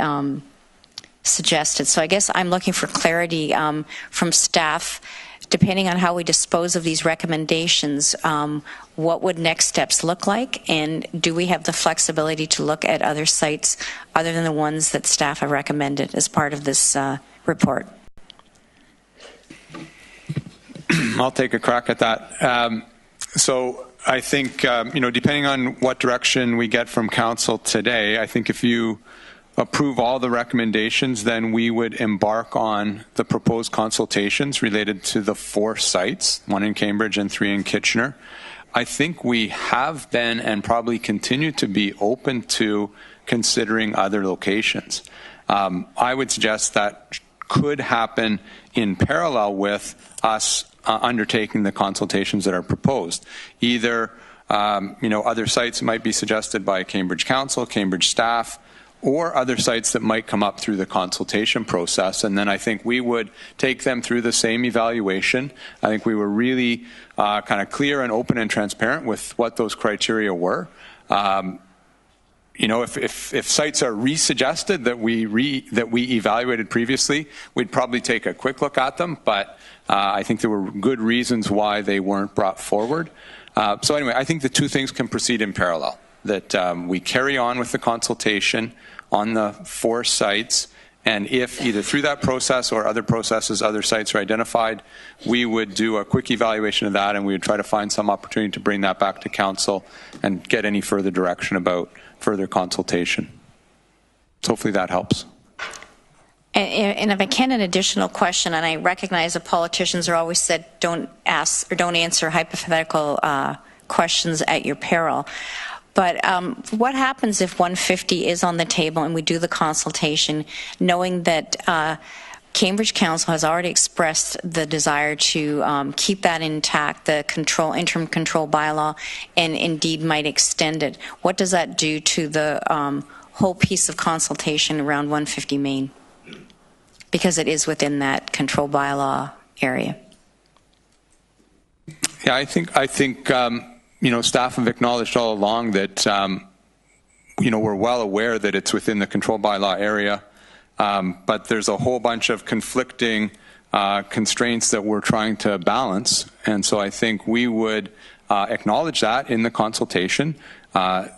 suggested. So I guess I'm looking for clarity from staff. Depending on how we dispose of these recommendations, what would next steps look like? And do we have the flexibility to look at other sites other than the ones that staff have recommended as part of this report? I'll take a crack at that. So I think, depending on what direction we get from council today, I think if you approve all the recommendations, then we would embark on the proposed consultations related to the 4 sites, 1 in Cambridge and 3 in Kitchener. I think we have been and probably continue to be open to considering other locations. I would suggest that could happen in parallel with us undertaking the consultations that are proposed. Either, other sites might be suggested by Cambridge Council, Cambridge staff, or other sites that might come up through the consultation process. And then I think we would take them through the same evaluation. I think we were really kind of clear and open and transparent with what those criteria were. If sites are re-suggested that we evaluated previously, we'd probably take a quick look at them, but I think there were good reasons why they weren't brought forward. So anyway, I think the 2 things can proceed in parallel, that we carry on with the consultation on the 4 sites, and if either through that process or other processes, other sites are identified, we would do a quick evaluation of that, and we would try to find some opportunity to bring that back to council and get any further direction about further consultation. So hopefully that helps. And if I can, an additional question, and I recognize that politicians are always said don't ask or don't answer hypothetical questions at your peril. But what happens if 150 is on the table and we do the consultation, knowing that Cambridge Council has already expressed the desire to keep that intact, the interim control bylaw, and indeed might extend it? What does that do to the whole piece of consultation around 150 Main? Because it is within that control bylaw area. Yeah, I think. Staff have acknowledged all along that, we're well aware that it's within the control bylaw area, but there's a whole bunch of conflicting constraints that we're trying to balance. And so I think we would acknowledge that in the consultation,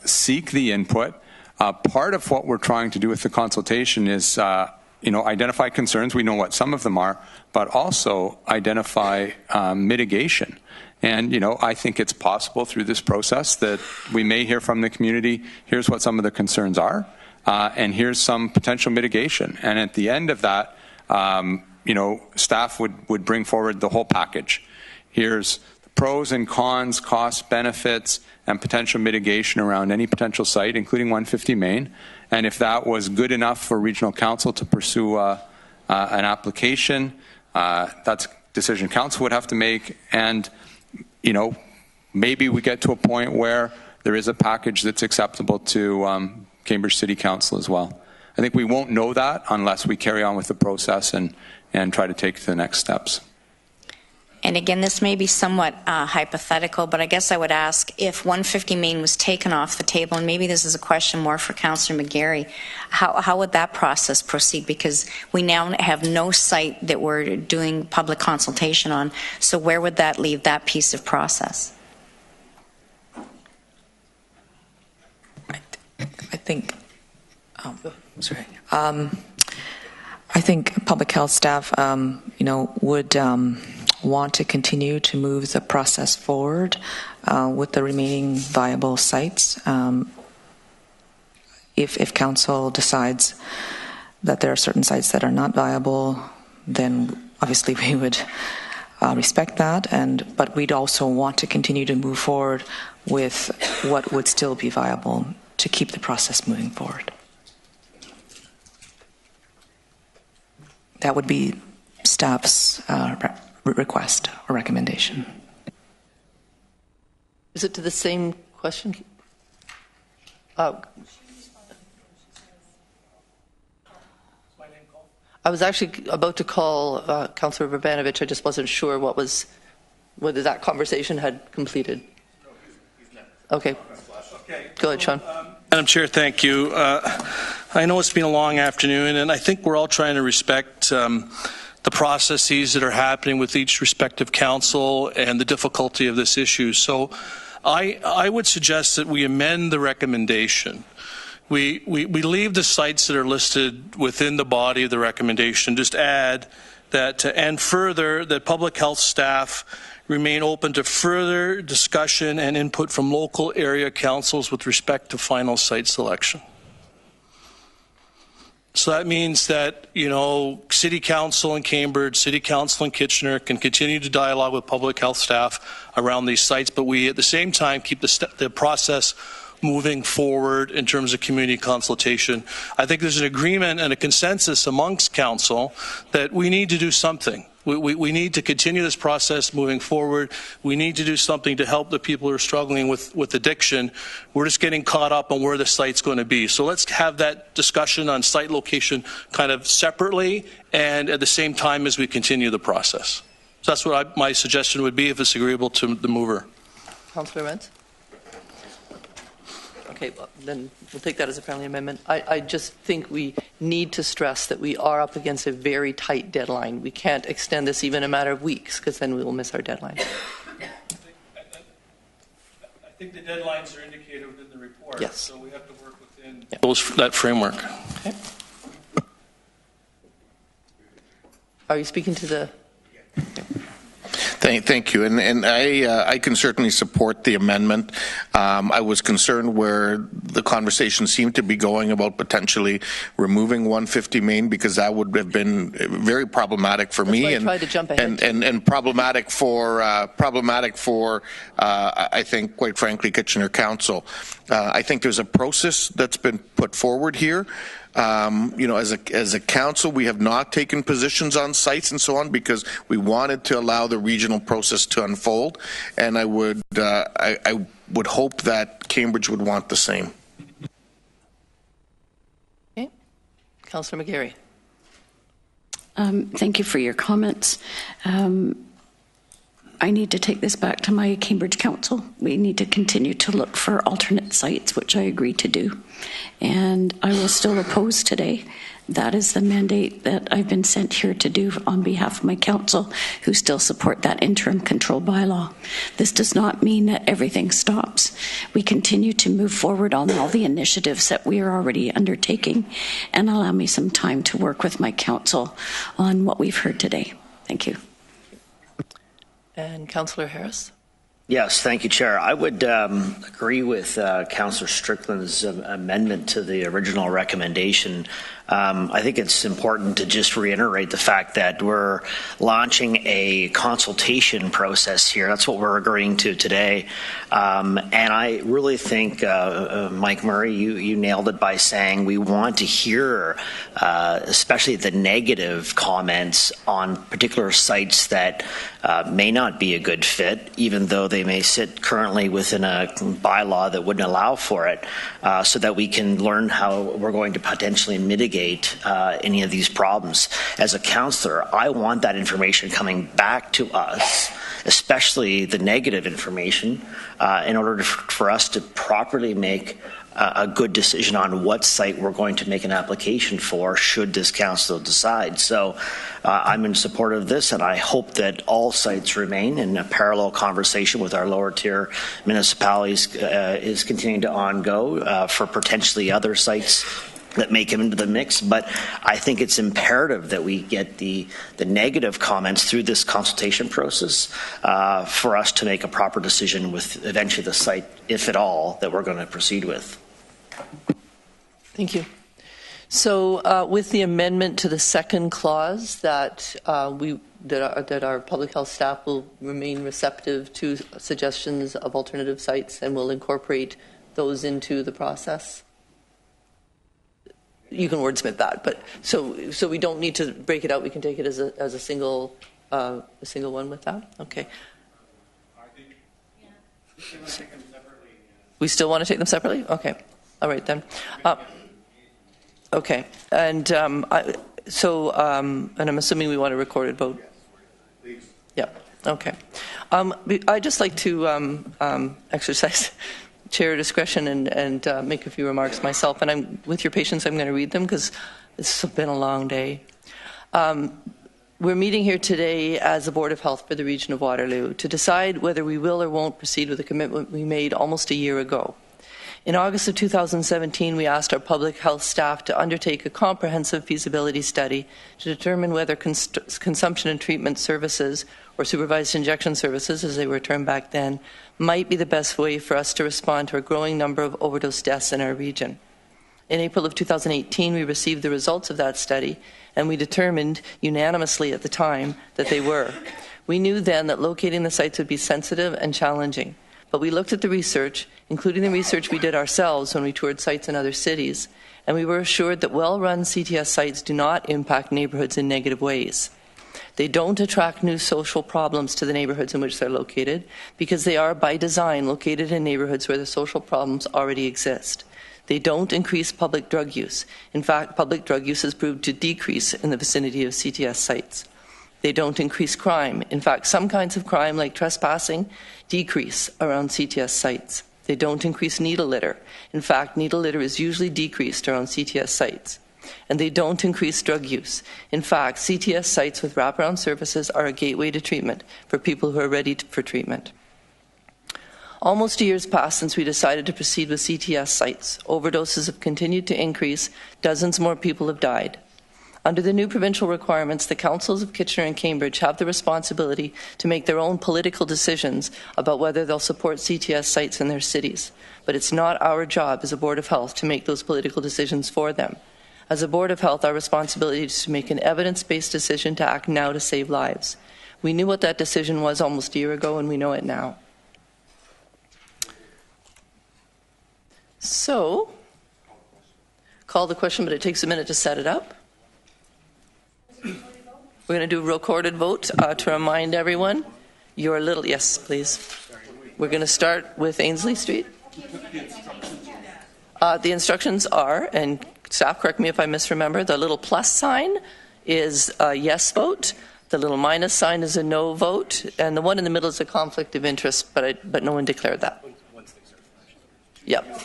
seek the input. Part of what we're trying to do with the consultation is, identify concerns. We know what some of them are, but also identify mitigation. And, I think it's possible through this process that we may hear from the community, here's what some of the concerns are, and here's some potential mitigation. And at the end of that, staff would bring forward the whole package. Here's the pros and cons, costs, benefits, and potential mitigation around any potential site, including 150 Main. And if that was good enough for regional council to pursue an application, that's a decision council would have to make. And maybe we get to a point where there is a package that's acceptable to Cambridge City Council as well. I think we won't know that unless we carry on with the process and try to take the next steps. And again, this may be somewhat hypothetical, but I guess I would ask if 150 Main was taken off the table, and maybe this is a question more for Councillor McGarry, how would that process proceed? Because we now have no site that we're doing public consultation on, so where would that leave that piece of process? I think, I think public health staff, would want to continue to move the process forward with the remaining viable sites. If council decides that there are certain sites that are not viable, then obviously we would respect that. But we'd also want to continue to move forward with what would still be viable to keep the process moving forward. That would be staff's request or recommendation. Is it to the same question? I was actually about to call Councillor Vrbanovich. I just wasn't sure whether that conversation had completed. Okay. Go ahead, Sean. Madam Chair, thank you. I know it's been a long afternoon, and I think we're all trying to respect the processes that are happening with each respective council and the difficulty of this issue. So I would suggest that we amend the recommendation. We leave the sites that are listed within the body of the recommendation, just add that, and further, that public health staff remain open to further discussion and input from local area councils with respect to final site selection. So that means that, you know, City Council in Cambridge, City Council in Kitchener can continue to dialogue with public health staff around these sites, but we at the same time keep the process moving forward in terms of community consultation. I think there's an agreement and a consensus amongst council that we need to do something. We need to continue this process moving forward. We need to do something to help the people who are struggling with addiction. We're just getting caught up on where the site's going to be. So let's have that discussion on site location kind of separately and at the same time as we continue the process. So that's what my suggestion would be if it's agreeable to the mover. Councillor Rentz? Okay, well, then we'll take that as a friendly amendment. I just think we need to stress that we are up against a very tight deadline. We can't extend this even a matter of weeks because then we will miss our deadline. I think the deadlines are indicated within the report, yes. So we have to work within that framework. Okay. Are you speaking to the... Okay. Thank you, and I can certainly support the amendment. I was concerned where the conversation seemed to be going about potentially removing 150 Main because that would have been very problematic for me and problematic for I think, quite frankly, Kitchener Council. I think there's a process that's been put forward here. You know, as a council, we have not taken positions on sites and so on because we wanted to allow the regional process to unfold, and I would hope that Cambridge would want the same. Okay, Councillor McGarry. Thank you for your comments. I need to take this back to my Cambridge Council. We need to continue to look for alternate sites, which I agree to do. And I will still oppose today. That is the mandate that I've been sent here to do on behalf of my council, who still support that interim control bylaw. This does not mean that everything stops. We continue to move forward on all the initiatives that we are already undertaking, and allow me some time to work with my council on what we've heard today. Thank you. And Councillor Harris? Yes, thank you, Chair. I would agree with Councillor Strickland's amendment to the original recommendation. I think it's important to just reiterate the fact that we're launching a consultation process here. That's what we're agreeing to today. And I really think, Mike Murray, you nailed it by saying we want to hear especially the negative comments on particular sites that may not be a good fit, even though they may sit currently within a bylaw that wouldn't allow for it, so that we can learn how we're going to potentially mitigate any of these problems. As a councillor, I want that information coming back to us, especially the negative information, in order for us to properly make a good decision on what site we're going to make an application for should this council decide. So I'm in support of this, and I hope that all sites remain in a parallel conversation with our lower tier municipalities is continuing to ongo for potentially other sites that may come into the mix. But I think it's imperative that we get the negative comments through this consultation process for us to make a proper decision with eventually the site, if at all, that we're going to proceed with. Thank you. So with the amendment to the second clause that that our public health staff will remain receptive to suggestions of alternative sites and will incorporate those into the process. You can wordsmith that, but so we don't need to break it out. We can take it as a single one with that. Okay. We still want to take them separately. Okay. All right then. Okay. And So, and I'm assuming we want a recorded vote? Yeah, okay. I'd just like to exercise chair discretion and make a few remarks myself. And with your patience, I'm going to read them because this has been a long day. We're meeting here today as the Board of Health for the region of Waterloo to decide whether we will or won't proceed with a commitment we made almost a year ago. In August of 2017, we asked our public health staff to undertake a comprehensive feasibility study to determine whether consumption and treatment services, or supervised injection services as they were termed back then, might be the best way for us to respond to a growing number of overdose deaths in our region. In April of 2018, we received the results of that study, and we determined unanimously at the time that they were. We knew then that locating the sites would be sensitive and challenging, but we looked at the research, including the research we did ourselves when we toured sites in other cities, and we were assured that well-run CTS sites do not impact neighborhoods in negative ways. They don't attract new social problems to the neighborhoods in which they're located because they are, by design, located in neighborhoods where the social problems already exist. They don't increase public drug use. In fact, public drug use has proved to decrease in the vicinity of CTS sites. They don't increase crime. In fact, some kinds of crime, like trespassing, decrease around CTS sites. They don't increase needle litter. In fact, needle litter is usually decreased around CTS sites. And they don't increase drug use. In fact, CTS sites with wraparound services are a gateway to treatment for people who are ready for treatment. Almost a year's passed since we decided to proceed with CTS sites. Overdoses have continued to increase. Dozens more people have died. Under the new provincial requirements, the councils of Kitchener and Cambridge have the responsibility to make their own political decisions about whether they'll support CTS sites in their cities. But it's not our job as a Board of Health to make those political decisions for them. As a Board of Health, our responsibility is to make an evidence-based decision to act now to save lives. We knew what that decision was almost a year ago, and we know it now. So, call the question, but it takes a minute to set it up. We're going to do a recorded vote to remind everyone. Yes, please. We're going to start with Ainslie Street. The instructions are, and staff, correct me if I misremember, the little plus sign is a yes vote, the little minus sign is a no vote, and the one in the middle is a conflict of interest, but no one declared that. Yep.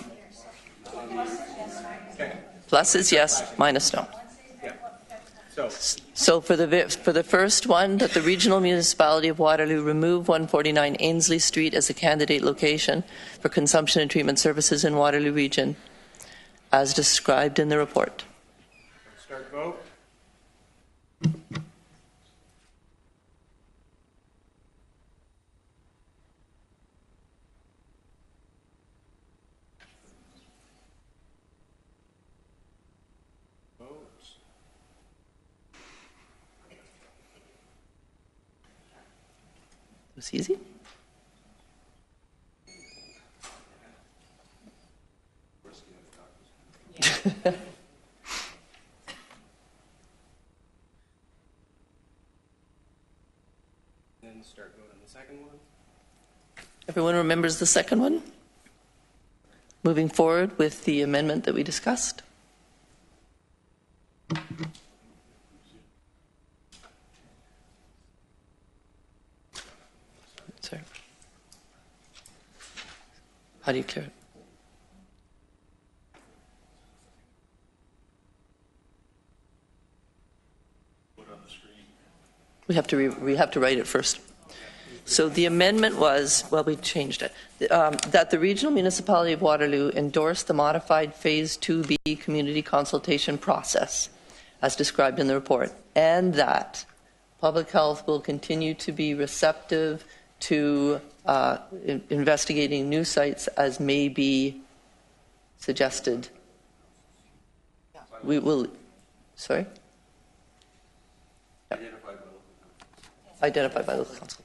Plus is yes, minus no. So for the first one, that the Regional Municipality of Waterloo remove 149 Ainslie Street as a candidate location for consumption and treatment services in Waterloo Region, as described in the report. Start vote. It was easy. Then start voting on the second one. Everyone remembers the second one? Moving forward with the amendment that we discussed. Sorry. How do you clear it? We have to write it first. So the amendment was, well, we changed it, that the Regional Municipality of Waterloo endorse the modified Phase 2B community consultation process as described in the report, and that public health will continue to be receptive to investigating new sites as may be suggested. We will, sorry? Yep. Identified by local council.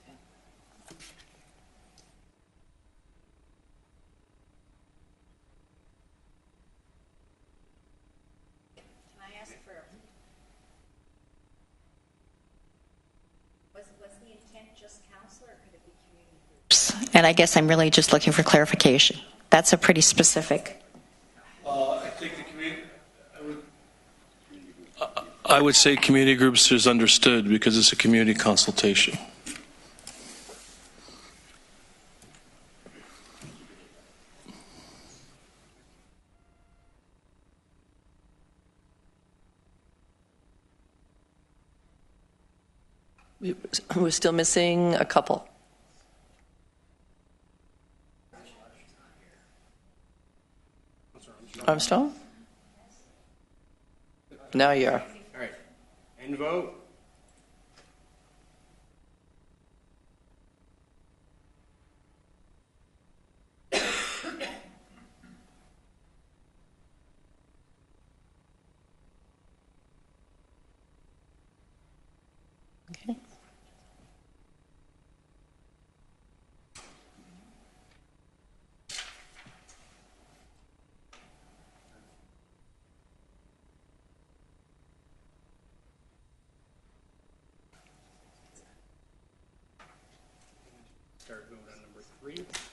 And I guess I'm really just looking for clarification. That's a pretty specific. I think the community. I would say community groups is understood because it's a community consultation. We're still missing a couple. Armstrong? Now you are. All right. And vote. Okay.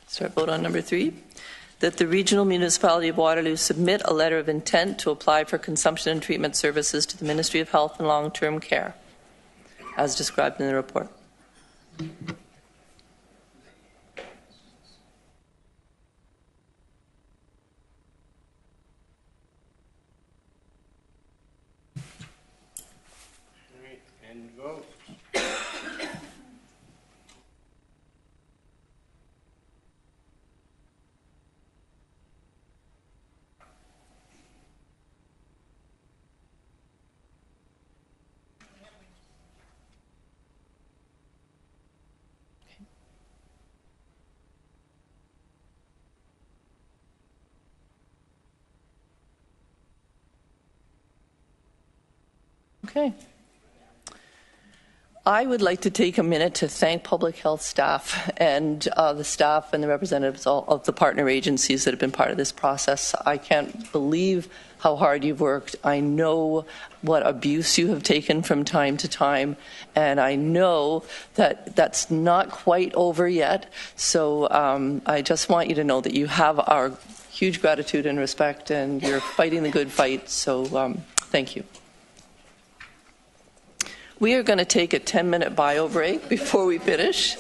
Start vote on number 3. That the Regional Municipality of Waterloo submit a letter of intent to apply for consumption and treatment services to the Ministry of Health and Long-Term Care, as described in the report. All right. And vote. Okay. I would like to take a minute to thank public health staff and the staff and the representatives of the partner agencies that have been part of this process. I can't believe how hard you've worked. I know what abuse you have taken from time to time, and I know that that's not quite over yet. So I just want you to know that you have our huge gratitude and respect, and you're fighting the good fight. So thank you. We are going to take a 10-minute bio break before we finish.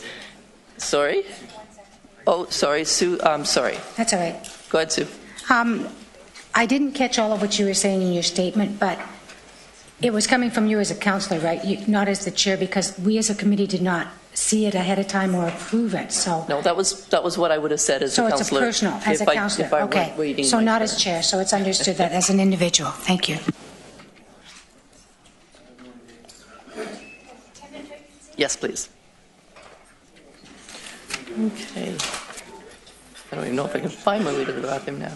Sorry? Oh, sorry, Sue. Sorry. That's all right. Go ahead, Sue. I didn't catch all of what you were saying in your statement, but it was coming from you as a councillor, right? You, not as the chair, because we as a committee did not see it ahead of time or approve it. So no, that was what I would have said as a councillor. So it's a personal, as a councillor. Okay. So not as chair. So it's understood that as an individual. Thank you. Yes, please. Okay. I don't even know if I can find my way to the bathroom now.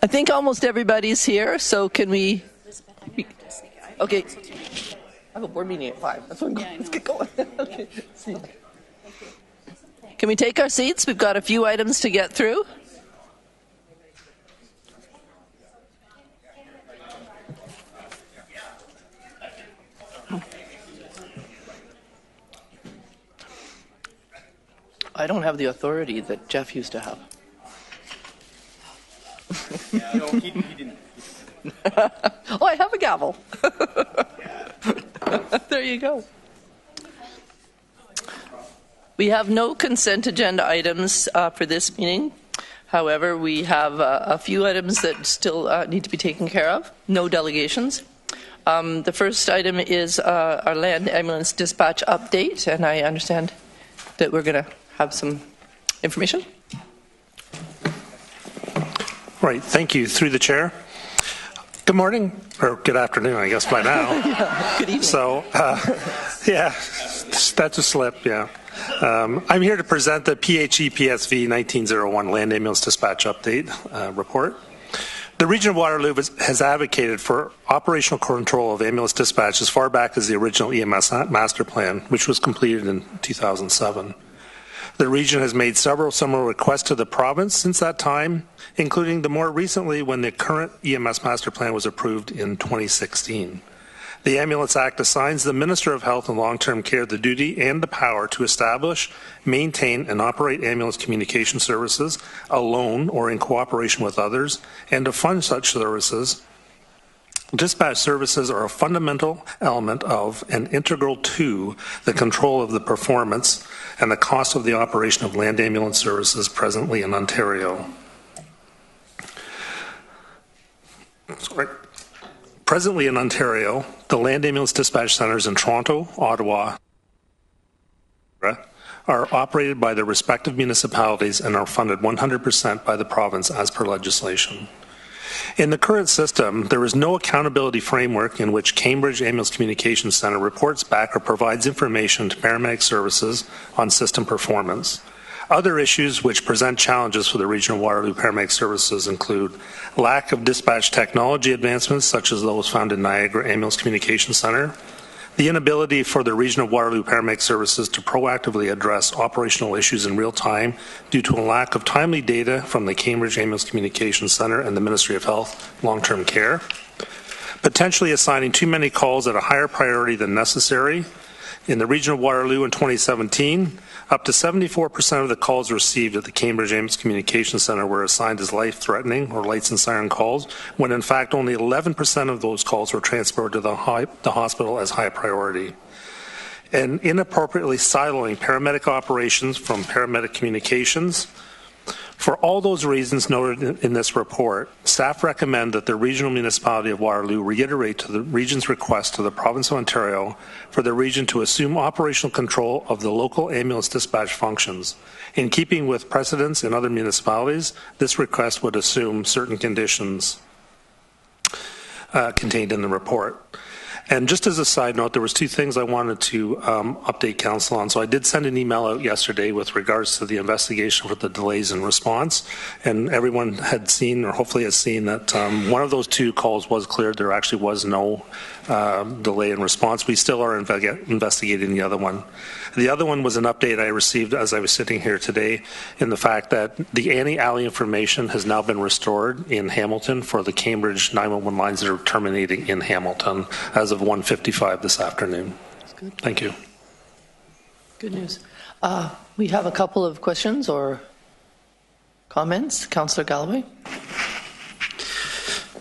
I think almost everybody's here, so can we... Okay. I have a board meeting at 5. That's what I'm going. Let's get going. Okay. See you. Can we take our seats? We've got a few items to get through. I don't have the authority that Jeff used to have. No, he didn't. Oh, I have a gavel. There you go. We have no consent agenda items for this meeting. However, we have a few items that still need to be taken care of. No delegations. The first item is our land ambulance dispatch update, and I understand that we're going to have some information. Right, thank you. Through the chair. Good morning, or good afternoon, I guess, by now. Yeah, good evening. So, yeah, that's a slip, yeah. I'm here to present the PHE-PSV 1901 Land Ambulance Dispatch Update report. The Region of Waterloo has advocated for operational control of ambulance dispatch as far back as the original EMS master plan, which was completed in 2007. The region has made several similar requests to the province since that time, including the more recently when the current EMS master plan was approved in 2016. The Ambulance Act assigns the Minister of Health and Long-Term Care the duty and the power to establish, maintain, and operate ambulance communication services alone or in cooperation with others, and to fund such services. Dispatch services are a fundamental element of and integral to the control of the performance and the cost of the operation of land ambulance services presently in Ontario. Presently in Ontario, the land ambulance dispatch centers in Toronto, Ottawa, are operated by their respective municipalities and are funded 100% by the province as per legislation. In the current system, there is no accountability framework in which Cambridge Ambulance Communications Centre reports back or provides information to paramedic services on system performance. Other issues which present challenges for the Region of Waterloo paramedic services include lack of dispatch technology advancements such as those found in Niagara Ambulance Communications Centre, the inability for the Region of Waterloo paramedic services to proactively address operational issues in real time due to a lack of timely data from the Cambridge Ambulance Communications Centre and the Ministry of Health Long-Term Care, potentially assigning too many calls at a higher priority than necessary. In the Region of Waterloo in 2017, up to 74% of the calls received at the Cambridge Ambulance Communications Centre were assigned as life-threatening or lights and siren calls, when in fact only 11% of those calls were transported to the hospital as high priority. And inappropriately siloing paramedic operations from paramedic communications. For all those reasons noted in this report, staff recommend that the Regional Municipality of Waterloo reiterate to the region's request to the Province of Ontario for the region to assume operational control of the local ambulance dispatch functions. In keeping with precedents in other municipalities, this request would assume certain conditions contained in the report. And just as a side note, there was two things I wanted to update Council on. So I did send an email out yesterday with regards to the investigation for the delays in response. And everyone had seen, or hopefully has seen, that one of those two calls was cleared. There actually was no delay in response. We still are investigating the other one. The other one was an update I received as I was sitting here today in the fact that the Annie Alley information has now been restored in Hamilton for the Cambridge 911 lines that are terminating in Hamilton as of 1:55 this afternoon. That's good. Thank you. Good news. We have a couple of questions or comments. Councillor Galloway.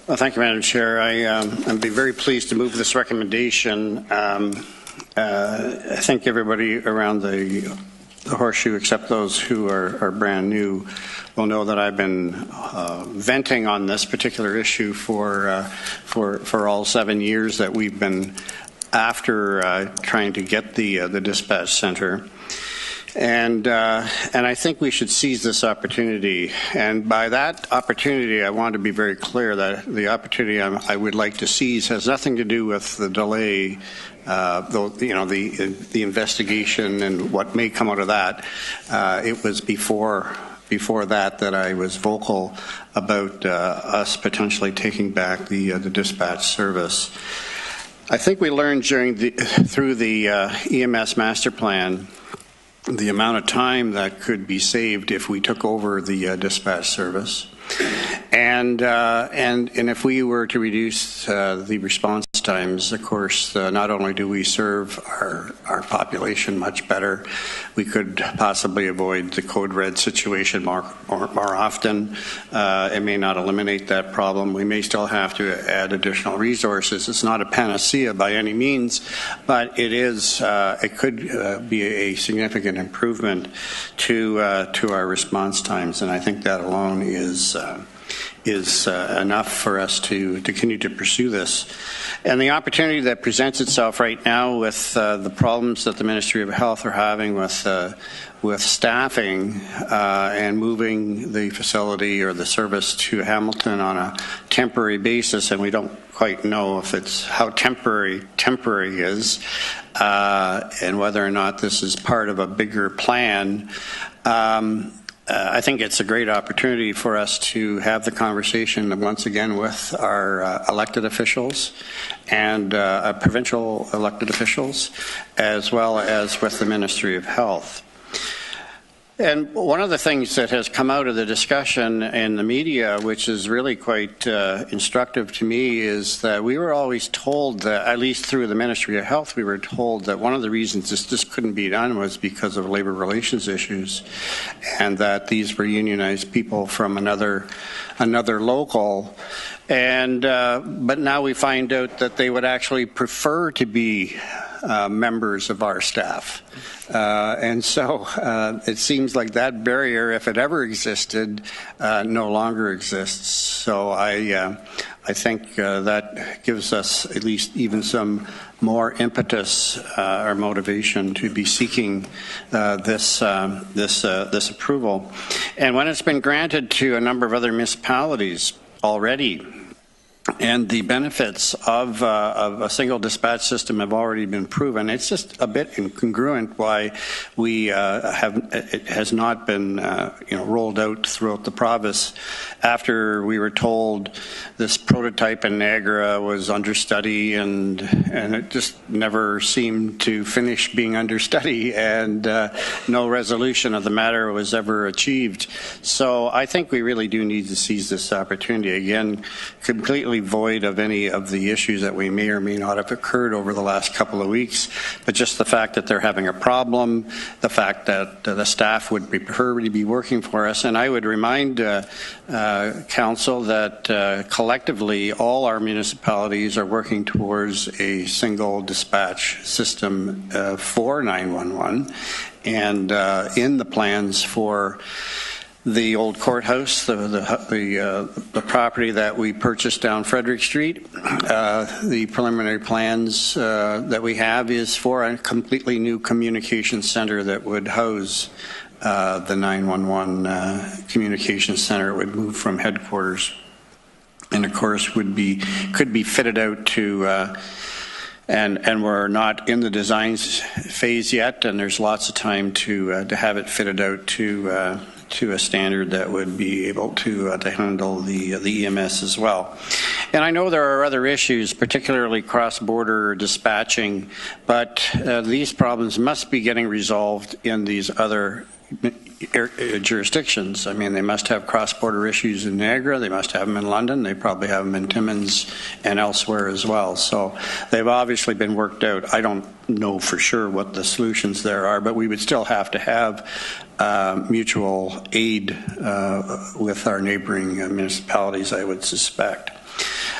Well, thank you, Madam Chair. I'd be very pleased to move this recommendation. I think everybody around the horseshoe, except those who are brand new, will know that I've been venting on this particular issue for all 7 years that we've been after trying to get the dispatch center. And I think we should seize this opportunity. And by that opportunity, I want to be very clear that the opportunity I would like to seize has nothing to do with the delay, the investigation and what may come out of that. It was before before that I was vocal about us potentially taking back the dispatch service. I think we learned through the EMS master plan the amount of time that could be saved if we took over the dispatch service. And if we were to reduce the response times, of course, not only do we serve our population much better, we could possibly avoid the code red situation more often. It may not eliminate that problem. We may still have to add additional resources. It's not a panacea by any means, but it is. It could be a significant improvement to our response times, and I think that alone is enough for us to continue to pursue this. And the opportunity that presents itself right now with the problems that the Ministry of Health are having with staffing and moving the facility or the service to Hamilton on a temporary basis, and we don't quite know if it's how temporary is, and whether or not this is part of a bigger plan. I think it's a great opportunity for us to have the conversation once again with our elected officials and provincial elected officials, as well as with the Ministry of Health. And one of the things that has come out of the discussion in the media, which is really quite instructive to me, is that we were always told that, at least through the Ministry of Health, we were told that one of the reasons this couldn't be done was because of labor relations issues, and that these were unionized people from another local. And but now we find out that they would actually prefer to be members of our staff. And so it seems like that barrier, if it ever existed, no longer exists. So I think that gives us at least even some more impetus or motivation to be seeking this approval. And when it's been granted to a number of other municipalities already, and the benefits of a single dispatch system have already been proven, it's just a bit incongruent why it has not been rolled out throughout the province after we were told this prototype in Niagara was under study, and it just never seemed to finish being under study, and no resolution of the matter was ever achieved. So I think we really do need to seize this opportunity, again, completely void of any of the issues that we may or may not have occurred over the last couple of weeks, but just the fact that they're having a problem, the fact that the staff would prefer to be working for us. And I would remind Council that collectively all our municipalities are working towards a single dispatch system for 911, and in the plans for the old courthouse, the property that we purchased down Frederick Street, the preliminary plans that we have is for a completely new communication center that would house the 911 communication center. It would move from headquarters, and of course could be fitted out to. And we're not in the design phase yet, and there's lots of time to have it fitted out to a standard that would be able to handle the EMS as well. And I know there are other issues, particularly cross-border dispatching, but these problems must be getting resolved in these other jurisdictions. I mean, they must have cross-border issues in Niagara, they must have them in London, they probably have them in Timmins and elsewhere as well. So they've obviously been worked out. I don't know for sure what the solutions there are, but we would still have to have mutual aid with our neighboring municipalities, I would suspect.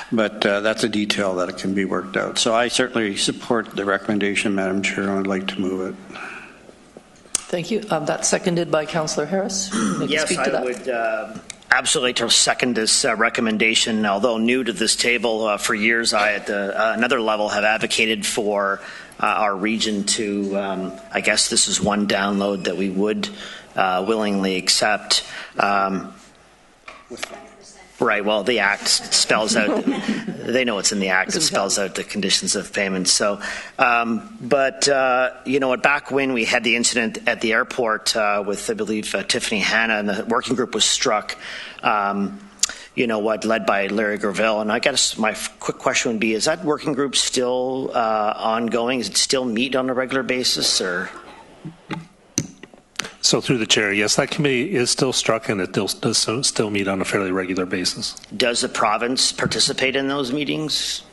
But that's a detail that can be worked out. So I certainly support the recommendation, Madam Chair, and I'd like to move it. Thank you. That's seconded by Councillor Harris. Yes, I would absolutely like to second this recommendation. Although new to this table, for years I at another level have advocated for our region to, I guess this is one download that we would willingly accept. Right. Well, the Act spells out, they know it's in the Act, it spells out the conditions of payment. So, you know what, back when we had the incident at the airport with, I believe, Tiffany Hanna, and the working group was struck, you know what, led by Larry Graville. And I guess my quick question would be, is that working group still ongoing? Is it still meet on a regular basis, or? So through the chair, yes, that committee is still struck, and it does still meet on a fairly regular basis. Does the province participate in those meetings?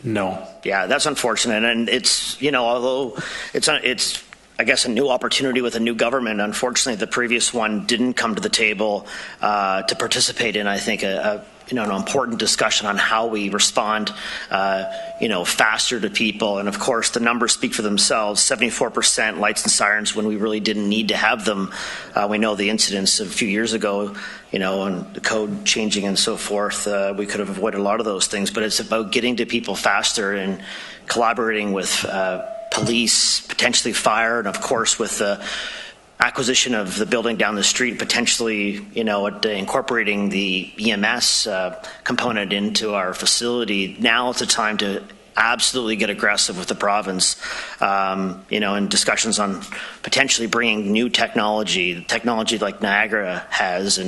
No. Yeah, that's unfortunate, and it's, you know, although it's I guess a new opportunity with a new government. Unfortunately, the previous one didn't come to the table to participate in, I think, you know, an important discussion on how we respond, you know, faster to people. And of course, the numbers speak for themselves. 74% lights and sirens when we really didn't need to have them. We know the incidents a few years ago, you know, and the code changing and so forth. We could have avoided a lot of those things, but it's about getting to people faster and collaborating with police, potentially fire, and of course with the acquisition of the building down the street, potentially, you know, incorporating the EMS component into our facility. Now is the time to absolutely get aggressive with the province, you know, in discussions on potentially bringing new technology like Niagara has,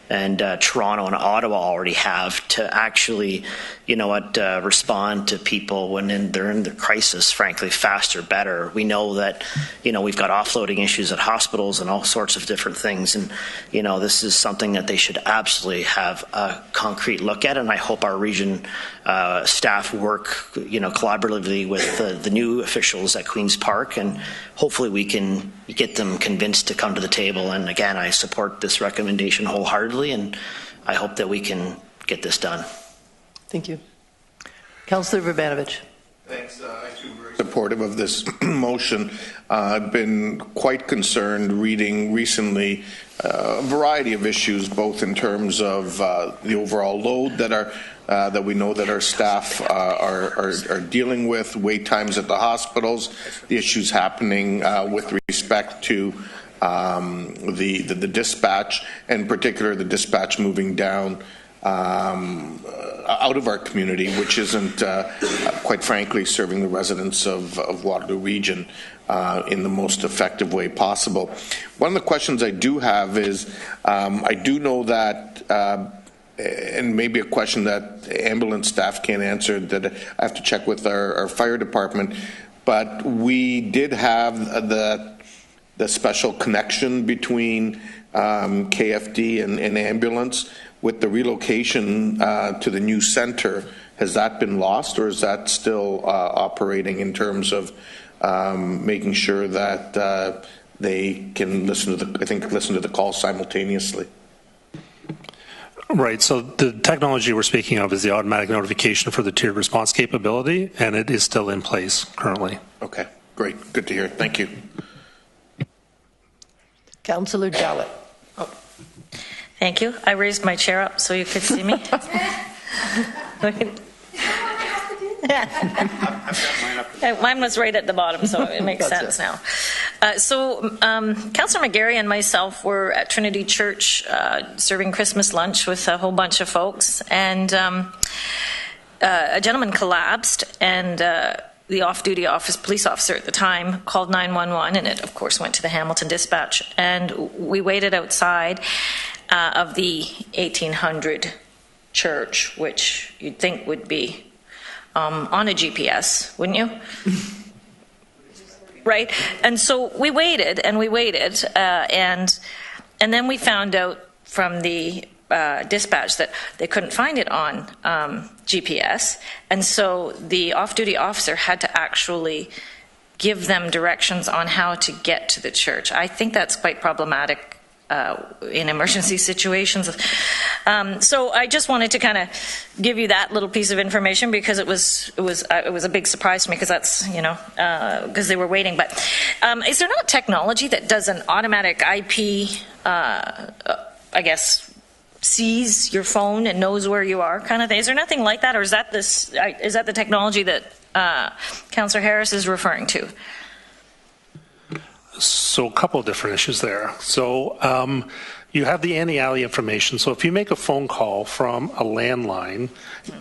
and Toronto and Ottawa already have, to actually, you know what, respond to people when they're in the crisis, frankly, faster, better. We know that, you know, we've got offloading issues at hospitals and all sorts of different things. And, you know, this is something that they should absolutely have a concrete look at. And I hope our region staff work, you know, collaboratively with the new officials at Queen's Park, and hopefully we can get them convinced to come to the table. And again, I support this recommendation wholeheartedly, and I hope that we can get this done. Thank you. Councillor Verbanovich. Thanks. I too am very supportive of this motion. I've been quite concerned reading recently a variety of issues, both in terms of the overall load that we know that our staff are dealing with, wait times at the hospitals, the issues happening with respect to the dispatch, and in particular the dispatch moving down out of our community, which isn't, quite frankly, serving the residents of Waterloo Region in the most effective way possible. One of the questions I do have is, I do know that, and maybe a question that ambulance staff can't answer, that I have to check with our fire department, but we did have the special connection between KFD and ambulance. With the relocation to the new centre, has that been lost, or is that still operating in terms of making sure that they can listen to the call simultaneously? Right. So the technology we're speaking of is the automatic notification for the tiered response capability, and it is still in place currently. Okay, great. Good to hear. Thank you. Councillor Jowett. Thank you. I raised my chair up so you could see me. Mine was right at the bottom, so it makes sense now. Councillor McGarry and myself were at Trinity Church serving Christmas lunch with a whole bunch of folks, and a gentleman collapsed, and the off-duty police officer at the time called 911, and it, of course, went to the Hamilton Dispatch. And we waited outside of the 1800 church, which you'd think would be on a GPS, wouldn't you? Right? And so we waited, and then we found out from the dispatch that they couldn't find it on GPS, and so the off-duty officer had to actually give them directions on how to get to the church. I think that's quite problematic in emergency situations. So I just wanted to kind of give you that little piece of information, because it was a big surprise to me, because that's, you know, because they were waiting. But is there not technology that does an automatic IP, I guess, sees your phone and knows where you are, kind of thing? Is there nothing like that, or is that the technology that Councillor Harris is referring to? So a couple of different issues there. So, you have the Annie Alley information. So if you make a phone call from a landline,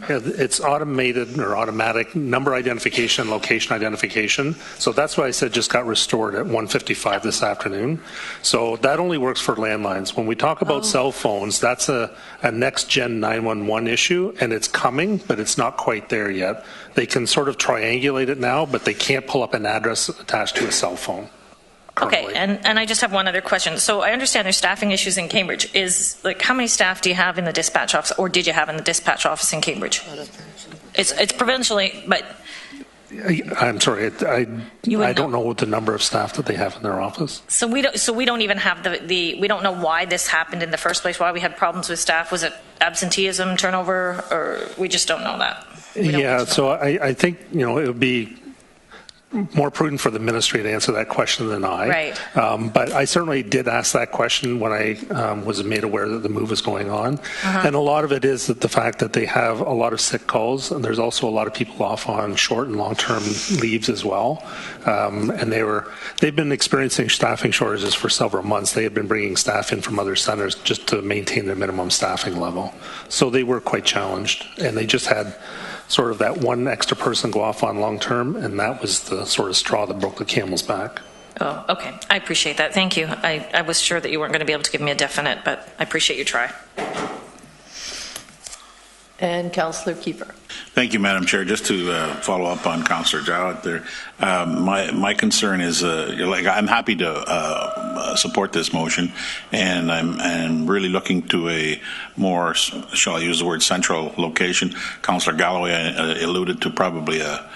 it's automated or automatic number identification, location identification. So that's why I said just got restored at 1:55 this afternoon. So that only works for landlines. When we talk about cell phones, that's a next-gen 911 issue, and it's coming, but it's not quite there yet. They can sort of triangulate it now, but they can't pull up an address attached to a cell phone. Okay, and I just have one other question. So I understand there's staffing issues in Cambridge. How many staff do you have in the dispatch office, or did you have in the dispatch office in Cambridge? It's provincially, but... I'm sorry, I don't know what the number of staff that they have in their office. So we don't even have we don't know why this happened in the first place, why we had problems with staff. Was it absenteeism, turnover, or we just don't know that? So I think, it would be more prudent for the ministry to answer that question than I. Right. But I certainly did ask that question when I was made aware that the move was going on. And a lot of it is that the fact that they have a lot of sick calls, and there's also a lot of people off on short and long-term leaves as well. And they've been experiencing staffing shortages for several months. They had been bringing staff in from other centers just to maintain their minimum staffing level. So they were quite challenged, and they just had sort of that one extra person go off on long term, and that was the sort of straw that broke the camel's back. Oh, okay. I appreciate that. Thank you. I was sure that you weren't going to be able to give me a definite, but I appreciate your try. And Councillor Kiefer. Thank you, Madam Chair. Just to follow up on Councillor Jowett there, my concern is, I'm happy to support this motion, and I'm really looking to a more, shall I use the word, central location. Councillor Galloway alluded to probably a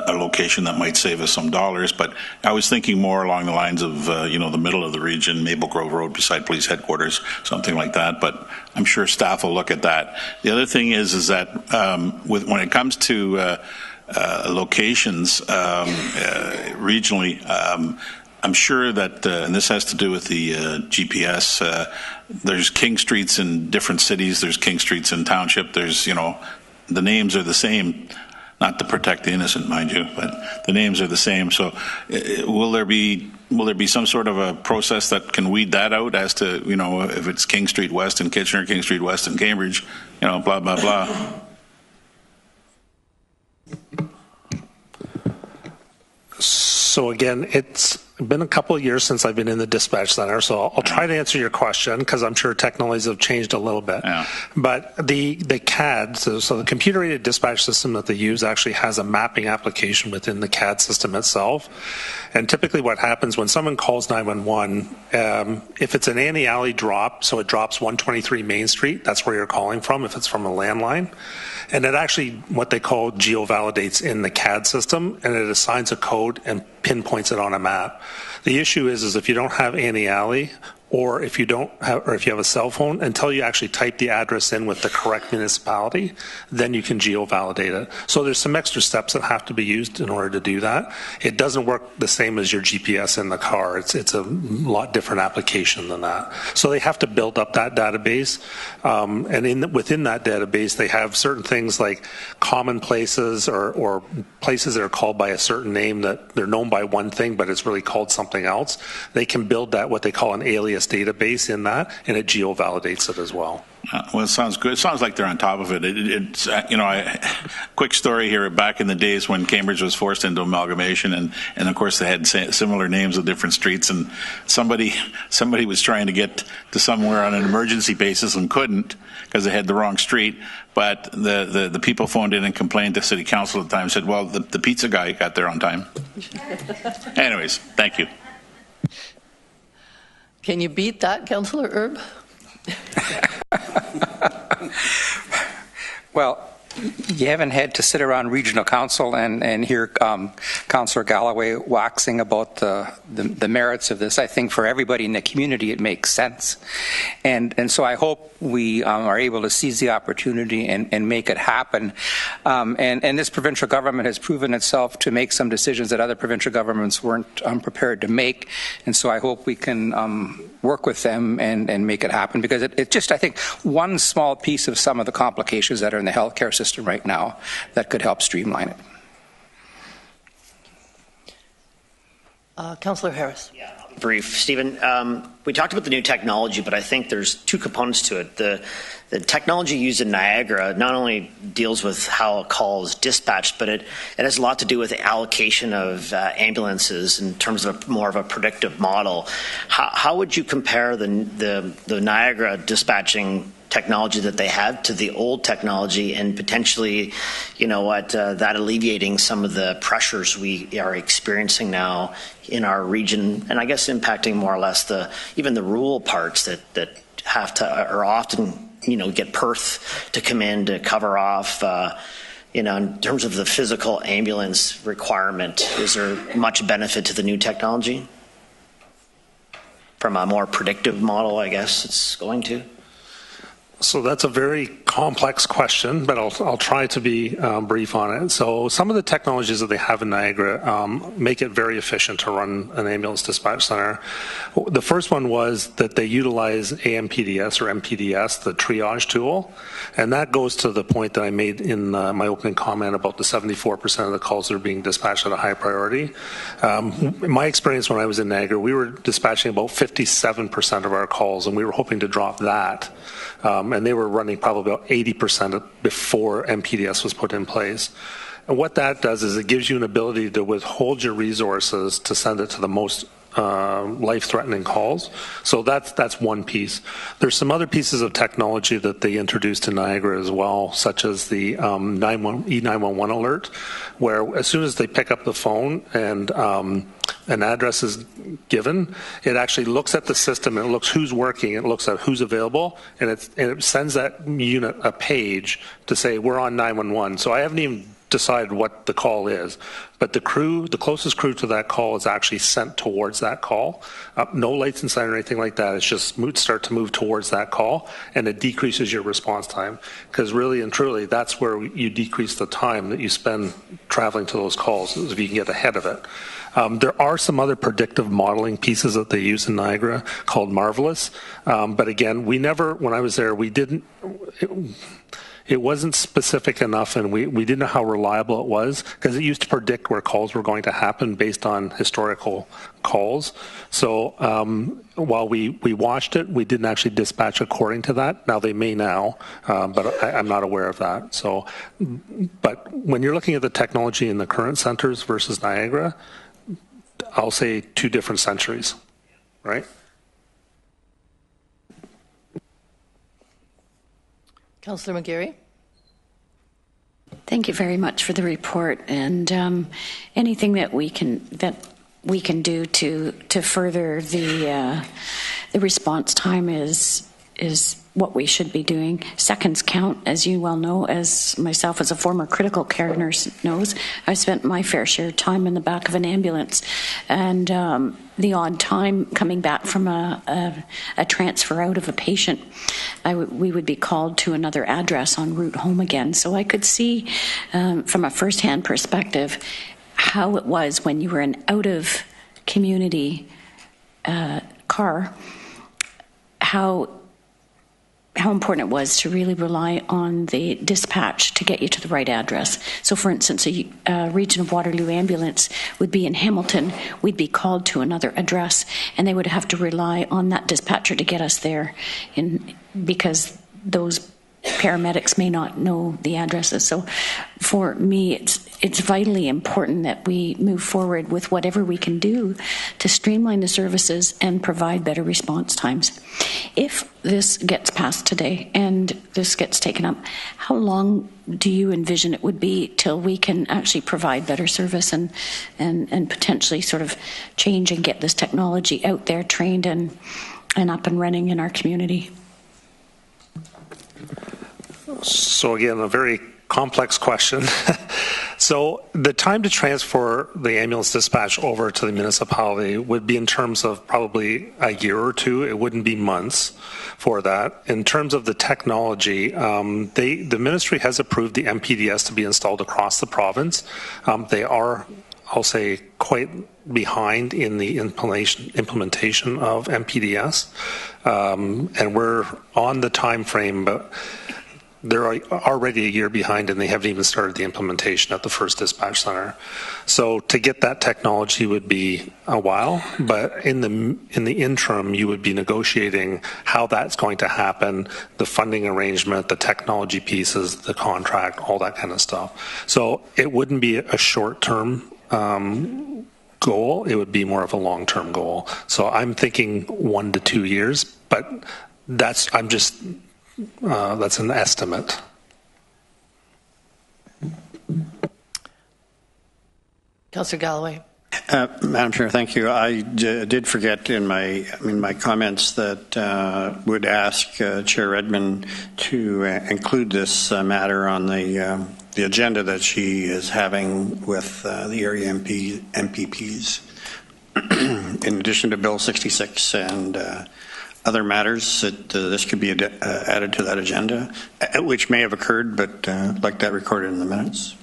location that might save us some dollars, but I was thinking more along the lines of, the middle of the region, Maple Grove Road beside police headquarters, something like that, but I'm sure staff will look at that. The other thing is that when it comes to locations regionally, I'm sure that, and this has to do with the GPS, there's King Streets in different cities, there's King Streets in Township, there's, the names are the same. Not to protect the innocent, mind you, but the names are the same. So, will there be some sort of a process that can weed that out as to, if it's King Street West in Kitchener, King Street West in Cambridge, blah blah blah. So again, it's been a couple of years since I've been in the dispatch center, so I'll try to answer your question because I'm sure technologies have changed a little bit. Yeah. But the CAD, so the computer-aided dispatch system that they use actually has a mapping application within the CAD system itself. And typically what happens when someone calls 911, if it's an Annie Alley drop, so it drops 123 Main Street, that's where you're calling from if it's from a landline. And it actually, what they call geo-validates in the CAD system, and it assigns a code and pinpoints it on a map. The issue is if you don't have Annie Alley, or if you have a cell phone, until you actually type the address in with the correct municipality, then you can geo-validate it. So there's some extra steps that have to be used in order to do that. It doesn't work the same as your GPS in the car. It's a lot different application than that. So they have to build up that database, and within that database, they have certain things like common places or places that are called by a certain name that they're known by one thing, but it's really called something else. They can build that, what they call an alias database in that, and it geo-validates it as well. Well, it sounds good. It sounds like they're on top of it. It's quick story here. Back in the days when Cambridge was forced into amalgamation, and of course they had similar names of different streets, and somebody was trying to get to somewhere on an emergency basis and couldn't because they had the wrong street. But the people phoned in and complained to City Council at the time and said, well, the pizza guy got there on time. Anyways, thank you. Can you beat that, Councillor Erb? Well, you haven't had to sit around regional council and hear Councillor Galloway waxing about the merits of this. I think for everybody in the community it makes sense. And so I hope we are able to seize the opportunity and make it happen. And this provincial government has proven itself to make some decisions that other provincial governments weren't prepared to make. And so I hope we can work with them and make it happen, because it's just, I think, one small piece of some of the complications that are in the healthcare system right now that could help streamline it. Councillor Harris. Brief. Stephen, we talked about the new technology, but I think there's two components to it. The technology used in Niagara not only deals with how a call is dispatched, but it has a lot to do with the allocation of ambulances in terms of more of a predictive model. How would you compare the Niagara dispatching technology that they have to the old technology, and potentially, that alleviating some of the pressures we are experiencing now in our region, and I guess impacting more or less even the rural parts that have to, or often, get Perth to come in to cover off, in terms of the physical ambulance requirement. Is there much benefit to the new technology from a more predictive model, I guess it's going to? So that's a very complex question, but I'll try to be brief on it. So some of the technologies that they have in Niagara make it very efficient to run an ambulance dispatch center. The first one was that they utilize AMPDS or MPDS, the triage tool, and that goes to the point that I made in my opening comment about the 74% of the calls that are being dispatched at a high priority. In my experience when I was in Niagara, we were dispatching about 57% of our calls, and we were hoping to drop that. And they were running probably about 80% before MPDS was put in place. And what that does is it gives you an ability to withhold your resources to send it to the most life-threatening calls. So that's one piece. There's some other pieces of technology that they introduced in Niagara as well, such as the E911 alert, where as soon as they pick up the phone and an address is given, it actually looks at the system and it looks who's working, it looks at who's available, and it sends that unit a page to say we're on 911. So I haven't even decided what the call is, but the closest crew to that call is actually sent towards that call. No lights inside or anything like that. It's just start to move towards that call, and it decreases your response time, because really and truly that's where you decrease the time that you spend traveling to those calls, if you can get ahead of it. There are some other predictive modeling pieces that they use in Niagara called Marvelous, but again, when I was there, it wasn't specific enough, and we didn't know how reliable it was, because it used to predict where calls were going to happen based on historical calls. So while we watched it, we didn't actually dispatch according to that. Now they may now, but I'm not aware of that. So, but when you're looking at the technology in the current centers versus Niagara, I'll say two different centuries, right? Councillor McGarry. Thank you very much for the report, and anything that we can do to further the response time is what we should be doing. Seconds count, as you well know, as myself as a former critical care nurse knows. I spent my fair share of time in the back of an ambulance, and the odd time coming back from a transfer out of a patient, we would be called to another address en route home again. So I could see from a first-hand perspective how it was when you were an out-of-community car, how important it was to really rely on the dispatch to get you to the right address. So for instance, a Region of Waterloo ambulance would be in Hamilton, we'd be called to another address, and they would have to rely on that dispatcher to get us there, because those paramedics may not know the addresses. So for me, it's vitally important that we move forward with whatever we can do to streamline the services and provide better response times. If this gets passed today and this gets taken up, how long do you envision it would be till we can actually provide better service and potentially sort of change and get this technology out there, trained and up and running in our community? So again, a very complex question. So the time to transfer the ambulance dispatch over to the municipality would be in terms of probably a year or two. It wouldn't be months for that. In terms of the technology, the ministry has approved the MPDS to be installed across the province. They are, I'll say, quite behind in the implementation of MPDS, and we're on the time frame, but they're already a year behind, and they haven't even started the implementation at the first dispatch center. So to get that technology would be a while, but in the interim, you would be negotiating how that's going to happen, the funding arrangement, the technology pieces, the contract, all that kind of stuff. So it wouldn't be a short-term goal. It would be more of a long-term goal. So I'm thinking 1 to 2 years, but that's an estimate. Councillor Galloway. Madam Chair, thank you. I did forget in my comments that would ask Chair Redmond to include this matter on the agenda that she is having with the area MPPs. In addition to Bill 66 and other matters, that this could be added to that agenda, which may have occurred, but I'd like that recorded in the minutes.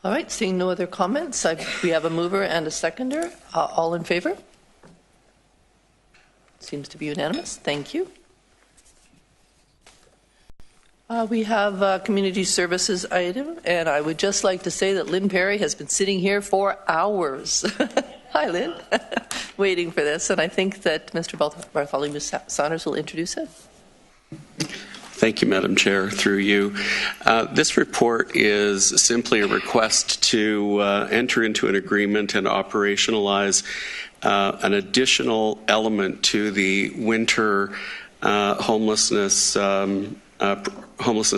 All right, seeing no other comments, we have a mover and a seconder. All in favor? Seems to be unanimous. Thank you. We have a community services item, and I would just like to say that Lynn Perry has been sitting here for hours. Hi, Lynn. Waiting for this, and I think that Mr. Bartholomew Saunders will introduce it. Thank you, Madam Chair, through you. This report is simply a request to enter into an agreement and operationalize an additional element to the winter homelessness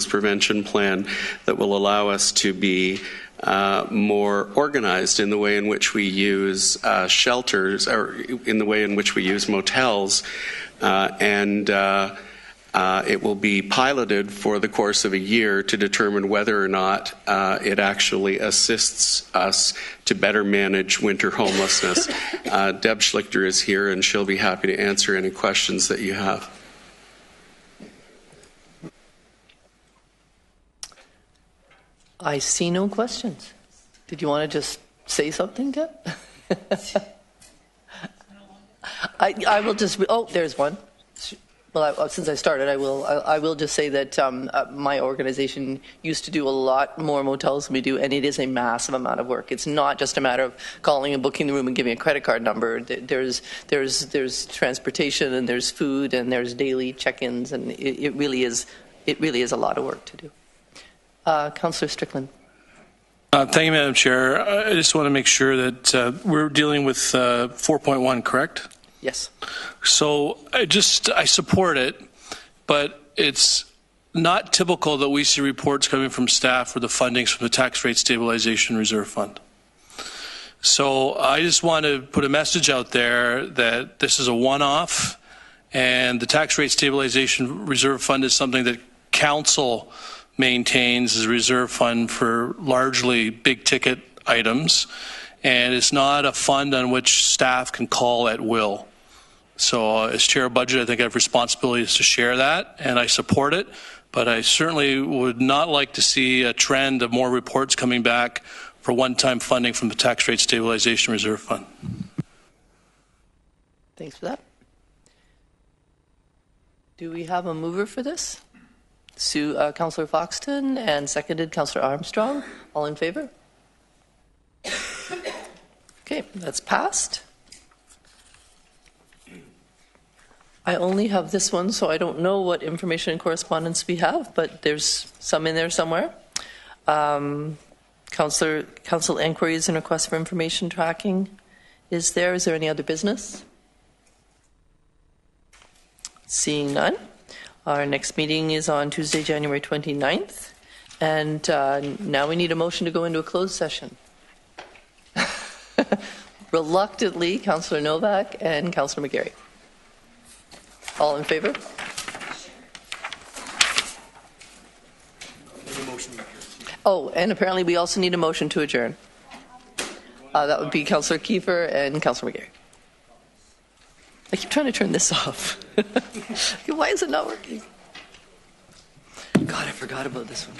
prevention plan that will allow us to be more organized in the way in which we use shelters, or in the way in which we use motels, and it will be piloted for the course of a year to determine whether or not it actually assists us to better manage winter homelessness. Deb Schlichter is here, and she'll be happy to answer any questions that you have. I see no questions. Did you want to just say something, Deb? I will just. Oh, there's one. Well, since I started, I will just say that my organization used to do a lot more motels than we do, and it is a massive amount of work. It's not just a matter of calling and booking the room and giving a credit card number. There's transportation, and there's food, and there's daily check-ins, and it really is a lot of work to do. Councillor Strickland. Thank you, Madam Chair. I just want to make sure that we're dealing with 4.1, correct? Yes. So I support it, but it's not typical that we see reports coming from staff for the fundings from the Tax Rate Stabilization Reserve Fund. So I just want to put a message out there that this is a one-off, and the Tax Rate Stabilization Reserve Fund is something that Council maintains as a reserve fund for largely big-ticket items, and it's not a fund on which staff can call at will. So as Chair of Budget, I think I have responsibilities to share that, and I support it, but I certainly would not like to see a trend of more reports coming back for one-time funding from the Tax Rate Stabilization Reserve Fund. Thanks for that. Do we have a mover for this? Councillor Foxton, and seconded Councillor Armstrong. All in favor? Okay, that's passed. I only have this one, so I don't know what information and correspondence we have, but there's some in there somewhere. Council inquiries and requests for information tracking is there. Is there any other business? Seeing none. Our next meeting is on Tuesday, January 29th, and now we need a motion to go into a closed session. Reluctantly, Councillor Novak and Councillor McGarry. All in favor? Oh, and apparently we also need a motion to adjourn. That would be Councillor Kiefer and Councillor McGarry. I keep trying to turn this off. Why is it not working? God, I forgot about this one.